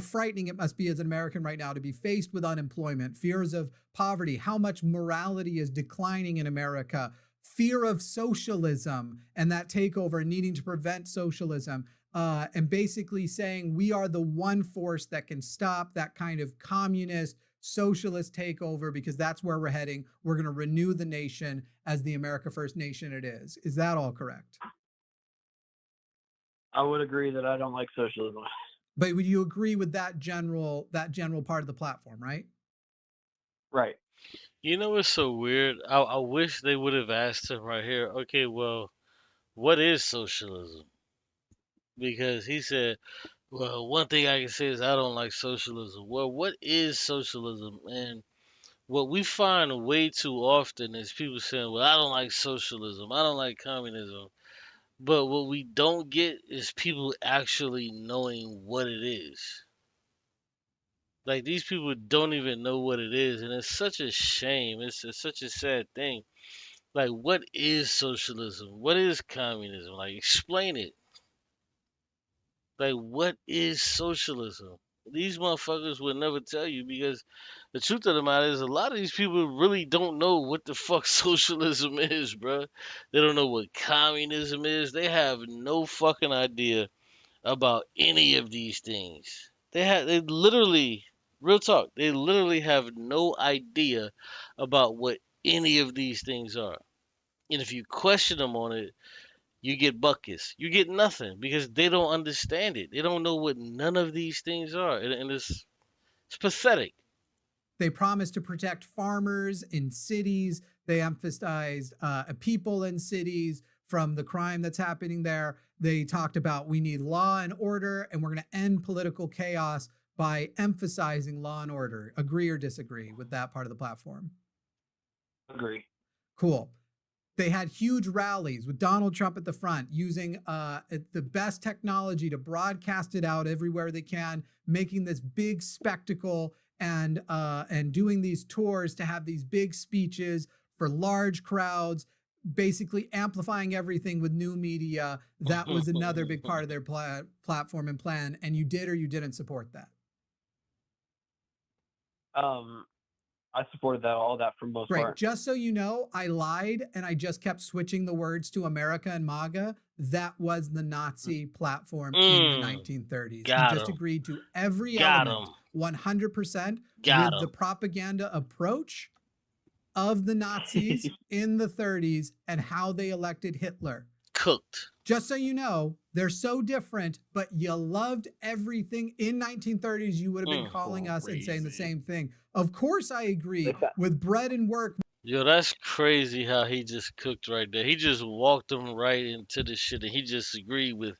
frightening it must be as an American right now to be faced with unemployment, fears of poverty, how much morality is declining in America, fear of socialism and that takeover and needing to prevent socialism, and basically saying we are the one force that can stop that kind of communist socialist takeover because that's where we're heading. We're going to renew the nation as the America First nation it is. Is that all correct? I would agree that I don't like socialism. But would you agree with that general part of the platform, right? Right. You know what's so weird? I wish they would have asked him right here. Okay, well, what is socialism? Because he said, well, one thing I can say is I don't like socialism. Well, what is socialism? And what we find way too often is people saying, well, I don't like socialism. I don't like communism. But what we don't get is people actually knowing what it is. Like, these people don't even know what it is, and it's such a shame. It's such a sad thing. Like, what is socialism? What is communism? Like, explain it. Like, what is socialism? These motherfuckers would never tell you because the truth of the matter is a lot of these people really don't know what the fuck socialism is, bro. They don't know what communism is. They have no fucking idea about any of these things. They literally, real talk, they literally have no idea about what any of these things are. And if you question them on it, you get buckets. You get nothing because they don't understand it. They don't know what none of these things are. And it's pathetic. They promised to protect farmers in cities. They emphasized people in cities from the crime that's happening there. They talked about we need law and order, and we're going to end political chaos by emphasizing law and order. Agree or disagree with that part of the platform? Agree. Cool. They had huge rallies with Donald Trump at the front, using the best technology to broadcast it out everywhere they can, making this big spectacle and doing these tours to have these big speeches for large crowds, basically amplifying everything with new media. That was another big part of their platform and plan. And you did or you didn't support that? I supported all that for most part. Just so you know, I lied and I just kept switching the words to America and MAGA. That was the Nazi platform in the 1930s. You just agreed to every element 100% with the propaganda approach of the Nazis in the 30s and how they elected Hitler. Cooked. Just so you know, they're so different, but you loved everything. In 1930s, you would have been calling us and saying the same thing. Of course, I agree with bread and work. Yo, that's crazy how he just cooked right there. He just walked them right into the shit, and he just agreed with,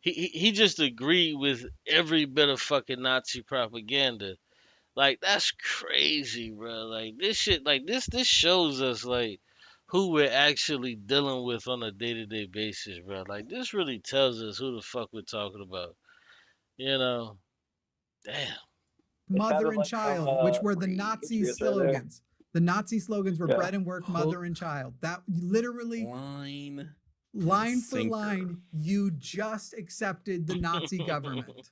he just agreed with every bit of fucking Nazi propaganda. Like, that's crazy, bro. Like, this shit, like, this shows us, like, who we're actually dealing with on a day-to-day basis, bro. Like, this really tells us who the fuck we're talking about. You know? Damn. Mother and child, which were the Nazi slogans. The Nazi slogans were bread and work, mother and child. That literally, line for line, you just accepted the Nazi government.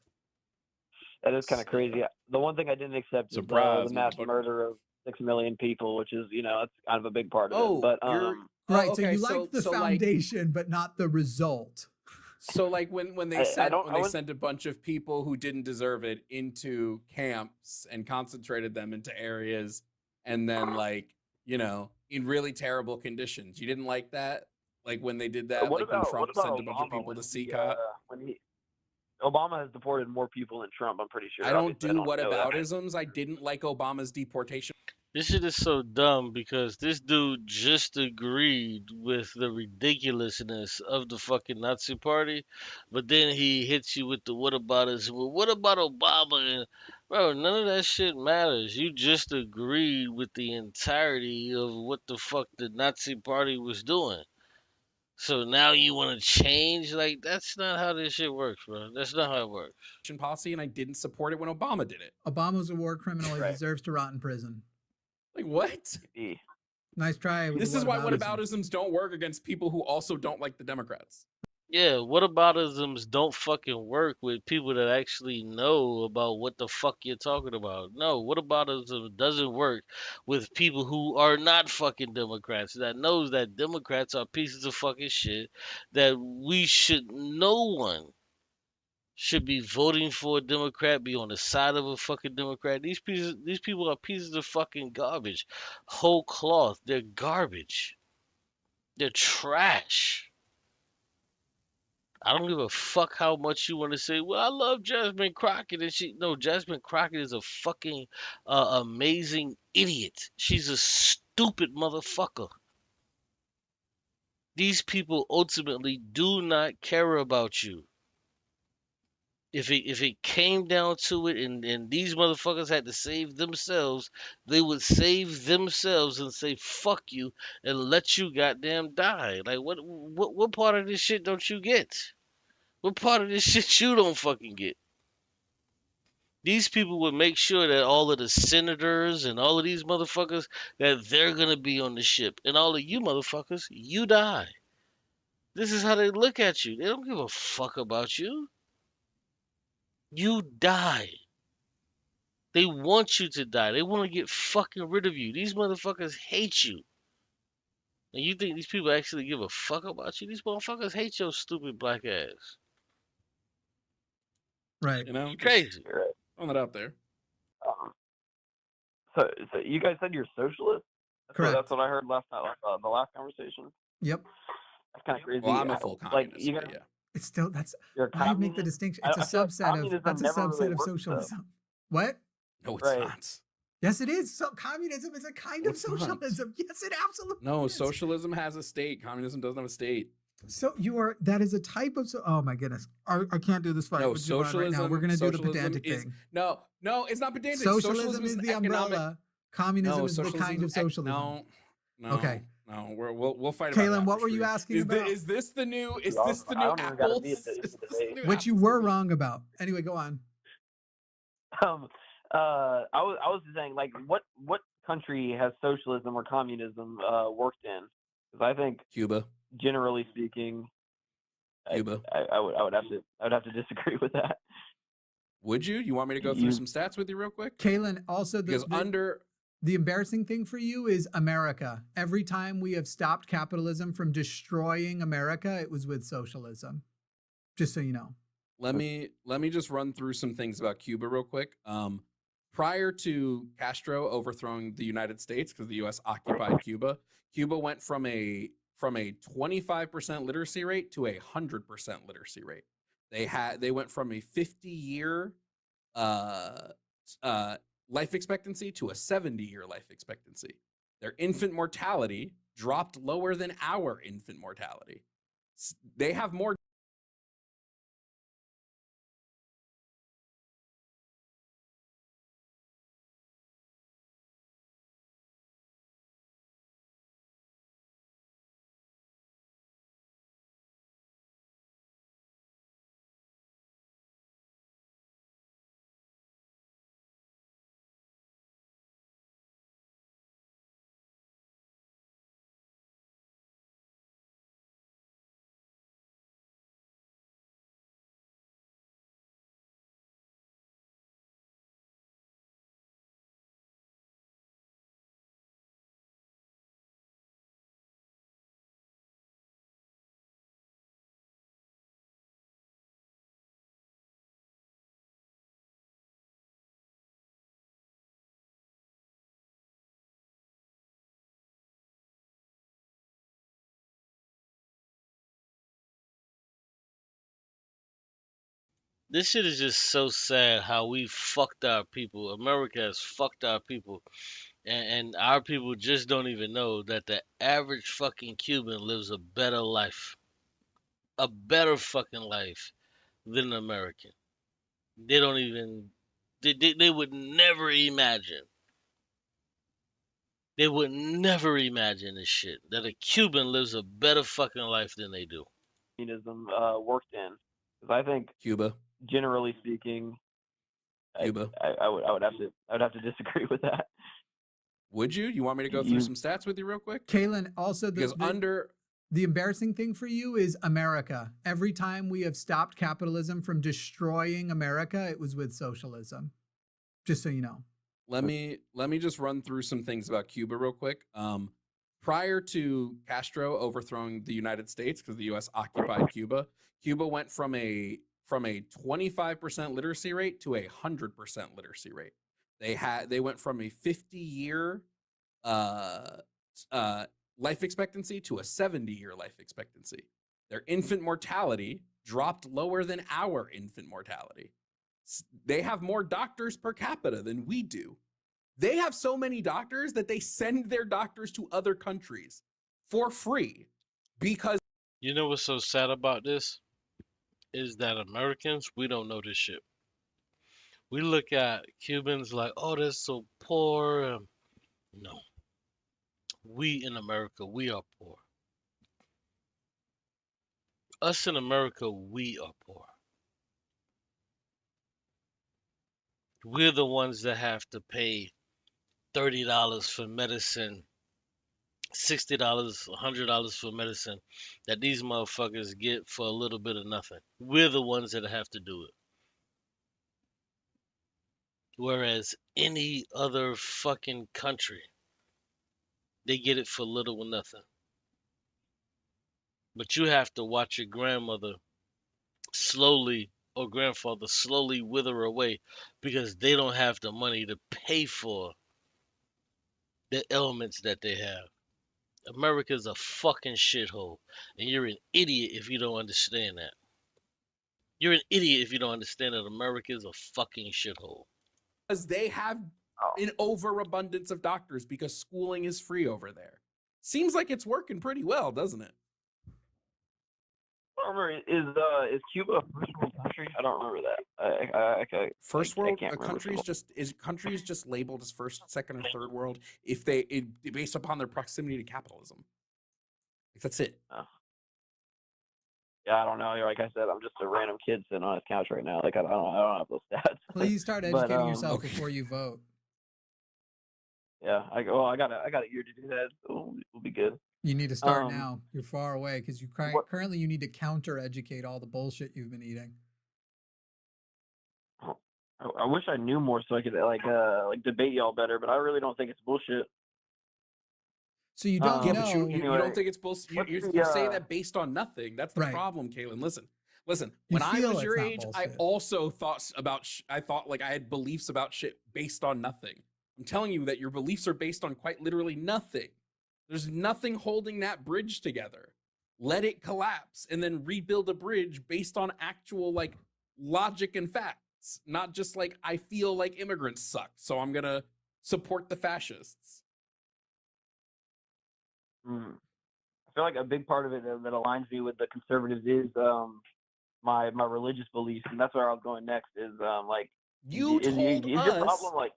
That is kind of crazy. The one thing I didn't accept is the mass murder of 6 million people, which is, that's kind of a big part of it. But right, so you liked the foundation, but not the result. So, like, when they sent a bunch of people who didn't deserve it into camps and concentrated them into areas, and then, like, in really terrible conditions, you didn't like that? Like, when they did that, when Trump sent a bunch of people to CCOT? Obama has deported more people than Trump, I'm pretty sure. I don't do whataboutisms. I didn't like Obama's deportation. This shit is so dumb because this dude just agreed with the ridiculousness of the fucking Nazi party, but then he hits you with the whataboutism. Well, what about Obama? And, bro, none of that shit matters. You just agreed with the entirety of what the fuck the Nazi party was doing. So now you want to change? Like, that's not how this shit works, bro. That's not how it works. Policy, and I didn't support it when Obama did it. Obama's a war criminal. He deserves to rot in prison. Like, what? Nice try. This is why whataboutisms don't work against people who also don't like the Democrats. Yeah, whataboutisms don't fucking work with people that actually know about what the fuck you're talking about. No, whataboutism doesn't work with people who are not fucking Democrats, that knows that Democrats are pieces of fucking shit, that no one should be voting for a Democrat, be on the side of a fucking Democrat. These people are pieces of fucking garbage. Whole cloth. They're garbage. They're trash. I don't give a fuck how much you want to say, well, I love Jasmine Crockett and no, Jasmine Crockett is a fucking amazing idiot. She's a stupid motherfucker. These people ultimately do not care about you. If it came down to it and these motherfuckers had to save themselves, they would save themselves and say fuck you and let you goddamn die. Like what part of this shit don't you get? What part of this shit you don't fucking get? These people would make sure that all of the senators and all of these motherfuckers that they're gonna be on the ship, and all of you motherfuckers, you die. This is how they look at you. They don't give a fuck about you. You die. They want you to die. They want to get fucking rid of you. These motherfuckers hate you. And you think these people actually give a fuck about you? These motherfuckers hate your stupid black ass. Right. You know, it's crazy. Throwing it out there. So you guys said you're socialist? Correct. That's what I heard last night, the last conversation. Yep. That's kind of crazy. Well, I'm a full communist. Like, you guys, yeah. It's still that's you're a I make the communist? distinction. It's a I feel like subset of communism that's a never subset really of works, socialism. What? No, it's Right. not. Yes, it is. So communism is a kind of It's not. socialism. Yes, it absolutely No, is. socialism has a state. Communism doesn't have a state. So that is a type of oh my goodness. I can't do this fight No, with Javon socialism. right now. We're gonna do the socialism pedantic is, thing. No, it's not pedantic. Socialism is an the economic, umbrella. Communism No, is the kind of socialism. No. Okay. No, we'll fight about Kaylin, that. what were you asking about? Is this the new? Is I this the don't new even gotta Apple? be at the debate. Which you were wrong about. Anyway, go on. I was just saying, like, what country has socialism or communism worked in? Because I think Cuba. Generally speaking, Cuba. I would have to disagree with that. Would you? You want me to go through some stats with you real quick? Kaylin, also the embarrassing thing for you is America. Every time we have stopped capitalism from destroying America, it was with socialism. Just so you know. Let me just run through some things about Cuba real quick. Prior to Castro overthrowing the United States, because the U.S. occupied Cuba, Cuba went from a 25% literacy rate to a 100% literacy rate. They went from a 50-year life expectancy to a 70-year life expectancy. Their infant mortality dropped lower than our infant mortality. They have more. This shit is just so sad how we fucked our people. America has fucked our people. And our people just don't even know that the average fucking Cuban lives a better life. A better fucking life than an American. They don't even, they would never imagine. They would never imagine this shit. That a Cuban lives a better fucking life than they do. Communism worked in. Because I think Cuba. Generally speaking, Cuba. I would have to disagree with that. Would you? You want me to go through some stats with you real quick? Kaylin, also The embarrassing thing for you is America. Every time we have stopped capitalism from destroying America, it was with socialism. Just so you know. Let me just run through some things about Cuba real quick. Prior to Castro overthrowing the United States, because the U.S. occupied Cuba, Cuba went from a 25% literacy rate to a 100% literacy rate. They went from a 50-year life expectancy to a 70-year life expectancy. Their infant mortality dropped lower than our infant mortality. They have more doctors per capita than we do. They have so many doctors that they send their doctors to other countries for free because... You know what's so sad about this? Is that Americans, we don't know this shit. We look at Cubans like, oh, they're so poor. No. We in America, we are poor. Us in America, we are poor. We're the ones that have to pay $30 for medicine, $60, $100 for medicine that these motherfuckers get for a little bit of nothing. We're the ones that have to do it. Whereas any other fucking country, they get it for little or nothing. But you have to watch your grandmother slowly, or grandfather slowly wither away because they don't have the money to pay for the ailments that they have. America's a fucking shithole, and you're an idiot if you don't understand that. You're an idiot if you don't understand that America's a fucking shithole. Because they have an overabundance of doctors because schooling is free over there. Seems like it's working pretty well, doesn't it? I don't remember, is Cuba a first world country? I don't remember that. First world, a country is just labeled as first, second, or third world if based upon their proximity to capitalism. That's it. Yeah, I don't know. Like I said, I'm just a random kid sitting on his couch right now. Like I don't have those stats. Please start educating yourself before you vote. Yeah, I got a year to do that. So we'll be good. You need to start now. You're far away because you currently you need to counter-educate all the bullshit you've been eating. I wish I knew more so I could like debate y'all better, but I really don't think it's bullshit. So you don't know. But you don't think it's bullshit. You say that based on nothing. That's the problem, Kaylin. Listen. When I was your age, I also thought I thought like I had beliefs about shit based on nothing. I'm telling you that your beliefs are based on quite literally nothing. There's nothing holding that bridge together. Let it collapse and then rebuild a bridge based on actual like logic and facts, not just like I feel like immigrants suck, so I'm gonna support the fascists. I feel like a big part of it that aligns me with the conservatives is my religious beliefs, and that's where I was going next. Is like you told is your problem like?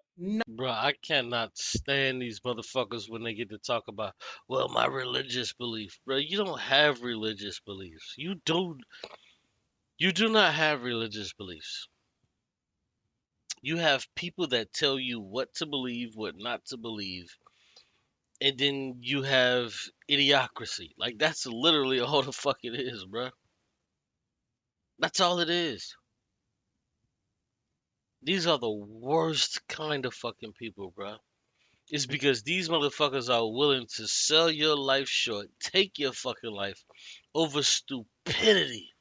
Bro, I cannot stand these motherfuckers when they get to talk about, well, my religious belief. Bro, you don't have religious beliefs. You do not have religious beliefs. You have people that tell you what to believe, what not to believe. And then you have idiocracy. Like, that's literally all the fuck it is, bro. That's all it is. These are the worst kind of fucking people, bro. It's because these motherfuckers are willing to sell your life short, take your fucking life over stupidity.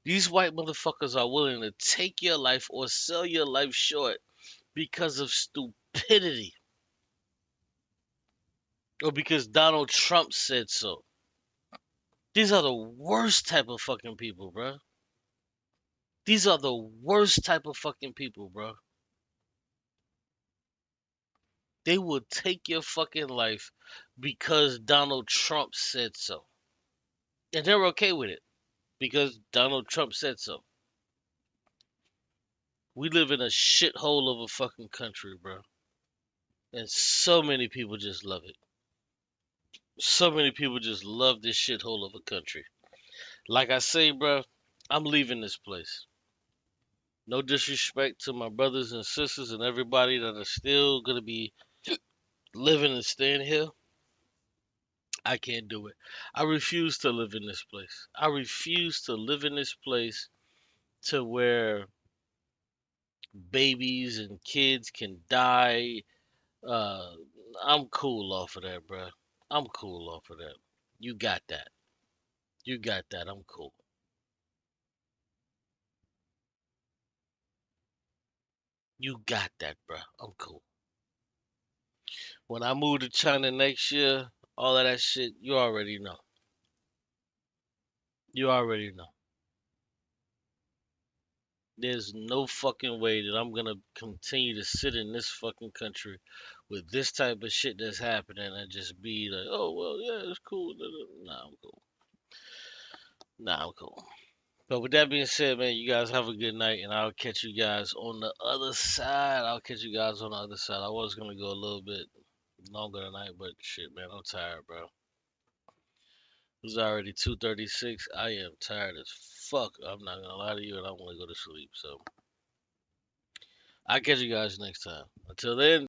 These white motherfuckers are willing to take your life or sell your life short because of stupidity. Or because Donald Trump said so. These are the worst type of fucking people, bro. These are the worst type of fucking people, bro. They will take your fucking life because Donald Trump said so. And they're okay with it because Donald Trump said so. We live in a shithole of a fucking country, bro. And so many people just love it. So many people just love this shithole of a country. Like I say, bro, I'm leaving this place. No disrespect to my brothers and sisters and everybody that are still going to be living and staying here. I can't do it. I refuse to live in this place. I refuse to live in this place to where babies and kids can die. Uh, I'm cool off of that, bro. I'm cool off of that. You got that. You got that. I'm cool. You got that, bro. I'm cool. When I move to China next year, all of that shit, you already know. You already know. There's no fucking way that I'm gonna continue to sit in this fucking country with this type of shit that's happening and just be like, oh well, yeah, it's cool. Nah, I'm cool. Nah, I'm cool. But with that being said, man, you guys have a good night, and I'll catch you guys on the other side. I was gonna go a little bit longer tonight, but shit, man, I'm tired, bro. It's already 2:36. I am tired as fuck. I'm not gonna lie to you, and I want to go to sleep. So I'll catch you guys next time. Until then.